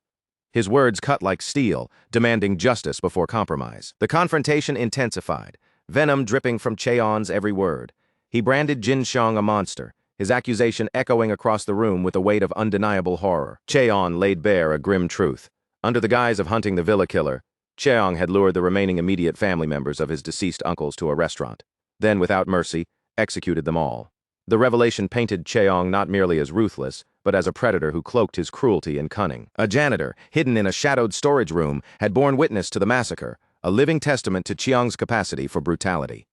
His words cut like steel, demanding justice before compromise. The confrontation intensified, venom dripping from Cheon's every word. He branded Jin Cheong a monster, his accusation echoing across the room with the weight of undeniable horror. Cheon laid bare a grim truth. Under the guise of hunting the villa killer, Cheong had lured the remaining immediate family members of his deceased uncles to a restaurant. Then, without mercy, executed them all. The revelation painted Cheong not merely as ruthless, but as a predator who cloaked his cruelty in cunning. A janitor, hidden in a shadowed storage room, had borne witness to the massacre, a living testament to Cheong's capacity for brutality.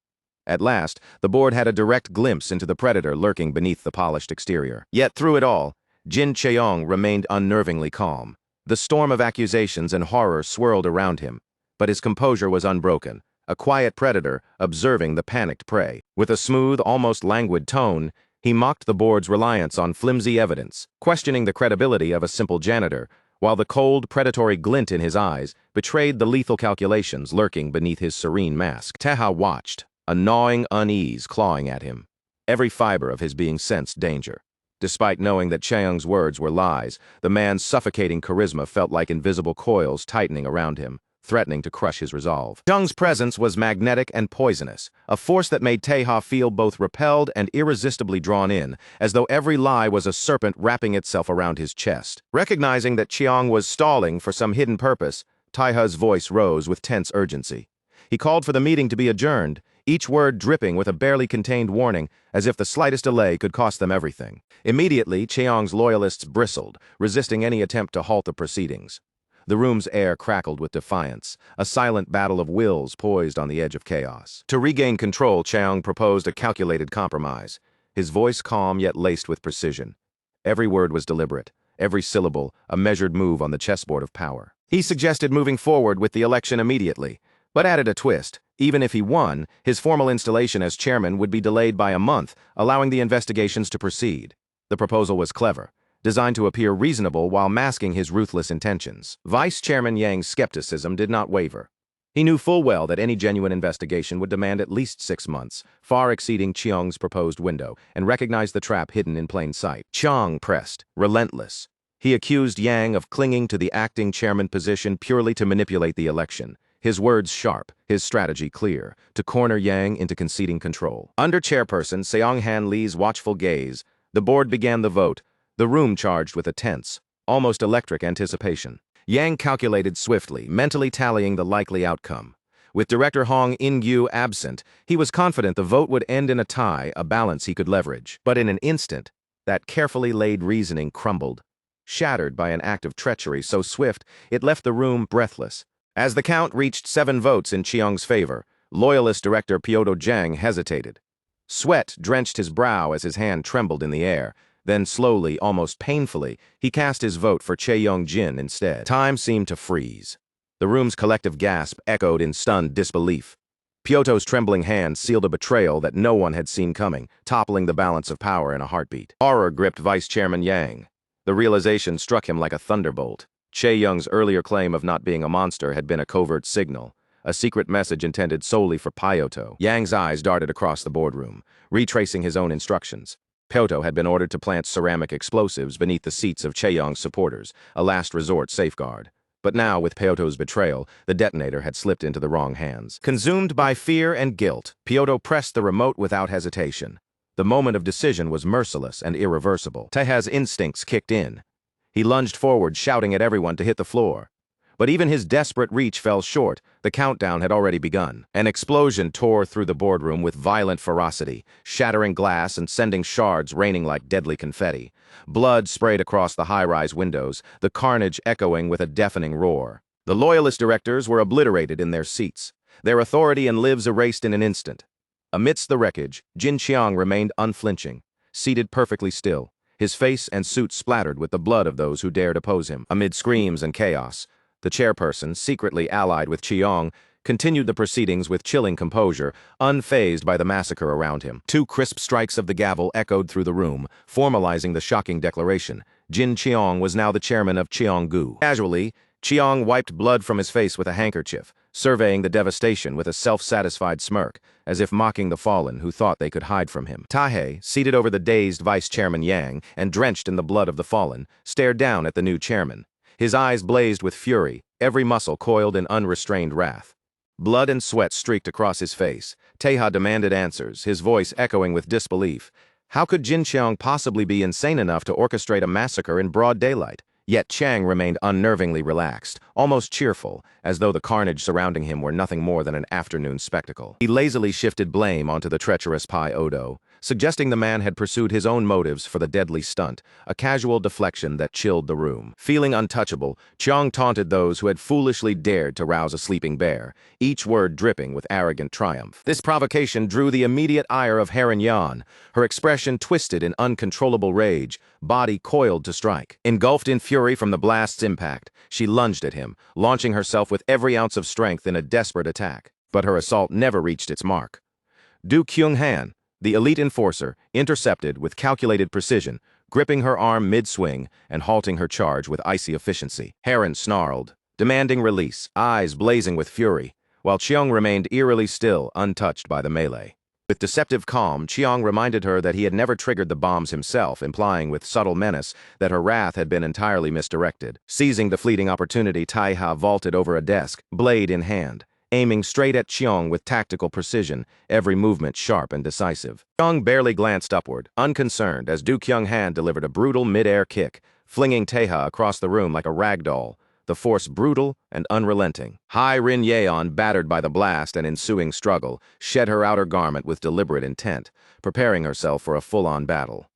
At last, the board had a direct glimpse into the predator lurking beneath the polished exterior. Yet through it all, Jin Cheong remained unnervingly calm. The storm of accusations and horror swirled around him, but his composure was unbroken. A quiet predator observing the panicked prey. With a smooth, almost languid tone, He mocked the board's reliance on flimsy evidence, questioning the credibility of a simple janitor, while the cold, predatory glint in his eyes betrayed the lethal calculations lurking beneath his serene mask. Taeha watched, a gnawing unease clawing at him. Every fiber of his being sensed danger. Despite knowing that Chaeyoung's words were lies, the man's suffocating charisma felt like invisible coils tightening around him, threatening to crush his resolve. Chaeyoung's presence was magnetic and poisonous, a force that made Taeha feel both repelled and irresistibly drawn in, as though every lie was a serpent wrapping itself around his chest. Recognizing that Chaeyoung was stalling for some hidden purpose, Taeha's voice rose with tense urgency. He called for the meeting to be adjourned, each word dripping with a barely contained warning, as if the slightest delay could cost them everything. Immediately, Chaeyoung's loyalists bristled, resisting any attempt to halt the proceedings. The room's air crackled with defiance, a silent battle of wills poised on the edge of chaos. To regain control, Chaeyoung proposed a calculated compromise, his voice calm yet laced with precision. Every word was deliberate, every syllable a measured move on the chessboard of power. He suggested moving forward with the election immediately, but added a twist. Even if he won, his formal installation as chairman would be delayed by a month, allowing the investigations to proceed. The proposal was clever, designed to appear reasonable while masking his ruthless intentions. Vice Chairman Yang's skepticism did not waver. He knew full well that any genuine investigation would demand at least 6 months, far exceeding Chaeyoung's proposed window, and recognized the trap hidden in plain sight. Chaeyoung pressed, relentless. He accused Yang of clinging to the acting chairman position purely to manipulate the election. His words sharp, his strategy clear, to corner Yang into conceding control. Under chairperson Seong-han Lee's watchful gaze, the board began the vote, the room charged with a tense, almost electric anticipation. Yang calculated swiftly, mentally tallying the likely outcome. With Director Hong In-gyu absent, he was confident the vote would end in a tie, a balance he could leverage. But in an instant, that carefully laid reasoning crumbled, shattered by an act of treachery so swift it left the room breathless. As the count reached 7 votes in Chaeyoung's favor, loyalist director Pyodo Jang hesitated. Sweat drenched his brow as his hand trembled in the air. Then slowly, almost painfully, he cast his vote for Chaeyoung-jin instead. Time seemed to freeze. The room's collective gasp echoed in stunned disbelief. Pyoto's trembling hand sealed a betrayal that no one had seen coming, toppling the balance of power in a heartbeat. Horror gripped Vice Chairman Yang. The realization struck him like a thunderbolt. Chaeyoung's earlier claim of not being a monster had been a covert signal, a secret message intended solely for Pyoto. Yang's eyes darted across the boardroom, retracing his own instructions. Pyoto had been ordered to plant ceramic explosives beneath the seats of Chaeyoung's supporters, a last resort safeguard. But now, with Pyoto's betrayal, the detonator had slipped into the wrong hands. Consumed by fear and guilt, Pyoto pressed the remote without hesitation. The moment of decision was merciless and irreversible. Taeha's instincts kicked in. He lunged forward, shouting at everyone to hit the floor. But even his desperate reach fell short. The countdown had already begun. An explosion tore through the boardroom with violent ferocity, shattering glass and sending shards raining like deadly confetti. Blood sprayed across the high-rise windows, the carnage echoing with a deafening roar. The loyalist directors were obliterated in their seats, their authority and lives erased in an instant. Amidst the wreckage, Jin Chaeyoung remained unflinching, seated perfectly still, his face and suit splattered with the blood of those who dared oppose him. Amid screams and chaos, the chairperson, secretly allied with Chaeyoung, continued the proceedings with chilling composure, unfazed by the massacre around him. 2 crisp strikes of the gavel echoed through the room, formalizing the shocking declaration. Jin Chaeyoung was now the chairman of Cheonggu. Casually, Chaeyoung wiped blood from his face with a handkerchief, surveying the devastation with a self-satisfied smirk, as if mocking the fallen who thought they could hide from him. Tae, seated over the dazed Vice Chairman Yang and drenched in the blood of the fallen, stared down at the new chairman. His eyes blazed with fury, every muscle coiled in unrestrained wrath. Blood and sweat streaked across his face. Taeha demanded answers, his voice echoing with disbelief. How could Jin Chaeyoung possibly be insane enough to orchestrate a massacre in broad daylight? Yet Chang remained unnervingly relaxed, almost cheerful, as though the carnage surrounding him were nothing more than an afternoon spectacle. He lazily shifted blame onto the treacherous Pai Odo, suggesting the man had pursued his own motives for the deadly stunt, a casual deflection that chilled the room. Feeling untouchable, Chaeyoung taunted those who had foolishly dared to rouse a sleeping bear, each word dripping with arrogant triumph. This provocation drew the immediate ire of Heir Yan, her expression twisted in uncontrollable rage, body coiled to strike. Engulfed in fury from the blast's impact, she lunged at him, launching herself with every ounce of strength in a desperate attack. But her assault never reached its mark. Du Kyung-han, The elite enforcer intercepted with calculated precision, gripping her arm mid-swing and halting her charge with icy efficiency. Heron snarled, demanding release, eyes blazing with fury, while Cheong remained eerily still, untouched by the melee. With deceptive calm, Cheong reminded her that he had never triggered the bombs himself, implying with subtle menace that her wrath had been entirely misdirected. Seizing the fleeting opportunity, Taiha vaulted over a desk, blade in hand, aiming straight at Cheong with tactical precision, every movement sharp and decisive. Cheong barely glanced upward, unconcerned, as Du Kyung-han delivered a brutal mid-air kick, flinging Taiha across the room like a rag doll, the force brutal and unrelenting. Hai Rin Yeon, battered by the blast and ensuing struggle, shed her outer garment with deliberate intent, preparing herself for a full-on battle.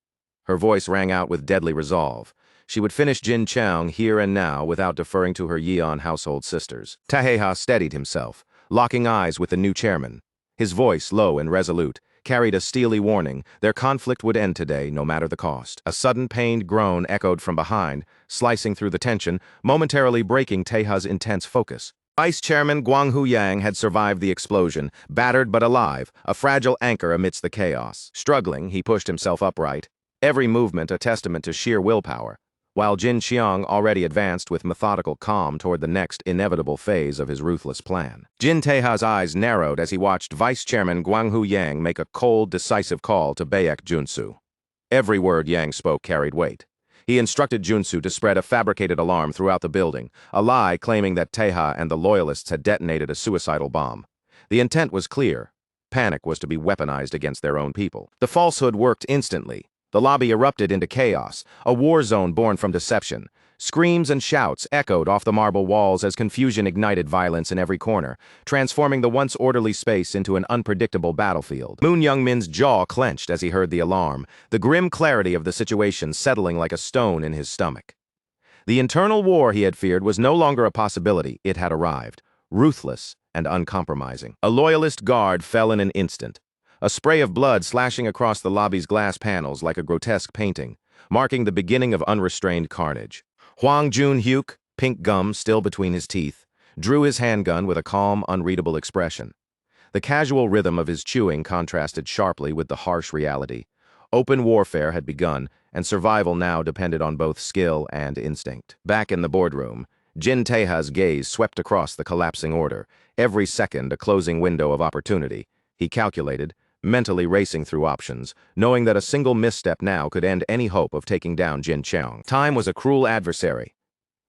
Her voice rang out with deadly resolve. She would finish Jin Cheong here and now without deferring to her Yeon household sisters. Taeha steadied himself, locking eyes with the new chairman. His voice, low and resolute, carried a steely warning. Their conflict would end today, no matter the cost. A sudden pained groan echoed from behind, slicing through the tension, momentarily breaking Taeha's intense focus. Vice Chairman Gwang-hoo Yang had survived the explosion, battered but alive, a fragile anchor amidst the chaos. Struggling, he pushed himself upright, every movement a testament to sheer willpower, while Jin Cheong already advanced with methodical calm toward the next inevitable phase of his ruthless plan. Jin Taeha's eyes narrowed as he watched Vice Chairman Gwang-hoo Yang make a cold, decisive call to Baek Junsu. Every word Yang spoke carried weight. He instructed Junsu to spread a fabricated alarm throughout the building, a lie claiming that Taeha and the loyalists had detonated a suicidal bomb. The intent was clear. Panic was to be weaponized against their own people. The falsehood worked instantly. The lobby erupted into chaos, a war zone born from deception. Screams and shouts echoed off the marble walls as confusion ignited violence in every corner, transforming the once orderly space into an unpredictable battlefield. Moon Young-min's jaw clenched as he heard the alarm, the grim clarity of the situation settling like a stone in his stomach. The internal war he had feared was no longer a possibility. It had arrived, ruthless and uncompromising. A loyalist guard fell in an instant, a spray of blood slashing across the lobby's glass panels like a grotesque painting, marking the beginning of unrestrained carnage. Hwang Jun-hyuk, pink gum still between his teeth, drew his handgun with a calm, unreadable expression. The casual rhythm of his chewing contrasted sharply with the harsh reality. Open warfare had begun, and survival now depended on both skill and instinct. Back in the boardroom, Jin Taeha's gaze swept across the collapsing order, every second a closing window of opportunity. He calculated, mentally racing through options, knowing that a single misstep now could end any hope of taking down Jin Cheong. Time was a cruel adversary.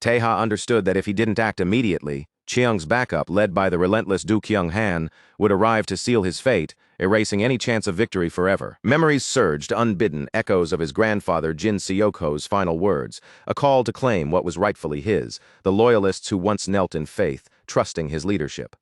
Taeha understood that if he didn't act immediately, Cheong's backup, led by the relentless Du Kyung-han, would arrive to seal his fate, erasing any chance of victory forever. Memories surged, unbidden, echoes of his grandfather Jin Seoko's final words, a call to claim what was rightfully his, the loyalists who once knelt in faith, trusting his leadership.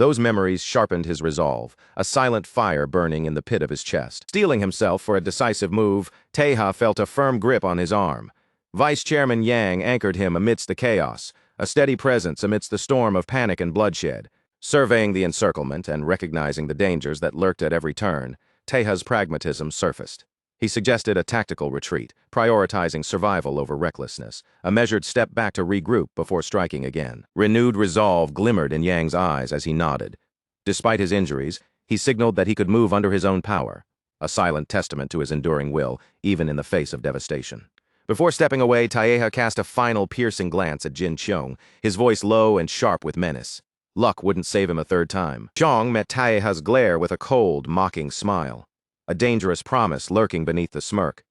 Those memories sharpened his resolve, a silent fire burning in the pit of his chest. Steeling himself for a decisive move, Taeha felt a firm grip on his arm. Vice Chairman Yang anchored him amidst the chaos, a steady presence amidst the storm of panic and bloodshed. Surveying the encirclement and recognizing the dangers that lurked at every turn, Taeha's pragmatism surfaced. He suggested a tactical retreat, prioritizing survival over recklessness, a measured step back to regroup before striking again. Renewed resolve glimmered in Yang's eyes as he nodded. Despite his injuries, he signaled that he could move under his own power, a silent testament to his enduring will, even in the face of devastation. Before stepping away, Taeha cast a final piercing glance at Jin Cheong, his voice low and sharp with menace. Luck wouldn't save him a third time. Cheong met Taeha's glare with a cold, mocking smile, a dangerous promise lurking beneath the smirk.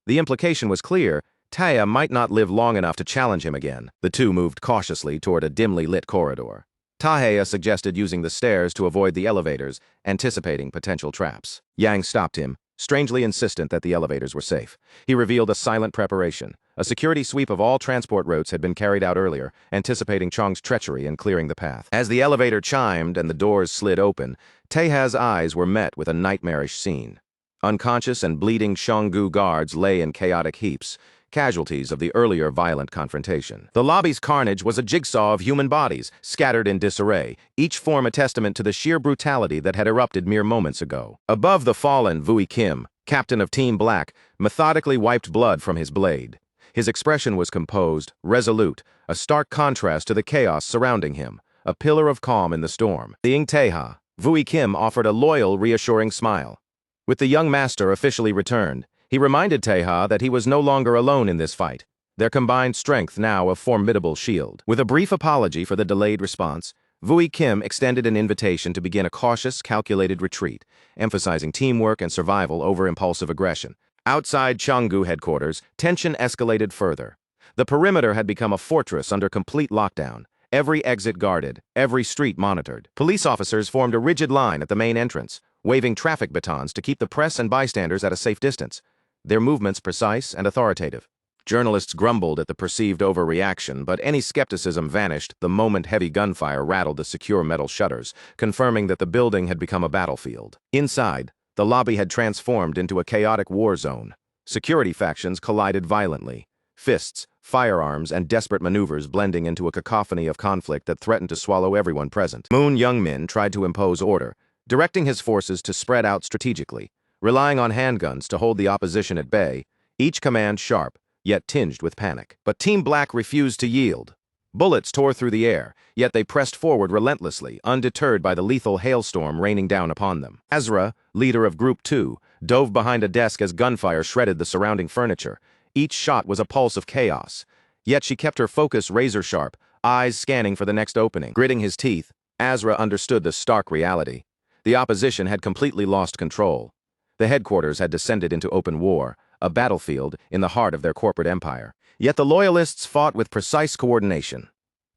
The implication was clear. Taeha might not live long enough to challenge him again. The two moved cautiously toward a dimly lit corridor. Taeha suggested using the stairs to avoid the elevators, anticipating potential traps. Yang stopped him, strangely insistent that the elevators were safe. He revealed a silent preparation. A security sweep of all transport routes had been carried out earlier, anticipating Chong's treachery and clearing the path. As the elevator chimed and the doors slid open, Taeha's eyes were met with a nightmarish scene. Unconscious and bleeding Shanggu guards lay in chaotic heaps, casualties of the earlier violent confrontation. The lobby's carnage was a jigsaw of human bodies, scattered in disarray, each form a testament to the sheer brutality that had erupted mere moments ago. Above the fallen, Vui Kim, captain of Team Black, methodically wiped blood from his blade. His expression was composed, resolute, a stark contrast to the chaos surrounding him, a pillar of calm in the storm. Seeing Taeha, Vui Kim offered a loyal, reassuring smile. With the young master officially returned, he reminded Taeha that he was no longer alone in this fight, their combined strength now a formidable shield. With a brief apology for the delayed response, Vui Kim extended an invitation to begin a cautious, calculated retreat, emphasizing teamwork and survival over impulsive aggression. Outside Cheonggu headquarters, tension escalated further. The perimeter had become a fortress under complete lockdown, every exit guarded, every street monitored. Police officers formed a rigid line at the main entrance, waving traffic batons to keep the press and bystanders at a safe distance, their movements precise and authoritative. Journalists grumbled at the perceived overreaction, but any skepticism vanished the moment heavy gunfire rattled the secure metal shutters, confirming that the building had become a battlefield. Inside, the lobby had transformed into a chaotic war zone. Security factions collided violently, fists, firearms, and desperate maneuvers blending into a cacophony of conflict that threatened to swallow everyone present. Moon Young-min tried to impose order, directing his forces to spread out strategically, relying on handguns to hold the opposition at bay, each command sharp, yet tinged with panic. But Team Black refused to yield. Bullets tore through the air, yet they pressed forward relentlessly, undeterred by the lethal hailstorm raining down upon them. Asura, leader of Group 2, dove behind a desk as gunfire shredded the surrounding furniture. Each shot was a pulse of chaos, yet she kept her focus razor-sharp, eyes scanning for the next opening. Gritting his teeth, Asura understood the stark reality. The opposition had completely lost control. The headquarters had descended into open war, a battlefield in the heart of their corporate empire. Yet the loyalists fought with precise coordination.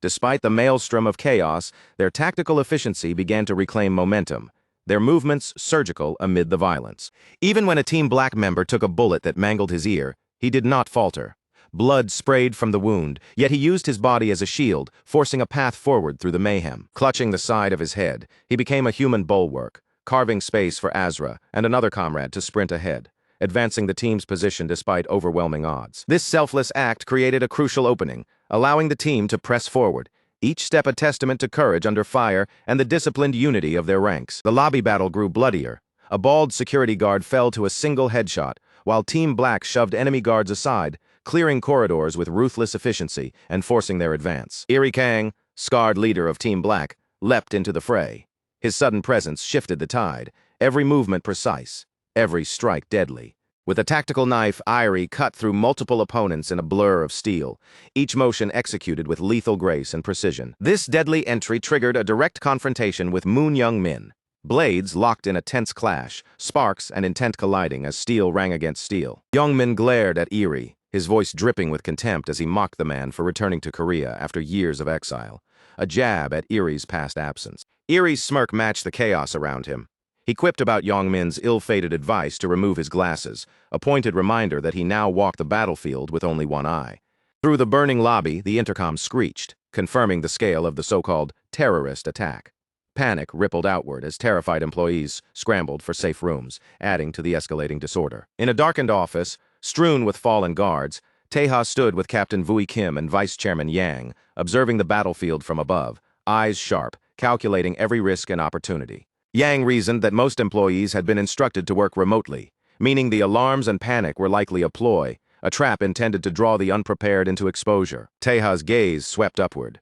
Despite the maelstrom of chaos, their tactical efficiency began to reclaim momentum, their movements surgical amid the violence. Even when a Team Black member took a bullet that mangled his ear, he did not falter. Blood sprayed from the wound, yet he used his body as a shield, forcing a path forward through the mayhem. Clutching the side of his head, he became a human bulwark, carving space for Asura and another comrade to sprint ahead, advancing the team's position despite overwhelming odds. This selfless act created a crucial opening, allowing the team to press forward, each step a testament to courage under fire and the disciplined unity of their ranks. The lobby battle grew bloodier. A bald security guard fell to a single headshot, while Team Black shoved enemy guards aside, clearing corridors with ruthless efficiency and forcing their advance. Eri Kang, scarred leader of Team Black, leapt into the fray. His sudden presence shifted the tide, every movement precise, every strike deadly. With a tactical knife, Heir cut through multiple opponents in a blur of steel, each motion executed with lethal grace and precision. This deadly entry triggered a direct confrontation with Moon Young-min. Blades locked in a tense clash, sparks and intent colliding as steel rang against steel. Young-min glared at Heir, his voice dripping with contempt as he mocked the man for returning to Korea after years of exile, a jab at Eir's past absence. Eir's smirk matched the chaos around him. He quipped about Young-min's ill-fated advice to remove his glasses, a pointed reminder that he now walked the battlefield with only one eye. Through the burning lobby, the intercom screeched, confirming the scale of the so-called terrorist attack. Panic rippled outward as terrified employees scrambled for safe rooms, adding to the escalating disorder. In a darkened office, strewn with fallen guards, Taeha stood with Captain Vui Kim and Vice Chairman Yang, observing the battlefield from above, eyes sharp, calculating every risk and opportunity. Yang reasoned that most employees had been instructed to work remotely, meaning the alarms and panic were likely a ploy, a trap intended to draw the unprepared into exposure. Taeha's gaze swept upward.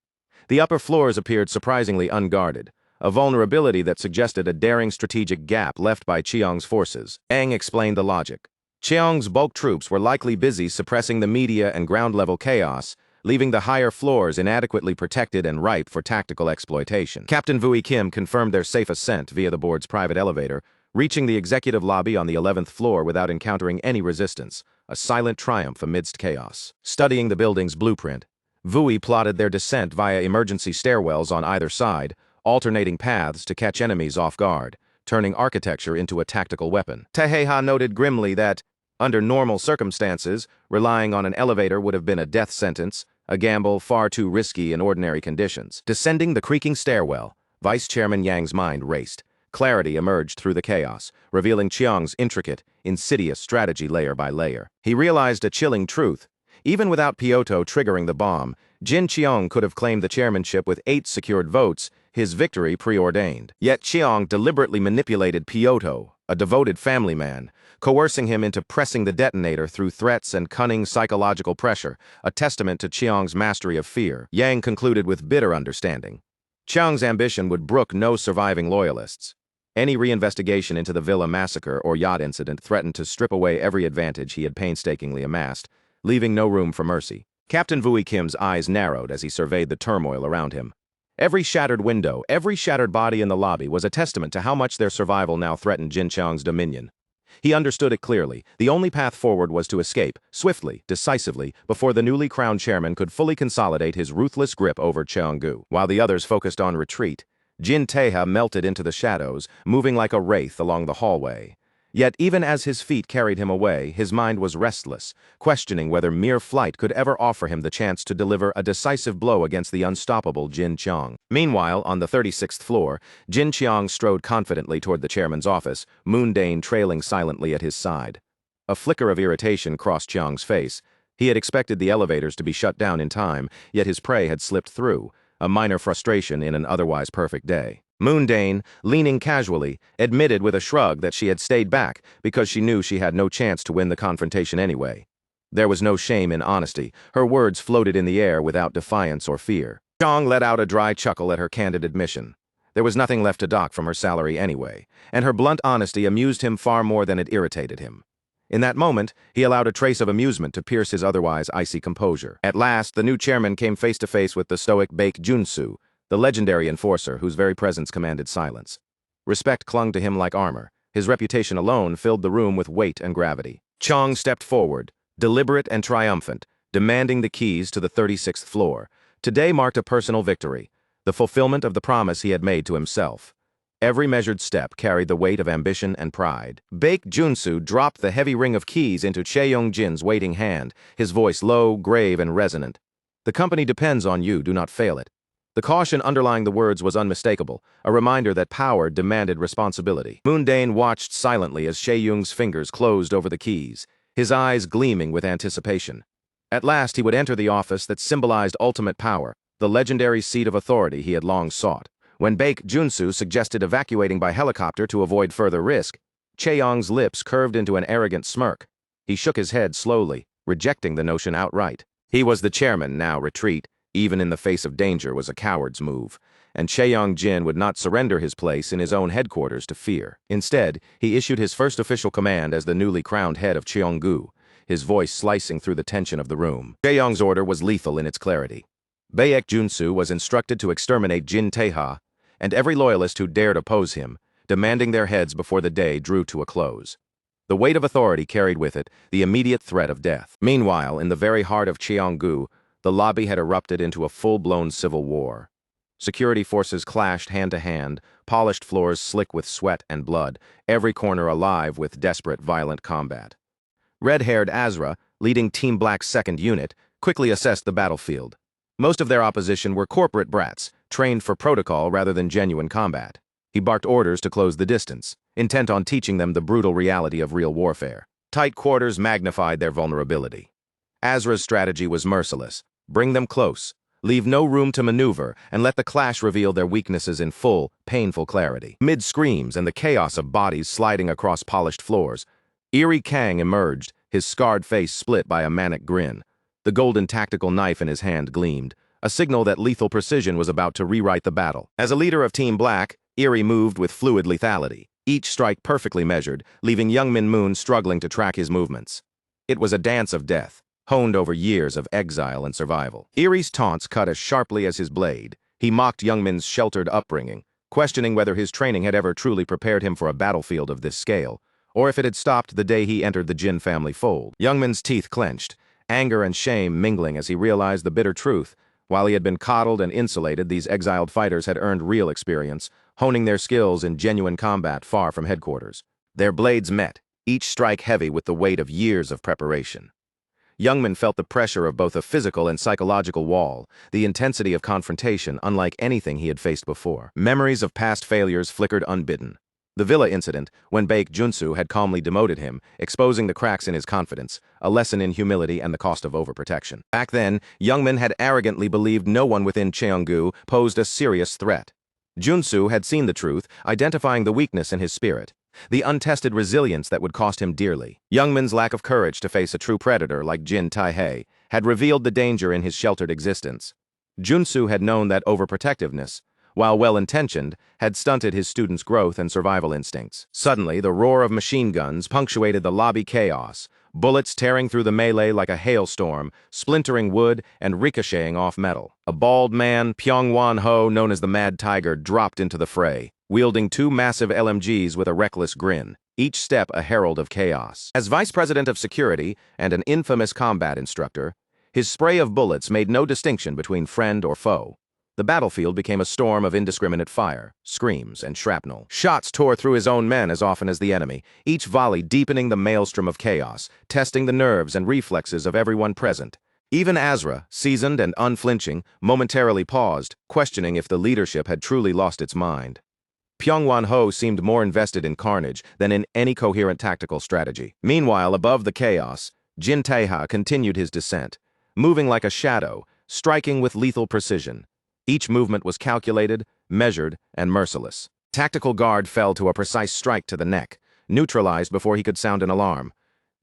The upper floors appeared surprisingly unguarded, a vulnerability that suggested a daring strategic gap left by Cheong's forces. Yang explained the logic. Cheong's bulk troops were likely busy suppressing the media and ground-level chaos, leaving the higher floors inadequately protected and ripe for tactical exploitation. Captain Vui Kim confirmed their safe ascent via the board's private elevator, reaching the executive lobby on the 11th floor without encountering any resistance, a silent triumph amidst chaos. Studying the building's blueprint, Vui plotted their descent via emergency stairwells on either side, alternating paths to catch enemies off guard, turning architecture into a tactical weapon. Taeha noted grimly that, under normal circumstances, relying on an elevator would have been a death sentence, a gamble far too risky in ordinary conditions. Descending the creaking stairwell, Vice Chairman Yang's mind raced. Clarity emerged through the chaos, revealing Cheong's intricate, insidious strategy layer by layer. He realized a chilling truth. Even without Pyoto triggering the bomb, Jin Cheong could have claimed the chairmanship with 8 secured votes, his victory preordained. Yet Cheong deliberately manipulated Pyoto, a devoted family man, coercing him into pressing the detonator through threats and cunning psychological pressure, a testament to Cheong's mastery of fear. Yang concluded with bitter understanding. Cheong's ambition would brook no surviving loyalists. Any reinvestigation into the villa massacre or yacht incident threatened to strip away every advantage he had painstakingly amassed, leaving no room for mercy. Captain Vui Kim's eyes narrowed as he surveyed the turmoil around him. Every shattered window, every shattered body in the lobby was a testament to how much their survival now threatened Jin Chang's dominion. He understood it clearly. The only path forward was to escape, swiftly, decisively, before the newly crowned chairman could fully consolidate his ruthless grip over Cheonggu. While the others focused on retreat, Jin Taeha melted into the shadows, moving like a wraith along the hallway. Yet even as his feet carried him away, his mind was restless, questioning whether mere flight could ever offer him the chance to deliver a decisive blow against the unstoppable Jin Cheong. Meanwhile, on the 36th floor, Jin Cheong strode confidently toward the chairman's office, Moondane trailing silently at his side. A flicker of irritation crossed Cheong's face. He had expected the elevators to be shut down in time, yet his prey had slipped through, a minor frustration in an otherwise perfect day. Moondane, leaning casually, admitted with a shrug that she had stayed back because she knew she had no chance to win the confrontation anyway. There was no shame in honesty. Her words floated in the air without defiance or fear. Chong let out a dry chuckle at her candid admission. There was nothing left to dock from her salary anyway, and her blunt honesty amused him far more than it irritated him. In that moment, he allowed a trace of amusement to pierce his otherwise icy composure. At last, the new chairman came face to face with the stoic Baek Junsu, the legendary enforcer whose very presence commanded silence. Respect clung to him like armor. His reputation alone filled the room with weight and gravity. Chong stepped forward, deliberate and triumphant, demanding the keys to the 36th floor. Today marked a personal victory, the fulfillment of the promise he had made to himself. Every measured step carried the weight of ambition and pride. Baek Junsu dropped the heavy ring of keys into Cheong-jin's waiting hand, his voice low, grave, and resonant. "The company depends on you, do not fail it." The caution underlying the words was unmistakable, a reminder that power demanded responsibility. Moondane watched silently as Cheong-jin's fingers closed over the keys, his eyes gleaming with anticipation. At last he would enter the office that symbolized ultimate power, the legendary seat of authority he had long sought. When Baek Junsu suggested evacuating by helicopter to avoid further risk, Cheong's lips curved into an arrogant smirk. He shook his head slowly, rejecting the notion outright. He was the chairman, now retreat, even in the face of danger, was a coward's move, and Cheong-jin would not surrender his place in his own headquarters to fear. Instead, he issued his first official command as the newly crowned head of Cheonggu, his voice slicing through the tension of the room. Cheong's order was lethal in its clarity. Baek Junsu was instructed to exterminate Jin Taeha and every loyalist who dared oppose him, demanding their heads before the day drew to a close. The weight of authority carried with it the immediate threat of death. Meanwhile, in the very heart of Cheonggu, the lobby had erupted into a full-blown civil war. Security forces clashed hand-to-hand, polished floors slick with sweat and blood, every corner alive with desperate, violent combat. Red-haired Asura, leading Team Black's second unit, quickly assessed the battlefield. Most of their opposition were corporate brats, trained for protocol rather than genuine combat. He barked orders to close the distance, intent on teaching them the brutal reality of real warfare. Tight quarters magnified their vulnerability. Asura's strategy was merciless. Bring them close, leave no room to maneuver, and let the clash reveal their weaknesses in full, painful clarity. Amid screams and the chaos of bodies sliding across polished floors, Eerie Kang emerged, his scarred face split by a manic grin. The golden tactical knife in his hand gleamed, a signal that lethal precision was about to rewrite the battle. As a leader of Team Black, Eerie moved with fluid lethality, each strike perfectly measured, leaving Young Min Moon struggling to track his movements. It was a dance of death, honed over years of exile and survival. Eerie's taunts cut as sharply as his blade. He mocked Young Min's sheltered upbringing, questioning whether his training had ever truly prepared him for a battlefield of this scale, or if it had stopped the day he entered the Jin family fold. Young Min's teeth clenched, anger and shame mingling as he realized the bitter truth. While he had been coddled and insulated, these exiled fighters had earned real experience, honing their skills in genuine combat far from headquarters. Their blades met, each strike heavy with the weight of years of preparation. Youngman felt the pressure of both a physical and psychological wall, the intensity of confrontation unlike anything he had faced before. Memories of past failures flickered unbidden. The villa incident, when Baek Junsu had calmly demoted him, exposing the cracks in his confidence, a lesson in humility and the cost of overprotection. Back then, Youngman had arrogantly believed no one within Cheonggu posed a serious threat. Junsu had seen the truth, identifying the weakness in his spirit, the untested resilience that would cost him dearly. Youngman's lack of courage to face a true predator like Jin Taihei had revealed the danger in his sheltered existence. Junsu had known that overprotectiveness, while well-intentioned, had stunted his students' growth and survival instincts. Suddenly, the roar of machine guns punctuated the lobby chaos, bullets tearing through the melee like a hailstorm, splintering wood and ricocheting off metal. A bald man, Pyongwon-ho, known as the Mad Tiger, dropped into the fray, wielding two massive LMGs with a reckless grin, each step a herald of chaos. As vice president of security and an infamous combat instructor, his spray of bullets made no distinction between friend or foe. The battlefield became a storm of indiscriminate fire, screams, and shrapnel. Shots tore through his own men as often as the enemy, each volley deepening the maelstrom of chaos, testing the nerves and reflexes of everyone present. Even Asura, seasoned and unflinching, momentarily paused, questioning if the leadership had truly lost its mind. Pyongwon-ho seemed more invested in carnage than in any coherent tactical strategy. Meanwhile, above the chaos, Jin Taeha continued his descent, moving like a shadow, striking with lethal precision. Each movement was calculated, measured, and merciless. Tactical guard fell to a precise strike to the neck, neutralized before he could sound an alarm.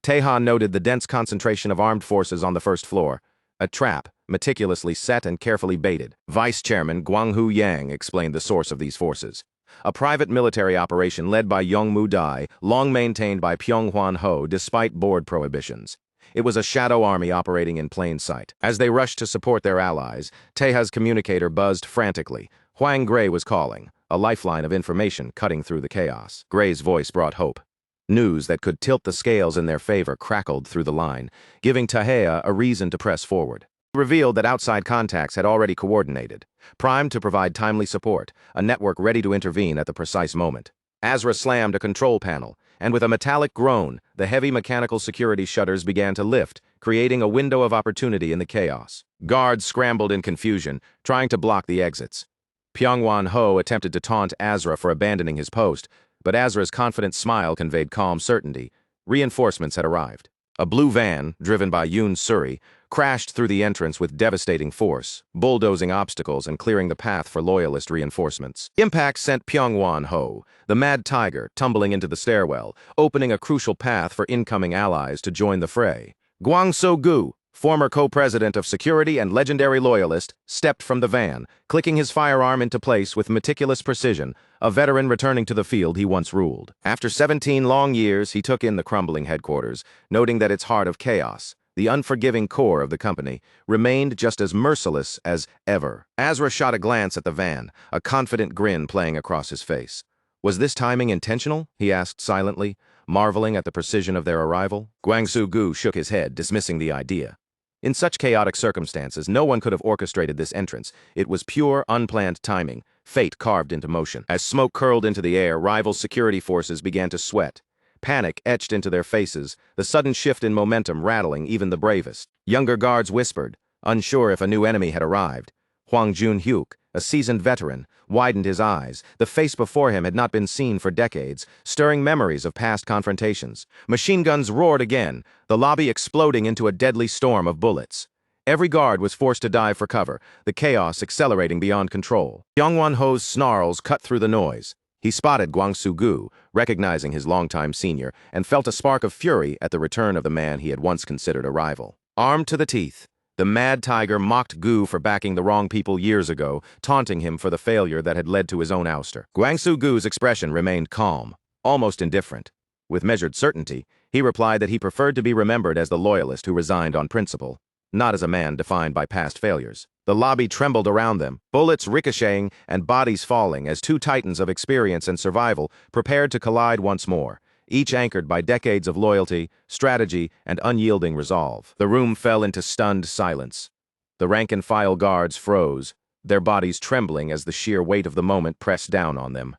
Taeha noted the dense concentration of armed forces on the first floor, a trap, meticulously set and carefully baited. Vice Chairman Gwang-hoo Yang explained the source of these forces. A private military operation led by Yongmu Dai, long maintained by Pyonghwan-ho despite board prohibitions. It was a shadow army operating in plain sight. As they rushed to support their allies, Taeha's communicator buzzed frantically. Hwang Gray was calling, a lifeline of information cutting through the chaos. Gray's voice brought hope. News that could tilt the scales in their favor crackled through the line, giving Taeha a reason to press forward. He revealed that outside contacts had already coordinated, primed to provide timely support, a network ready to intervene at the precise moment. Asura slammed a control panel, and with a metallic groan, the heavy mechanical security shutters began to lift, creating a window of opportunity in the chaos. Guards scrambled in confusion, trying to block the exits. Pyongwon-ho attempted to taunt Asura for abandoning his post, but Asura's confident smile conveyed calm certainty. Reinforcements had arrived. A blue van, driven by Yoon Suri, crashed through the entrance with devastating force, bulldozing obstacles and clearing the path for loyalist reinforcements. Impact sent Pyongwon-ho, the Mad Tiger, tumbling into the stairwell, opening a crucial path for incoming allies to join the fray. Gwang So-gu, former co-president of security and legendary loyalist, stepped from the van, clicking his firearm into place with meticulous precision, a veteran returning to the field he once ruled. After 17 long years, he took in the crumbling headquarters, noting that its heart of chaos, the unforgiving core of the company, remained just as merciless as ever. Asura shot a glance at the van, a confident grin playing across his face. Was this timing intentional? He asked silently, marveling at the precision of their arrival. Gwang So-gu shook his head, dismissing the idea. In such chaotic circumstances, no one could have orchestrated this entrance. It was pure, unplanned timing, fate carved into motion. As smoke curled into the air, rival security forces began to sweat. Panic etched into their faces, the sudden shift in momentum rattling even the bravest. Younger guards whispered, unsure if a new enemy had arrived. Hwang Jun-hyuk, a seasoned veteran, widened his eyes. The face before him had not been seen for decades, stirring memories of past confrontations. Machine guns roared again, the lobby exploding into a deadly storm of bullets. Every guard was forced to dive for cover, the chaos accelerating beyond control. Pyongwon-ho's snarls cut through the noise. He spotted Gwang So-gu, recognizing his longtime senior, and felt a spark of fury at the return of the man he had once considered a rival. Armed to the teeth, the Mad Tiger mocked Gu for backing the wrong people years ago, taunting him for the failure that had led to his own ouster. Gwang So-gu's expression remained calm, almost indifferent. With measured certainty, he replied that he preferred to be remembered as the loyalist who resigned on principle, not as a man defined by past failures. The lobby trembled around them, bullets ricocheting and bodies falling as two titans of experience and survival prepared to collide once more, each anchored by decades of loyalty, strategy, and unyielding resolve. The room fell into stunned silence. The rank-and-file guards froze, their bodies trembling as the sheer weight of the moment pressed down on them.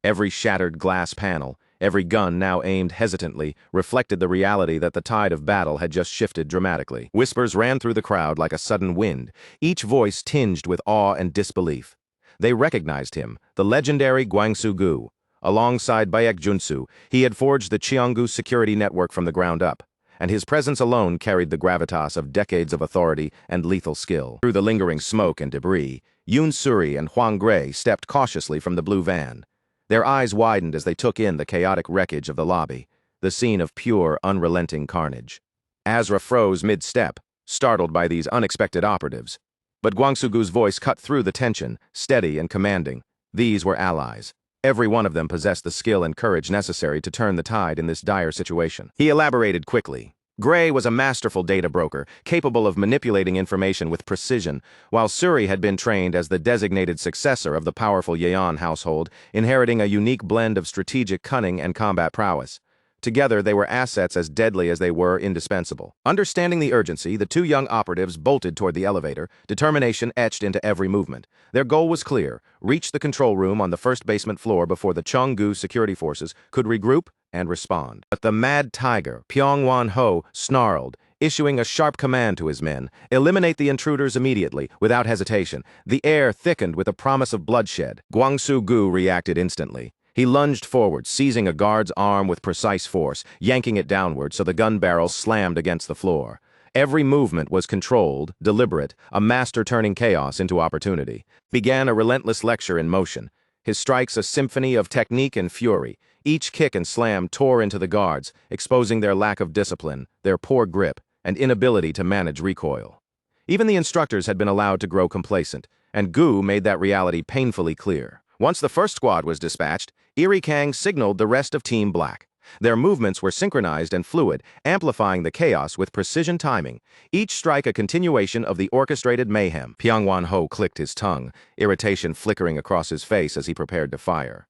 Every shattered glass panel, every gun now aimed hesitantly, reflected the reality that the tide of battle had just shifted dramatically. Whispers ran through the crowd like a sudden wind, each voice tinged with awe and disbelief. They recognized him, the legendary Gwang So-gu. Alongside Baek Junsu, he had forged the Cheonggu security network from the ground up, and his presence alone carried the gravitas of decades of authority and lethal skill. Through the lingering smoke and debris, Yoon Suri and Hwang Gray stepped cautiously from the blue van. Their eyes widened as they took in the chaotic wreckage of the lobby, the scene of pure, unrelenting carnage. Asura froze mid-step, startled by these unexpected operatives. But Gwangsugu's voice cut through the tension, steady and commanding. These were allies. Every one of them possessed the skill and courage necessary to turn the tide in this dire situation. He elaborated quickly. Gray was a masterful data broker, capable of manipulating information with precision, while Suri had been trained as the designated successor of the powerful Yeon household, inheriting a unique blend of strategic cunning and combat prowess. Together, they were assets as deadly as they were indispensable. Understanding the urgency, the two young operatives bolted toward the elevator, determination etched into every movement. Their goal was clear: reach the control room on the first basement floor before the Cheonggu security forces could regroup and respond. But the mad tiger, Pyongwon-ho, snarled, issuing a sharp command to his men: eliminate the intruders immediately, without hesitation. The air thickened with a promise of bloodshed. Gwangsu-gu reacted instantly. He lunged forward, seizing a guard's arm with precise force, yanking it downward so the gun barrel slammed against the floor. Every movement was controlled, deliberate, a master turning chaos into opportunity. Began a relentless lecture in motion. His strikes a symphony of technique and fury. Each kick and slam tore into the guards, exposing their lack of discipline, their poor grip, and inability to manage recoil. Even the instructors had been allowed to grow complacent, and Gu made that reality painfully clear. Once the first squad was dispatched, Eerie Kang signaled the rest of Team Black. Their movements were synchronized and fluid, amplifying the chaos with precision timing, each strike a continuation of the orchestrated mayhem. Pyongwon-ho clicked his tongue, irritation flickering across his face as he prepared to fire.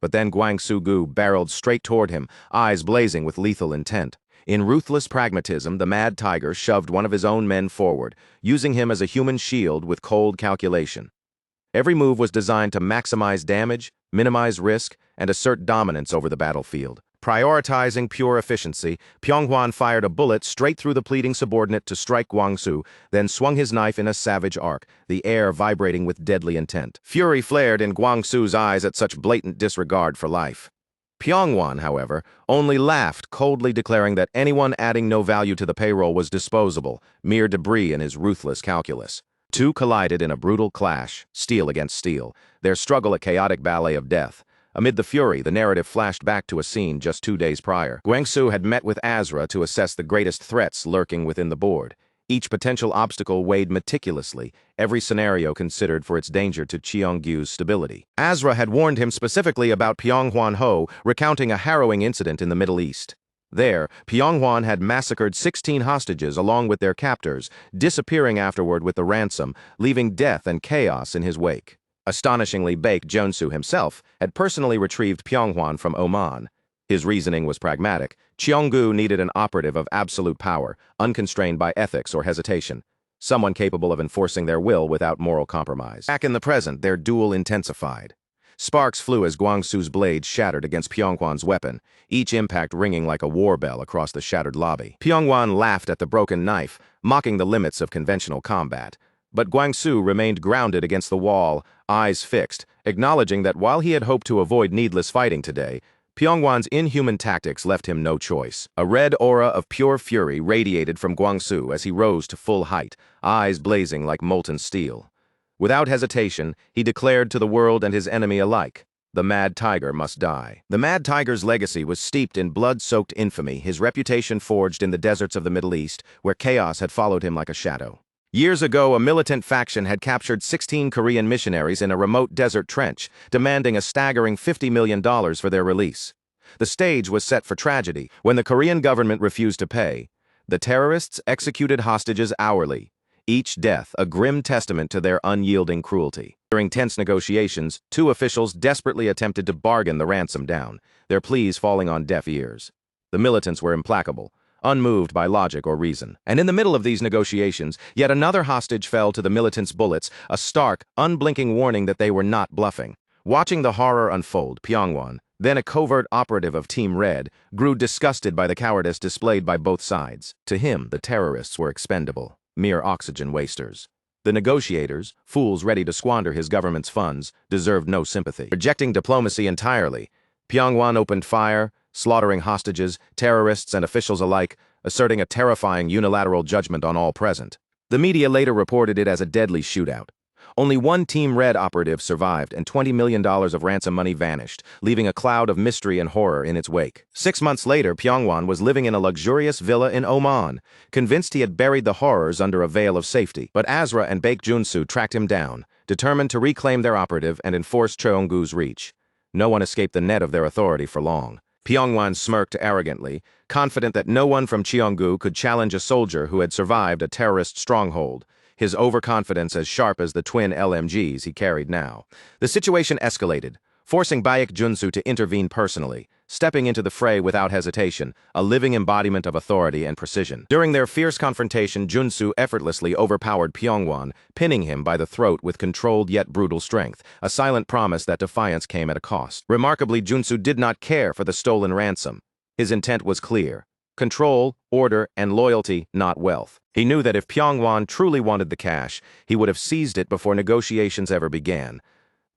But then Gwangsu-gu barreled straight toward him, eyes blazing with lethal intent. In ruthless pragmatism, the mad tiger shoved one of his own men forward, using him as a human shield with cold calculation. Every move was designed to maximize damage, minimize risk, and assert dominance over the battlefield. Prioritizing pure efficiency, Pyonghwan fired a bullet straight through the pleading subordinate to strike Gwangsu, then swung his knife in a savage arc, the air vibrating with deadly intent. Fury flared in Gwangsu's eyes at such blatant disregard for life. Pyonghwan, however, only laughed, coldly declaring that anyone adding no value to the payroll was disposable, mere debris in his ruthless calculus. Two collided in a brutal clash, steel against steel, their struggle a chaotic ballet of death. Amid the fury, the narrative flashed back to a scene just 2 days prior. Gwangsu had met with Asura to assess the greatest threats lurking within the board. Each potential obstacle weighed meticulously, every scenario considered for its danger to Cheonggu's stability. Asura had warned him specifically about Pyonghwan-ho, recounting a harrowing incident in the Middle East. There, Pyonghwan had massacred 16 hostages along with their captors, disappearing afterward with the ransom, leaving death and chaos in his wake. Astonishingly, Baek Jeonsu himself had personally retrieved Pyonghwan from Oman. His reasoning was pragmatic. Cheonggu needed an operative of absolute power, unconstrained by ethics or hesitation, someone capable of enforcing their will without moral compromise. Back in the present, their duel intensified. Sparks flew as Gwangsu's blade shattered against Pyonghwan's weapon, each impact ringing like a war bell across the shattered lobby. Pyonghwan laughed at the broken knife, mocking the limits of conventional combat. But Gwangsu remained grounded against the wall, eyes fixed, acknowledging that while he had hoped to avoid needless fighting today, Pyonghwan's inhuman tactics left him no choice. A red aura of pure fury radiated from Gwangsu as he rose to full height, eyes blazing like molten steel. Without hesitation, he declared to the world and his enemy alike, the Mad Tiger must die. The Mad Tiger's legacy was steeped in blood-soaked infamy, his reputation forged in the deserts of the Middle East, where chaos had followed him like a shadow. Years ago, a militant faction had captured 16 Korean missionaries in a remote desert trench, demanding a staggering $50 million for their release. The stage was set for tragedy. When the Korean government refused to pay, the terrorists executed hostages hourly, each death a grim testament to their unyielding cruelty. During tense negotiations, two officials desperately attempted to bargain the ransom down, their pleas falling on deaf ears. The militants were implacable, unmoved by logic or reason. And in the middle of these negotiations, yet another hostage fell to the militants' bullets, a stark, unblinking warning that they were not bluffing. Watching the horror unfold, Pyonghwan, then a covert operative of Team Red, grew disgusted by the cowardice displayed by both sides. To him, the terrorists were expendable, mere oxygen wasters. The negotiators, fools ready to squander his government's funds, deserved no sympathy. Rejecting diplomacy entirely, Pyonghwan opened fire, slaughtering hostages, terrorists, and officials alike, asserting a terrifying unilateral judgment on all present. The media later reported it as a deadly shootout. Only one Team Red operative survived, and $20 million of ransom money vanished, leaving a cloud of mystery and horror in its wake. 6 months later, Pyongwon was living in a luxurious villa in Oman, convinced he had buried the horrors under a veil of safety. But Asura and Baek Junsu tracked him down, determined to reclaim their operative and enforce Cheonggu's reach. No one escaped the net of their authority for long. Pyongwon smirked arrogantly, confident that no one from Cheonggu could challenge a soldier who had survived a terrorist stronghold, his overconfidence as sharp as the twin LMGs he carried now. The situation escalated, forcing Baek Junsu to intervene personally, stepping into the fray without hesitation, a living embodiment of authority and precision. During their fierce confrontation, Junsu effortlessly overpowered Pyongwon, pinning him by the throat with controlled yet brutal strength, a silent promise that defiance came at a cost. Remarkably, Junsu did not care for the stolen ransom. His intent was clear: control, order, and loyalty, not wealth. He knew that if Pyongwon truly wanted the cash, he would have seized it before negotiations ever began.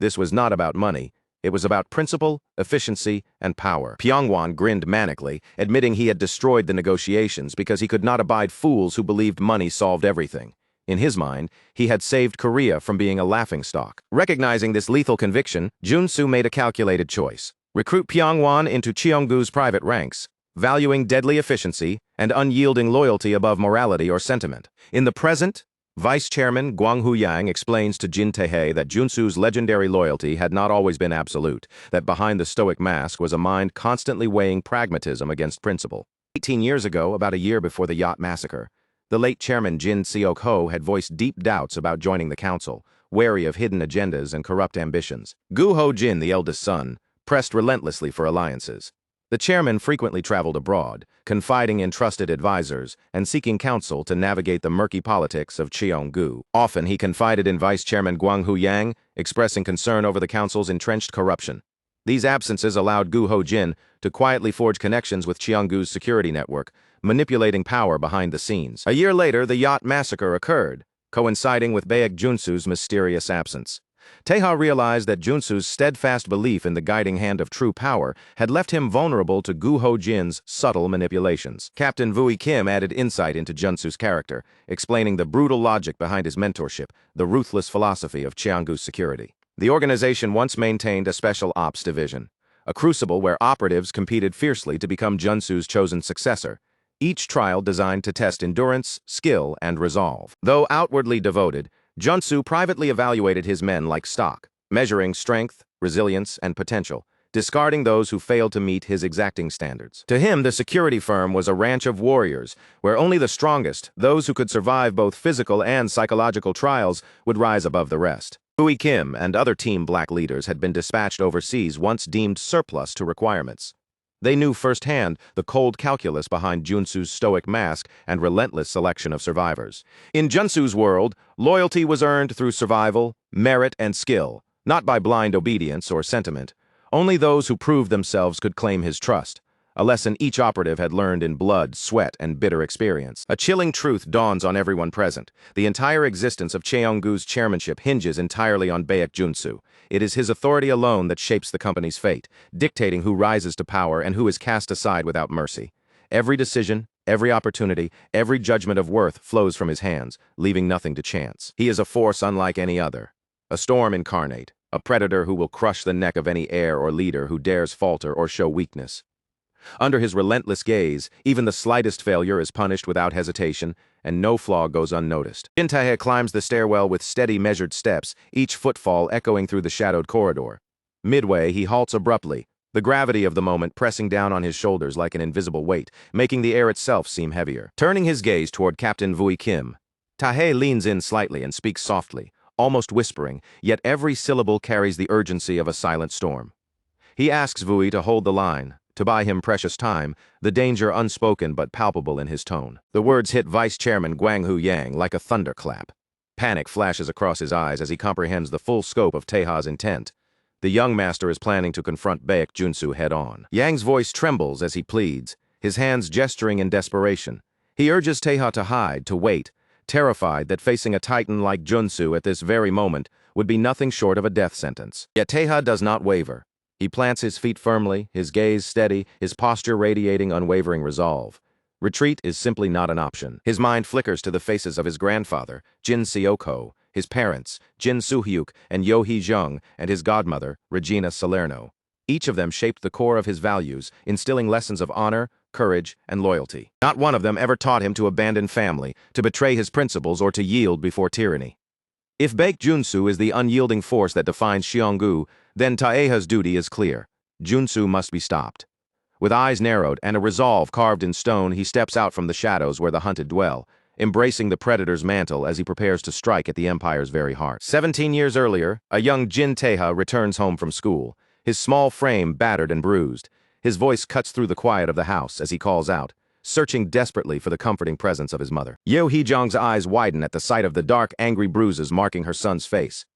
This was not about money. It was about principle, efficiency, and power. Pyongwon grinned manically, admitting he had destroyed the negotiations because he could not abide fools who believed money solved everything. In his mind, he had saved Korea from being a laughingstock. Recognizing this lethal conviction, Junsu made a calculated choice: recruit Pyongwon into Cheonggu's private ranks, valuing deadly efficiency and unyielding loyalty above morality or sentiment. In the present, Vice Chairman Gwang Hu-yang explains to Jin Tae-hye that Junsu's legendary loyalty had not always been absolute, that behind the stoic mask was a mind constantly weighing pragmatism against principle. 18 years ago, about a year before the yacht massacre, the late Chairman Jin Seok-ho had voiced deep doubts about joining the council, wary of hidden agendas and corrupt ambitions. Gu Ho-jin, the eldest son, pressed relentlessly for alliances. The chairman frequently traveled abroad, confiding in trusted advisors and seeking counsel to navigate the murky politics of Cheonggu. Often he confided in Vice Chairman Gwang Hu-yang, expressing concern over the council's entrenched corruption. These absences allowed Gu Ho-jin to quietly forge connections with Cheonggu's security network, manipulating power behind the scenes. A year later, the yacht massacre occurred, coinciding with Baek Junsu's mysterious absence. Tae-ha realized that Junsu's steadfast belief in the guiding hand of true power had left him vulnerable to Gu Ho-jin's subtle manipulations. Captain Vui Kim added insight into Junsu's character, explaining the brutal logic behind his mentorship, the ruthless philosophy of Cheonggu's security. The organization once maintained a special ops division, a crucible where operatives competed fiercely to become Junsu's chosen successor, each trial designed to test endurance, skill, and resolve. Though outwardly devoted, Junsu privately evaluated his men like stock, measuring strength, resilience, and potential, discarding those who failed to meet his exacting standards. To him, the security firm was a ranch of warriors, where only the strongest, those who could survive both physical and psychological trials, would rise above the rest. Vui Kim and other Team Black leaders had been dispatched overseas once deemed surplus to requirements. They knew firsthand the cold calculus behind Junsu's stoic mask and relentless selection of survivors. In Junsu's world, loyalty was earned through survival, merit, and skill, not by blind obedience or sentiment. Only those who proved themselves could claim his trust, a lesson each operative had learned in blood, sweat, and bitter experience. A chilling truth dawns on everyone present. The entire existence of Cheonggu's chairmanship hinges entirely on Baek Junsu. It is his authority alone that shapes the company's fate, dictating who rises to power and who is cast aside without mercy. Every decision, every opportunity, every judgment of worth flows from his hands, leaving nothing to chance. He is a force unlike any other, a storm incarnate, a predator who will crush the neck of any heir or leader who dares falter or show weakness. Under his relentless gaze, even the slightest failure is punished without hesitation, and no flaw goes unnoticed. Jin Tae-hye climbs the stairwell with steady, measured steps, each footfall echoing through the shadowed corridor. Midway, he halts abruptly, the gravity of the moment pressing down on his shoulders like an invisible weight, making the air itself seem heavier. Turning his gaze toward Captain Vui Kim, Tae-hye leans in slightly and speaks softly, almost whispering, yet every syllable carries the urgency of a silent storm. He asks Vui to hold the line, to buy him precious time, the danger unspoken but palpable in his tone. The words hit Vice Chairman Gwang Hu-yang like a thunderclap. Panic flashes across his eyes as he comprehends the full scope of Tae-ha's intent. The young master is planning to confront Baek Junsu head-on. Yang's voice trembles as he pleads, his hands gesturing in desperation. He urges Tae-ha to hide, to wait, terrified that facing a titan like Junsu at this very moment would be nothing short of a death sentence. Yet Tae-ha does not waver. He plants his feet firmly, his gaze steady, his posture radiating unwavering resolve. Retreat is simply not an option. His mind flickers to the faces of his grandfather, Jin Seok-ho, his parents, Jin Soo-hyuk and Yo Hee-jung, and his godmother, Regina Salerno. Each of them shaped the core of his values, instilling lessons of honor, courage, and loyalty. Not one of them ever taught him to abandon family, to betray his principles, or to yield before tyranny. If Baek Junsu is the unyielding force that defines Cheonggu, then Taeha's duty is clear. Junsu must be stopped. With eyes narrowed and a resolve carved in stone, he steps out from the shadows where the hunted dwell, embracing the predator's mantle as he prepares to strike at the Empire's very heart. 17 years earlier, a young Jin Taeha returns home from school, his small frame battered and bruised. His voice cuts through the quiet of the house as he calls out, searching desperately for the comforting presence of his mother. Yo Hee-jung's eyes widen at the sight of the dark, angry bruises marking her son's face.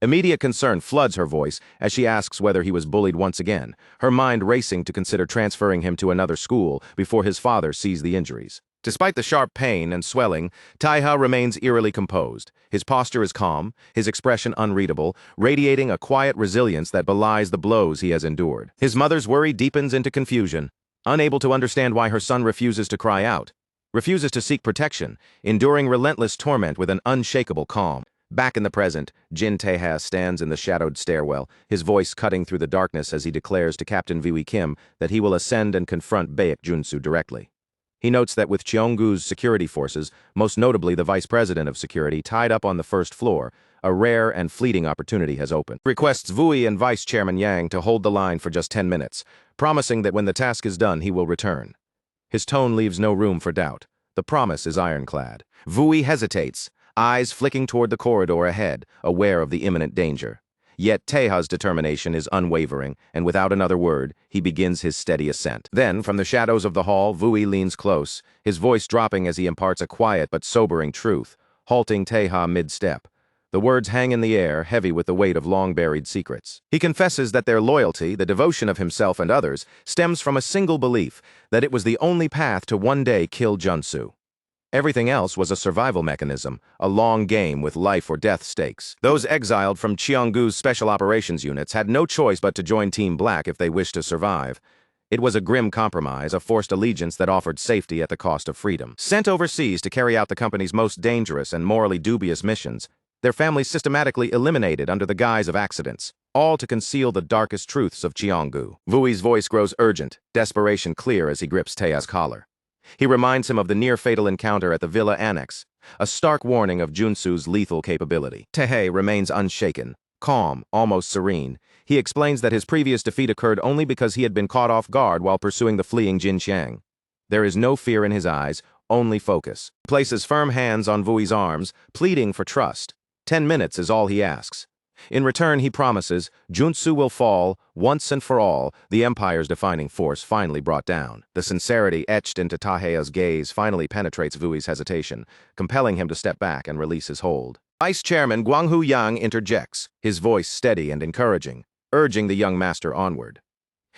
Immediate concern floods her voice as she asks whether he was bullied once again, her mind racing to consider transferring him to another school before his father sees the injuries. Despite the sharp pain and swelling, Taeha remains eerily composed. His posture is calm, his expression unreadable, radiating a quiet resilience that belies the blows he has endured. His mother's worry deepens into confusion, unable to understand why her son refuses to cry out, refuses to seek protection, enduring relentless torment with an unshakable calm. Back in the present, Jin Taeha stands in the shadowed stairwell, his voice cutting through the darkness as he declares to Captain Viwi Kim that he will ascend and confront Baek Junsu directly. He notes that with Cheonggu's security forces, most notably the vice president of security, tied up on the first floor, a rare and fleeting opportunity has opened. Requests Vui and Vice Chairman Yang to hold the line for just 10 minutes, promising that when the task is done, he will return. His tone leaves no room for doubt. The promise is ironclad. Vui hesitates, eyes flicking toward the corridor ahead, aware of the imminent danger. Yet Taeha's determination is unwavering, and without another word, he begins his steady ascent. Then, from the shadows of the hall, Vui leans close, his voice dropping as he imparts a quiet but sobering truth, halting Taeha mid-step. The words hang in the air, heavy with the weight of long-buried secrets. He confesses that their loyalty, the devotion of himself and others, stems from a single belief, that it was the only path to one day kill Junsu. Everything else was a survival mechanism, a long game with life or death stakes. Those exiled from Cheonggu's special operations units had no choice but to join Team Black if they wished to survive. It was a grim compromise, a forced allegiance that offered safety at the cost of freedom. Sent overseas to carry out the company's most dangerous and morally dubious missions, their families systematically eliminated under the guise of accidents, all to conceal the darkest truths of Cheonggu. Vui's voice grows urgent, desperation clear as he grips Taeha's collar. He reminds him of the near-fatal encounter at the Villa Annex, a stark warning of Junsu's lethal capability. Taeha remains unshaken, calm, almost serene. He explains that his previous defeat occurred only because he had been caught off guard while pursuing the fleeing Jin Xiang. There is no fear in his eyes, only focus. He places firm hands on Vui's arms, pleading for trust. 10 minutes is all he asks. In return, he promises, Junsu will fall, once and for all, the Empire's defining force finally brought down. The sincerity etched into Taeha's gaze finally penetrates Vui's hesitation, compelling him to step back and release his hold. Vice Chairman Gwanghu Yang interjects, his voice steady and encouraging, urging the young master onward.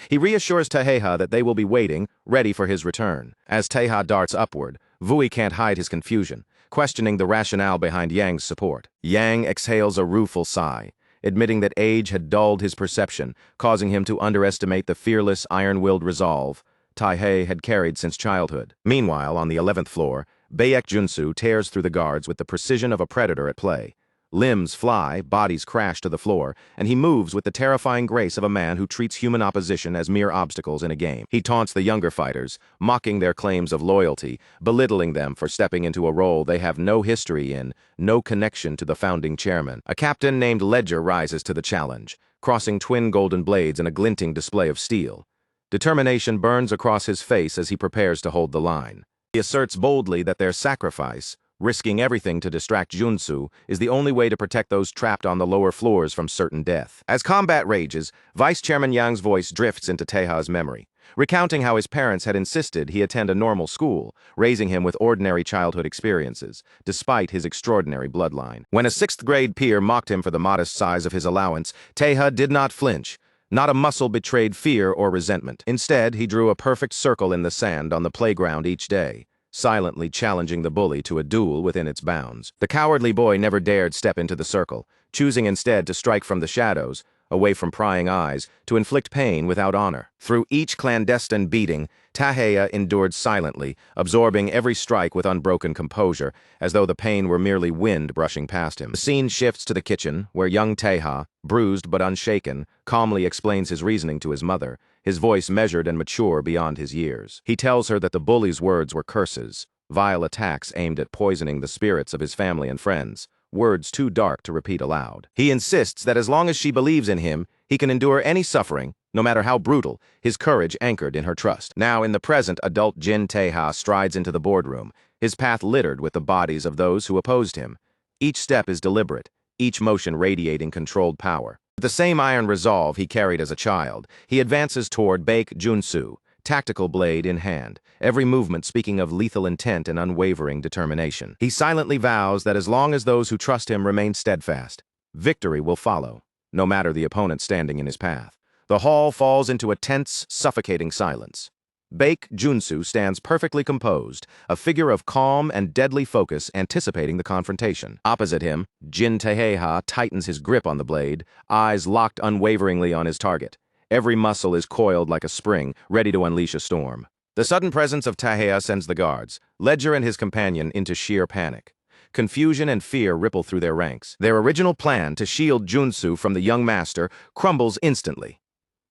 He reassures Taeha that they will be waiting, ready for his return. As Taeha darts upward, Vui can't hide his confusion, questioning the rationale behind Yang's support. Yang exhales a rueful sigh, admitting that age had dulled his perception, causing him to underestimate the fearless, iron-willed resolve Taeha had carried since childhood. Meanwhile, on the 11th floor, Baek Junsu tears through the guards with the precision of a predator at play. Limbs fly, bodies crash to the floor, and he moves with the terrifying grace of a man who treats human opposition as mere obstacles in a game. He taunts the younger fighters, mocking their claims of loyalty, belittling them for stepping into a role they have no history in, no connection to the founding chairman. A captain named Ledger rises to the challenge, crossing twin golden blades in a glinting display of steel. Determination burns across his face as he prepares to hold the line. He asserts boldly that their sacrifice, risking everything to distract Junsu, is the only way to protect those trapped on the lower floors from certain death. As combat rages, Vice Chairman Yang's voice drifts into Taeha's memory, recounting how his parents had insisted he attend a normal school, raising him with ordinary childhood experiences, despite his extraordinary bloodline. When a 6th-grade peer mocked him for the modest size of his allowance, Taeha did not flinch. Not a muscle betrayed fear or resentment. Instead, he drew a perfect circle in the sand on the playground each day, silently challenging the bully to a duel within its bounds. The cowardly boy never dared step into the circle, choosing instead to strike from the shadows, away from prying eyes, to inflict pain without honor. Through each clandestine beating, Taheya endured silently, absorbing every strike with unbroken composure, as though the pain were merely wind brushing past him. The scene shifts to the kitchen, where young Taeha, bruised but unshaken, calmly explains his reasoning to his mother, his voice measured and mature beyond his years. He tells her that the bully's words were curses, vile attacks aimed at poisoning the spirits of his family and friends, words too dark to repeat aloud. He insists that as long as she believes in him, he can endure any suffering, no matter how brutal, his courage anchored in her trust. Now, in the present, adult Jin Taeha strides into the boardroom, his path littered with the bodies of those who opposed him. Each step is deliberate, each motion radiating controlled power. With the same iron resolve he carried as a child, he advances toward Baek Junsu, tactical blade in hand, every movement speaking of lethal intent and unwavering determination. He silently vows that as long as those who trust him remain steadfast, victory will follow, no matter the opponent standing in his path. The hall falls into a tense, suffocating silence. Baek Junsu stands perfectly composed, a figure of calm and deadly focus anticipating the confrontation. Opposite him, Jin Taeha tightens his grip on the blade, eyes locked unwaveringly on his target. Every muscle is coiled like a spring, ready to unleash a storm. The sudden presence of Taeha sends the guards, Ledger and his companion, into sheer panic. Confusion and fear ripple through their ranks. Their original plan to shield Junsu from the young master crumbles instantly.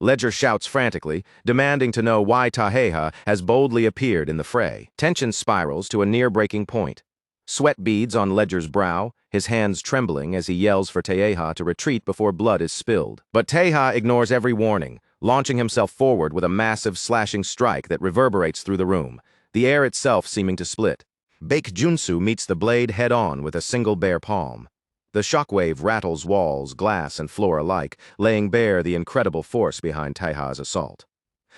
Ledger shouts frantically, demanding to know why Taeha has boldly appeared in the fray. Tension spirals to a near-breaking point. Sweat beads on Ledger's brow, his hands trembling as he yells for Taeha to retreat before blood is spilled. But Taeha ignores every warning, launching himself forward with a massive slashing strike that reverberates through the room, the air itself seeming to split. Baek Junsu meets the blade head-on with a single bare palm. The shockwave rattles walls, glass, and floor alike, laying bare the incredible force behind Taeha's assault.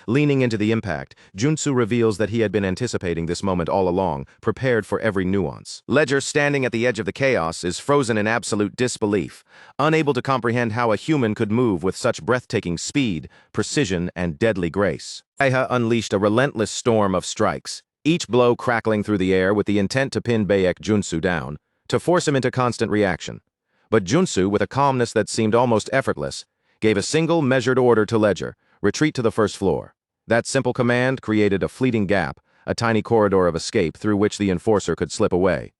Leaning into the impact, Junsu reveals that he had been anticipating this moment all along, prepared for every nuance. Ledger, standing at the edge of the chaos, is frozen in absolute disbelief, unable to comprehend how a human could move with such breathtaking speed, precision, and deadly grace. Taeha unleashed a relentless storm of strikes, each blow crackling through the air with the intent to pin Baek Junsu down, to force him into constant reaction. But Junsu, with a calmness that seemed almost effortless, gave a single measured order to Ledger: retreat to the first floor. That simple command created a fleeting gap, a tiny corridor of escape through which the enforcer could slip away.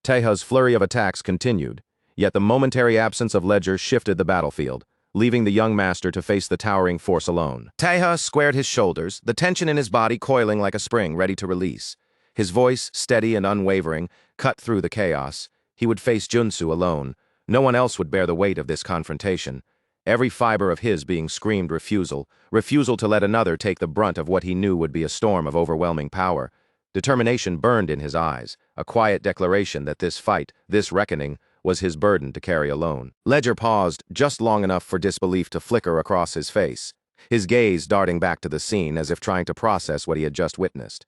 Taeha's flurry of attacks continued, yet the momentary absence of Ledger shifted the battlefield, leaving the young master to face the towering force alone. Taeha squared his shoulders, the tension in his body coiling like a spring ready to release. His voice, steady and unwavering, cut through the chaos. He would face Junsu alone. No one else would bear the weight of this confrontation. Every fiber of his being screamed refusal to let another take the brunt of what he knew would be a storm of overwhelming power. Determination burned in his eyes, a quiet declaration that this fight, this reckoning, was his burden to carry alone. Ledger paused just long enough for disbelief to flicker across his face, his gaze darting back to the scene as if trying to process what he had just witnessed.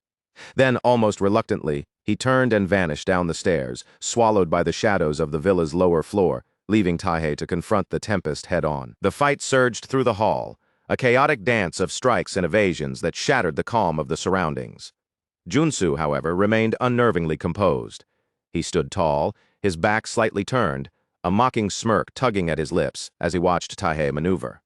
Then, almost reluctantly, he turned and vanished down the stairs, swallowed by the shadows of the villa's lower floor, leaving Taeha to confront the tempest head-on. The fight surged through the hall, a chaotic dance of strikes and evasions that shattered the calm of the surroundings. Junsu, however, remained unnervingly composed. He stood tall, his back slightly turned, a mocking smirk tugging at his lips as he watched Taeha maneuver.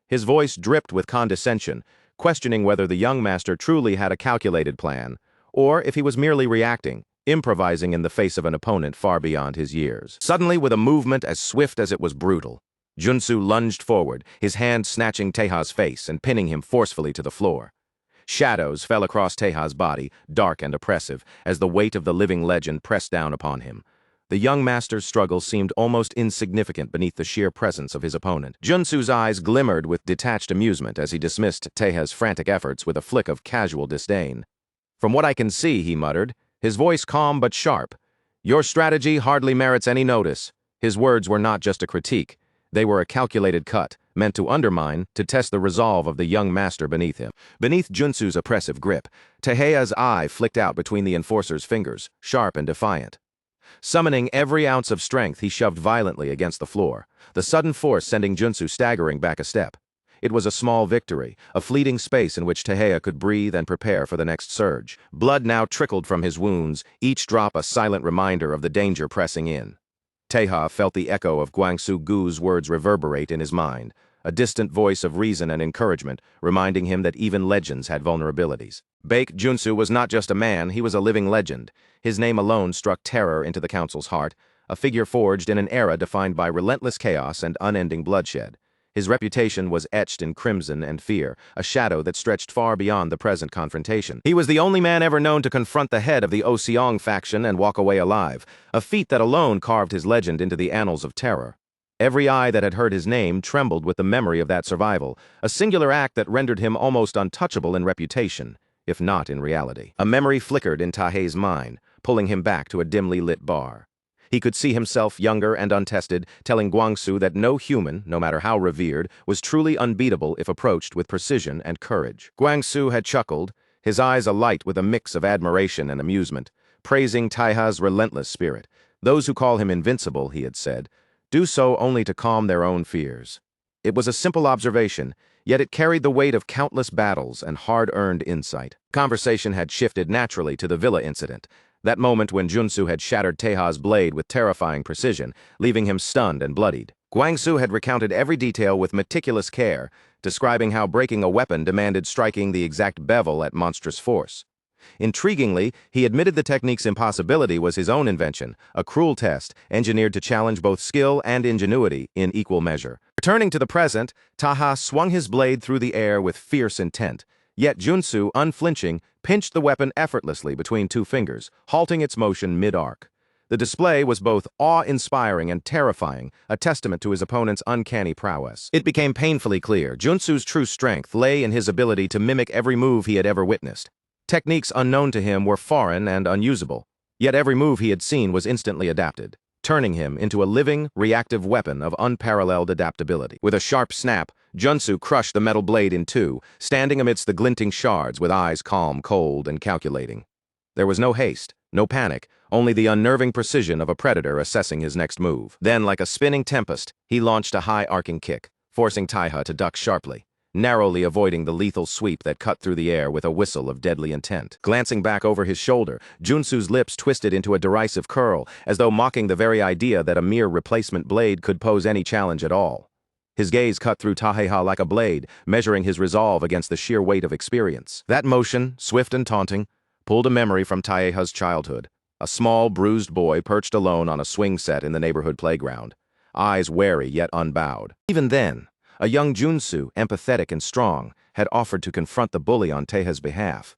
His voice dripped with condescension, questioning whether the young master truly had a calculated plan, or if he was merely reacting, improvising in the face of an opponent far beyond his years. Suddenly, with a movement as swift as it was brutal, Junsu lunged forward, his hand snatching Taeha's face and pinning him forcefully to the floor. Shadows fell across Taeha's body, dark and oppressive, as the weight of the living legend pressed down upon him. The young master's struggle seemed almost insignificant beneath the sheer presence of his opponent. Junsu's eyes glimmered with detached amusement as he dismissed Taeha's frantic efforts with a flick of casual disdain. "From what I can see," he muttered, his voice calm but sharp, "your strategy hardly merits any notice." His words were not just a critique. They were a calculated cut, meant to undermine, to test the resolve of the young master beneath him. Beneath Junsu's oppressive grip, Taeha's eye flicked out between the enforcer's fingers, sharp and defiant. Summoning every ounce of strength, he shoved violently against the floor, the sudden force sending Junsu staggering back a step. It was a small victory, a fleeting space in which Taeha could breathe and prepare for the next surge. Blood now trickled from his wounds, each drop a silent reminder of the danger pressing in. Taeha felt the echo of Gwangsu Gu's words reverberate in his mind, a distant voice of reason and encouragement, reminding him that even legends had vulnerabilities. Bake Junsu was not just a man, he was a living legend. His name alone struck terror into the council's heart, a figure forged in an era defined by relentless chaos and unending bloodshed. His reputation was etched in crimson and fear, a shadow that stretched far beyond the present confrontation. He was the only man ever known to confront the head of the Oseong faction and walk away alive, a feat that alone carved his legend into the annals of terror. Every eye that had heard his name trembled with the memory of that survival, a singular act that rendered him almost untouchable in reputation, if not in reality. A memory flickered in Tahe's mind, pulling him back to a dimly lit bar. He could see himself, younger and untested, telling Guangsu that no human, no matter how revered, was truly unbeatable if approached with precision and courage. Guangsu had chuckled, his eyes alight with a mix of admiration and amusement, praising Taiha's relentless spirit. Those who call him invincible, he had said, do so only to calm their own fears. It was a simple observation, yet it carried the weight of countless battles and hard-earned insight. Conversation had shifted naturally to the villa incident, that moment when Junsu had shattered Taiha's blade with terrifying precision, leaving him stunned and bloodied. Guangsu had recounted every detail with meticulous care, describing how breaking a weapon demanded striking the exact bevel at monstrous force. Intriguingly, he admitted the technique's impossibility was his own invention, a cruel test engineered to challenge both skill and ingenuity in equal measure. Returning to the present, Taha swung his blade through the air with fierce intent. Yet Junsu, unflinching, pinched the weapon effortlessly between two fingers, halting its motion mid-arc. The display was both awe-inspiring and terrifying, a testament to his opponent's uncanny prowess. It became painfully clear Junsu's true strength lay in his ability to mimic every move he had ever witnessed. Techniques unknown to him were foreign and unusable, yet every move he had seen was instantly adapted, turning him into a living, reactive weapon of unparalleled adaptability. With a sharp snap, Junsu crushed the metal blade in two, standing amidst the glinting shards with eyes calm, cold, and calculating. There was no haste, no panic, only the unnerving precision of a predator assessing his next move. Then, like a spinning tempest, he launched a high-arcing kick, forcing Taiha to duck sharply, narrowly avoiding the lethal sweep that cut through the air with a whistle of deadly intent. Glancing back over his shoulder, Junsu's lips twisted into a derisive curl, as though mocking the very idea that a mere replacement blade could pose any challenge at all. His gaze cut through Taheha like a blade, measuring his resolve against the sheer weight of experience. That motion, swift and taunting, pulled a memory from Taheha's childhood, a small, bruised boy perched alone on a swing set in the neighborhood playground, eyes wary yet unbowed. Even then, a young Junsu, empathetic and strong, had offered to confront the bully on Taeha's behalf.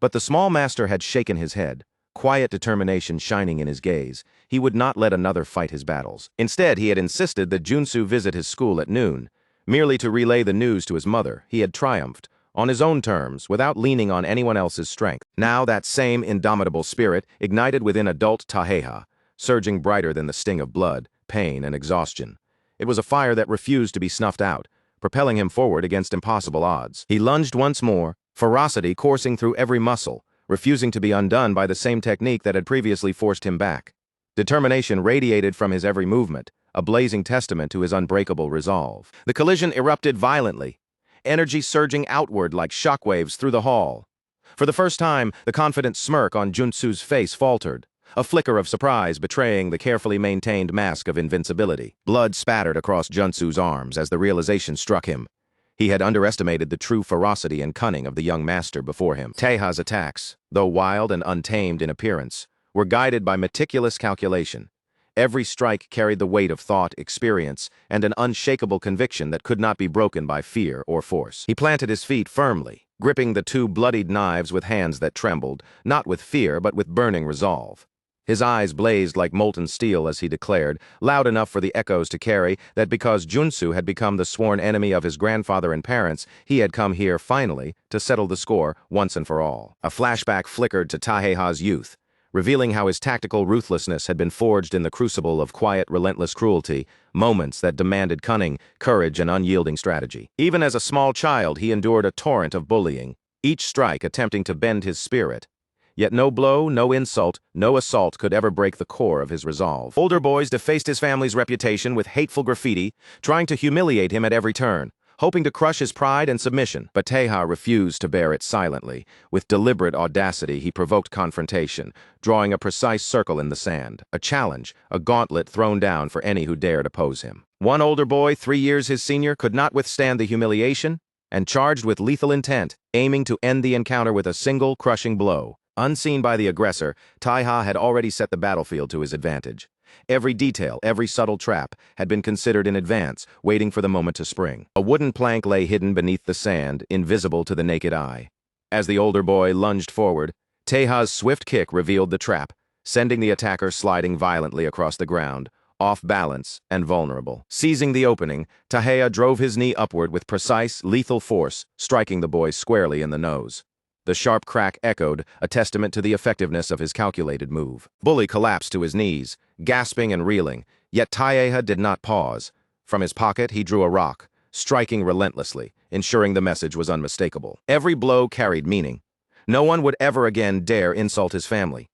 But the small master had shaken his head, quiet determination shining in his gaze. He would not let another fight his battles. Instead, he had insisted that Junsu visit his school at noon. Merely to relay the news to his mother, he had triumphed, on his own terms, without leaning on anyone else's strength. Now that same indomitable spirit ignited within adult Taheha, surging brighter than the sting of blood, pain, and exhaustion. It was a fire that refused to be snuffed out, propelling him forward against impossible odds. He lunged once more, ferocity coursing through every muscle, refusing to be undone by the same technique that had previously forced him back. Determination radiated from his every movement, a blazing testament to his unbreakable resolve. The collision erupted violently, energy surging outward like shockwaves through the hall. For the first time, the confident smirk on Junsu's face faltered, a flicker of surprise betraying the carefully maintained mask of invincibility. Blood spattered across Junsu's arms as the realization struck him. He had underestimated the true ferocity and cunning of the young master before him. Taeha's attacks, though wild and untamed in appearance, were guided by meticulous calculation. Every strike carried the weight of thought, experience, and an unshakable conviction that could not be broken by fear or force. He planted his feet firmly, gripping the two bloodied knives with hands that trembled, not with fear but with burning resolve. His eyes blazed like molten steel as he declared, loud enough for the echoes to carry, that because Junsu had become the sworn enemy of his grandfather and parents, he had come here, finally, to settle the score once and for all. A flashback flickered to Taheha's youth, revealing how his tactical ruthlessness had been forged in the crucible of quiet, relentless cruelty, moments that demanded cunning, courage, and unyielding strategy. Even as a small child, he endured a torrent of bullying, each strike attempting to bend his spirit. Yet no blow, no insult, no assault could ever break the core of his resolve. Older boys defaced his family's reputation with hateful graffiti, trying to humiliate him at every turn. hoping to crush his pride and submission. But Taeha refused to bear it silently. With deliberate audacity, he provoked confrontation, drawing a precise circle in the sand, a challenge, a gauntlet thrown down for any who dared oppose him. One older boy, 3 years his senior, could not withstand the humiliation and charged with lethal intent, aiming to end the encounter with a single crushing blow. Unseen by the aggressor, Taeha had already set the battlefield to his advantage. Every detail, every subtle trap, had been considered in advance, waiting for the moment to spring. A wooden plank lay hidden beneath the sand, invisible to the naked eye. As the older boy lunged forward, Taeha's swift kick revealed the trap, sending the attacker sliding violently across the ground, off balance and vulnerable. Seizing the opening, Taeha drove his knee upward with precise, lethal force, striking the boy squarely in the nose. The sharp crack echoed, a testament to the effectiveness of his calculated move. Bully collapsed to his knees, gasping and reeling, yet Taeha did not pause. From his pocket, he drew a rock, striking relentlessly, ensuring the message was unmistakable. Every blow carried meaning. No one would ever again dare insult his family.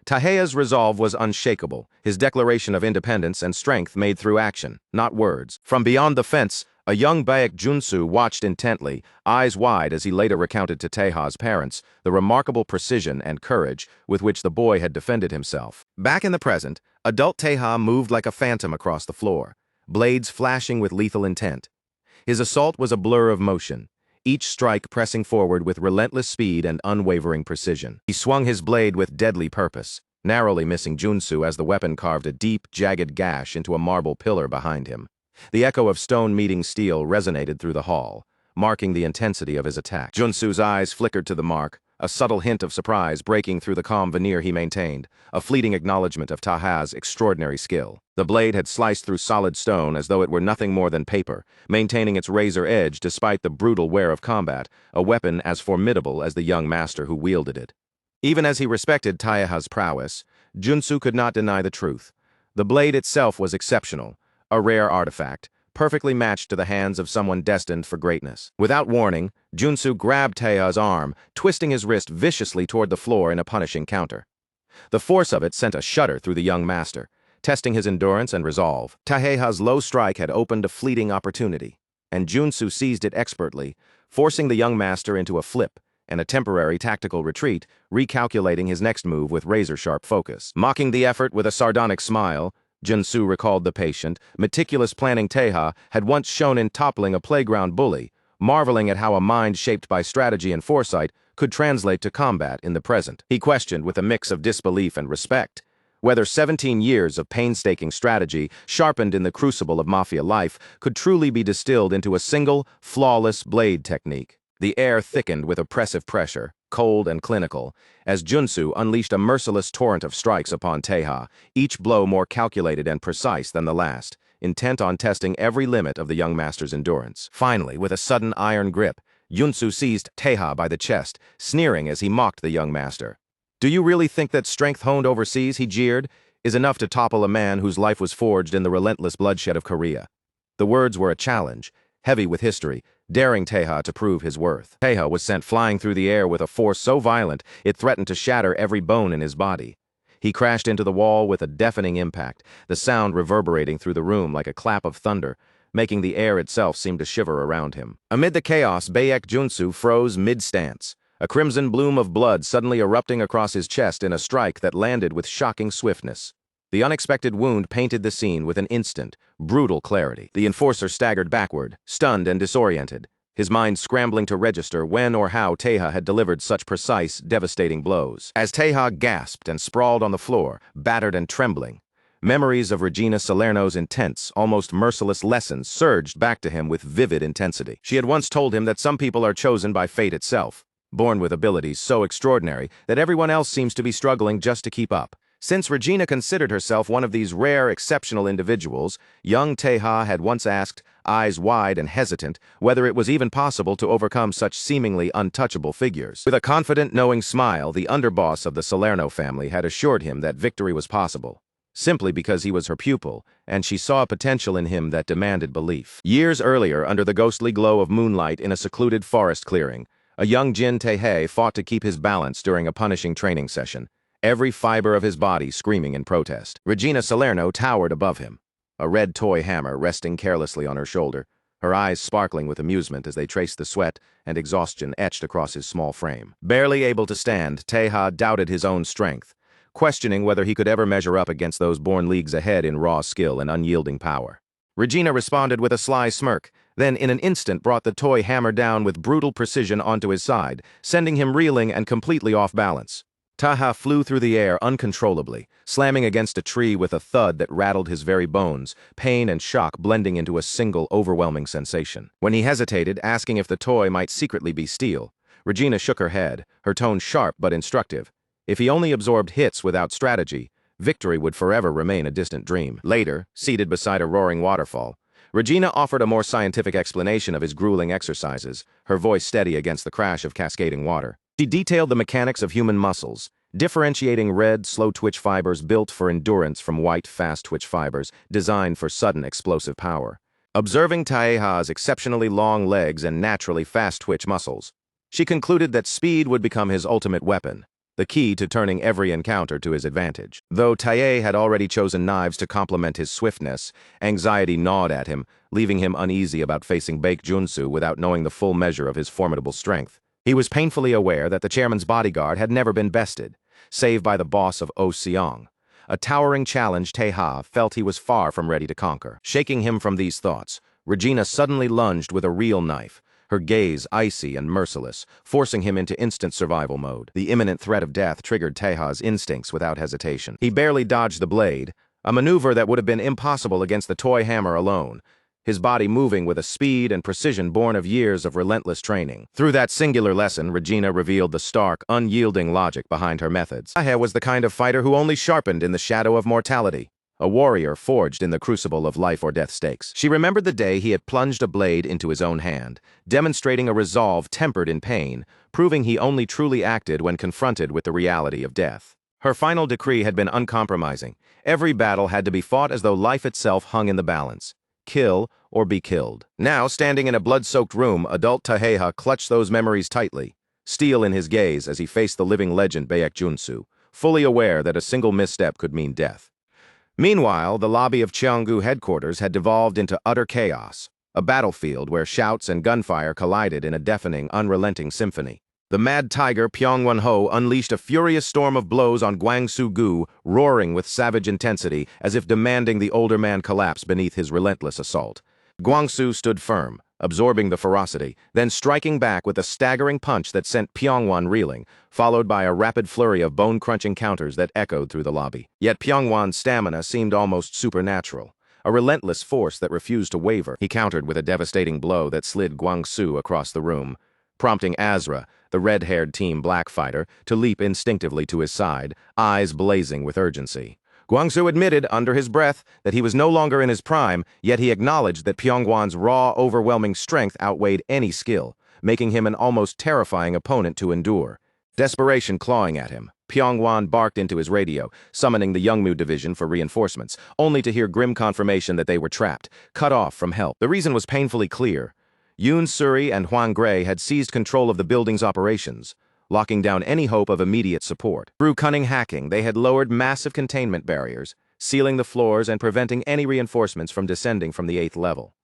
Taeha's resolve was unshakable, his declaration of independence and strength made through action, not words. From beyond the fence, a young Baek Junsu watched intently, eyes wide as he later recounted to Taeha's parents the remarkable precision and courage with which the boy had defended himself. Back in the present, adult Taeha moved like a phantom across the floor, blades flashing with lethal intent. His assault was a blur of motion, each strike pressing forward with relentless speed and unwavering precision. He swung his blade with deadly purpose, narrowly missing Junsu as the weapon carved a deep, jagged gash into a marble pillar behind him. The echo of stone meeting steel resonated through the hall, marking the intensity of his attack. Junsu's eyes flickered to the mark, a subtle hint of surprise breaking through the calm veneer he maintained, a fleeting acknowledgement of Taeha's extraordinary skill. The blade had sliced through solid stone as though it were nothing more than paper, maintaining its razor edge despite the brutal wear of combat, a weapon as formidable as the young master who wielded it. Even as he respected Taeha's prowess, Junsu could not deny the truth. The blade itself was exceptional, a rare artifact, perfectly matched to the hands of someone destined for greatness. Without warning, Junsu grabbed Taeha's arm, twisting his wrist viciously toward the floor in a punishing counter. The force of it sent a shudder through the young master, testing his endurance and resolve. Taeha's low strike had opened a fleeting opportunity, and Junsu seized it expertly, forcing the young master into a flip and a temporary tactical retreat, recalculating his next move with razor-sharp focus. Mocking the effort with a sardonic smile, Junsu recalled the patient, meticulous planning Taeha had once shown in toppling a playground bully, marveling at how a mind shaped by strategy and foresight could translate to combat in the present. He questioned with a mix of disbelief and respect whether 17 years of painstaking strategy, sharpened in the crucible of mafia life, could truly be distilled into a single, flawless blade technique. The air thickened with oppressive pressure, cold and clinical, as Junsu unleashed a merciless torrent of strikes upon Taeha, each blow more calculated and precise than the last, intent on testing every limit of the young master's endurance. Finally, with a sudden iron grip, Junsu seized Taeha by the chest, sneering as he mocked the young master. "Do you really think that strength honed overseas," he jeered, "is enough to topple a man whose life was forged in the relentless bloodshed of Korea?" The words were a challenge, heavy with history, daring Taeha to prove his worth. Taeha was sent flying through the air with a force so violent it threatened to shatter every bone in his body. He crashed into the wall with a deafening impact, the sound reverberating through the room like a clap of thunder, making the air itself seem to shiver around him. Amid the chaos, Baek Junsu froze mid-stance, a crimson bloom of blood suddenly erupting across his chest in a strike that landed with shocking swiftness. The unexpected wound painted the scene with an instant, brutal clarity. The enforcer staggered backward, stunned and disoriented, his mind scrambling to register when or how Taeha had delivered such precise, devastating blows. As Taeha gasped and sprawled on the floor, battered and trembling, memories of Regina Salerno's intense, almost merciless lessons surged back to him with vivid intensity. She had once told him that some people are chosen by fate itself, born with abilities so extraordinary that everyone else seems to be struggling just to keep up. Since Regina considered herself one of these rare, exceptional individuals, young Taeha had once asked, eyes wide and hesitant, whether it was even possible to overcome such seemingly untouchable figures. With a confident, knowing smile, the underboss of the Salerno family had assured him that victory was possible, simply because he was her pupil, and she saw potential in him that demanded belief. Years earlier, under the ghostly glow of moonlight in a secluded forest clearing, a young Jin Taehae fought to keep his balance during a punishing training session, every fiber of his body screaming in protest. Regina Salerno towered above him, a red toy hammer resting carelessly on her shoulder, her eyes sparkling with amusement as they traced the sweat and exhaustion etched across his small frame. Barely able to stand, Taeha doubted his own strength, questioning whether he could ever measure up against those born leagues ahead in raw skill and unyielding power. Regina responded with a sly smirk, then in an instant brought the toy hammer down with brutal precision onto his side, sending him reeling and completely off balance. Taha flew through the air uncontrollably, slamming against a tree with a thud that rattled his very bones, pain and shock blending into a single overwhelming sensation. When he hesitated, asking if the toy might secretly be steel, Regina shook her head, her tone sharp but instructive. If he only absorbed hits without strategy, victory would forever remain a distant dream. Later, seated beside a roaring waterfall, Regina offered a more scientific explanation of his grueling exercises, her voice steady against the crash of cascading water. She detailed the mechanics of human muscles, differentiating red, slow-twitch fibers built for endurance from white, fast-twitch fibers designed for sudden explosive power. Observing Taeha's exceptionally long legs and naturally fast-twitch muscles, she concluded that speed would become his ultimate weapon, the key to turning every encounter to his advantage. Though Tae had already chosen knives to complement his swiftness, anxiety gnawed at him, leaving him uneasy about facing Baek Junsu without knowing the full measure of his formidable strength. He was painfully aware that the chairman's bodyguard had never been bested, save by the boss of Oh Seong, a towering challenge Taeha felt he was far from ready to conquer. Shaking him from these thoughts, Regina suddenly lunged with a real knife, her gaze icy and merciless, forcing him into instant survival mode. The imminent threat of death triggered Taeha's instincts without hesitation. He barely dodged the blade, a maneuver that would have been impossible against the toy hammer alone, his body moving with a speed and precision born of years of relentless training. Through that singular lesson, Regina revealed the stark, unyielding logic behind her methods. Tae was the kind of fighter who only sharpened in the shadow of mortality, a warrior forged in the crucible of life or death stakes. She remembered the day he had plunged a blade into his own hand, demonstrating a resolve tempered in pain, proving he only truly acted when confronted with the reality of death. Her final decree had been uncompromising. Every battle had to be fought as though life itself hung in the balance. Kill or be killed. Now, standing in a blood-soaked room, adult Taeha clutched those memories tightly, steel in his gaze as he faced the living legend Baek Junsu, fully aware that a single misstep could mean death. Meanwhile, the lobby of Cheonggu headquarters had devolved into utter chaos, a battlefield where shouts and gunfire collided in a deafening, unrelenting symphony. The mad tiger Pyongwon-ho unleashed a furious storm of blows on Gwangsu-gu, roaring with savage intensity as if demanding the older man collapse beneath his relentless assault. Gwangsu stood firm, absorbing the ferocity, then striking back with a staggering punch that sent Pyongwon reeling, followed by a rapid flurry of bone-crunching counters that echoed through the lobby. Yet Pyongwon's stamina seemed almost supernatural, a relentless force that refused to waver. He countered with a devastating blow that slid Gwangsu across the room, prompting Asura, the red-haired team black fighter, to leap instinctively to his side, eyes blazing with urgency. Gwangsu admitted, under his breath, that he was no longer in his prime, yet he acknowledged that Pyongwon's raw, overwhelming strength outweighed any skill, making him an almost terrifying opponent to endure. Desperation clawing at him, Pyongwon barked into his radio, summoning the Youngmu division for reinforcements, only to hear grim confirmation that they were trapped, cut off from help. The reason was painfully clear. Yoon Suri and Hwang Gray had seized control of the building's operations, locking down any hope of immediate support. Through cunning hacking, they had lowered massive containment barriers, sealing the floors and preventing any reinforcements from descending from the 8th level.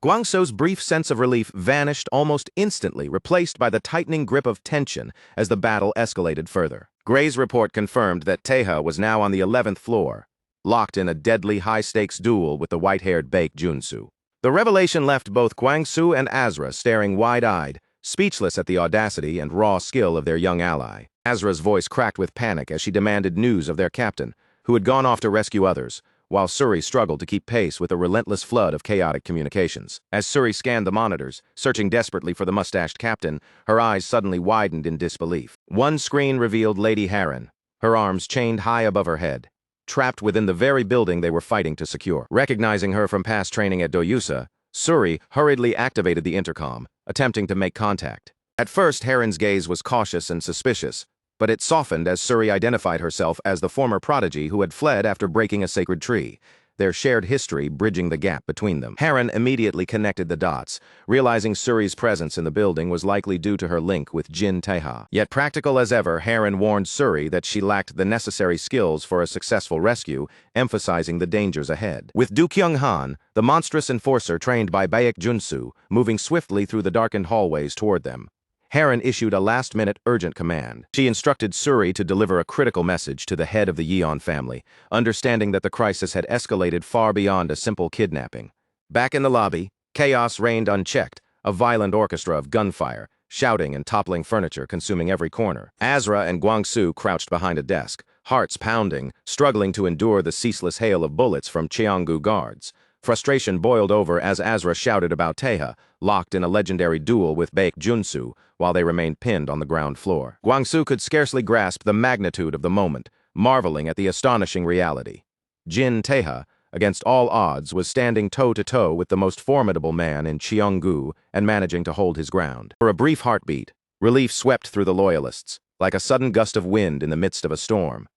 Gwangso's brief sense of relief vanished almost instantly, replaced by the tightening grip of tension as the battle escalated further. Gray's report confirmed that Taeha was now on the 11th floor, locked in a deadly high-stakes duel with the white-haired Baek Junsu. The revelation left both Gwangsu and Asura staring wide-eyed, speechless at the audacity and raw skill of their young ally. Asura's voice cracked with panic as she demanded news of their captain, who had gone off to rescue others, while Suri struggled to keep pace with a relentless flood of chaotic communications. As Suri scanned the monitors, searching desperately for the mustached captain, her eyes suddenly widened in disbelief. One screen revealed Lady Heron, her arms chained high above her head, trapped within the very building they were fighting to secure. Recognizing her from past training at Doyusa, Suri hurriedly activated the intercom, attempting to make contact. At first, Heron's gaze was cautious and suspicious, but it softened as Suri identified herself as the former prodigy who had fled after breaking a sacred tree. their shared history bridging the gap between them. Heron immediately connected the dots, realizing Suri's presence in the building was likely due to her link with Jin Taeha. Yet practical as ever, Heron warned Suri that she lacked the necessary skills for a successful rescue, emphasizing the dangers ahead. With Du Kyung-han, the monstrous enforcer trained by Baek Junsu, moving swiftly through the darkened hallways toward them, Heron issued a last-minute urgent command. She instructed Suri to deliver a critical message to the head of the Yeon family, understanding that the crisis had escalated far beyond a simple kidnapping. Back in the lobby, chaos reigned unchecked, a violent orchestra of gunfire, shouting and toppling furniture consuming every corner. Asura and Gwangsu crouched behind a desk, hearts pounding, struggling to endure the ceaseless hail of bullets from Cheonggu guards. Frustration boiled over as Asura shouted about Taeha, locked in a legendary duel with Baek Junsu, while they remained pinned on the ground floor. Gwangsu could scarcely grasp the magnitude of the moment, marveling at the astonishing reality. Jin Taeha, against all odds, was standing toe-to-toe with the most formidable man in Cheonggu and managing to hold his ground. For a brief heartbeat, relief swept through the loyalists, like a sudden gust of wind in the midst of a storm.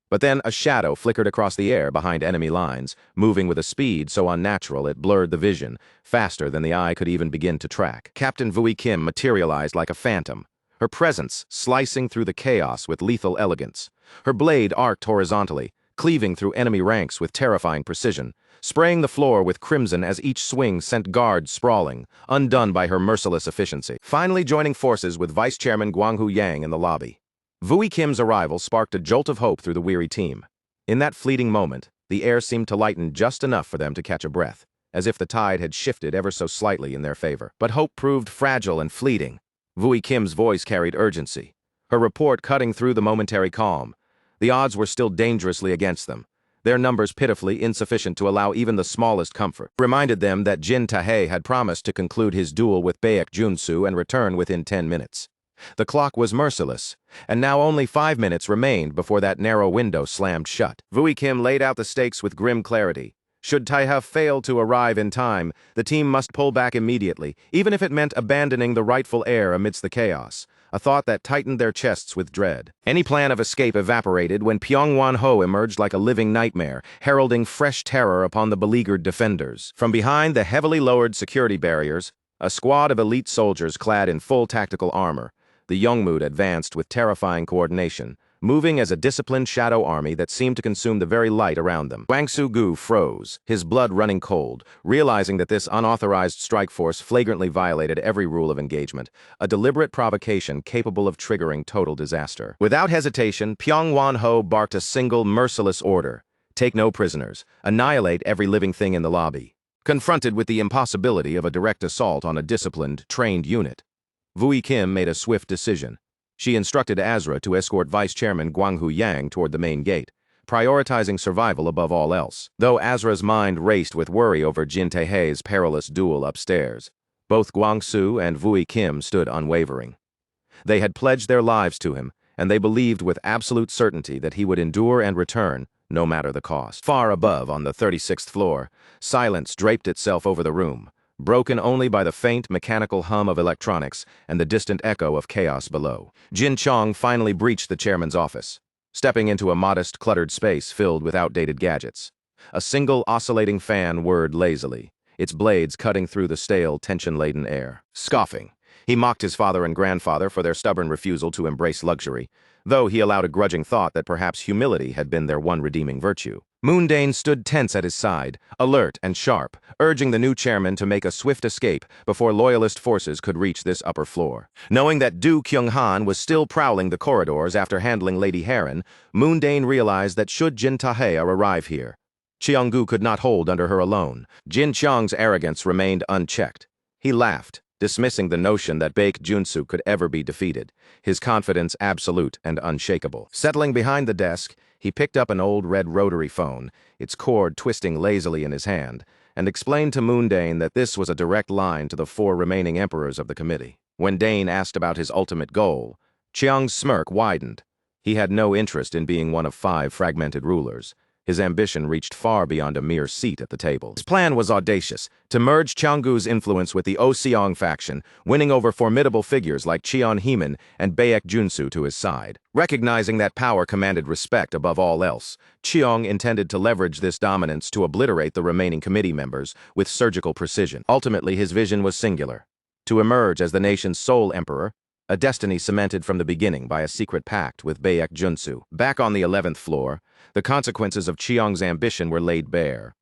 But then a shadow flickered across the air behind enemy lines, moving with a speed so unnatural it blurred the vision, faster than the eye could even begin to track. Captain Vui Kim materialized like a phantom, her presence slicing through the chaos with lethal elegance. Her blade arced horizontally, cleaving through enemy ranks with terrifying precision, spraying the floor with crimson as each swing sent guards sprawling, undone by her merciless efficiency. Finally joining forces with Vice Chairman Gwanghu Yang in the lobby, Vui Kim's arrival sparked a jolt of hope through the weary team. In that fleeting moment, the air seemed to lighten just enough for them to catch a breath, as if the tide had shifted ever so slightly in their favor. But hope proved fragile and fleeting. Vui Kim's voice carried urgency, her report cutting through the momentary calm. The odds were still dangerously against them, their numbers pitifully insufficient to allow even the smallest comfort. Reminded them that Jin Tae had promised to conclude his duel with Baek Junsu and return within 10 minutes. The clock was merciless, and now only 5 minutes remained before that narrow window slammed shut. Vui Kim laid out the stakes with grim clarity. Should Taeha fail to arrive in time, the team must pull back immediately, even if it meant abandoning the rightful heir amidst the chaos, a thought that tightened their chests with dread. Any plan of escape evaporated when Pyongwon-ho emerged like a living nightmare, heralding fresh terror upon the beleaguered defenders. From behind the heavily lowered security barriers, a squad of elite soldiers clad in full tactical armor, the Youngmood advanced with terrifying coordination, moving as a disciplined shadow army that seemed to consume the very light around them. Gwangsu Gu froze, his blood running cold, realizing that this unauthorized strike force flagrantly violated every rule of engagement, a deliberate provocation capable of triggering total disaster. Without hesitation, Pyongwon-ho barked a single merciless order: take no prisoners, annihilate every living thing in the lobby. Confronted with the impossibility of a direct assault on a disciplined, trained unit, Vui Kim made a swift decision. She instructed Asura to escort Vice Chairman Gwanghu Yang toward the main gate, prioritizing survival above all else. Though Asura's mind raced with worry over Jin Taeha's perilous duel upstairs, both Gwangsu and Vui Kim stood unwavering. They had pledged their lives to him, and they believed with absolute certainty that he would endure and return, no matter the cost. Far above, on the 36th floor, silence draped itself over the room, broken only by the faint mechanical hum of electronics and the distant echo of chaos below. Jin Chong finally breached the chairman's office, stepping into a modest, cluttered space filled with outdated gadgets. A single oscillating fan whirred lazily, its blades cutting through the stale, tension-laden air. Scoffing, he mocked his father and grandfather for their stubborn refusal to embrace luxury, though he allowed a grudging thought that perhaps humility had been their one redeeming virtue. Moondane stood tense at his side, alert and sharp, urging the new chairman to make a swift escape before loyalist forces could reach this upper floor. Knowing that Du Kyung-han was still prowling the corridors after handling Lady Heron, Moondane realized that should Jin Tae arrive here, Cheonggu could not hold under her alone. Jin Chong's arrogance remained unchecked. He laughed, dismissing the notion that Baek Junsu could ever be defeated, his confidence absolute and unshakable. Settling behind the desk, he picked up an old red rotary phone, its cord twisting lazily in his hand, and explained to Moondane that this was a direct line to the 4 remaining emperors of the committee. When Dane asked about his ultimate goal, Chiang's smirk widened. He had no interest in being one of 5 fragmented rulers. His ambition reached far beyond a mere seat at the table. His plan was audacious, to merge Cheonggu's influence with the Oseong faction, winning over formidable figures like Cheon Heeman and Baek Junsu to his side. Recognizing that power commanded respect above all else, Cheong intended to leverage this dominance to obliterate the remaining committee members with surgical precision. Ultimately, his vision was singular: to emerge as the nation's sole emperor, a destiny cemented from the beginning by a secret pact with Baek Junsu. Back on the 11th floor, the consequences of Cheong's ambition were laid bare.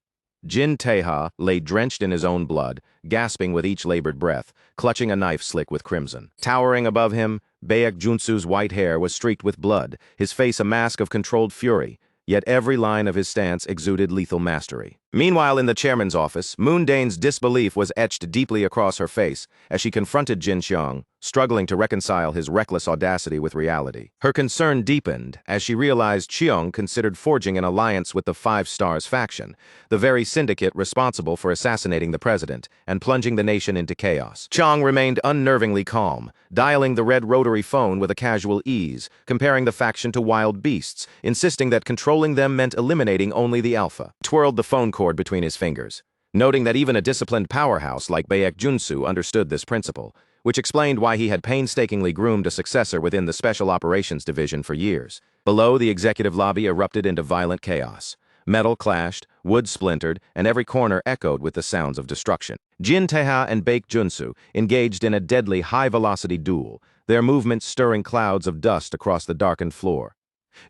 Jin Taeha lay drenched in his own blood, gasping with each labored breath, clutching a knife slick with crimson. Towering above him, Baek Junsu's white hair was streaked with blood, his face a mask of controlled fury, yet every line of his stance exuded lethal mastery. Meanwhile, in the chairman's office, Moon Dane's disbelief was etched deeply across her face as she confronted Jin Cheong, struggling to reconcile his reckless audacity with reality. Her concern deepened as she realized Cheong considered forging an alliance with the Five Stars faction, the very syndicate responsible for assassinating the president and plunging the nation into chaos. Cheong remained unnervingly calm, dialing the red rotary phone with a casual ease, comparing the faction to wild beasts, insisting that controlling them meant eliminating only the alpha. Twirled the phone cord between his fingers, noting that even a disciplined powerhouse like Baek Junsu understood this principle, which explained why he had painstakingly groomed a successor within the Special Operations Division for years. Below, the executive lobby erupted into violent chaos. Metal clashed, wood splintered, and every corner echoed with the sounds of destruction. Jin Taeha and Baek Junsu engaged in a deadly high-velocity duel, their movements stirring clouds of dust across the darkened floor.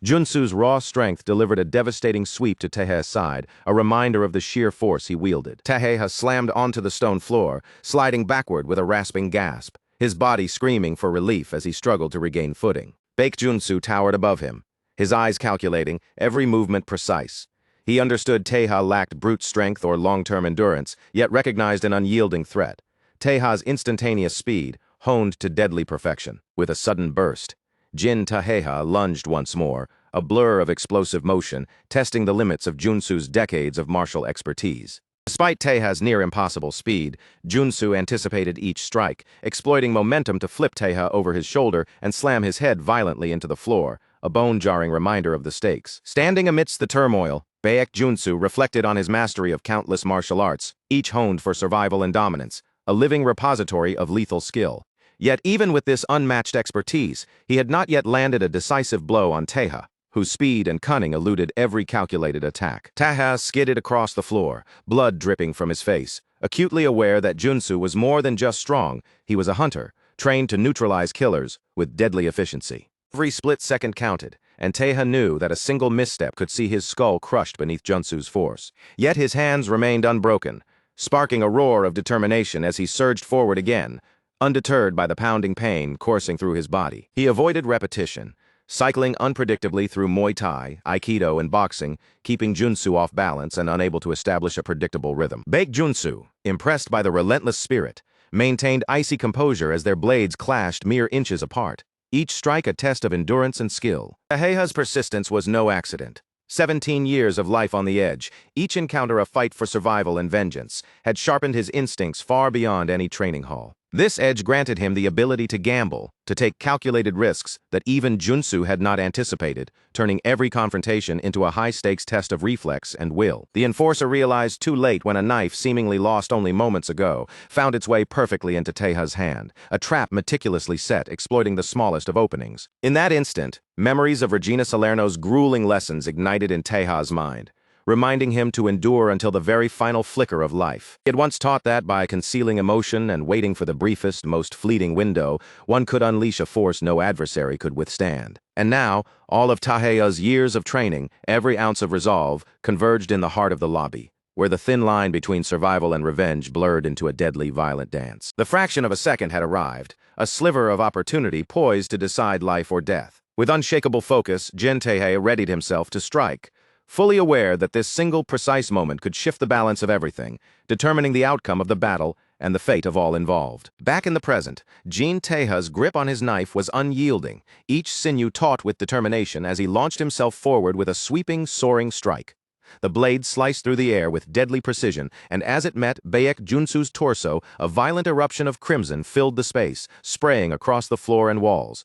Junsu's raw strength delivered a devastating sweep to Taeha's side, a reminder of the sheer force he wielded. Taeha slammed onto the stone floor, sliding backward with a rasping gasp, his body screaming for relief as he struggled to regain footing. Baek Junsu towered above him, his eyes calculating, every movement precise. He understood Taeha lacked brute strength or long-term endurance, yet recognized an unyielding threat. Taeha's instantaneous speed, honed to deadly perfection. With a sudden burst, Jin Taeha lunged once more, a blur of explosive motion, testing the limits of Junsu's decades of martial expertise. Despite Taeha's near-impossible speed, Junsu anticipated each strike, exploiting momentum to flip Taeha over his shoulder and slam his head violently into the floor, a bone-jarring reminder of the stakes. Standing amidst the turmoil, Baek Junsu reflected on his mastery of countless martial arts, each honed for survival and dominance, a living repository of lethal skill. Yet even with this unmatched expertise, he had not yet landed a decisive blow on Taeha, whose speed and cunning eluded every calculated attack. Taeha skidded across the floor, blood dripping from his face, acutely aware that Junsu was more than just strong, he was a hunter, trained to neutralize killers with deadly efficiency. Every split second counted, and Taeha knew that a single misstep could see his skull crushed beneath Junsu's force. Yet his hands remained unbroken, sparking a roar of determination as he surged forward again, undeterred by the pounding pain coursing through his body. He avoided repetition, cycling unpredictably through Muay Thai, Aikido, and boxing, keeping Junsu off balance and unable to establish a predictable rhythm. Baek Junsu, impressed by the relentless spirit, maintained icy composure as their blades clashed mere inches apart, each strike a test of endurance and skill. Taeha's persistence was no accident. 17 years of life on the edge, each encounter a fight for survival and vengeance, had sharpened his instincts far beyond any training hall. This edge granted him the ability to gamble, to take calculated risks that even Junsu had not anticipated, turning every confrontation into a high-stakes test of reflex and will. The enforcer realized too late when a knife seemingly lost only moments ago found its way perfectly into Taeha's hand, a trap meticulously set, exploiting the smallest of openings. In that instant, memories of Regina Salerno's grueling lessons ignited in Taeha's mind, reminding him to endure until the very final flicker of life. He had once taught that by concealing emotion and waiting for the briefest, most fleeting window, one could unleash a force no adversary could withstand. And now, all of Taeha's years of training, every ounce of resolve, converged in the heart of the lobby, where the thin line between survival and revenge blurred into a deadly, violent dance. The fraction of a second had arrived, a sliver of opportunity poised to decide life or death. With unshakable focus, Jin Taeha readied himself to strike, fully aware that this single precise moment could shift the balance of everything, determining the outcome of the battle and the fate of all involved. Back in the present, Jin Taeha's grip on his knife was unyielding, each sinew taut with determination as he launched himself forward with a sweeping, soaring strike. The blade sliced through the air with deadly precision, and as it met Baek Junsu's torso, a violent eruption of crimson filled the space, spraying across the floor and walls.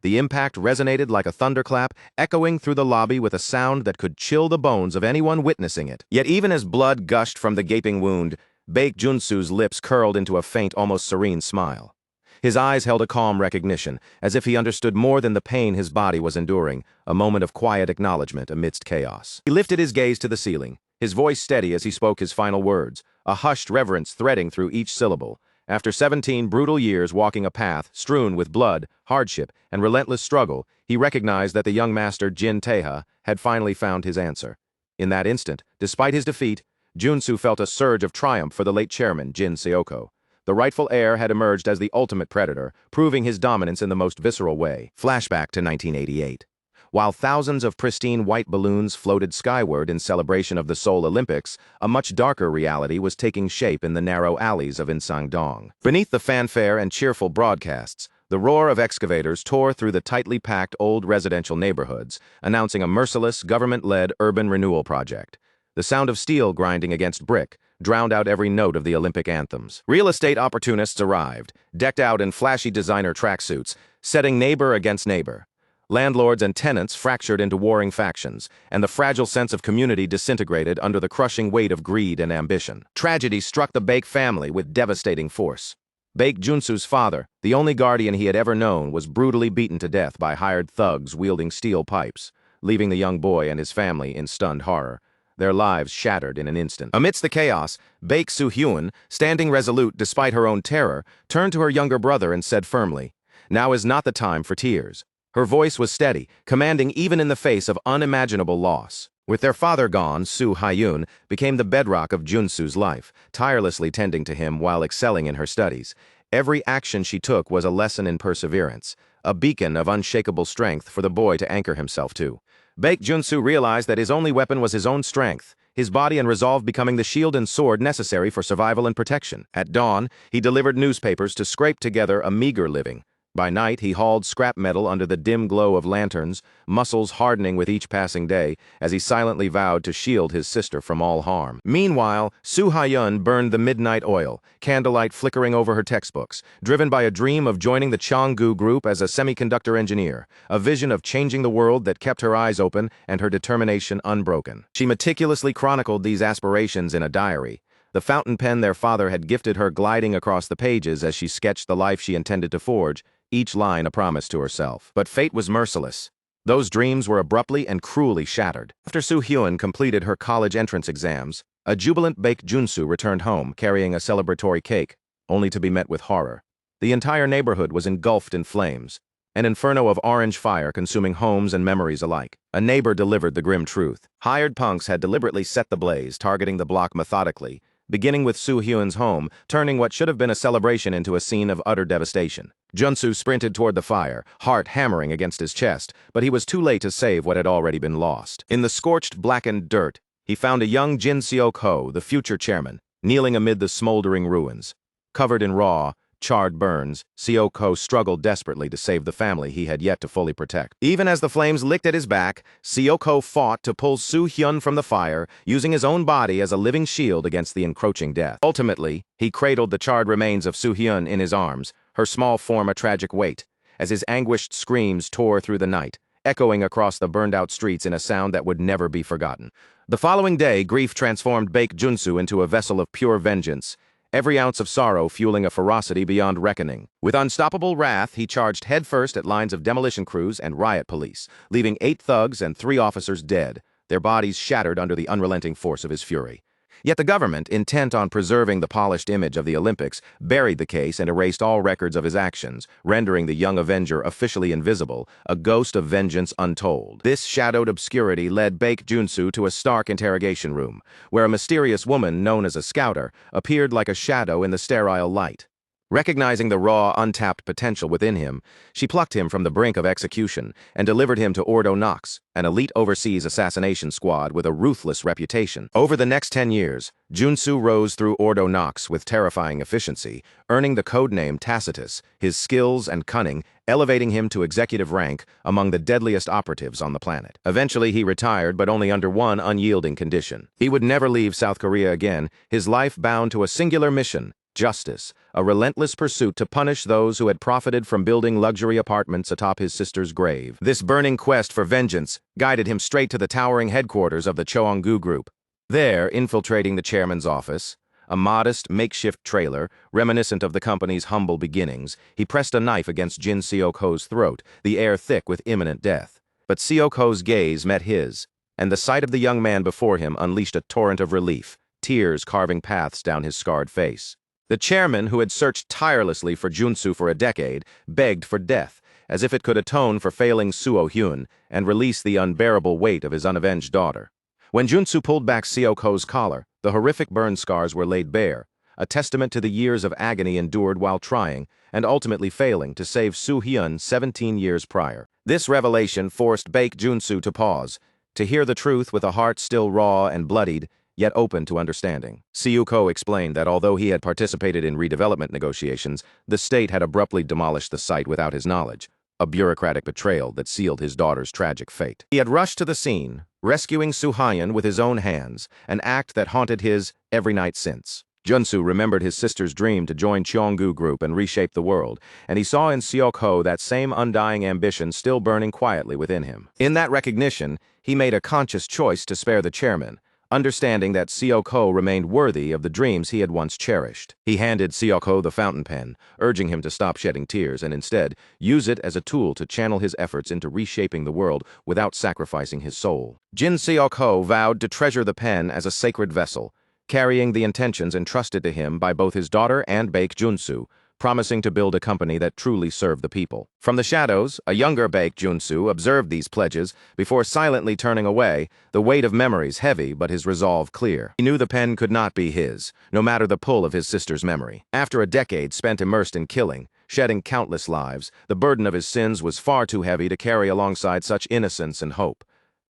The impact resonated like a thunderclap, echoing through the lobby with a sound that could chill the bones of anyone witnessing it. Yet even as blood gushed from the gaping wound, Baek Junsu's lips curled into a faint, almost serene smile. His eyes held a calm recognition, as if he understood more than the pain his body was enduring, a moment of quiet acknowledgement amidst chaos. He lifted his gaze to the ceiling, his voice steady as he spoke his final words, a hushed reverence threading through each syllable. After 17 brutal years walking a path strewn with blood, hardship, and relentless struggle, he recognized that the young master Jin Taeha had finally found his answer. In that instant, despite his defeat, Junsu felt a surge of triumph for the late chairman, Jin Seoko. The rightful heir had emerged as the ultimate predator, proving his dominance in the most visceral way. Flashback to 1988. While thousands of pristine white balloons floated skyward in celebration of the Seoul Olympics, a much darker reality was taking shape in the narrow alleys of Incheon. Beneath the fanfare and cheerful broadcasts, the roar of excavators tore through the tightly packed old residential neighborhoods, announcing a merciless, government-led urban renewal project. The sound of steel grinding against brick drowned out every note of the Olympic anthems. Real estate opportunists arrived, decked out in flashy designer tracksuits, setting neighbor against neighbor. Landlords and tenants fractured into warring factions, and the fragile sense of community disintegrated under the crushing weight of greed and ambition. Tragedy struck the Baek family with devastating force. Baek Junsu's father, the only guardian he had ever known, was brutally beaten to death by hired thugs wielding steel pipes, leaving the young boy and his family in stunned horror. Their lives shattered in an instant. Amidst the chaos, Baek Soo-hyun, standing resolute despite her own terror, turned to her younger brother and said firmly, "Now is not the time for tears." Her voice was steady, commanding even in the face of unimaginable loss. With their father gone, Soo-hyun became the bedrock of Junsu's life, tirelessly tending to him while excelling in her studies. Every action she took was a lesson in perseverance, a beacon of unshakable strength for the boy to anchor himself to. Baek Junsu realized that his only weapon was his own strength, his body and resolve becoming the shield and sword necessary for survival and protection. At dawn, he delivered newspapers to scrape together a meager living. By night, he hauled scrap metal under the dim glow of lanterns, muscles hardening with each passing day, as he silently vowed to shield his sister from all harm. Meanwhile, Soo-hyun burned the midnight oil, candlelight flickering over her textbooks, driven by a dream of joining the Changgu Group as a semiconductor engineer, a vision of changing the world that kept her eyes open and her determination unbroken. She meticulously chronicled these aspirations in a diary, the fountain pen their father had gifted her gliding across the pages as she sketched the life she intended to forge, each line a promise to herself. But fate was merciless. Those dreams were abruptly and cruelly shattered. After Soo-hyun completed her college entrance exams, a jubilant Baek Junsu returned home carrying a celebratory cake, only to be met with horror. The entire neighborhood was engulfed in flames, an inferno of orange fire consuming homes and memories alike. A neighbor delivered the grim truth. Hired punks had deliberately set the blaze, targeting the block methodically, beginning with Soo-hyun's home, turning what should have been a celebration into a scene of utter devastation. Junsu sprinted toward the fire, heart hammering against his chest, but he was too late to save what had already been lost. In the scorched, blackened dirt, he found a young Jin Seok-ho, the future chairman, kneeling amid the smoldering ruins. Covered in raw, charred burns, Seok-ho struggled desperately to save the family he had yet to fully protect. Even as the flames licked at his back, Seok-ho fought to pull Soo-hyun from the fire, using his own body as a living shield against the encroaching death. Ultimately, he cradled the charred remains of Soo-hyun in his arms, her small form a tragic weight, as his anguished screams tore through the night, echoing across the burned-out streets in a sound that would never be forgotten. The following day, grief transformed Baek Junsu into a vessel of pure vengeance, every ounce of sorrow fueling a ferocity beyond reckoning. With unstoppable wrath, he charged headfirst at lines of demolition crews and riot police, leaving 8 thugs and 3 officers dead, their bodies shattered under the unrelenting force of his fury. Yet the government, intent on preserving the polished image of the Olympics, buried the case and erased all records of his actions, rendering the young Avenger officially invisible, a ghost of vengeance untold. This shadowed obscurity led Baek Junsu to a stark interrogation room, where a mysterious woman known as a scouter appeared like a shadow in the sterile light. Recognizing the raw, untapped potential within him, she plucked him from the brink of execution and delivered him to Ordo Nox, an elite overseas assassination squad with a ruthless reputation. Over the next 10 years, Junsu rose through Ordo Nox with terrifying efficiency, earning the codename Tacitus, his skills and cunning elevating him to executive rank among the deadliest operatives on the planet. Eventually, he retired, but only under one unyielding condition. He would never leave South Korea again, his life bound to a singular mission: Justice, a relentless pursuit to punish those who had profited from building luxury apartments atop his sister's grave. This burning quest for vengeance guided him straight to the towering headquarters of the Choanggu Group. There, infiltrating the chairman's office, a modest, makeshift trailer, reminiscent of the company's humble beginnings, he pressed a knife against Jin Seok-ho's throat, the air thick with imminent death. But Seok-ho's gaze met his, and the sight of the young man before him unleashed a torrent of relief, tears carving paths down his scarred face. The chairman, who had searched tirelessly for Junsu for a decade, begged for death, as if it could atone for failing Suo-hyun and release the unbearable weight of his unavenged daughter. When Junsu pulled back Seok-ho's collar, the horrific burn scars were laid bare, a testament to the years of agony endured while trying, and ultimately failing, to save Soo-hyun 17 years prior. This revelation forced Baek Junsu to pause, to hear the truth with a heart still raw and bloodied, yet open to understanding. Seok-ho explained that although he had participated in redevelopment negotiations, the state had abruptly demolished the site without his knowledge, a bureaucratic betrayal that sealed his daughter's tragic fate. He had rushed to the scene, rescuing Soo-hyun with his own hands, an act that haunted his every night since. Junsu remembered his sister's dream to join Cheonggu Group and reshape the world, and he saw in Seok-ho that same undying ambition still burning quietly within him. In that recognition, he made a conscious choice to spare the chairman, understanding that Seok-ho remained worthy of the dreams he had once cherished. He handed Seok-ho the fountain pen, urging him to stop shedding tears and instead use it as a tool to channel his efforts into reshaping the world without sacrificing his soul. Jin Seok-ho vowed to treasure the pen as a sacred vessel, carrying the intentions entrusted to him by both his daughter and Baek Junsu, promising to build a company that truly served the people. From the shadows, a younger Baek Junsu observed these pledges before silently turning away, the weight of memories heavy but his resolve clear. He knew the pen could not be his, no matter the pull of his sister's memory. After a decade spent immersed in killing, shedding countless lives, the burden of his sins was far too heavy to carry alongside such innocence and hope.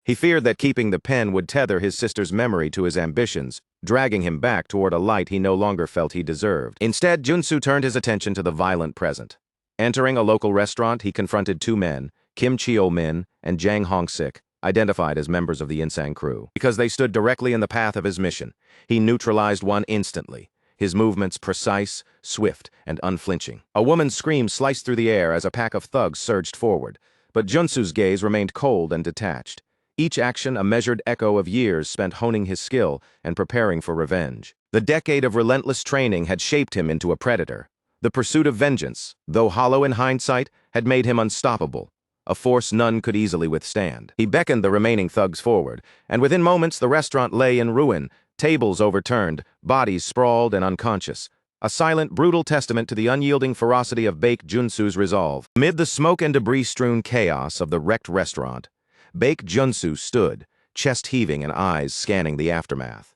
He feared that keeping the pen would tether his sister's memory to his ambitions, dragging him back toward a light he no longer felt he deserved. Instead, Junsu turned his attention to the violent present. Entering a local restaurant, he confronted two men, Kim Cheo-min and Jang Hong-sik, identified as members of the Insang crew. Because they stood directly in the path of his mission, he neutralized one instantly, his movements precise, swift, and unflinching. A woman's scream sliced through the air as a pack of thugs surged forward, but Junsu's gaze remained cold and detached. Each action a measured echo of years spent honing his skill and preparing for revenge. The decade of relentless training had shaped him into a predator. The pursuit of vengeance, though hollow in hindsight, had made him unstoppable, a force none could easily withstand. He beckoned the remaining thugs forward, and within moments the restaurant lay in ruin, tables overturned, bodies sprawled and unconscious. A silent, brutal testament to the unyielding ferocity of Baek Junsu's resolve. Amid the smoke and debris-strewn chaos of the wrecked restaurant, Baek Junsu stood, chest heaving and eyes scanning the aftermath.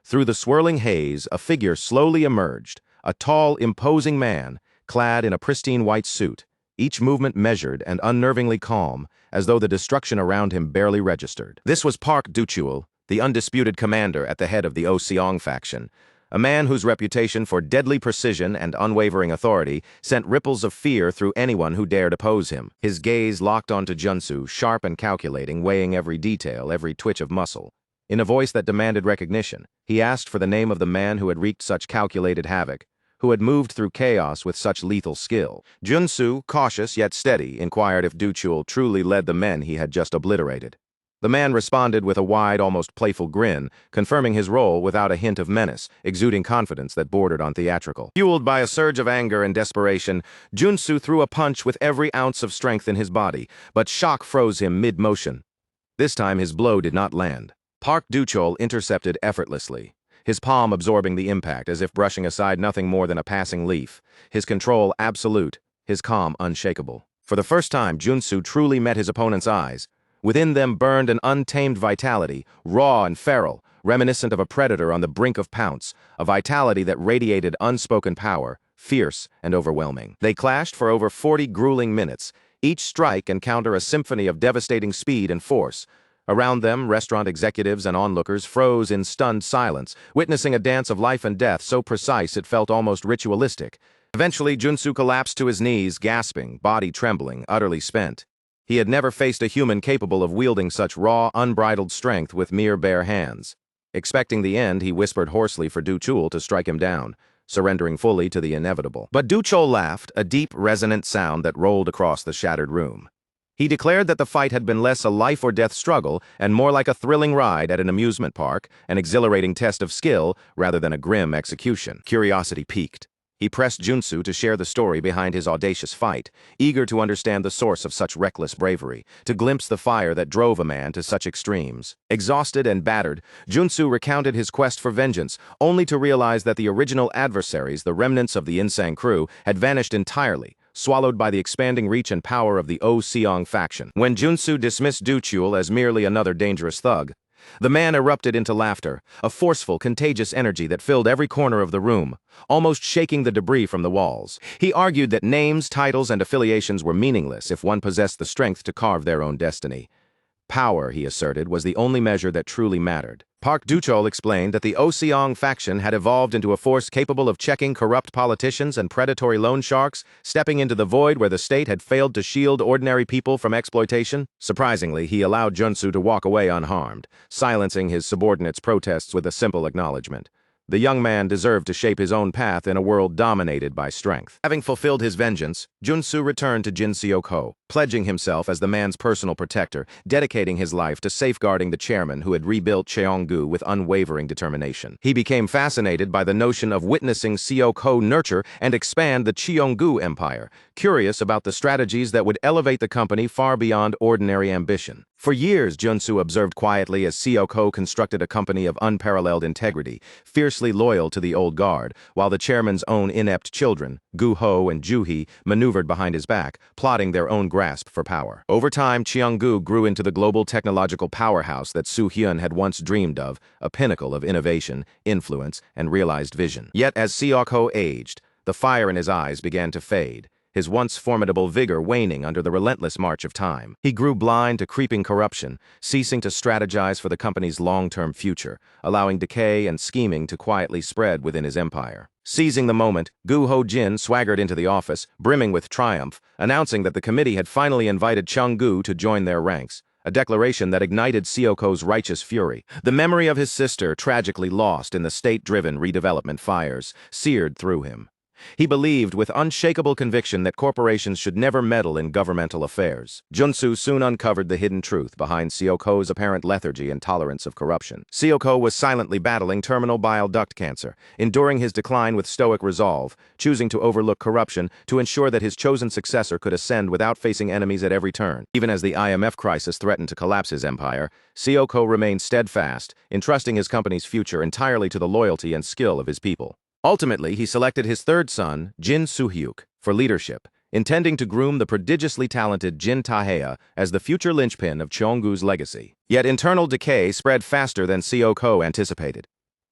Through the swirling haze, a figure slowly emerged, a tall, imposing man, clad in a pristine white suit, each movement measured and unnervingly calm, as though the destruction around him barely registered. This was Park Du-chul, the undisputed commander at the head of the O-seong faction, a man whose reputation for deadly precision and unwavering authority sent ripples of fear through anyone who dared oppose him. His gaze locked onto Junsu, sharp and calculating, weighing every detail, every twitch of muscle. In a voice that demanded recognition, he asked for the name of the man who had wreaked such calculated havoc, who had moved through chaos with such lethal skill. Junsu, cautious yet steady, inquired if Du-chul truly led the men he had just obliterated. The man responded with a wide, almost playful grin, confirming his role without a hint of menace, exuding confidence that bordered on theatrical. Fueled by a surge of anger and desperation, Junsu threw a punch with every ounce of strength in his body, but shock froze him mid-motion. This time his blow did not land. Park Du-chul intercepted effortlessly, his palm absorbing the impact as if brushing aside nothing more than a passing leaf, his control absolute, his calm unshakable. For the first time, Junsu truly met his opponent's eyes. Within them burned an untamed vitality, raw and feral, reminiscent of a predator on the brink of pounce, a vitality that radiated unspoken power, fierce and overwhelming. They clashed for over 40 grueling minutes, each strike and counter a symphony of devastating speed and force. Around them, restaurant executives and onlookers froze in stunned silence, witnessing a dance of life and death so precise it felt almost ritualistic. Eventually, Junsu collapsed to his knees, gasping, body trembling, utterly spent. He had never faced a human capable of wielding such raw, unbridled strength with mere bare hands. Expecting the end, he whispered hoarsely for Du-chul to strike him down. surrendering fully to the inevitable. But Duchol laughed, a deep, resonant sound that rolled across the shattered room. He declared that the fight had been less a life-or-death struggle and more like a thrilling ride at an amusement park, an exhilarating test of skill rather than a grim execution. Curiosity piqued. He pressed Junsu to share the story behind his audacious fight, eager to understand the source of such reckless bravery, to glimpse the fire that drove a man to such extremes. Exhausted and battered, Junsu recounted his quest for vengeance, only to realize that the original adversaries, the remnants of the Insang crew, had vanished entirely, swallowed by the expanding reach and power of the O-Seong faction. When Junsu dismissed Du Chul as merely another dangerous thug, the man erupted into laughter, a forceful, contagious energy that filled every corner of the room, almost shaking the debris from the walls. He argued that names, titles, and affiliations were meaningless if one possessed the strength to carve their own destiny. Power, he asserted, was the only measure that truly mattered. Park Duchol explained that the O-Seong faction had evolved into a force capable of checking corrupt politicians and predatory loan sharks, stepping into the void where the state had failed to shield ordinary people from exploitation. Surprisingly, he allowed Junsu to walk away unharmed, silencing his subordinates' protests with a simple acknowledgement. The young man deserved to shape his own path in a world dominated by strength. Having fulfilled his vengeance, Junsu returned to Jin Seok-ho, pledging himself as the man's personal protector, dedicating his life to safeguarding the chairman who had rebuilt Cheonggu with unwavering determination. He became fascinated by the notion of witnessing Seok-ho nurture and expand the Cheonggu empire, curious about the strategies that would elevate the company far beyond ordinary ambition. For years, Junsu observed quietly as Seok-ho constructed a company of unparalleled integrity, fiercely loyal to the old guard, while the chairman's own inept children, Gu-ho and Ju-hee, maneuvered behind his back, plotting their own grasp for power. Over time, Cheonggu grew into the global technological powerhouse that Soo-hyun had once dreamed of, a pinnacle of innovation, influence, and realized vision. Yet as Seok-ho aged, the fire in his eyes began to fade, his once formidable vigor waning under the relentless march of time. He grew blind to creeping corruption, ceasing to strategize for the company's long-term future, allowing decay and scheming to quietly spread within his empire. Seizing the moment, Gu Ho-jin swaggered into the office, brimming with triumph, announcing that the committee had finally invited Cheonggu to join their ranks, a declaration that ignited Seok-ho's righteous fury. The memory of his sister, tragically lost in the state-driven redevelopment fires, seared through him. He believed with unshakable conviction that corporations should never meddle in governmental affairs. Junsu soon uncovered the hidden truth behind Seok-ho's apparent lethargy and tolerance of corruption. Seok-ho was silently battling terminal bile duct cancer, enduring his decline with stoic resolve, choosing to overlook corruption to ensure that his chosen successor could ascend without facing enemies at every turn. Even as the IMF crisis threatened to collapse his empire, Seok-ho remained steadfast, entrusting his company's future entirely to the loyalty and skill of his people. Ultimately, he selected his third son, Jin Soo-hyuk, for leadership, intending to groom the prodigiously talented Jin Taeha as the future linchpin of Cheonggu's legacy. Yet internal decay spread faster than Seok-ho anticipated.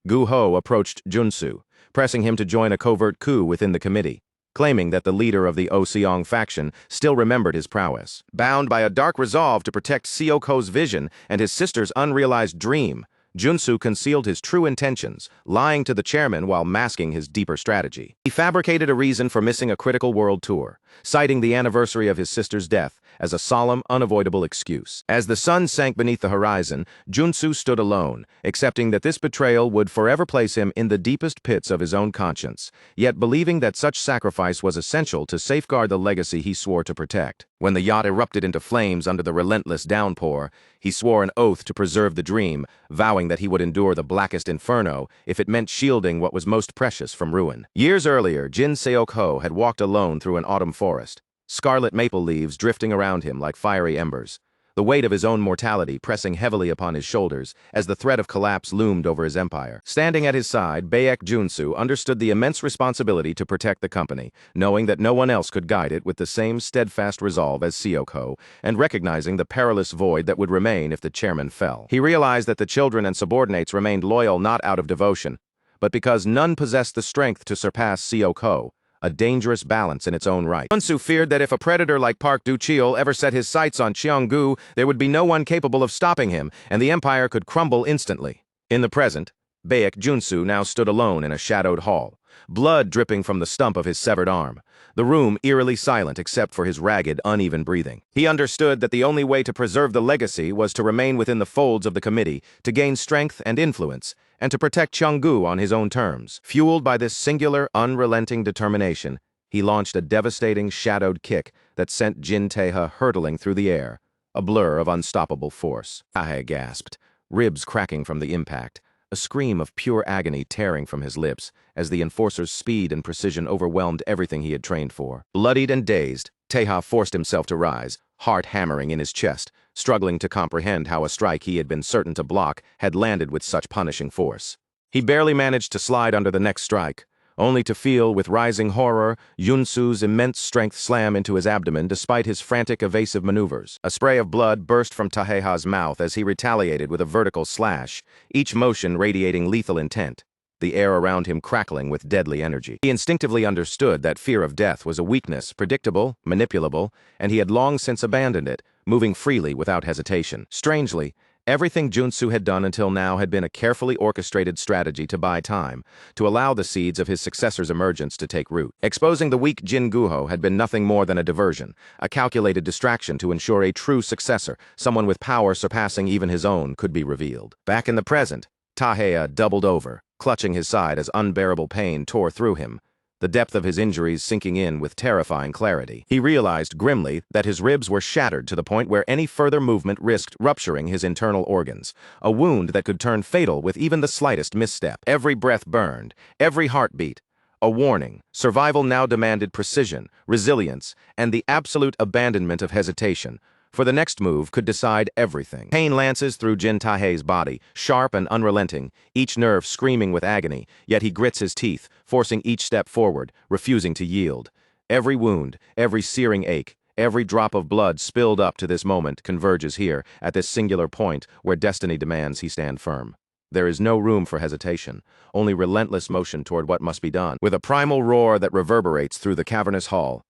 Gu-ho approached Junsu, pressing him to join a covert coup within the committee, claiming that the leader of the O-Seong faction still remembered his prowess. Bound by a dark resolve to protect Seok-ho's vision and his sister's unrealized dream, Junsu concealed his true intentions, lying to the chairman while masking his deeper strategy. He fabricated a reason for missing a critical world tour, citing the anniversary of his sister's death as a solemn, unavoidable excuse. As the sun sank beneath the horizon, Junsu stood alone, accepting that this betrayal would forever place him in the deepest pits of his own conscience, yet believing that such sacrifice was essential to safeguard the legacy he swore to protect. When the yacht erupted into flames under the relentless downpour, he swore an oath to preserve the dream, vowing that he would endure the blackest inferno if it meant shielding what was most precious from ruin. Years earlier, Jin Seok-ho had walked alone through an autumn forest, scarlet maple leaves drifting around him like fiery embers, the weight of his own mortality pressing heavily upon his shoulders as the threat of collapse loomed over his empire. Standing at his side, Baek Junsu understood the immense responsibility to protect the company, knowing that no one else could guide it with the same steadfast resolve as Seok-ho, and recognizing the perilous void that would remain if the chairman fell. He realized that the children and subordinates remained loyal not out of devotion, but because none possessed the strength to surpass Seok-ho, a dangerous balance in its own right. Junsu feared that if a predator like Park Du-cheol ever set his sights on Cheonggu, there would be no one capable of stopping him, and the empire could crumble instantly. In the present, Baek Junsu now stood alone in a shadowed hall, blood dripping from the stump of his severed arm, the room eerily silent except for his ragged, uneven breathing. He understood that the only way to preserve the legacy was to remain within the folds of the committee, to gain strength and influence, and to protect Cheonggu on his own terms. Fueled by this singular, unrelenting determination, he launched a devastating shadowed kick that sent Jin Taeha hurtling through the air, a blur of unstoppable force. Taeha gasped, ribs cracking from the impact, a scream of pure agony tearing from his lips as the enforcer's speed and precision overwhelmed everything he had trained for. Bloodied and dazed, Taeha forced himself to rise, heart hammering in his chest, struggling to comprehend how a strike he had been certain to block had landed with such punishing force. He barely managed to slide under the next strike, only to feel with rising horror Yunsu's immense strength slam into his abdomen despite his frantic evasive maneuvers. A spray of blood burst from Taeha's mouth as he retaliated with a vertical slash, each motion radiating lethal intent, the air around him crackling with deadly energy. He instinctively understood that fear of death was a weakness, predictable, manipulable, and he had long since abandoned it, moving freely without hesitation. Strangely, everything Junsu had done until now had been a carefully orchestrated strategy to buy time, to allow the seeds of his successor's emergence to take root. Exposing the weak Jin Guho had been nothing more than a diversion, a calculated distraction to ensure a true successor, someone with power surpassing even his own, could be revealed. Back in the present, Taeha doubled over, clutching his side as unbearable pain tore through him, the depth of his injuries sinking in with terrifying clarity. He realized grimly that his ribs were shattered to the point where any further movement risked rupturing his internal organs, a wound that could turn fatal with even the slightest misstep. Every breath burned, every heartbeat, a warning. Survival now demanded precision, resilience, and the absolute abandonment of hesitation, for the next move could decide everything. Pain lances through Jin Taeha's body, sharp and unrelenting, each nerve screaming with agony, yet he grits his teeth, forcing each step forward, refusing to yield. Every wound, every searing ache, every drop of blood spilled up to this moment converges here, at this singular point where destiny demands he stand firm. There is no room for hesitation, only relentless motion toward what must be done. With a primal roar that reverberates through the cavernous hall,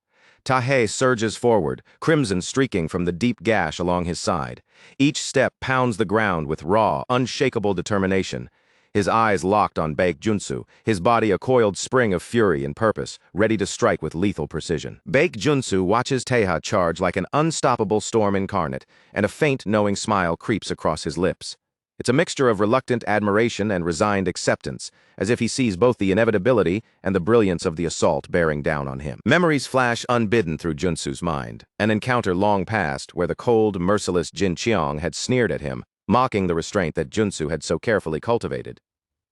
Taeha surges forward, crimson streaking from the deep gash along his side. Each step pounds the ground with raw, unshakable determination. His eyes locked on Baek Junsu, his body a coiled spring of fury and purpose, ready to strike with lethal precision. Baek Junsu watches Taeha charge like an unstoppable storm incarnate, and a faint, knowing smile creeps across his lips. It's a mixture of reluctant admiration and resigned acceptance, as if he sees both the inevitability and the brilliance of the assault bearing down on him. Memories flash unbidden through Junsu's mind, an encounter long past where the cold, merciless Jin Cheong had sneered at him, mocking the restraint that Junsu had so carefully cultivated.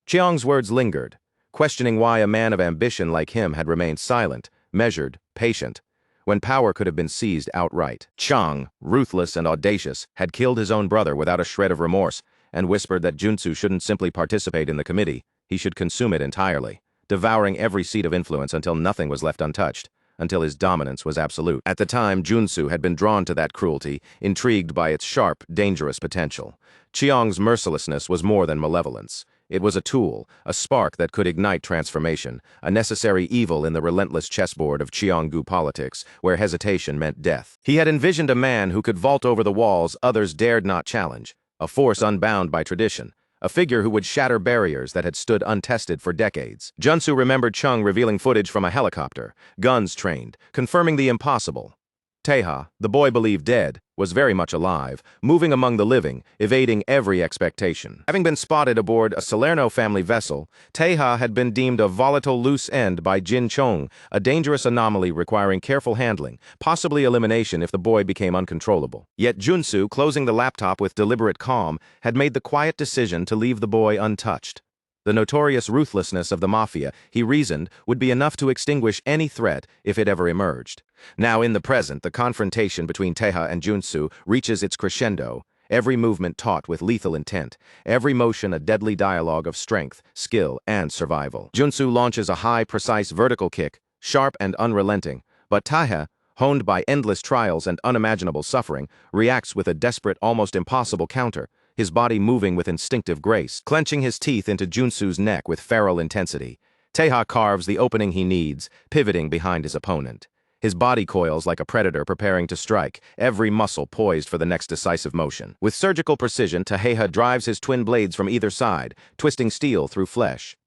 Cheong's words lingered, questioning why a man of ambition like him had remained silent, measured, patient, when power could have been seized outright. Cheong, ruthless and audacious, had killed his own brother without a shred of remorse, and whispered that Junsu shouldn't simply participate in the committee, he should consume it entirely, devouring every seat of influence until nothing was left untouched, until his dominance was absolute. At the time, Junsu had been drawn to that cruelty, intrigued by its sharp, dangerous potential. Cheong's mercilessness was more than malevolence. It was a tool, a spark that could ignite transformation, a necessary evil in the relentless chessboard of Cheonggu politics, where hesitation meant death. He had envisioned a man who could vault over the walls others dared not challenge, a force unbound by tradition, a figure who would shatter barriers that had stood untested for decades. Junsu remembered Chung revealing footage from a helicopter, guns trained, confirming the impossible. Taeha, the boy believed dead, was very much alive, moving among the living, evading every expectation. Having been spotted aboard a Salerno family vessel, Taeha had been deemed a volatile loose end by Jin Chong, a dangerous anomaly requiring careful handling, possibly elimination if the boy became uncontrollable. Yet Junsu, closing the laptop with deliberate calm, had made the quiet decision to leave the boy untouched. The notorious ruthlessness of the mafia, he reasoned, would be enough to extinguish any threat if it ever emerged. Now in the present, the confrontation between Taeha and Junsu reaches its crescendo, every movement taut with lethal intent, every motion a deadly dialogue of strength, skill, and survival. Junsu launches a high, precise vertical kick, sharp and unrelenting, but Taeha, honed by endless trials and unimaginable suffering, reacts with a desperate, almost impossible counter, his body moving with instinctive grace, clenching his teeth into Junsu's neck with feral intensity. Taeha carves the opening he needs, pivoting behind his opponent. His body coils like a predator preparing to strike, every muscle poised for the next decisive motion. With surgical precision, Taheha drives his twin blades from either side, twisting steel through flesh.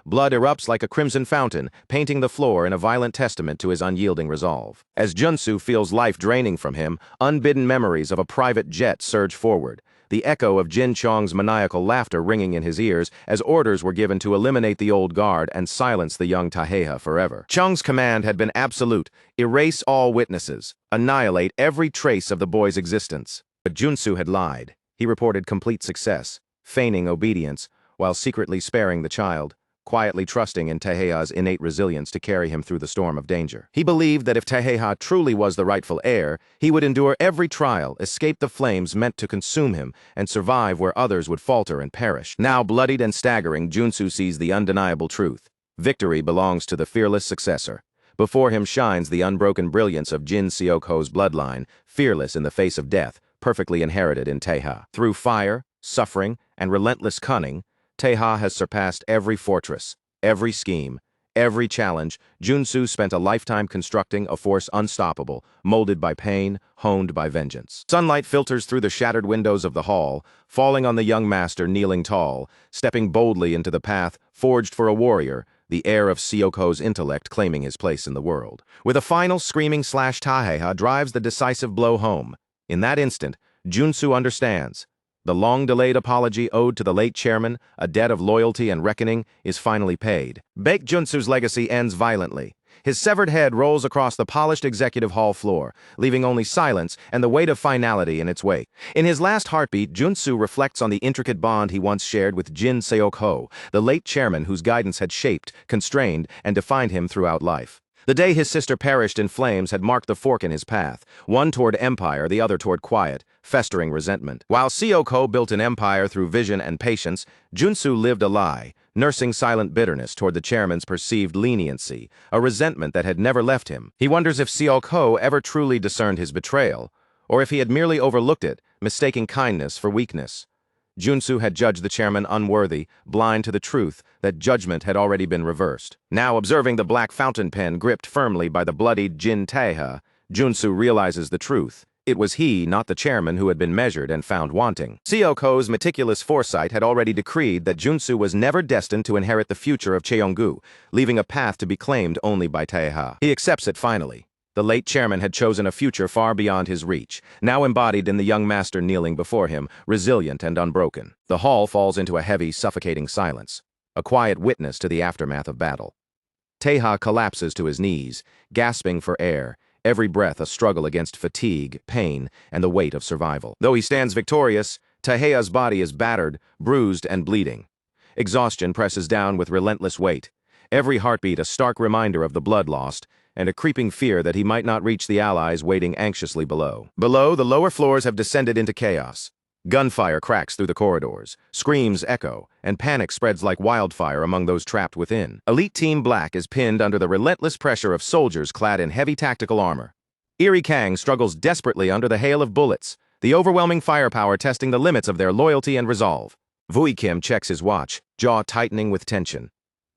Blood erupts like a crimson fountain, painting the floor in a violent testament to his unyielding resolve. As Junsu feels life draining from him, unbidden memories of a private jet surge forward, the echo of Jin Chong's maniacal laughter ringing in his ears as orders were given to eliminate the old guard and silence the young Taheha forever. Chong's command had been absolute: erase all witnesses, annihilate every trace of the boy's existence. But Junsu had lied. He reported complete success, feigning obedience, while secretly sparing the child, quietly trusting in Taheha's innate resilience to carry him through the storm of danger. He believed that if Taheha truly was the rightful heir, he would endure every trial, escape the flames meant to consume him, and survive where others would falter and perish. Now, bloodied and staggering, Junsu sees the undeniable truth. Victory belongs to the fearless successor. Before him shines the unbroken brilliance of Jin Seokho's bloodline, fearless in the face of death, perfectly inherited in Taeha. Through fire, suffering, and relentless cunning, Taeha has surpassed every fortress, every scheme, every challenge. Junsu spent a lifetime constructing a force unstoppable, molded by pain, honed by vengeance. Sunlight filters through the shattered windows of the hall, falling on the young master kneeling tall, stepping boldly into the path forged for a warrior, the heir of Seokho's intellect claiming his place in the world. With a final screaming slash, Taeha drives the decisive blow home. In that instant, Junsu understands. The long-delayed apology owed to the late chairman, a debt of loyalty and reckoning, is finally paid. Baek Junsu's legacy ends violently. His severed head rolls across the polished executive hall floor, leaving only silence and the weight of finality in its wake. In his last heartbeat, Junsu reflects on the intricate bond he once shared with Jin Seokho, the late chairman whose guidance had shaped, constrained, and defined him throughout life. The day his sister perished in flames had marked the fork in his path, one toward empire, the other toward quiet, festering resentment. While Seokho built an empire through vision and patience, Junsu lived a lie, nursing silent bitterness toward the chairman's perceived leniency, a resentment that had never left him. He wonders if Seokho ever truly discerned his betrayal, or if he had merely overlooked it, mistaking kindness for weakness. Junsu had judged the chairman unworthy, blind to the truth that judgment had already been reversed. Now, observing the black fountain pen gripped firmly by the bloodied Jin Taeha, Junsu realizes the truth. It was he, not the chairman, who had been measured and found wanting. Seokho's meticulous foresight had already decreed that Junsu was never destined to inherit the future of Cheonggu, leaving a path to be claimed only by Taeha. He accepts it finally. The late chairman had chosen a future far beyond his reach, now embodied in the young master kneeling before him, resilient and unbroken. The hall falls into a heavy, suffocating silence, a quiet witness to the aftermath of battle. Taeha collapses to his knees, gasping for air, every breath a struggle against fatigue, pain, and the weight of survival. Though he stands victorious, Taeha's body is battered, bruised, and bleeding. Exhaustion presses down with relentless weight, every heartbeat a stark reminder of the blood lost, and a creeping fear that he might not reach the allies waiting anxiously below. Below, the lower floors have descended into chaos. Gunfire cracks through the corridors, screams echo, and panic spreads like wildfire among those trapped within. Elite Team Black is pinned under the relentless pressure of soldiers clad in heavy tactical armor. Eerie Kang struggles desperately under the hail of bullets, the overwhelming firepower testing the limits of their loyalty and resolve. Vui Kim checks his watch, jaw tightening with tension.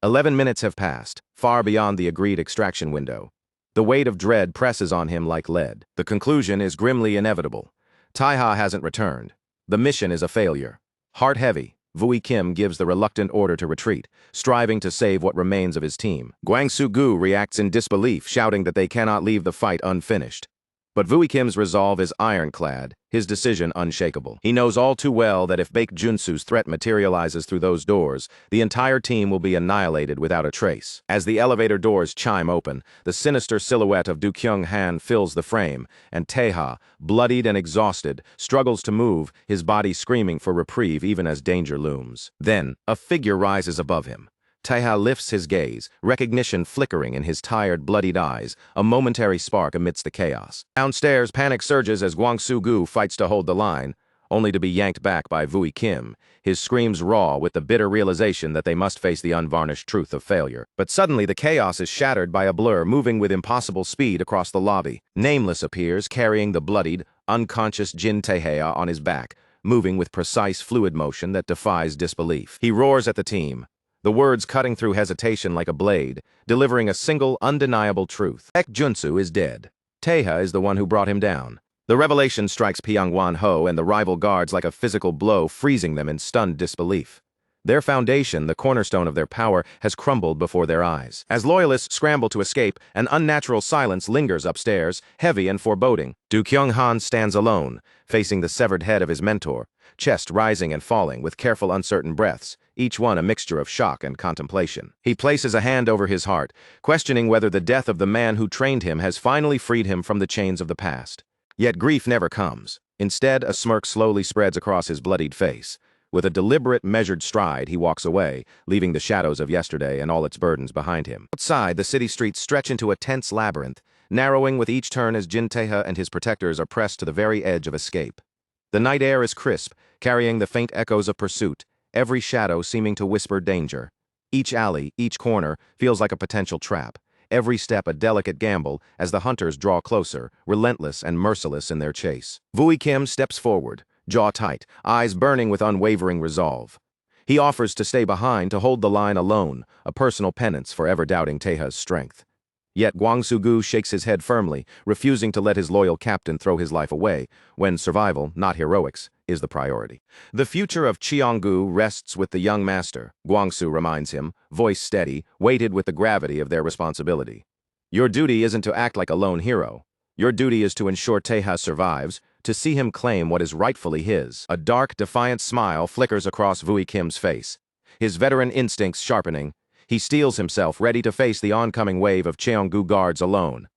11 minutes have passed, far beyond the agreed extraction window. The weight of dread presses on him like lead. The conclusion is grimly inevitable. Taeha hasn't returned. The mission is a failure. Heart heavy, Vui Kim gives the reluctant order to retreat, striving to save what remains of his team. Gwangsu-gu reacts in disbelief, shouting that they cannot leave the fight unfinished. But Vui Kim's resolve is ironclad, his decision unshakable. He knows all too well that if Baek Junsu's threat materializes through those doors, the entire team will be annihilated without a trace. As the elevator doors chime open, the sinister silhouette of Do-kyung-han fills the frame, and Taeha, bloodied and exhausted, struggles to move, his body screaming for reprieve even as danger looms. Then, a figure rises above him. Taeha lifts his gaze, recognition flickering in his tired, bloodied eyes, a momentary spark amidst the chaos. Downstairs, panic surges as Gwangsu-gu fights to hold the line, only to be yanked back by Vui Kim, his screams raw with the bitter realization that they must face the unvarnished truth of failure. But suddenly the chaos is shattered by a blur moving with impossible speed across the lobby. Nameless appears, carrying the bloodied, unconscious Jin Taeha on his back, moving with precise, fluid motion that defies disbelief. He roars at the team. the words cutting through hesitation like a blade, delivering a single, undeniable truth. Ek Junsu is dead. Taeha is the one who brought him down. The revelation strikes Pyongwan Ho and the rival guards like a physical blow, freezing them in stunned disbelief. Their foundation, the cornerstone of their power, has crumbled before their eyes. As loyalists scramble to escape, an unnatural silence lingers upstairs, heavy and foreboding. Du Kyung-han stands alone, facing the severed head of his mentor, chest rising and falling with careful, uncertain breaths, each one a mixture of shock and contemplation. He places a hand over his heart, questioning whether the death of the man who trained him has finally freed him from the chains of the past. Yet grief never comes. Instead, a smirk slowly spreads across his bloodied face. With a deliberate, measured stride, he walks away, leaving the shadows of yesterday and all its burdens behind him. Outside, the city streets stretch into a tense labyrinth, narrowing with each turn as Jin Taeha and his protectors are pressed to the very edge of escape. The night air is crisp, carrying the faint echoes of pursuit, every shadow seeming to whisper danger. Each alley, each corner, feels like a potential trap, every step a delicate gamble as the hunters draw closer, relentless and merciless in their chase. Vui Kim steps forward, jaw tight, eyes burning with unwavering resolve. He offers to stay behind to hold the line alone, a personal penance for ever doubting Taeha's strength. Yet Gwang Su-gu shakes his head firmly, refusing to let his loyal captain throw his life away, when survival, not heroics, is the priority. The future of Cheonggu rests with the young master, Gwangsu reminds him, voice steady, weighted with the gravity of their responsibility. Your duty isn't to act like a lone hero. Your duty is to ensure Taeha survives, to see him claim what is rightfully his. A dark, defiant smile flickers across Vui Kim's face. His veteran instincts sharpening, he steels himself ready to face the oncoming wave of Cheonggu guards alone.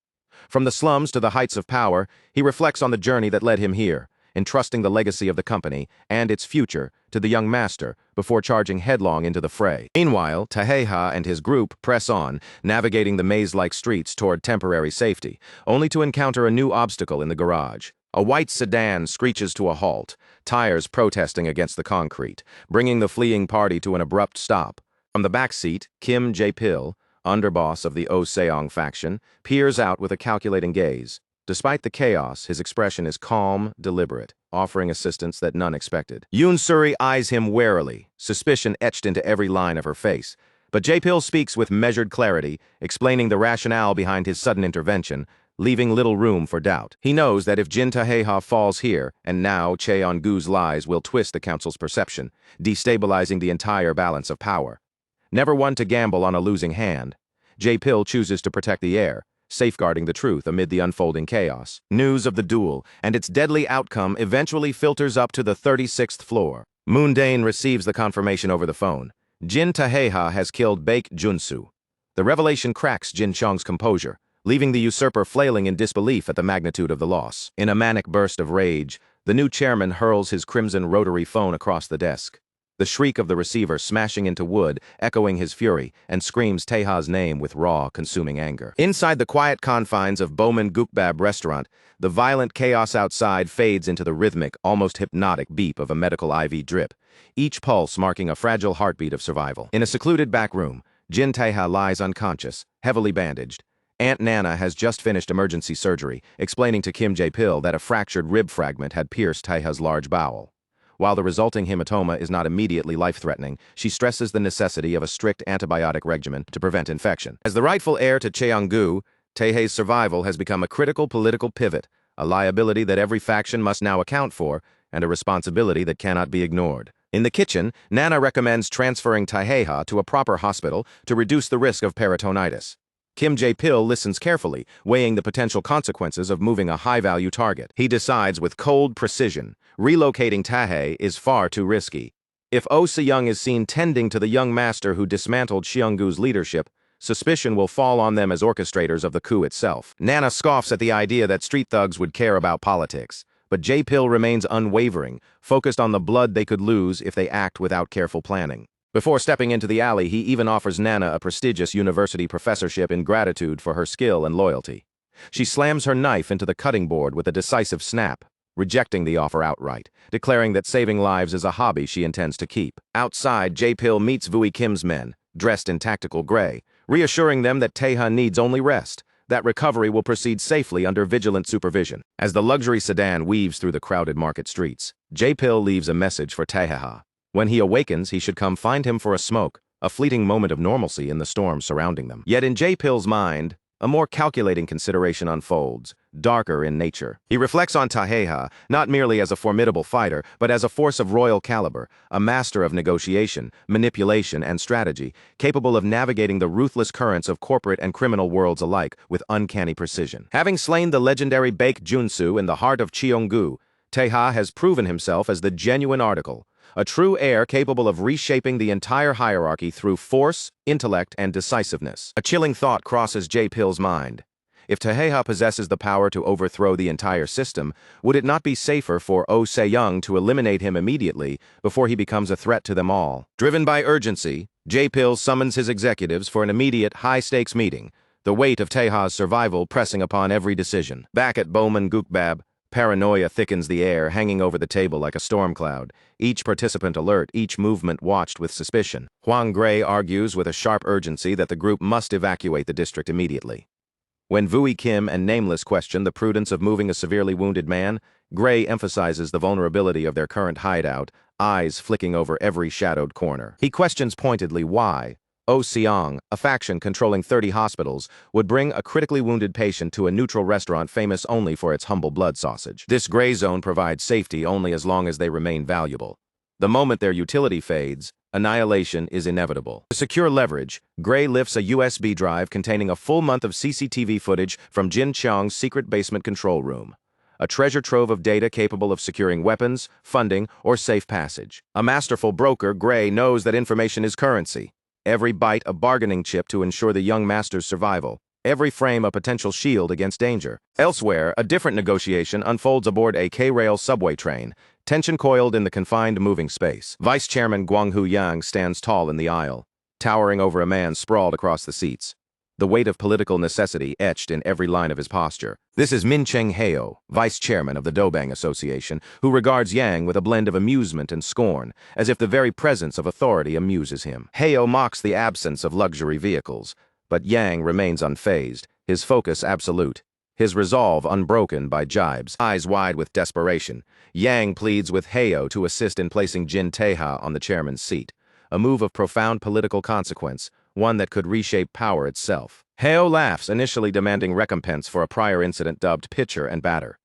From the slums to the heights of power, he reflects on the journey that led him here, entrusting the legacy of the company and its future to the young master before charging headlong into the fray. Meanwhile, Taeha and his group press on, navigating the maze-like streets toward temporary safety, only to encounter a new obstacle in the garage. A white sedan screeches to a halt, tires protesting against the concrete, bringing the fleeing party to an abrupt stop. From the back seat, Kim Jae-pil, underboss of the Oh Seong faction, peers out with a calculating gaze. Despite the chaos, his expression is calm, deliberate, offering assistance that none expected. Yoon Suri eyes him warily, suspicion etched into every line of her face. But Jae-pil speaks with measured clarity, explaining the rationale behind his sudden intervention, leaving little room for doubt. He knows that if Jin Taeha falls here, and now Cheonggu's lies will twist the council's perception, destabilizing the entire balance of power. Never one to gamble on a losing hand, Jae-pil chooses to protect the heir, safeguarding the truth amid the unfolding chaos. News of the duel and its deadly outcome eventually filters up to the 36th floor. Moon Dane receives the confirmation over the phone. Jin Taeha has killed Baek Junsu. The revelation cracks Jin Chong's composure, leaving the usurper flailing in disbelief at the magnitude of the loss. In a manic burst of rage, the new chairman hurls his crimson rotary phone across the desk. The shriek of the receiver smashing into wood, echoing his fury, and screams Taeha's name with raw, consuming anger. Inside the quiet confines of Bowman Gukbab restaurant, the violent chaos outside fades into the rhythmic, almost hypnotic beep of a medical IV drip, each pulse marking a fragile heartbeat of survival. In a secluded back room, Jin Taeha lies unconscious, heavily bandaged. Aunt Nana has just finished emergency surgery, explaining to Kim Jae-pil that a fractured rib fragment had pierced Taeha's large bowel. While the resulting hematoma is not immediately life-threatening, she stresses the necessity of a strict antibiotic regimen to prevent infection. As the rightful heir to Cheonggu, Taeha's survival has become a critical political pivot, a liability that every faction must now account for, and a responsibility that cannot be ignored. In the kitchen, Nana recommends transferring Taeha to a proper hospital to reduce the risk of peritonitis. Kim Jae-pil listens carefully, weighing the potential consequences of moving a high-value target. He decides with cold precision, relocating Taeha is far too risky. If Oh Se-young is seen tending to the young master who dismantled Cheonggu's leadership, suspicion will fall on them as orchestrators of the coup itself. Nana scoffs at the idea that street thugs would care about politics, but Jae-pil remains unwavering, focused on the blood they could lose if they act without careful planning. Before stepping into the alley, he even offers Nana a prestigious university professorship in gratitude for her skill and loyalty. She slams her knife into the cutting board with a decisive snap, rejecting the offer outright, declaring that saving lives is a hobby she intends to keep. Outside, Jae-pil meets Vui Kim's men, dressed in tactical gray, reassuring them that Taeha needs only rest, that recovery will proceed safely under vigilant supervision. As the luxury sedan weaves through the crowded market streets, Jae-pil leaves a message for Taeha. When he awakens, he should come find him for a smoke, a fleeting moment of normalcy in the storm surrounding them. Yet in J-Pill's mind, a more calculating consideration unfolds, darker in nature. He reflects on Taheha not merely as a formidable fighter, but as a force of royal caliber, a master of negotiation, manipulation, and strategy, capable of navigating the ruthless currents of corporate and criminal worlds alike with uncanny precision. Having slain the legendary Baek Junsu in the heart of Cheonggu, Taeha has proven himself as the genuine article, a true heir capable of reshaping the entire hierarchy through force, intellect, and decisiveness. A chilling thought crosses J-Pill's mind. If Taheha possesses the power to overthrow the entire system, would it not be safer for Oh Se-young to eliminate him immediately before he becomes a threat to them all? Driven by urgency, J-Pill summons his executives for an immediate, high-stakes meeting, the weight of Taeha's survival pressing upon every decision. Back at Bowman Gukbab, paranoia thickens the air, hanging over the table like a storm cloud. Each participant alert, each movement watched with suspicion. Huang Gray argues with a sharp urgency that the group must evacuate the district immediately. When Vui Kim and Nameless question the prudence of moving a severely wounded man, Gray emphasizes the vulnerability of their current hideout, eyes flicking over every shadowed corner. He questions pointedly why Oh Se-young, a faction controlling 30 hospitals, would bring a critically wounded patient to a neutral restaurant famous only for its humble blood sausage. This gray zone provides safety only as long as they remain valuable. The moment their utility fades, annihilation is inevitable. To secure leverage, Gray lifts a USB drive containing a full month of CCTV footage from Jin Chang's secret basement control room. A treasure trove of data capable of securing weapons, funding, or safe passage. A masterful broker, Gray knows that information is currency. Every byte a bargaining chip to ensure the young master's survival. Every frame a potential shield against danger. Elsewhere, a different negotiation unfolds aboard a K-rail subway train, tension coiled in the confined moving space. Vice Chairman Guanghu Yang stands tall in the aisle, towering over a man sprawled across the seats, the weight of political necessity etched in every line of his posture. This is Min Cheng Heo, vice chairman of the Dobang Association, who regards Yang with a blend of amusement and scorn, as if the very presence of authority amuses him. Heo mocks the absence of luxury vehicles, but Yang remains unfazed, his focus absolute, his resolve unbroken by jibes. Eyes wide with desperation, Yang pleads with Heo to assist in placing Jin Taeha on the chairman's seat, a move of profound political consequence, one that could reshape power itself. Heo laughs, initially demanding recompense for a prior incident dubbed pitcher and batter.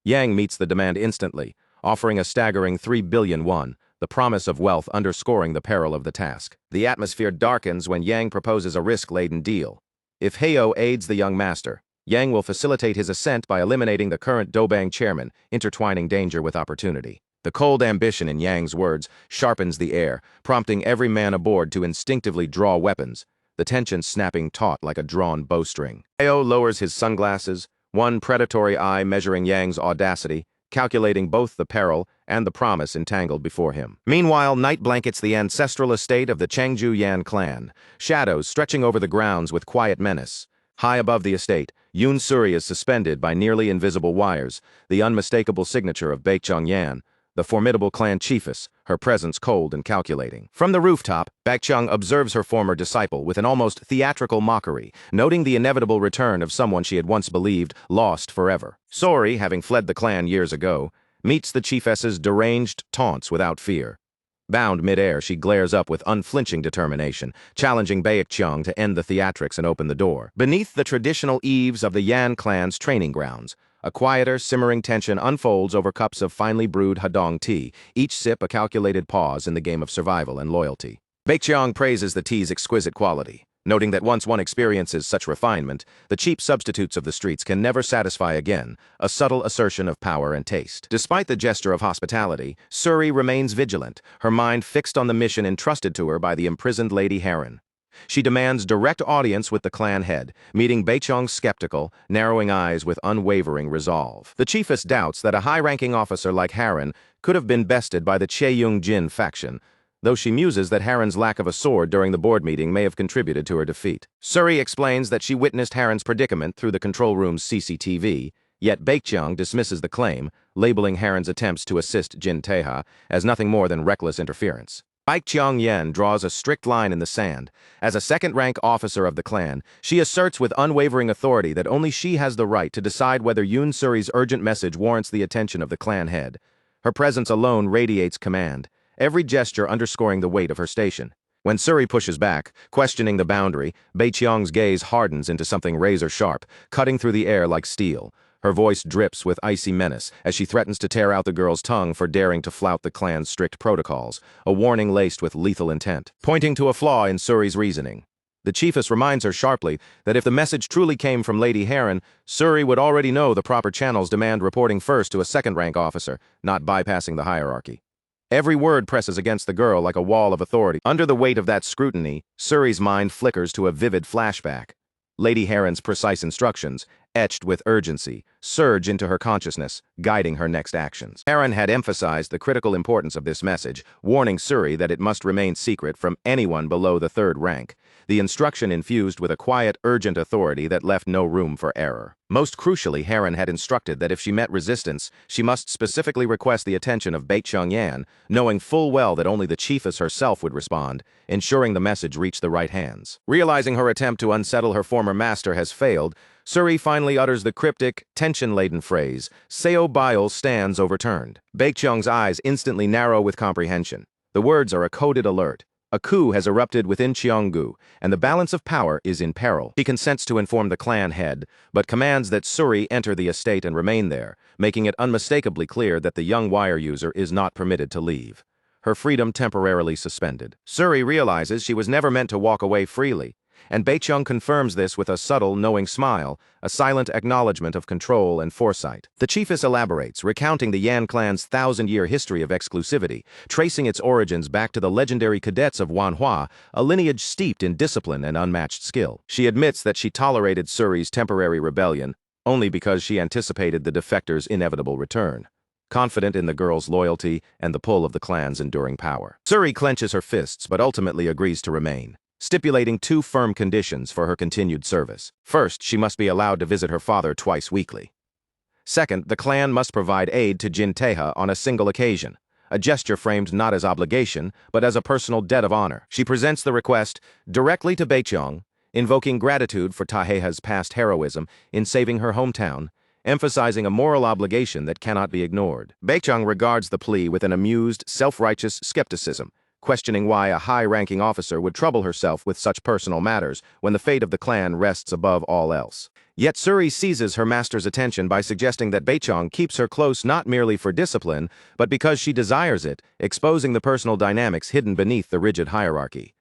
Yang meets the demand instantly, offering a staggering 3 billion won, the promise of wealth underscoring the peril of the task. The atmosphere darkens when Yang proposes a risk-laden deal. If Heo aids the young master, Yang will facilitate his ascent by eliminating the current Dobang chairman, intertwining danger with opportunity. The cold ambition in Yang's words sharpens the air, prompting every man aboard to instinctively draw weapons, the tension snapping taut like a drawn bowstring. Heo lowers his sunglasses, one predatory eye measuring Yang's audacity, calculating both the peril and the promise entangled before him. Meanwhile, night blankets the ancestral estate of the Changju Yan clan, shadows stretching over the grounds with quiet menace. High above the estate, Yoon Suri is suspended by nearly invisible wires, the unmistakable signature of Baekjeong Yan, the formidable clan chiefess, her presence cold and calculating. From the rooftop, Baekjeong observes her former disciple with an almost theatrical mockery, noting the inevitable return of someone she had once believed lost forever. Sori, having fled the clan years ago, meets the chiefess's deranged taunts without fear. Bound mid-air, she glares up with unflinching determination, challenging Baekjeong to end the theatrics and open the door. Beneath the traditional eaves of the Yan clan's training grounds, a quieter, simmering tension unfolds over cups of finely brewed hadong tea, each sip a calculated pause in the game of survival and loyalty. Baekjeong praises the tea's exquisite quality, noting that once one experiences such refinement, the cheap substitutes of the streets can never satisfy again, a subtle assertion of power and taste. Despite the gesture of hospitality, Suri remains vigilant, her mind fixed on the mission entrusted to her by the imprisoned Lady Heron. She demands direct audience with the clan head, meeting Baekjeong's skeptical, narrowing eyes with unwavering resolve. The chiefess doubts that a high-ranking officer like Heron could have been bested by the Cheongju faction, though she muses that Heron's lack of a sword during the board meeting may have contributed to her defeat. Suri explains that she witnessed Heron's predicament through the control room's CCTV, yet Baekjeong dismisses the claim, labeling Heron's attempts to assist Jin Taeha as nothing more than reckless interference. Baekjeong Yen draws a strict line in the sand. As a second-rank officer of the clan, she asserts with unwavering authority that only she has the right to decide whether Yoon Suri's urgent message warrants the attention of the clan head. Her presence alone radiates command, every gesture underscoring the weight of her station. When Suri pushes back, questioning the boundary, Beiqiang's gaze hardens into something razor-sharp, cutting through the air like steel. Her voice drips with icy menace as she threatens to tear out the girl's tongue for daring to flout the clan's strict protocols, a warning laced with lethal intent. Pointing to a flaw in Suri's reasoning, the chiefess reminds her sharply that if the message truly came from Lady Heron, Suri would already know the proper channels demand reporting first to a second-rank officer, not bypassing the hierarchy. Every word presses against the girl like a wall of authority. Under the weight of that scrutiny, Suri's mind flickers to a vivid flashback. Lady Heron's precise instructions, etched with urgency, surge into her consciousness, guiding her next actions. Heron had emphasized the critical importance of this message, warning Suri that it must remain secret from anyone below the third rank, the instruction infused with a quiet, urgent authority that left no room for error. Most crucially, Heron had instructed that if she met resistance, she must specifically request the attention of Beiqiang Yan, knowing full well that only the chiefess herself would respond, ensuring the message reached the right hands. Realizing her attempt to unsettle her former master has failed, Suri finally utters the cryptic, tension-laden phrase, "Seo Bile stands overturned." Beiqiang's eyes instantly narrow with comprehension. The words are a coded alert. A coup has erupted within Qionggu, and the balance of power is in peril. He consents to inform the clan head, but commands that Suri enter the estate and remain there, making it unmistakably clear that the young wire user is not permitted to leave. Her freedom temporarily suspended. Suri realizes she was never meant to walk away freely, and Beiqiang confirms this with a subtle, knowing smile, a silent acknowledgement of control and foresight. The chiefess elaborates, recounting the Yan clan's 1,000-year history of exclusivity, tracing its origins back to the legendary cadets of Manhwa, a lineage steeped in discipline and unmatched skill. She admits that she tolerated Suri's temporary rebellion only because she anticipated the defector's inevitable return, confident in the girl's loyalty and the pull of the clan's enduring power. Suri clenches her fists but ultimately agrees to remain, stipulating two firm conditions for her continued service. First, she must be allowed to visit her father twice weekly. Second, the clan must provide aid to Jin Taeha on a single occasion, a gesture framed not as obligation, but as a personal debt of honor. She presents the request directly to Beiqiang, invoking gratitude for Taeha's past heroism in saving her hometown, emphasizing a moral obligation that cannot be ignored. Beiqiang regards the plea with an amused, self-righteous skepticism, questioning why a high-ranking officer would trouble herself with such personal matters when the fate of the clan rests above all else. Yet Suri seizes her master's attention by suggesting that Beiqiang keeps her close not merely for discipline, but because she desires it, exposing the personal dynamics hidden beneath the rigid hierarchy.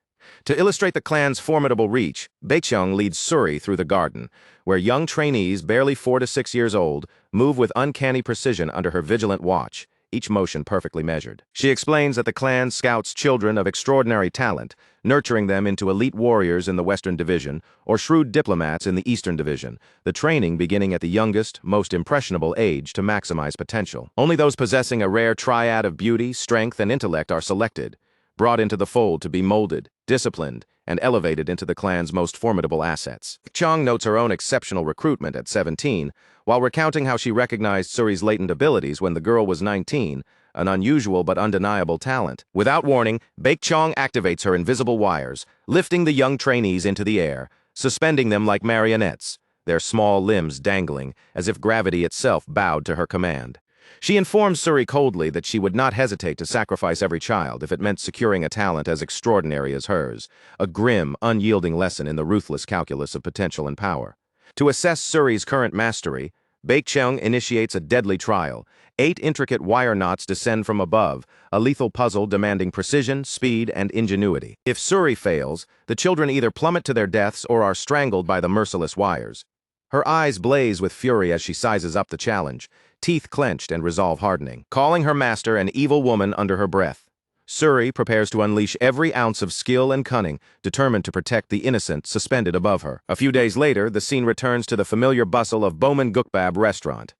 To illustrate the clan's formidable reach, Beiqiang leads Suri through the garden, where young trainees, barely 4 to 6 years old, move with uncanny precision under her vigilant watch, each motion perfectly measured. She explains that the clan scouts children of extraordinary talent, nurturing them into elite warriors in the Western Division or shrewd diplomats in the Eastern Division, the training beginning at the youngest, most impressionable age to maximize potential. Only those possessing a rare triad of beauty, strength, and intellect are selected, brought into the fold to be molded, disciplined, and elevated into the clan's most formidable assets. Chang notes her own exceptional recruitment at 17, while recounting how she recognized Suri's latent abilities when the girl was 19, an unusual but undeniable talent. Without warning, Beiqiang activates her invisible wires, lifting the young trainees into the air, suspending them like marionettes, their small limbs dangling, as if gravity itself bowed to her command. She informs Suri coldly that she would not hesitate to sacrifice every child if it meant securing a talent as extraordinary as hers, a grim, unyielding lesson in the ruthless calculus of potential and power. To assess Suri's current mastery, Beiqiang initiates a deadly trial. 8 intricate wire knots descend from above, a lethal puzzle demanding precision, speed, and ingenuity. If Suri fails, the children either plummet to their deaths or are strangled by the merciless wires. Her eyes blaze with fury as she sizes up the challenge, teeth clenched and resolve hardening. Calling her master an evil woman under her breath, Suri prepares to unleash every ounce of skill and cunning, determined to protect the innocent suspended above her. A few days later, the scene returns to the familiar bustle of Bowman Gukbab restaurant.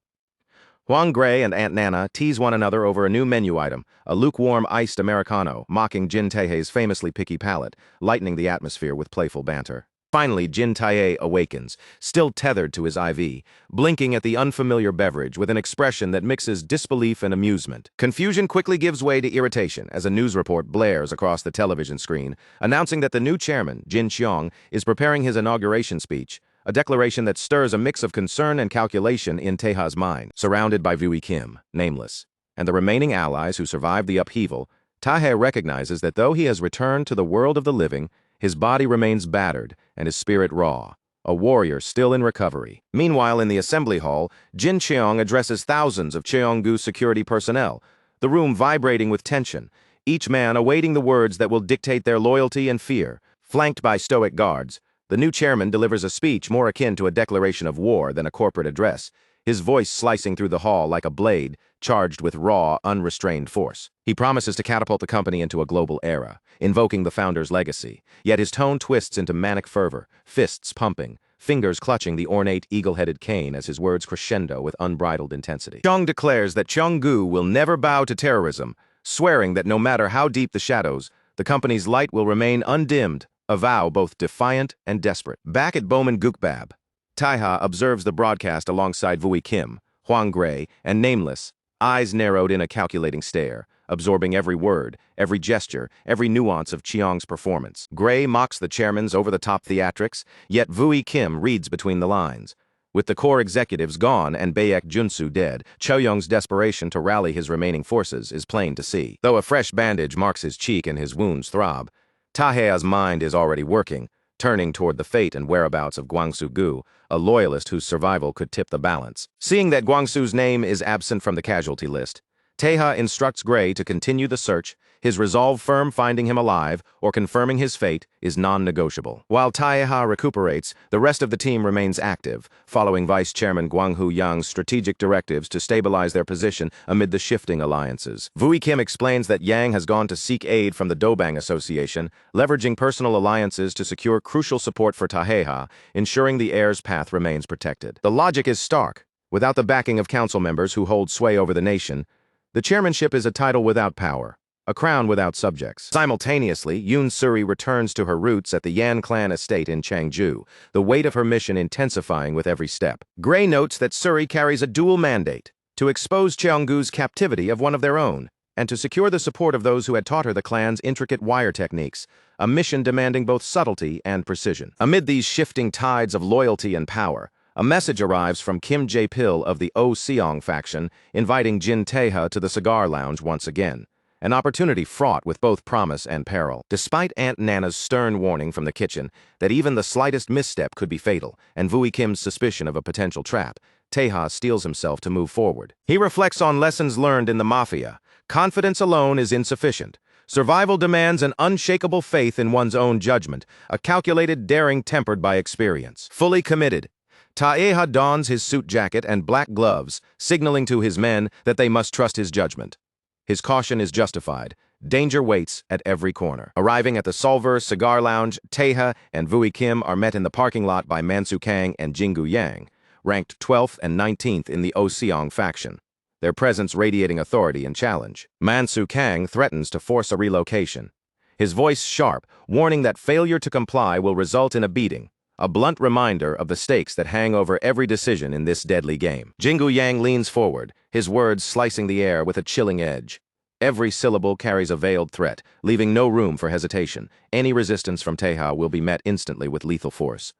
Huang Gray and Aunt Nana tease one another over a new menu item, a lukewarm iced Americano, mocking Jin Taeha's famously picky palate, lightening the atmosphere with playful banter. Finally, Jin Tae awakens, still tethered to his IV, blinking at the unfamiliar beverage with an expression that mixes disbelief and amusement. Confusion quickly gives way to irritation as a news report blares across the television screen, announcing that the new chairman, Jin Xiong, is preparing his inauguration speech, a declaration that stirs a mix of concern and calculation in Taeha's mind. Surrounded by Vui Kim, nameless, and the remaining allies who survived the upheaval, Tahe recognizes that though he has returned to the world of the living, his body remains battered and his spirit raw, a warrior still in recovery. Meanwhile, in the assembly hall, Jin Cheong addresses thousands of Cheonggu security personnel, the room vibrating with tension, each man awaiting the words that will dictate their loyalty and fear. Flanked by stoic guards, the new chairman delivers a speech more akin to a declaration of war than a corporate address, his voice slicing through the hall like a blade charged with raw, unrestrained force. He promises to catapult the company into a global era, invoking the founder's legacy, yet his tone twists into manic fervor, fists pumping, fingers clutching the ornate eagle-headed cane as his words crescendo with unbridled intensity. Cheong declares that Cheonggu will never bow to terrorism, swearing that no matter how deep the shadows, the company's light will remain undimmed, a vow both defiant and desperate. Back at Bowman Gukbab, Taiha observes the broadcast alongside Vui Kim, Huang Gray, and Nameless, eyes narrowed in a calculating stare, absorbing every word, every gesture, every nuance of Cheong's performance. Gray mocks the chairman's over-the-top theatrics, yet Vui Kim reads between the lines. With the core executives gone and Baek Junsu dead, Choyong's desperation to rally his remaining forces is plain to see. Though a fresh bandage marks his cheek and his wounds throb, Tahea's mind is already working, turning toward the fate and whereabouts of Guangsu Gu, a loyalist whose survival could tip the balance. Seeing that Guangsu's name is absent from the casualty list, Taeha instructs Gray to continue the search, his resolve firm finding him alive or confirming his fate is non-negotiable. While Taeha recuperates, the rest of the team remains active, following Vice Chairman Guanghu Yang's strategic directives to stabilize their position amid the shifting alliances. Vui Kim explains that Yang has gone to seek aid from the Dobang Association, leveraging personal alliances to secure crucial support for Taeha, ensuring the heir's path remains protected. The logic is stark. Without the backing of council members who hold sway over the nation, the chairmanship is a title without power, a crown without subjects. Simultaneously, Yoon Suri returns to her roots at the Yan clan estate in Changju, the weight of her mission intensifying with every step. Gray notes that Suri carries a dual mandate, to expose Cheonggu's captivity of one of their own, and to secure the support of those who had taught her the clan's intricate wire techniques, a mission demanding both subtlety and precision. Amid these shifting tides of loyalty and power, a message arrives from Kim Jae-pil of the Oh Seong faction, inviting Jin Taeha to the cigar lounge once again, an opportunity fraught with both promise and peril. Despite Aunt Nana's stern warning from the kitchen that even the slightest misstep could be fatal, and Vui Kim's suspicion of a potential trap, Taeha steels himself to move forward. He reflects on lessons learned in the mafia. Confidence alone is insufficient. Survival demands an unshakable faith in one's own judgment, a calculated daring tempered by experience. Fully committed, Taeha dons his suit jacket and black gloves, signaling to his men that they must trust his judgment. His caution is justified. Danger waits at every corner. Arriving at the Solver Cigar Lounge, Taeha and Vui Kim are met in the parking lot by Mansu Kang and Jingu Yang, ranked 12th and 19th in the Oh Seong faction, their presence radiating authority and challenge. Mansu Kang threatens to force a relocation, his voice sharp, warning that failure to comply will result in a beating. A blunt reminder of the stakes that hang over every decision in this deadly game. Jingu Yang leans forward, his words slicing the air with a chilling edge. Every syllable carries a veiled threat, leaving no room for hesitation. Any resistance from Taeha will be met instantly with lethal force.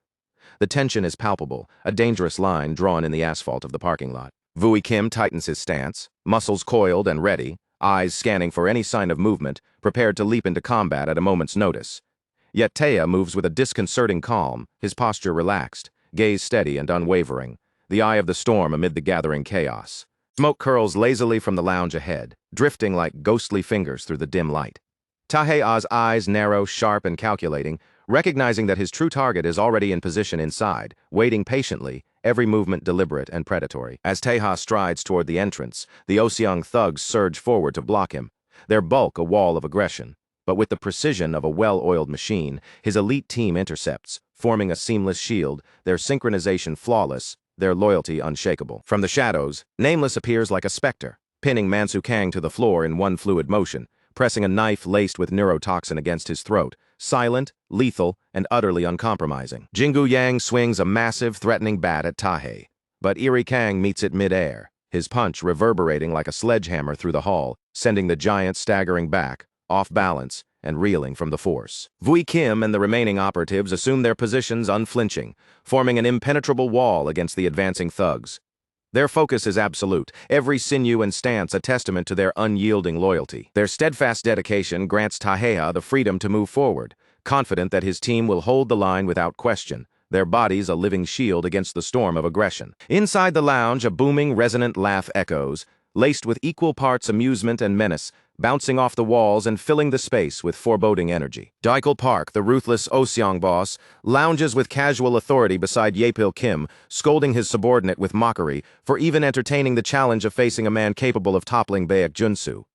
The tension is palpable, a dangerous line drawn in the asphalt of the parking lot. Vui Kim tightens his stance, muscles coiled and ready, eyes scanning for any sign of movement, prepared to leap into combat at a moment's notice. Yet Taeha moves with a disconcerting calm, his posture relaxed, gaze steady and unwavering, the eye of the storm amid the gathering chaos. Smoke curls lazily from the lounge ahead, drifting like ghostly fingers through the dim light. Taeha's eyes narrow, sharp and calculating, recognizing that his true target is already in position inside, waiting patiently, every movement deliberate and predatory. As Taeha strides toward the entrance, the Oseong thugs surge forward to block him, their bulk a wall of aggression. But with the precision of a well-oiled machine, his elite team intercepts, forming a seamless shield, their synchronization flawless, their loyalty unshakable. From the shadows, Nameless appears like a specter, pinning Mansu Kang to the floor in one fluid motion, pressing a knife laced with neurotoxin against his throat, silent, lethal, and utterly uncompromising. Jingu Yang swings a massive, threatening bat at Tahe, but Eri Kang meets it mid-air, his punch reverberating like a sledgehammer through the hall, sending the giant staggering back, off balance, and reeling from the force. Vui Kim and the remaining operatives assume their positions unflinching, forming an impenetrable wall against the advancing thugs. Their focus is absolute, every sinew and stance a testament to their unyielding loyalty. Their steadfast dedication grants Taheha the freedom to move forward, confident that his team will hold the line without question, their bodies a living shield against the storm of aggression. Inside the lounge, a booming, resonant laugh echoes, laced with equal parts amusement and menace, bouncing off the walls and filling the space with foreboding energy. Daikul Park, the ruthless Oseong boss, lounges with casual authority beside Yaepil Kim, scolding his subordinate with mockery for even entertaining the challenge of facing a man capable of toppling Baek Junsu.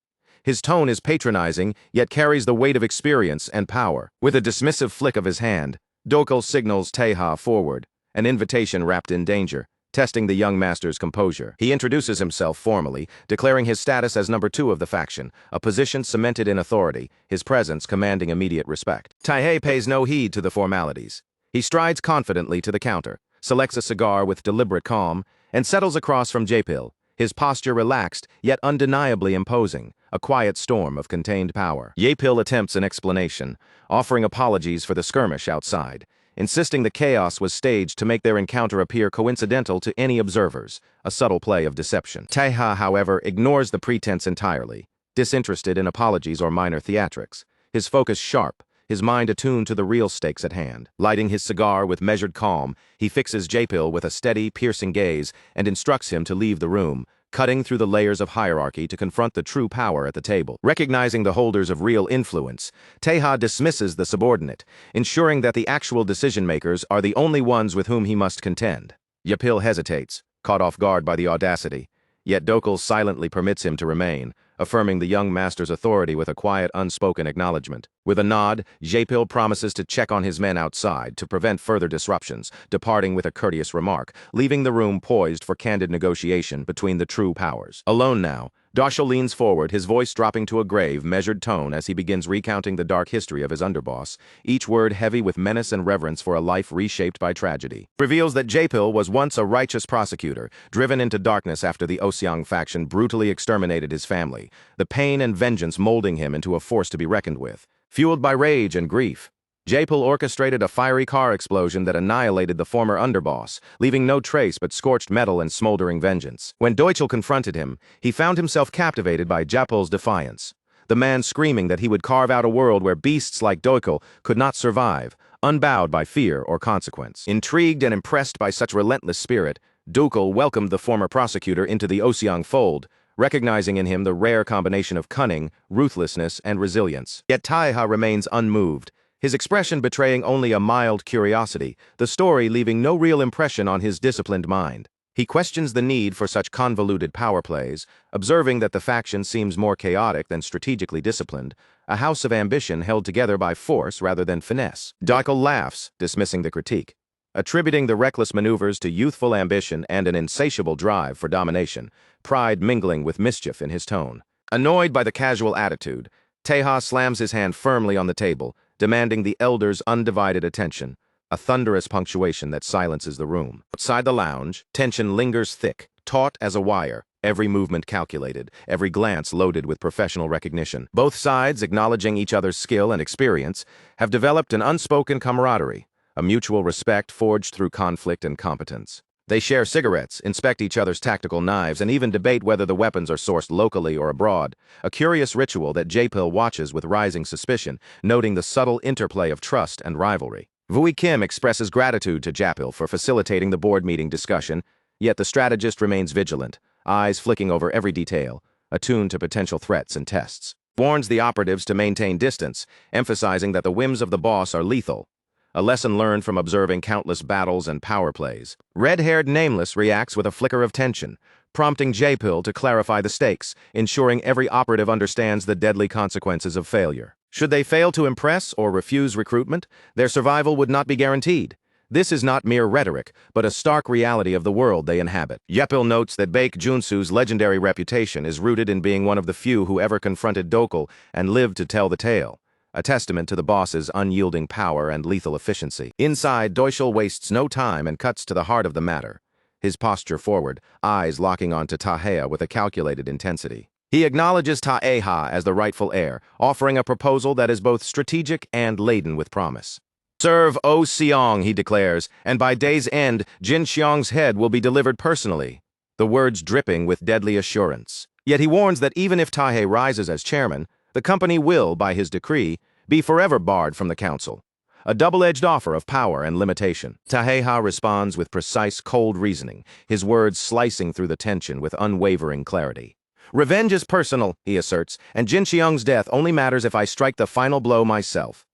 His tone is patronizing, yet carries the weight of experience and power. With a dismissive flick of his hand, Daikul signals Taeha forward, an invitation wrapped in danger, testing the young master's composure. He introduces himself formally, declaring his status as number 2 of the faction, a position cemented in authority, his presence commanding immediate respect. Taeha pays no heed to the formalities. He strides confidently to the counter, selects a cigar with deliberate calm, and settles across from Jaepil, his posture relaxed, yet undeniably imposing, a quiet storm of contained power. Yaepil attempts an explanation, offering apologies for the skirmish outside, insisting the chaos was staged to make their encounter appear coincidental to any observers, a subtle play of deception. Taeha, however, ignores the pretense entirely, disinterested in apologies or minor theatrics, his focus sharp, his mind attuned to the real stakes at hand. Lighting his cigar with measured calm, he fixes Jaepil with a steady, piercing gaze and instructs him to leave the room, cutting through the layers of hierarchy to confront the true power at the table. Recognizing the holders of real influence, Taeha dismisses the subordinate, ensuring that the actual decision-makers are the only ones with whom he must contend. Yaepil hesitates, caught off guard by the audacity, yet Daikul silently permits him to remain, affirming the young master's authority with a quiet, unspoken acknowledgement. With a nod, Jaepil promises to check on his men outside to prevent further disruptions, departing with a courteous remark, leaving the room poised for candid negotiation between the true powers. Alone now, Daikul leans forward, his voice dropping to a grave, measured tone as he begins recounting the dark history of his underboss, each word heavy with menace and reverence for a life reshaped by tragedy. Reveals that Jaepil was once a righteous prosecutor, driven into darkness after the Oseong faction brutally exterminated his family, the pain and vengeance molding him into a force to be reckoned with. Fueled by rage and grief, Jaepil orchestrated a fiery car explosion that annihilated the former underboss, leaving no trace but scorched metal and smoldering vengeance. When Daikul confronted him, he found himself captivated by Jaepil's defiance, the man screaming that he would carve out a world where beasts like Daikul could not survive, unbowed by fear or consequence. Intrigued and impressed by such relentless spirit, Daikul welcomed the former prosecutor into the Oseong fold, recognizing in him the rare combination of cunning, ruthlessness, and resilience. Yet Taeha remains unmoved, his expression betraying only a mild curiosity, the story leaving no real impression on his disciplined mind. He questions the need for such convoluted power plays, observing that the faction seems more chaotic than strategically disciplined, a house of ambition held together by force rather than finesse. Daikul laughs, dismissing the critique, attributing the reckless maneuvers to youthful ambition and an insatiable drive for domination, pride mingling with mischief in his tone. Annoyed by the casual attitude, Taeha slams his hand firmly on the table, demanding the elder's undivided attention, a thunderous punctuation that silences the room. Outside the lounge, tension lingers thick, taut as a wire, every movement calculated, every glance loaded with professional recognition. Both sides, acknowledging each other's skill and experience, have developed an unspoken camaraderie, a mutual respect forged through conflict and competence. They share cigarettes, inspect each other's tactical knives, and even debate whether the weapons are sourced locally or abroad, a curious ritual that Jaepil watches with rising suspicion, noting the subtle interplay of trust and rivalry. Vui Kim expresses gratitude to Jaepil for facilitating the board meeting discussion, yet the strategist remains vigilant, eyes flicking over every detail, attuned to potential threats and tests. Warns the operatives to maintain distance, emphasizing that the whims of the boss are lethal, a lesson learned from observing countless battles and power plays. Red-haired Nameless reacts with a flicker of tension, prompting Jaepil to clarify the stakes, ensuring every operative understands the deadly consequences of failure. Should they fail to impress or refuse recruitment, their survival would not be guaranteed. This is not mere rhetoric, but a stark reality of the world they inhabit. Yaepil notes that Baek Junsu's legendary reputation is rooted in being one of the few who ever confronted Daikul and lived to tell the tale, a testament to the boss's unyielding power and lethal efficiency. Inside, Daikul wastes no time and cuts to the heart of the matter, his posture forward, eyes locking onto Taeha with a calculated intensity. He acknowledges Taeha as the rightful heir, offering a proposal that is both strategic and laden with promise. "Serve O Seong," he declares, "and by day's end, Jin Xiong's head will be delivered personally." the words dripping with deadly assurance. Yet he warns that even if Taihei rises as chairman, the company will, by his decree, be forever barred from the council. A double-edged offer of power and limitation. Taihei responds with precise, cold reasoning, his words slicing through the tension with unwavering clarity. Revenge is personal, he asserts, and Jin Xiong's death only matters if I strike the final blow myself.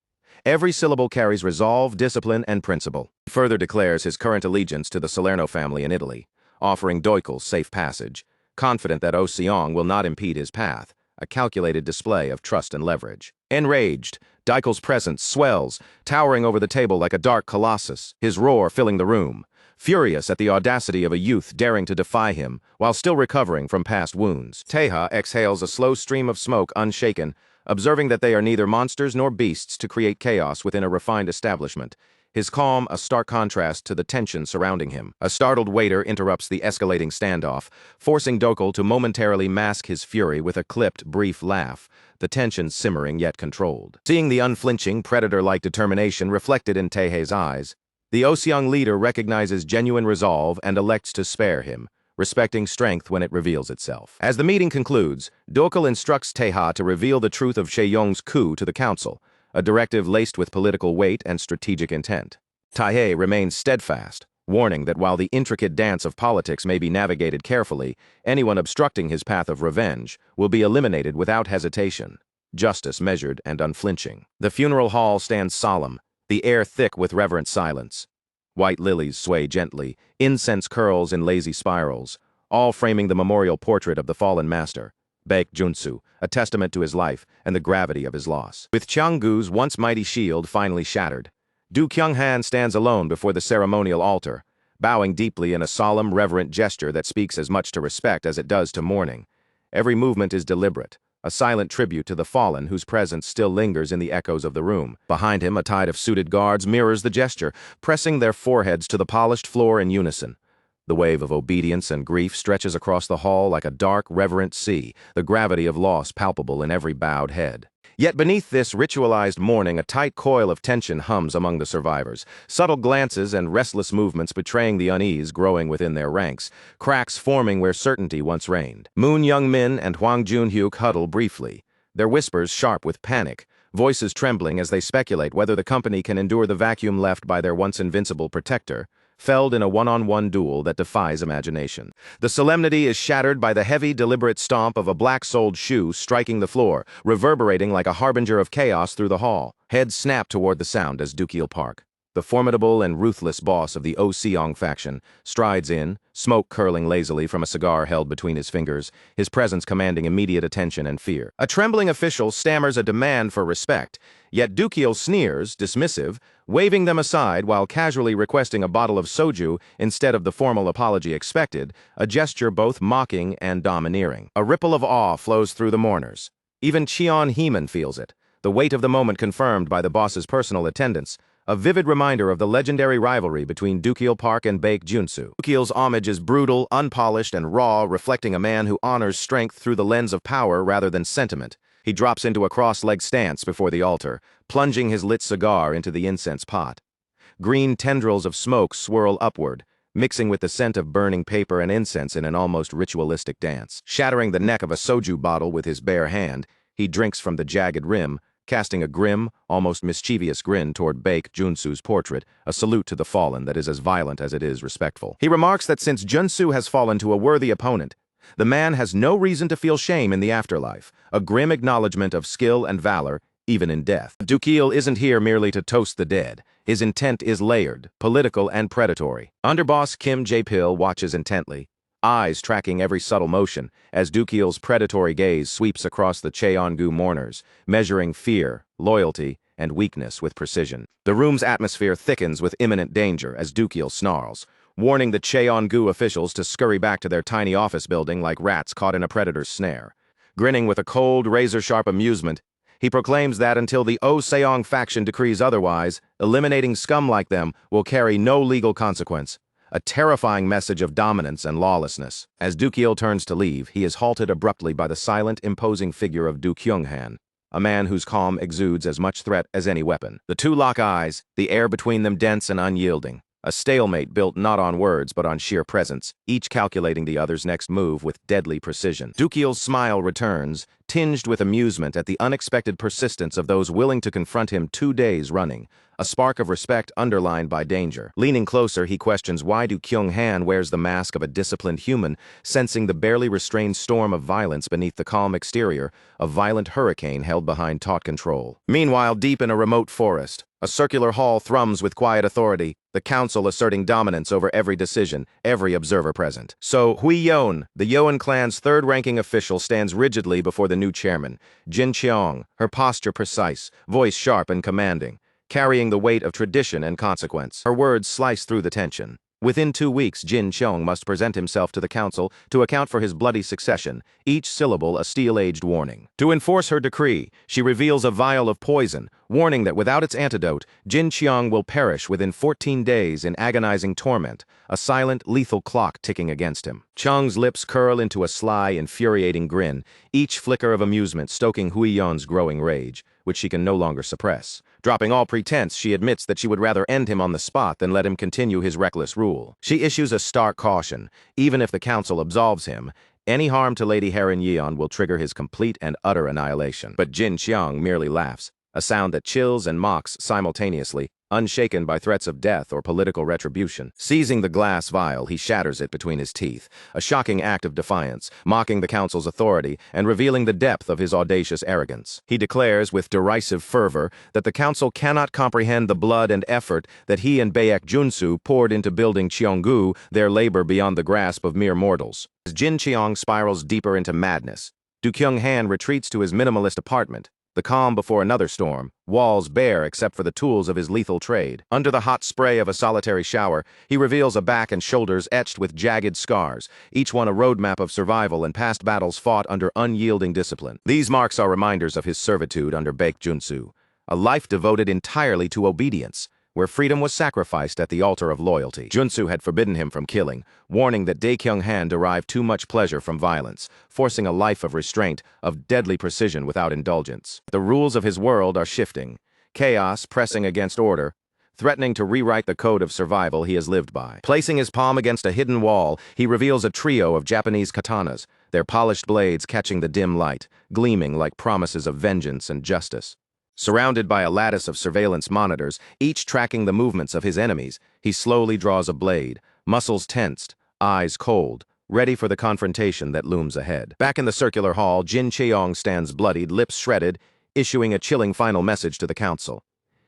Every syllable carries resolve, discipline, and principle. He further declares his current allegiance to the Salerno family in Italy, offering Deukel safe passage, confident that Xiong will not impede his path, a calculated display of trust and leverage. Enraged, Deukel's presence swells, towering over the table like a dark colossus, his roar filling the room. Furious at the audacity of a youth daring to defy him while still recovering from past wounds, Taihei exhales a slow stream of smoke unshaken, observing that they are neither monsters nor beasts to create chaos within a refined establishment. His calm a stark contrast to the tension surrounding him. A startled waiter interrupts the escalating standoff, forcing Deukel to momentarily mask his fury with a clipped, brief laugh, the tension simmering yet controlled. Seeing the unflinching, predator-like determination reflected in Taihei's eyes, the Xiong leader recognizes genuine resolve and elects to spare him, respecting strength when it reveals itself. As the meeting concludes, Deukel instructs Taihei to reveal the truth of Xiong's coup to the council, a directive laced with political weight and strategic intent. Taihei remains steadfast, warning that while the intricate dance of politics may be navigated carefully, anyone obstructing his path of revenge will be eliminated without hesitation. Justice measured and unflinching. The funeral hall stands solemn, the air thick with reverent silence. White lilies sway gently, incense curls in lazy spirals, all framing the memorial portrait of the fallen master, Baek Junsu, a testament to his life and the gravity of his loss. With Qianggu's once mighty shield finally shattered, Du Kyunghan stands alone before the ceremonial altar, bowing deeply in a solemn, reverent gesture that speaks as much to respect as it does to mourning. Every movement is deliberate, a silent tribute to the fallen whose presence still lingers in the echoes of the room. Behind him, a tide of suited guards mirrors the gesture, pressing their foreheads to the polished floor in unison. The wave of obedience and grief stretches across the hall like a dark, reverent sea, the gravity of loss palpable in every bowed head. Yet beneath this ritualized mourning, a tight coil of tension hums among the survivors, subtle glances and restless movements betraying the unease growing within their ranks, cracks forming where certainty once reigned. Moon Young-min and Hwang Jun-hyuk huddle briefly, their whispers sharp with panic, voices trembling as they speculate whether the company can endure the vacuum left by their once invincible protector, felled in a one-on-one duel that defies imagination. The solemnity is shattered by the heavy, deliberate stomp of a black-soled shoe striking the floor, reverberating like a harbinger of chaos through the hall. Heads snap toward the sound as Dukil Park, the formidable and ruthless boss of the Xiong faction, strides in, smoke curling lazily from a cigar held between his fingers, his presence commanding immediate attention and fear. A trembling official stammers a demand for respect, yet Dukil sneers, dismissive, waving them aside while casually requesting a bottle of soju instead of the formal apology expected, a gesture both mocking and domineering. A ripple of awe flows through the mourners. Even Cheon Heeman feels it, the weight of the moment confirmed by the boss's personal attendance, a vivid reminder of the legendary rivalry between Dukil Park and Baek Junsu. Dukil's homage is brutal, unpolished, and raw, reflecting a man who honors strength through the lens of power rather than sentiment. He drops into a cross-legged stance before the altar, plunging his lit cigar into the incense pot. Green tendrils of smoke swirl upward, mixing with the scent of burning paper and incense in an almost ritualistic dance. Shattering the neck of a soju bottle with his bare hand, he drinks from the jagged rim, casting a grim, almost mischievous grin toward Baek Junsu's portrait, a salute to the fallen that is as violent as it is respectful. He remarks that since Junsu has fallen to a worthy opponent, the man has no reason to feel shame in the afterlife, a grim acknowledgement of skill and valor, even in death. Dukil isn't here merely to toast the dead. His intent is layered, political, and predatory. Underboss Kim Jae-pil watches intently, eyes tracking every subtle motion as Dukil's predatory gaze sweeps across the Cheongu mourners, measuring fear, loyalty, and weakness with precision. The room's atmosphere thickens with imminent danger as Dukil snarls, warning the Cheongu officials to scurry back to their tiny office building like rats caught in a predator's snare. Grinning with a cold, razor-sharp amusement, he proclaims that until the Xiong faction decrees otherwise, eliminating scum like them will carry no legal consequence. A terrifying message of dominance and lawlessness. As Dukil turns to leave, he is halted abruptly by the silent, imposing figure of Du Kyunghan, a man whose calm exudes as much threat as any weapon. The two lock eyes, the air between them dense and unyielding. A stalemate built not on words but on sheer presence, each calculating the other's next move with deadly precision. Dukiel's smile returns, tinged with amusement at the unexpected persistence of those willing to confront him 2 days running, a spark of respect underlined by danger. Leaning closer, he questions why Du Kyung-han wears the mask of a disciplined human, sensing the barely restrained storm of violence beneath the calm exterior, a violent hurricane held behind taut control. Meanwhile, deep in a remote forest, a circular hall thrums with quiet authority, the council asserting dominance over every decision, every observer present. So, Hui Yon, the Yoan clan's third-ranking official, stands rigidly before the new chairman, Jin Cheong, her posture precise, voice sharp and commanding, carrying the weight of tradition and consequence. Her words slice through the tension. Within 2 weeks, Jin Cheong must present himself to the council to account for his bloody succession, each syllable a steel-aged warning. To enforce her decree, she reveals a vial of poison, warning that without its antidote, Jin Cheong will perish within 14 days in agonizing torment, a silent, lethal clock ticking against him. Cheong's lips curl into a sly, infuriating grin, each flicker of amusement stoking Hui Yon's growing rage, which she can no longer suppress. Dropping all pretense, she admits that she would rather end him on the spot than let him continue his reckless rule. She issues a stark caution. Even if the council absolves him, any harm to Lady Heir Yeon will trigger his complete and utter annihilation. But Jin Cheong merely laughs, a sound that chills and mocks simultaneously, unshaken by threats of death or political retribution. Seizing the glass vial, he shatters it between his teeth, a shocking act of defiance, mocking the council's authority and revealing the depth of his audacious arrogance. He declares with derisive fervor that the council cannot comprehend the blood and effort that he and Baek Junsu poured into building Cheonggu, their labor beyond the grasp of mere mortals. As Jin Cheong spirals deeper into madness, Du Kyung-han retreats to his minimalist apartment, the calm before another storm, walls bare except for the tools of his lethal trade. Under the hot spray of a solitary shower, he reveals a back and shoulders etched with jagged scars, each one a roadmap of survival and past battles fought under unyielding discipline. These marks are reminders of his servitude under Baek Junsu, a life devoted entirely to obedience, where freedom was sacrificed at the altar of loyalty. Junsu had forbidden him from killing, warning that Dae Kyung-han derived too much pleasure from violence, forcing a life of restraint, of deadly precision without indulgence. The rules of his world are shifting, chaos pressing against order, threatening to rewrite the code of survival he has lived by. Placing his palm against a hidden wall, he reveals a trio of Japanese katanas, their polished blades catching the dim light, gleaming like promises of vengeance and justice. Surrounded by a lattice of surveillance monitors, each tracking the movements of his enemies, he slowly draws a blade, muscles tensed, eyes cold, ready for the confrontation that looms ahead. Back in the circular hall, Jin Cheong stands bloodied, lips shredded, issuing a chilling final message to the council.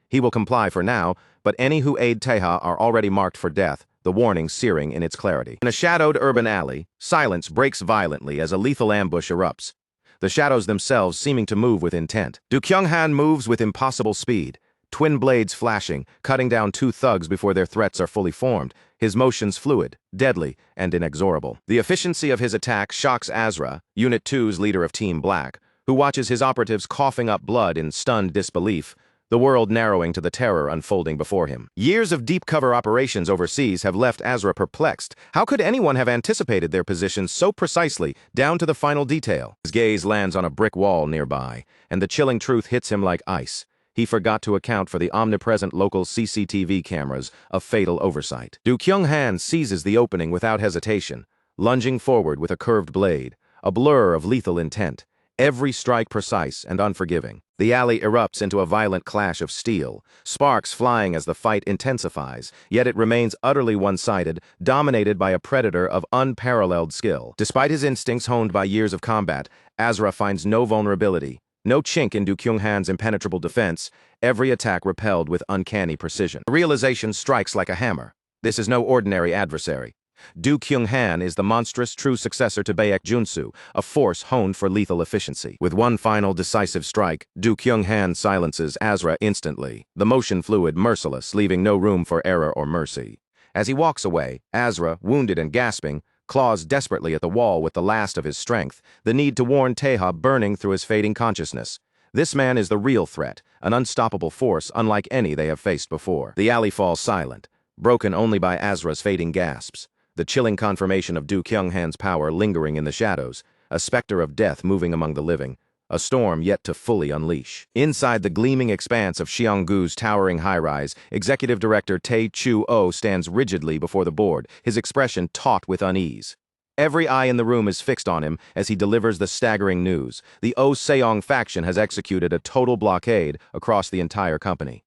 He will comply for now, but any who aid Taeha are already marked for death, the warning searing in its clarity. In a shadowed urban alley, silence breaks violently as a lethal ambush erupts, the shadows themselves seeming to move with intent. Du Kyung-han moves with impossible speed, twin blades flashing, cutting down 2 thugs before their threats are fully formed, his motions fluid, deadly, and inexorable. The efficiency of his attack shocks Asura, Unit 2's leader of Team Black, who watches his operatives coughing up blood in stunned disbelief, the world narrowing to the terror unfolding before him. Years of deep cover operations overseas have left Asura perplexed. How could anyone have anticipated their positions so precisely, down to the final detail? His gaze lands on a brick wall nearby, and the chilling truth hits him like ice. He forgot to account for the omnipresent local CCTV cameras, a fatal oversight. Du Kyung-han seizes the opening without hesitation, lunging forward with a curved blade, a blur of lethal intent, every strike precise and unforgiving. The alley erupts into a violent clash of steel, sparks flying as the fight intensifies, yet it remains utterly one-sided, dominated by a predator of unparalleled skill. Despite his instincts honed by years of combat, Asura finds no vulnerability, no chink in Du Kyung-han's impenetrable defense, every attack repelled with uncanny precision. The realization strikes like a hammer. This is no ordinary adversary. Du Kyung-han is the monstrous true successor to Baek Junsu, a force honed for lethal efficiency. With one final decisive strike, Du Kyung-han silences Asura instantly, the motion fluid, merciless, leaving no room for error or mercy. As he walks away, Asura, wounded and gasping, claws desperately at the wall with the last of his strength, the need to warn Taeha burning through his fading consciousness. This man is the real threat, an unstoppable force unlike any they have faced before. The alley falls silent, broken only by Asura's fading gasps, the chilling confirmation of Du Kyung-han's power lingering in the shadows, a specter of death moving among the living, a storm yet to fully unleash. Inside the gleaming expanse of Xianggu's towering high-rise, Executive Director Tae Chu-oh stands rigidly before the board, his expression taut with unease. Every eye in the room is fixed on him as he delivers the staggering news. The Oh-seong faction has executed a total blockade across the entire company.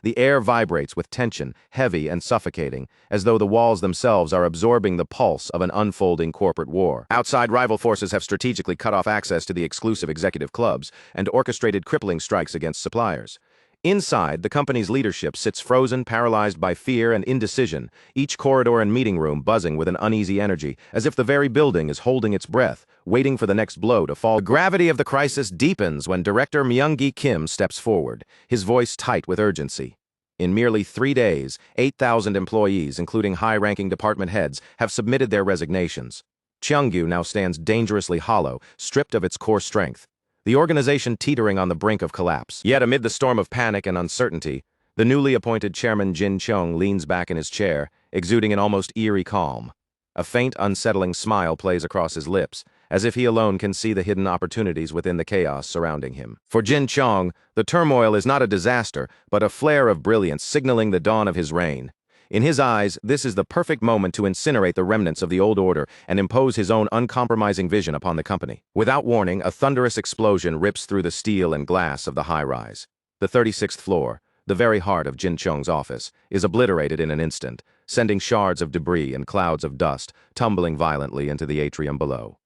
The air vibrates with tension, heavy and suffocating, as though the walls themselves are absorbing the pulse of an unfolding corporate war. Outside, rival forces have strategically cut off access to the exclusive executive clubs and orchestrated crippling strikes against suppliers. Inside, the company's leadership sits frozen, paralyzed by fear and indecision, each corridor and meeting room buzzing with an uneasy energy, as if the very building is holding its breath, waiting for the next blow to fall. The gravity of the crisis deepens when Director Myung-gi Kim steps forward, his voice tight with urgency. In merely 3 days, 8,000 employees, including high-ranking department heads, have submitted their resignations. Cheonggu now stands dangerously hollow, stripped of its core strength, the organization teetering on the brink of collapse. Yet amid the storm of panic and uncertainty, the newly appointed chairman Jin Cheong leans back in his chair, exuding an almost eerie calm. A faint, unsettling smile plays across his lips, as if he alone can see the hidden opportunities within the chaos surrounding him. For Jin Cheong, the turmoil is not a disaster, but a flare of brilliance signaling the dawn of his reign. In his eyes, this is the perfect moment to incinerate the remnants of the old order and impose his own uncompromising vision upon the company. Without warning, a thunderous explosion rips through the steel and glass of the high-rise. The 36th floor, the very heart of Jin Cheong's office, is obliterated in an instant, sending shards of debris and clouds of dust tumbling violently into the atrium below.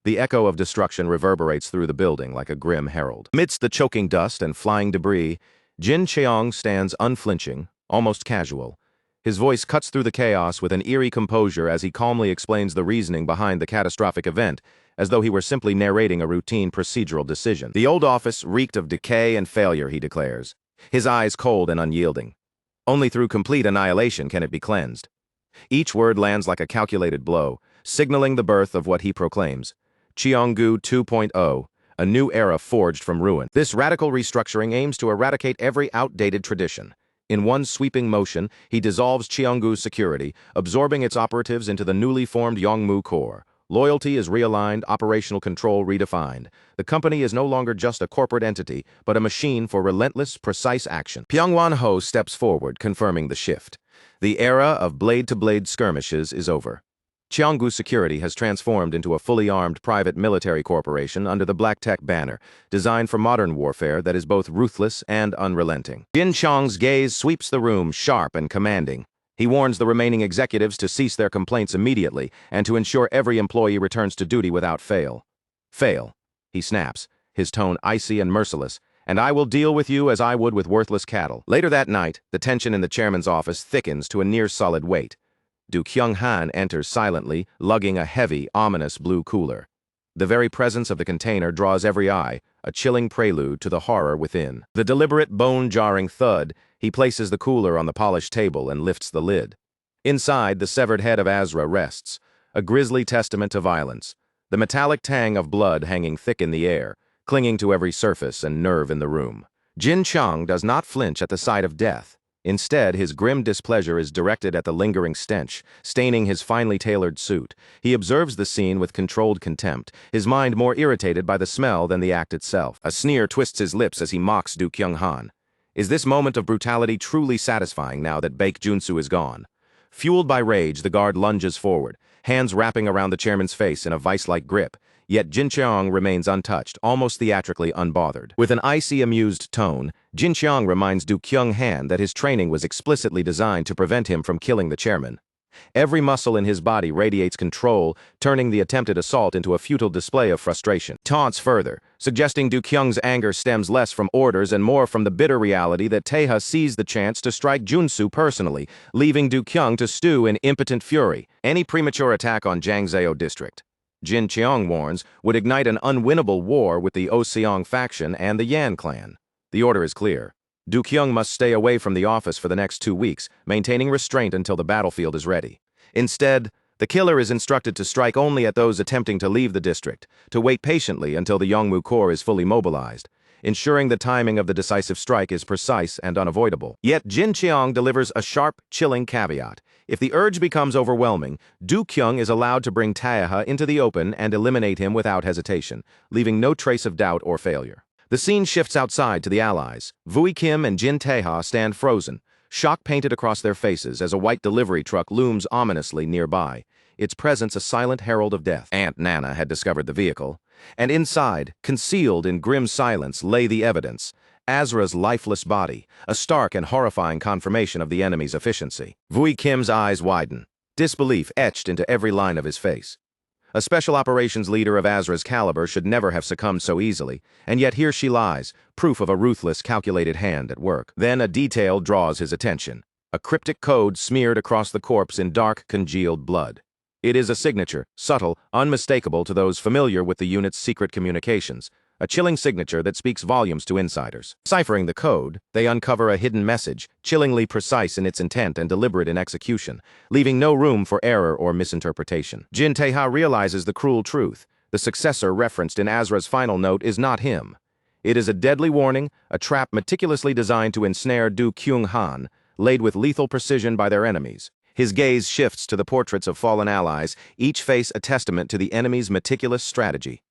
The echo of destruction reverberates through the building like a grim herald. Amidst the choking dust and flying debris, Jin Cheong stands unflinching, almost casual. His voice cuts through the chaos with an eerie composure as he calmly explains the reasoning behind the catastrophic event, as though he were simply narrating a routine procedural decision. The old office reeked of decay and failure, he declares, his eyes cold and unyielding. Only through complete annihilation can it be cleansed. Each word lands like a calculated blow, signaling the birth of what he proclaims, Cheonggu 2.0, a new era forged from ruin. This radical restructuring aims to eradicate every outdated tradition. In one sweeping motion, he dissolves Cheonggu's security, absorbing its operatives into the newly formed Yongmu Corps. Loyalty is realigned, operational control redefined. The company is no longer just a corporate entity, but a machine for relentless, precise action. Pyongwon-ho steps forward, confirming the shift. The era of blade-to-blade skirmishes is over. Cheonggu Security has transformed into a fully armed private military corporation under the Black Tech banner, designed for modern warfare that is both ruthless and unrelenting. Jin Cheong's gaze sweeps the room, sharp and commanding. He warns the remaining executives to cease their complaints immediately and to ensure every employee returns to duty without fail. Fail, he snaps, his tone icy and merciless, and I will deal with you as I would with worthless cattle. Later that night, the tension in the chairman's office thickens to a near-solid weight. Du Kyung-han enters silently, lugging a heavy, ominous blue cooler. The very presence of the container draws every eye, a chilling prelude to the horror within. The deliberate, bone-jarring thud, he places the cooler on the polished table and lifts the lid. Inside, the severed head of Asura rests, a grisly testament to violence, the metallic tang of blood hanging thick in the air, clinging to every surface and nerve in the room. Jin Cheong does not flinch at the sight of death. Instead, his grim displeasure is directed at the lingering stench, staining his finely tailored suit. He observes the scene with controlled contempt, his mind more irritated by the smell than the act itself. A sneer twists his lips as he mocks Du Kyung-han. Is this moment of brutality truly satisfying now that Baek Junsu is gone? Fueled by rage, the guard lunges forward, hands wrapping around the chairman's face in a vice-like grip. Yet Jin Cheong remains untouched, almost theatrically unbothered. With an icy, amused tone, Jin Cheong reminds Du Kyung-han that his training was explicitly designed to prevent him from killing the chairman. Every muscle in his body radiates control, turning the attempted assault into a futile display of frustration. Taunts further, suggesting Du Kyung's anger stems less from orders and more from the bitter reality that Taeha seized the chance to strike Junsu personally, leaving Du Kyung to stew in impotent fury. Any premature attack on Jangzhou district, Jin Cheong warns, would ignite an unwinnable war with the Oh-seong faction and the Yan clan. The order is clear. Du Kyung must stay away from the office for the next 2 weeks, maintaining restraint until the battlefield is ready. Instead, the killer is instructed to strike only at those attempting to leave the district, to wait patiently until the Yongmu Corps is fully mobilized. ensuring the timing of the decisive strike is precise and unavoidable. Yet Jin Cheong delivers a sharp, chilling caveat. If the urge becomes overwhelming, Du Kyung is allowed to bring Taeha into the open and eliminate him without hesitation, leaving no trace of doubt or failure. The scene shifts outside to the allies. Vui Kim and Jin Taeha stand frozen, shock painted across their faces as a white delivery truck looms ominously nearby, its presence a silent herald of death. Aunt Nana had discovered the vehicle, and inside, concealed in grim silence, lay the evidence. Asura's lifeless body, a stark and horrifying confirmation of the enemy's efficiency. Vui Kim's eyes widen, disbelief etched into every line of his face. A special operations leader of Asura's caliber should never have succumbed so easily, and yet here she lies, proof of a ruthless, calculated hand at work. Then a detail draws his attention. A cryptic code smeared across the corpse in dark, congealed blood. It is a signature, subtle, unmistakable to those familiar with the unit's secret communications, a chilling signature that speaks volumes to insiders. Ciphering the code, they uncover a hidden message, chillingly precise in its intent and deliberate in execution, leaving no room for error or misinterpretation. Jin Taeha realizes the cruel truth. The successor referenced in Asura's final note is not him. It is a deadly warning, a trap meticulously designed to ensnare Du Kyung Han, laid with lethal precision by their enemies. His gaze shifts to the portraits of fallen allies, each face a testament to the enemy's meticulous strategy.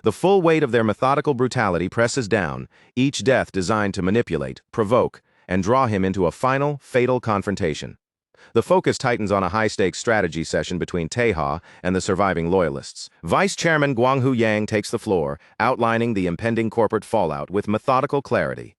The full weight of their methodical brutality presses down, each death designed to manipulate, provoke, and draw him into a final, fatal confrontation. The focus tightens on a high-stakes strategy session between Taeha and the surviving loyalists. Vice Chairman Gwang-Hu Yang takes the floor, outlining the impending corporate fallout with methodical clarity.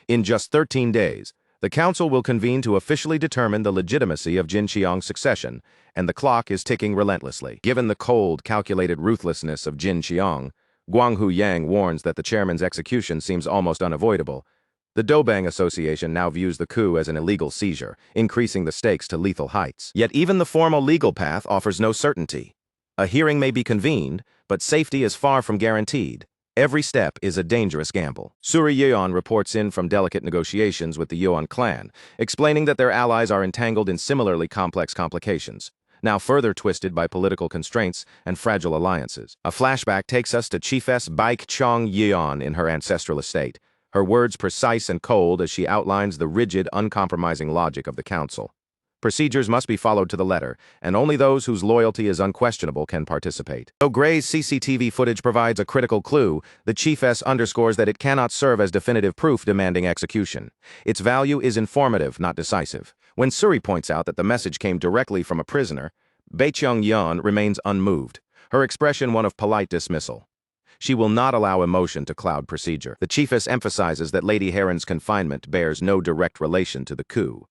In just 13 days, the council will convene to officially determine the legitimacy of Jin Cheong's succession, and the clock is ticking relentlessly. Given the cold, calculated ruthlessness of Jin Cheong, Gwang-Hu Yang warns that the chairman's execution seems almost unavoidable. The Dobang Association now views the coup as an illegal seizure, increasing the stakes to lethal heights. Yet even the formal legal path offers no certainty. A hearing may be convened, but safety is far from guaranteed. Every step is a dangerous gamble. Suri Yeon reports in from delicate negotiations with the Yeon clan, explaining that their allies are entangled in similarly complex complications, now further twisted by political constraints and fragile alliances. A flashback takes us to Chiefess Baek Chong Yeon in her ancestral estate, her words precise and cold as she outlines the rigid, uncompromising logic of the council. Procedures must be followed to the letter, and only those whose loyalty is unquestionable can participate. Though Gray's CCTV footage provides a critical clue, the Chiefess underscores that it cannot serve as definitive proof demanding execution. Its value is informative, not decisive. When Suri points out that the message came directly from a prisoner, Baechung Yeon remains unmoved, her expression one of polite dismissal. She will not allow emotion to cloud procedure. The Chiefess emphasizes that Lady Heron's confinement bears no direct relation to the coup.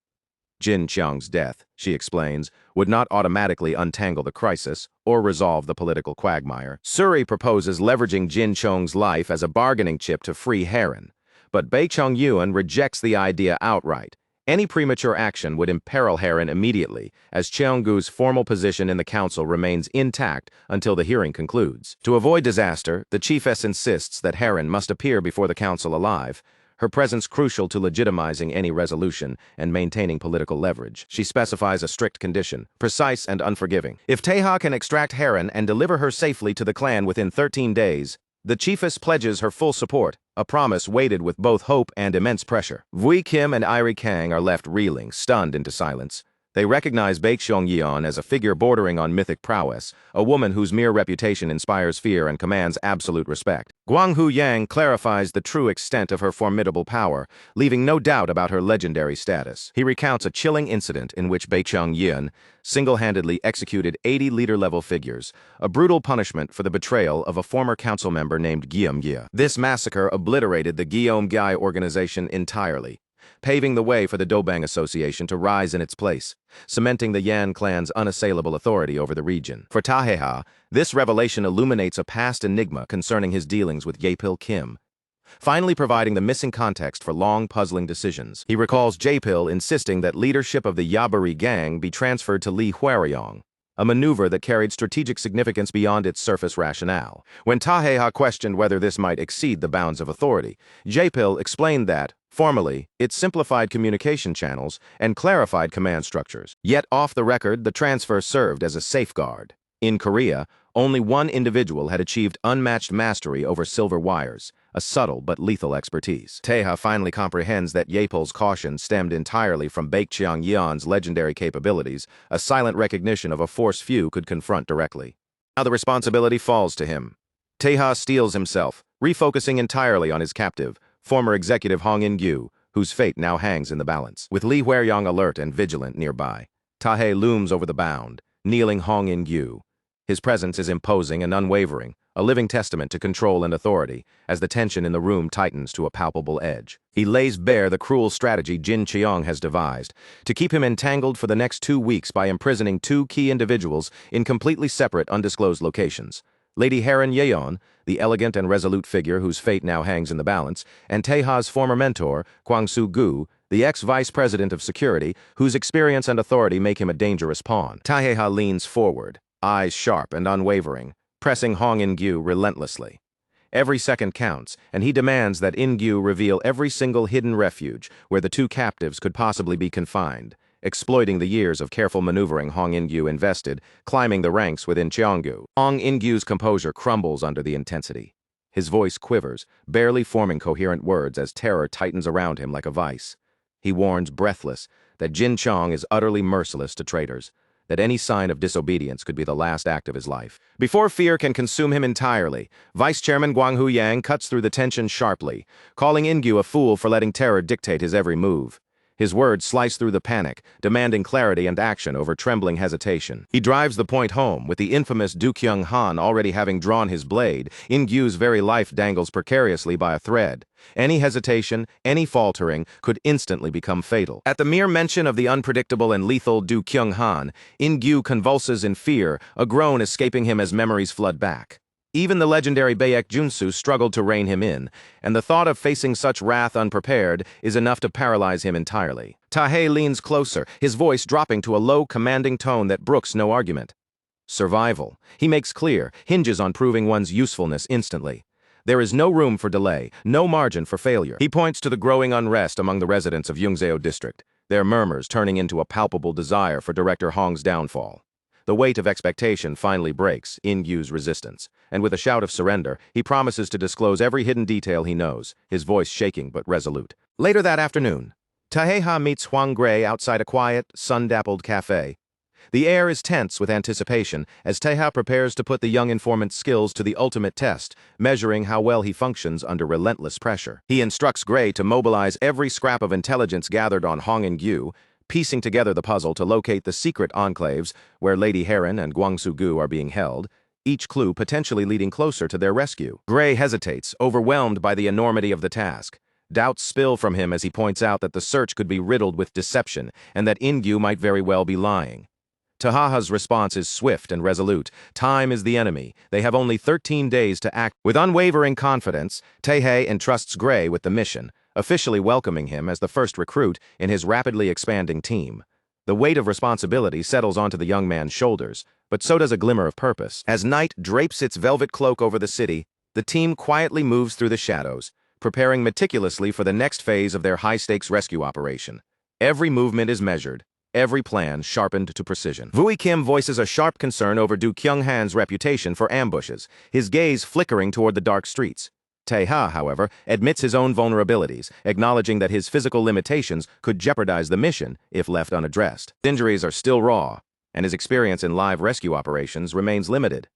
Jin Cheong's death, she explains, would not automatically untangle the crisis or resolve the political quagmire. Suri proposes leveraging Jin Cheong's life as a bargaining chip to free Heron, but Bae Chung-yeon rejects the idea outright. Any premature action would imperil Heron immediately, as Cheong-gu's formal position in the council remains intact until the hearing concludes. To avoid disaster, the chiefess insists that Heron must appear before the council alive, her presence crucial to legitimizing any resolution and maintaining political leverage. She specifies a strict condition, precise and unforgiving. If Taeha can extract Heron and deliver her safely to the clan within 13 days, the chiefess pledges her full support, a promise weighted with both hope and immense pressure. Vui Kim and Iri Kang are left reeling, stunned into silence. They recognize Baekhyung Yeon as a figure bordering on mythic prowess, a woman whose mere reputation inspires fear and commands absolute respect. Gwang-Hu Yang clarifies the true extent of her formidable power, leaving no doubt about her legendary status. He recounts a chilling incident in which Baekhyung Yeon single-handedly executed 80 leader-level figures, a brutal punishment for the betrayal of a former council member named Guillaume Gia. This massacre obliterated the Guillaume Gai organization entirely, paving the way for the Dobang Association to rise in its place, cementing the Yan clan's unassailable authority over the region. For Taeha, this revelation illuminates a past enigma concerning his dealings with Jae-pil Kim, finally providing the missing context for long, puzzling decisions. He recalls Jae-pil insisting that leadership of the Yabari gang be transferred to Lee Hwaryong, a maneuver that carried strategic significance beyond its surface rationale. When Taeha questioned whether this might exceed the bounds of authority, Jae-pil explained that, formally, it simplified communication channels and clarified command structures. Yet off the record, the transfer served as a safeguard. In Korea, only one individual had achieved unmatched mastery over silver wires, a subtle but lethal expertise. Taeha finally comprehends that Yapol's caution stemmed entirely from Baekjeong Yeon's legendary capabilities, a silent recognition of a force few could confront directly. Now the responsibility falls to him. Taeha steels himself, refocusing entirely on his captive, former executive Hong In-gyu, whose fate now hangs in the balance. With Lee Hwaryong alert and vigilant nearby, Tae looms over the bound, kneeling Hong In-gyu. His presence is imposing and unwavering, a living testament to control and authority, as the tension in the room tightens to a palpable edge. He lays bare the cruel strategy Jin Cheong has devised, to keep him entangled for the next 2 weeks by imprisoning 2 key individuals in completely separate, undisclosed locations. Lady Heir Yeon, the elegant and resolute figure whose fate now hangs in the balance, and Taeha's former mentor, Kwang-soo Gu, the ex-vice president of security, whose experience and authority make him a dangerous pawn. Taeha leans forward, eyes sharp and unwavering, pressing Hong In-gyu relentlessly. Every second counts, and he demands that In-gyu reveal every single hidden refuge where the 2 captives could possibly be confined, exploiting the years of careful maneuvering Hong In-gyu invested, climbing the ranks within Cheonggu. Hong In-gyu's composure crumbles under the intensity. His voice quivers, barely forming coherent words as terror tightens around him like a vice. He warns, breathless, that Jin Cheong is utterly merciless to traitors, that any sign of disobedience could be the last act of his life. Before fear can consume him entirely, Vice Chairman Gwang Hu-yang cuts through the tension sharply, calling In-gyu a fool for letting terror dictate his every move. His words slice through the panic, demanding clarity and action over trembling hesitation. He drives the point home, with the infamous Du Kyung-han already having drawn his blade. In-gyu's very life dangles precariously by a thread. Any hesitation, any faltering, could instantly become fatal. At the mere mention of the unpredictable and lethal Du Kyung-han, In-gyu convulses in fear, a groan escaping him as memories flood back. Even the legendary Baek Junsu struggled to rein him in, and the thought of facing such wrath unprepared is enough to paralyze him entirely. Tae leans closer, his voice dropping to a low, commanding tone that brooks no argument. Survival, he makes clear, hinges on proving one's usefulness instantly. There is no room for delay, no margin for failure. He points to the growing unrest among the residents of Yongzheo District, their murmurs turning into a palpable desire for Director Hong's downfall. The weight of expectation finally breaks In-gyu's resistance, and with a shout of surrender, he promises to disclose every hidden detail he knows, his voice shaking but resolute. Later that afternoon, Taeha meets Hwang Gray outside a quiet, sun-dappled cafe. The air is tense with anticipation as Taeha prepares to put the young informant's skills to the ultimate test, measuring how well he functions under relentless pressure. He instructs Gray to mobilize every scrap of intelligence gathered on Hong In-gyu, piecing together the puzzle to locate the secret enclaves where Lady Heron and Gwang-soo Gu are being held, each clue potentially leading closer to their rescue. Gray hesitates, overwhelmed by the enormity of the task. Doubts spill from him as he points out that the search could be riddled with deception and that In-gyu might very well be lying. Tahaha's response is swift and resolute. Time is the enemy. They have only 13 days to act. With unwavering confidence, Taehae entrusts Gray with the mission, officially welcoming him as the first recruit in his rapidly expanding team. The weight of responsibility settles onto the young man's shoulders, but so does a glimmer of purpose. As night drapes its velvet cloak over the city, the team quietly moves through the shadows, preparing meticulously for the next phase of their high-stakes rescue operation. Every movement is measured, every plan sharpened to precision. Vui Kim voices a sharp concern over Du Kyung-han's reputation for ambushes, his gaze flickering toward the dark streets. Taeha, however, admits his own vulnerabilities, acknowledging that his physical limitations could jeopardize the mission if left unaddressed. His injuries are still raw, and his experience in live rescue operations remains limited.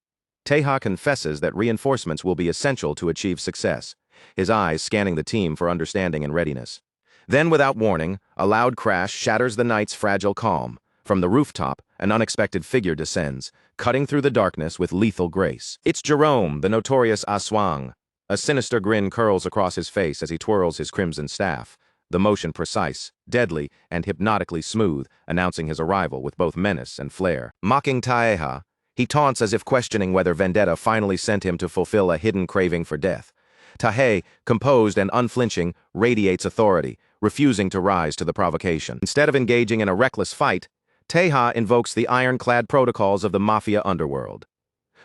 Taeha confesses that reinforcements will be essential to achieve success, his eyes scanning the team for understanding and readiness. Then, without warning, a loud crash shatters the night's fragile calm. From the rooftop, an unexpected figure descends, cutting through the darkness with lethal grace. It's Jerome, the notorious Aswang. A sinister grin curls across his face as he twirls his crimson staff, the motion precise, deadly, and hypnotically smooth, announcing his arrival with both menace and flair. Mocking Taeha, he taunts as if questioning whether vendetta finally sent him to fulfill a hidden craving for death. Taehae, composed and unflinching, radiates authority, refusing to rise to the provocation. Instead of engaging in a reckless fight, Taeha invokes the ironclad protocols of the mafia underworld.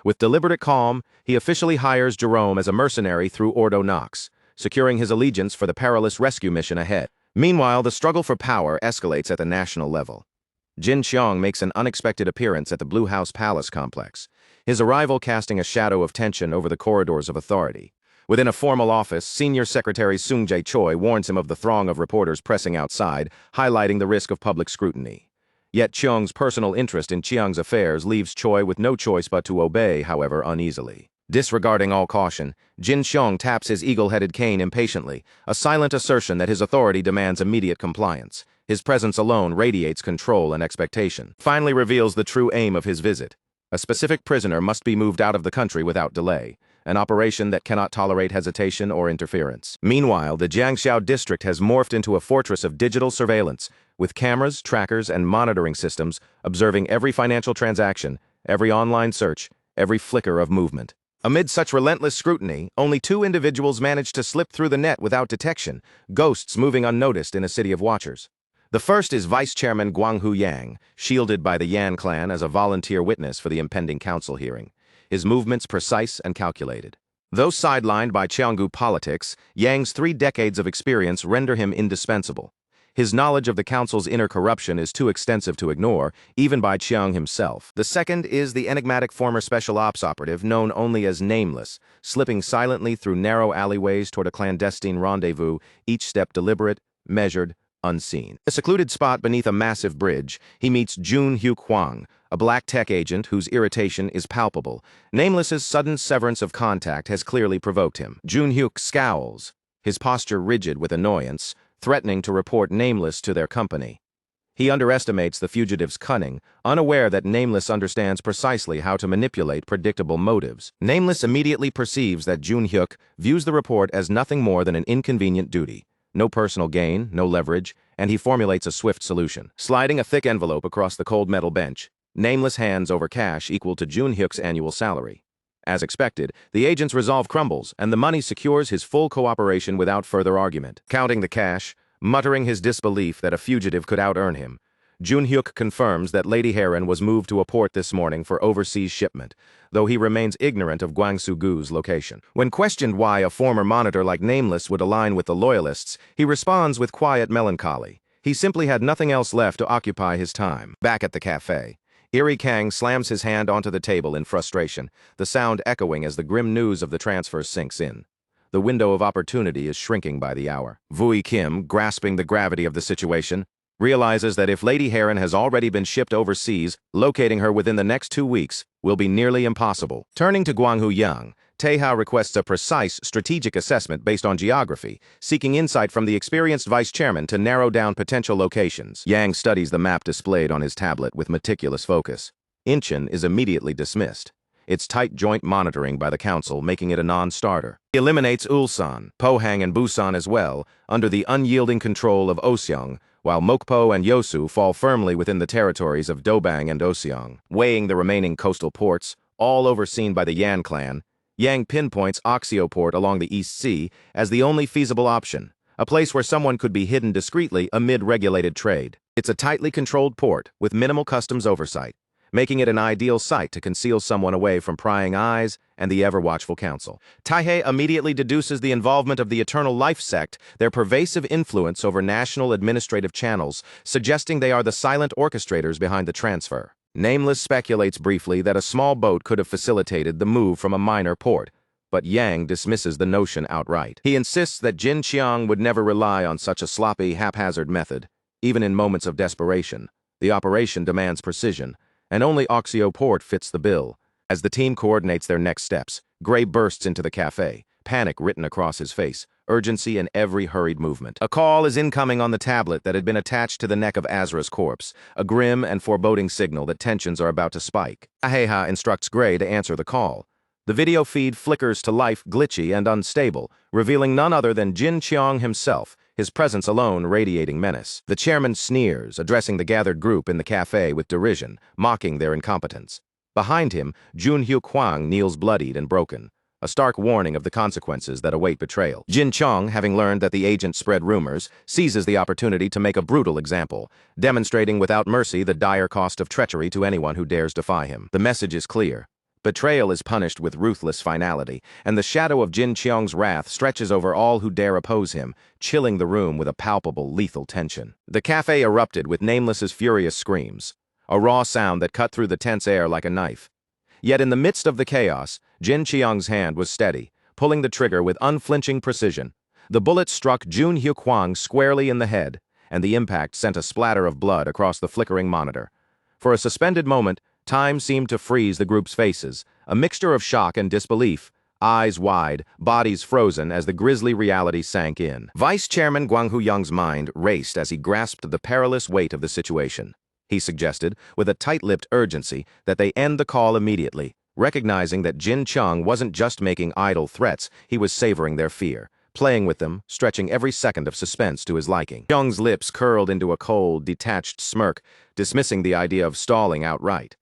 With deliberate calm, he officially hires Jerome as a mercenary through Ordo Nox, securing his allegiance for the perilous rescue mission ahead. Meanwhile, the struggle for power escalates at the national level. Jin Cheong makes an unexpected appearance at the Blue House Palace complex, his arrival casting a shadow of tension over the corridors of authority. Within a formal office, Senior Secretary Sung Jae-choi warns him of the throng of reporters pressing outside, highlighting the risk of public scrutiny. Yet Cheong's personal interest in Chiang's affairs leaves Choi with no choice but to obey, however uneasily. Disregarding all caution, Jin Cheong taps his eagle-headed cane impatiently, a silent assertion that his authority demands immediate compliance. His presence alone radiates control and expectation. Finally reveals the true aim of his visit. A specific prisoner must be moved out of the country without delay, an operation that cannot tolerate hesitation or interference. Meanwhile, the Jiangxiao district has morphed into a fortress of digital surveillance, with cameras, trackers, and monitoring systems observing every financial transaction, every online search, every flicker of movement. Amid such relentless scrutiny, only 2 individuals managed to slip through the net without detection, ghosts moving unnoticed in a city of watchers. The first is Vice Chairman Guanghu Yang, shielded by the Yan clan as a volunteer witness for the impending council hearing. His movements precise and calculated. Though sidelined by Cheonggu politics, Yang's 3 decades of experience render him indispensable. His knowledge of the council's inner corruption is too extensive to ignore, even by Cheong himself. The second is the enigmatic former special ops operative known only as Nameless, slipping silently through narrow alleyways toward a clandestine rendezvous, each step deliberate, measured, unseen. A secluded spot beneath a massive bridge, he meets Jun-hyuk Hwang, a black tech agent whose irritation is palpable. Nameless's sudden severance of contact has clearly provoked him. Jun-hyuk scowls, his posture rigid with annoyance, threatening to report Nameless to their company. He underestimates the fugitive's cunning, unaware that Nameless understands precisely how to manipulate predictable motives. Nameless immediately perceives that Jun-hyuk views the report as nothing more than an inconvenient duty. No personal gain, no leverage, and he formulates a swift solution. Sliding a thick envelope across the cold metal bench, Nameless hands over cash equal to Jun-hyuk's annual salary. As expected, the agent's resolve crumbles, and the money secures his full cooperation without further argument. Counting the cash, muttering his disbelief that a fugitive could out-earn him, Jun-hyuk confirms that Lady Heron was moved to a port this morning for overseas shipment, though he remains ignorant of Gwangsu-gu's location. When questioned why a former monitor like Nameless would align with the Loyalists, he responds with quiet melancholy. He simply had nothing else left to occupy his time. Back at the cafe, Eri Kang slams his hand onto the table in frustration, the sound echoing as the grim news of the transfer sinks in. The window of opportunity is shrinking by the hour. Vui Kim, grasping the gravity of the situation, realizes that if Lady Heron has already been shipped overseas, locating her within the next 2 weeks will be nearly impossible. Turning to Guanghu Yang, Taeha requests a precise, strategic assessment based on geography, seeking insight from the experienced vice chairman to narrow down potential locations. Yang studies the map displayed on his tablet with meticulous focus. Incheon is immediately dismissed, its tight joint monitoring by the council making it a non-starter. He eliminates Ulsan, Pohang and Busan as well, under the unyielding control of Oseong, while Mokpo and Yosu fall firmly within the territories of Dobang and Oseong. Weighing the remaining coastal ports, all overseen by the Yan clan, Yang pinpoints Oxio Port along the East Sea as the only feasible option, a place where someone could be hidden discreetly amid regulated trade. It's a tightly controlled port with minimal customs oversight, making it an ideal site to conceal someone away from prying eyes and the ever-watchful council. Taehae immediately deduces the involvement of the Eternal Life sect, their pervasive influence over national administrative channels, suggesting they are the silent orchestrators behind the transfer. Nameless speculates briefly that a small boat could have facilitated the move from a minor port, but Yang dismisses the notion outright. He insists that Jin Cheong would never rely on such a sloppy, haphazard method. Even in moments of desperation, the operation demands precision, and only Oxio Port fits the bill. As the team coordinates their next steps, Gray bursts into the cafe, panic written across his face, urgency in every hurried movement. A call is incoming on the tablet that had been attached to the neck of Asura's corpse, a grim and foreboding signal that tensions are about to spike. Taeha instructs Gray to answer the call. The video feed flickers to life, glitchy and unstable, revealing none other than Jin Cheong himself, his presence alone radiating menace. The chairman sneers, addressing the gathered group in the cafe with derision, mocking their incompetence. Behind him, Jun-hyuk Hwang kneels bloodied and broken, a stark warning of the consequences that await betrayal. Jin Chong, having learned that the agent spread rumors, seizes the opportunity to make a brutal example, demonstrating without mercy the dire cost of treachery to anyone who dares defy him. The message is clear. Betrayal is punished with ruthless finality, and the shadow of Jin Cheong's wrath stretches over all who dare oppose him, chilling the room with a palpable, lethal tension. The cafe erupted with Nameless's furious screams, a raw sound that cut through the tense air like a knife. Yet in the midst of the chaos, Jin Cheong's hand was steady, pulling the trigger with unflinching precision. The bullet struck Jun Hyukwang squarely in the head, and the impact sent a splatter of blood across the flickering monitor. For a suspended moment, time seemed to freeze the group's faces, a mixture of shock and disbelief, eyes wide, bodies frozen as the grisly reality sank in. Vice Chairman Gwang Hu-young's mind raced as he grasped the perilous weight of the situation. He suggested, with a tight-lipped urgency, that they end the call immediately, recognizing that Jin Cheong wasn't just making idle threats, he was savoring their fear, playing with them, stretching every second of suspense to his liking. Cheong's lips curled into a cold, detached smirk, dismissing the idea of stalling outright.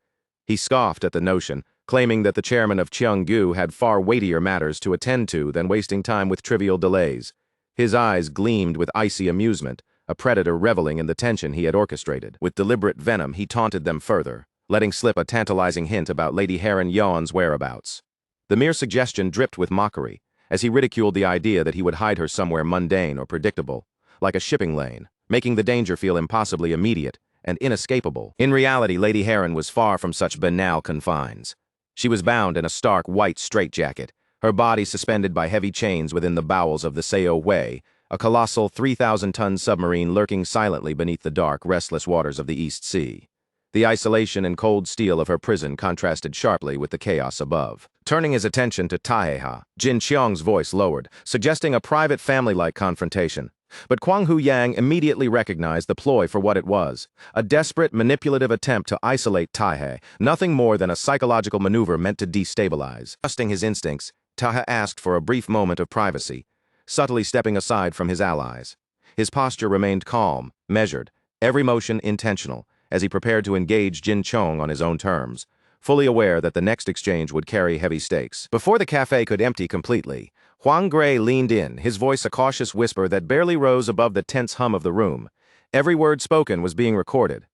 He scoffed at the notion, claiming that the chairman of Cheonggu had far weightier matters to attend to than wasting time with trivial delays. His eyes gleamed with icy amusement, a predator reveling in the tension he had orchestrated. With deliberate venom, he taunted them further, letting slip a tantalizing hint about Lady Heron Yeon's whereabouts. The mere suggestion dripped with mockery, as he ridiculed the idea that he would hide her somewhere mundane or predictable, like a shipping lane, making the danger feel impossibly immediate and inescapable. In reality, Lady Heron was far from such banal confines. She was bound in a stark white straitjacket, her body suspended by heavy chains within the bowels of the Seo Wei, a colossal 3,000-ton submarine lurking silently beneath the dark, restless waters of the East Sea. The isolation and cold steel of her prison contrasted sharply with the chaos above. Turning his attention to Taeha, Jin Cheong's voice lowered, suggesting a private family-like confrontation. But Kwang Hu-yang immediately recognized the ploy for what it was, a desperate, manipulative attempt to isolate Taeha, nothing more than a psychological maneuver meant to destabilize. Trusting his instincts, Taeha asked for a brief moment of privacy, subtly stepping aside from his allies. His posture remained calm, measured, every motion intentional, as he prepared to engage Jin Cheong on his own terms, fully aware that the next exchange would carry heavy stakes. Before the cafe could empty completely, Huang Gray leaned in, his voice a cautious whisper that barely rose above the tense hum of the room. Every word spoken was being recorded.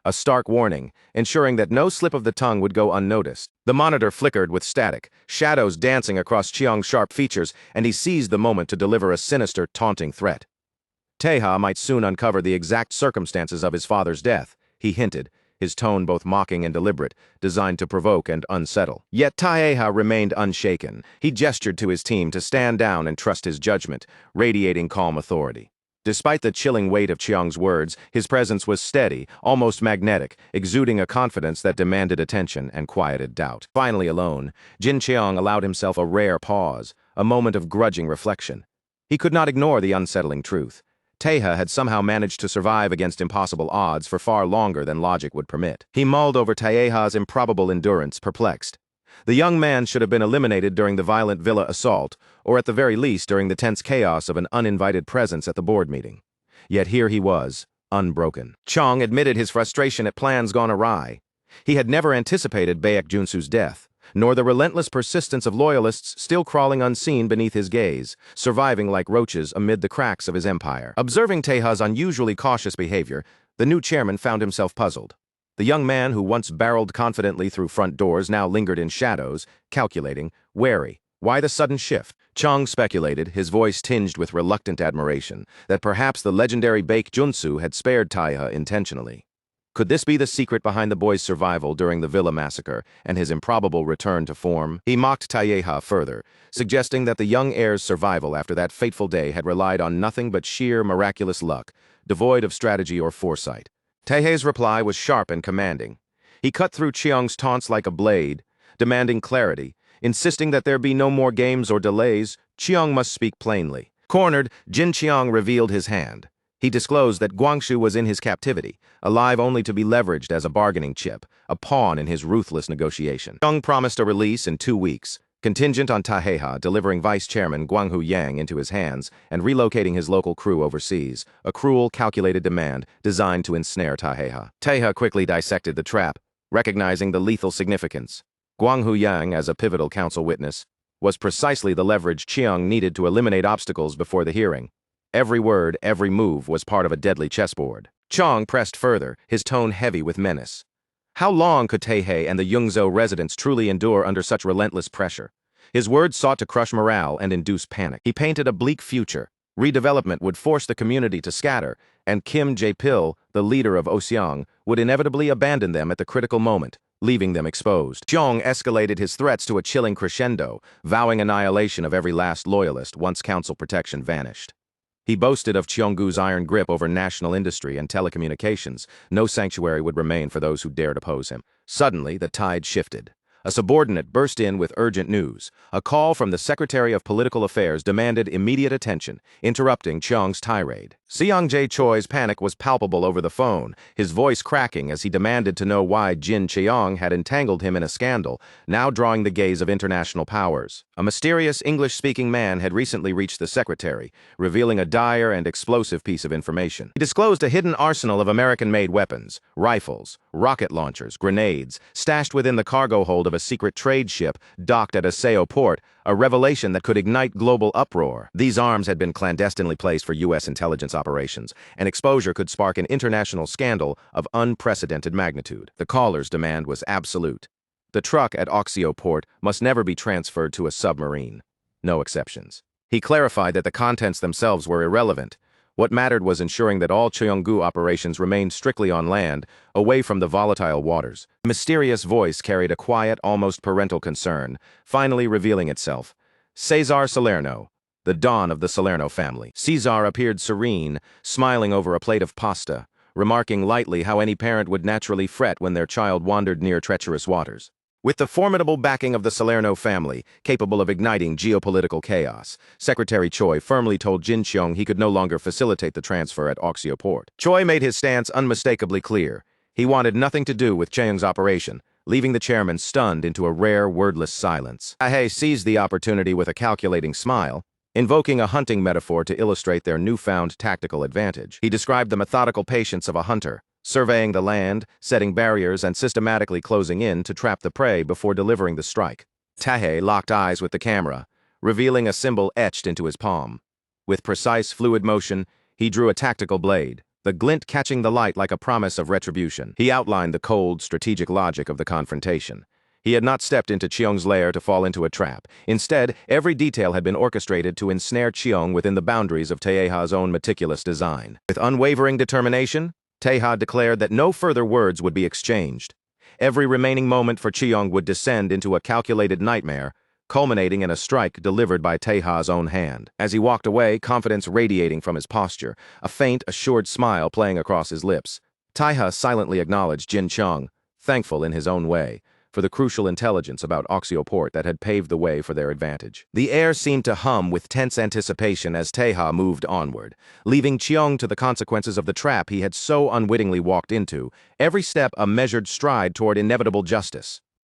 A stark warning, ensuring that no slip of the tongue would go unnoticed. The monitor flickered with static, shadows dancing across Cheong's sharp features, and he seized the moment to deliver a sinister, taunting threat. Taeha might soon uncover the exact circumstances of his father's death, he hinted, his tone both mocking and deliberate, designed to provoke and unsettle. Yet Taeha remained unshaken. He gestured to his team to stand down and trust his judgment, radiating calm authority. Despite the chilling weight of Cheong's words, his presence was steady, almost magnetic, exuding a confidence that demanded attention and quieted doubt. Finally alone, Jin Cheong allowed himself a rare pause, a moment of grudging reflection. He could not ignore the unsettling truth. Taeha had somehow managed to survive against impossible odds for far longer than logic would permit. He mulled over Taeha's improbable endurance, perplexed. The young man should have been eliminated during the violent villa assault, or at the very least during the tense chaos of an uninvited presence at the board meeting. Yet here he was, unbroken. Chong admitted his frustration at plans gone awry. He had never anticipated Baek Junsu's death, nor the relentless persistence of loyalists still crawling unseen beneath his gaze, surviving like roaches amid the cracks of his empire. Observing Taeha's unusually cautious behavior, the new chairman found himself puzzled. The young man who once barreled confidently through front doors now lingered in shadows, calculating, wary. Why the sudden shift? Chong speculated, his voice tinged with reluctant admiration, that perhaps the legendary Baek Junsu had spared Taeha intentionally. Could this be the secret behind the boy's survival during the villa massacre and his improbable return to form? He mocked Taeha further, suggesting that the young heir's survival after that fateful day had relied on nothing but sheer miraculous luck, devoid of strategy or foresight. Taeha's reply was sharp and commanding. He cut through Cheong's taunts like a blade, demanding clarity, insisting that there be no more games or delays. Cheong must speak plainly. Cornered, Jin Cheong revealed his hand. He disclosed that Guangxu was in his captivity, alive only to be leveraged as a bargaining chip, a pawn in his ruthless negotiation. Cheong promised a release in 2 weeks, contingent on Taeha delivering Vice Chairman Gwang Hu-yang into his hands and relocating his local crew overseas, a cruel, calculated demand designed to ensnare Taeha. Taeha quickly dissected the trap, recognizing the lethal significance. Gwang Hu-yang, as a pivotal council witness, was precisely the leverage Cheong needed to eliminate obstacles before the hearing. Every word, every move was part of a deadly chessboard. Chong pressed further, his tone heavy with menace. How long could Taehae and the Yungzhou residents truly endure under such relentless pressure? His words sought to crush morale and induce panic. He painted a bleak future. Redevelopment would force the community to scatter, and Kim Jae-pil, the leader of Oseong, would inevitably abandon them at the critical moment, leaving them exposed. Cheong escalated his threats to a chilling crescendo, vowing annihilation of every last loyalist once council protection vanished. He boasted of Cheonggu's iron grip over national industry and telecommunications. No sanctuary would remain for those who dared oppose him. Suddenly, the tide shifted. A subordinate burst in with urgent news. A call from the Secretary of Political Affairs demanded immediate attention, interrupting Cheong's tirade. Seong-jae Choi's panic was palpable over the phone, his voice cracking as he demanded to know why Jin Cheong had entangled him in a scandal, now drawing the gaze of international powers. A mysterious English-speaking man had recently reached the secretary, revealing a dire and explosive piece of information. He disclosed a hidden arsenal of American-made weapons, rifles, rocket launchers, grenades, stashed within the cargo hold of a secret trade ship docked at Aseo port, a revelation that could ignite global uproar. These arms had been clandestinely placed for U.S. intelligence operations, and exposure could spark an international scandal of unprecedented magnitude. The caller's demand was absolute. The truck at Oxio port must never be transferred to a submarine. No exceptions. He clarified that the contents themselves were irrelevant. What mattered was ensuring that all Cheonggu operations remained strictly on land, away from the volatile waters. The mysterious voice carried a quiet, almost parental concern, finally revealing itself. Cesar Salerno, the dawn of the Salerno family. Cesar appeared serene, smiling over a plate of pasta, remarking lightly how any parent would naturally fret when their child wandered near treacherous waters. With the formidable backing of the Salerno family, capable of igniting geopolitical chaos, Secretary Choi firmly told Jin Cheong he could no longer facilitate the transfer at Oxio port. Choi made his stance unmistakably clear. He wanted nothing to do with Cheong's operation, leaving the chairman stunned into a rare, wordless silence. Yahello seized the opportunity with a calculating smile, invoking a hunting metaphor to illustrate their newfound tactical advantage. He described the methodical patience of a hunter, surveying the land, setting barriers, and systematically closing in to trap the prey before delivering the strike. Yahello locked eyes with the camera, revealing a symbol etched into his palm. With precise, fluid motion, he drew a tactical blade, the glint catching the light like a promise of retribution. He outlined the cold, strategic logic of the confrontation. He had not stepped into Cheong's lair to fall into a trap. Instead, every detail had been orchestrated to ensnare Cheong within the boundaries of Taeha's own meticulous design. With unwavering determination, Taeha declared that no further words would be exchanged. Every remaining moment for Cheong would descend into a calculated nightmare, culminating in a strike delivered by Taeha's own hand. As he walked away, confidence radiating from his posture, a faint, assured smile playing across his lips, Taeha silently acknowledged Jin Cheong, thankful in his own way, for the crucial intelligence about Oxio port that had paved the way for their advantage. The air seemed to hum with tense anticipation as Taeha moved onward, leaving Cheong to the consequences of the trap he had so unwittingly walked into, every step a measured stride toward inevitable justice.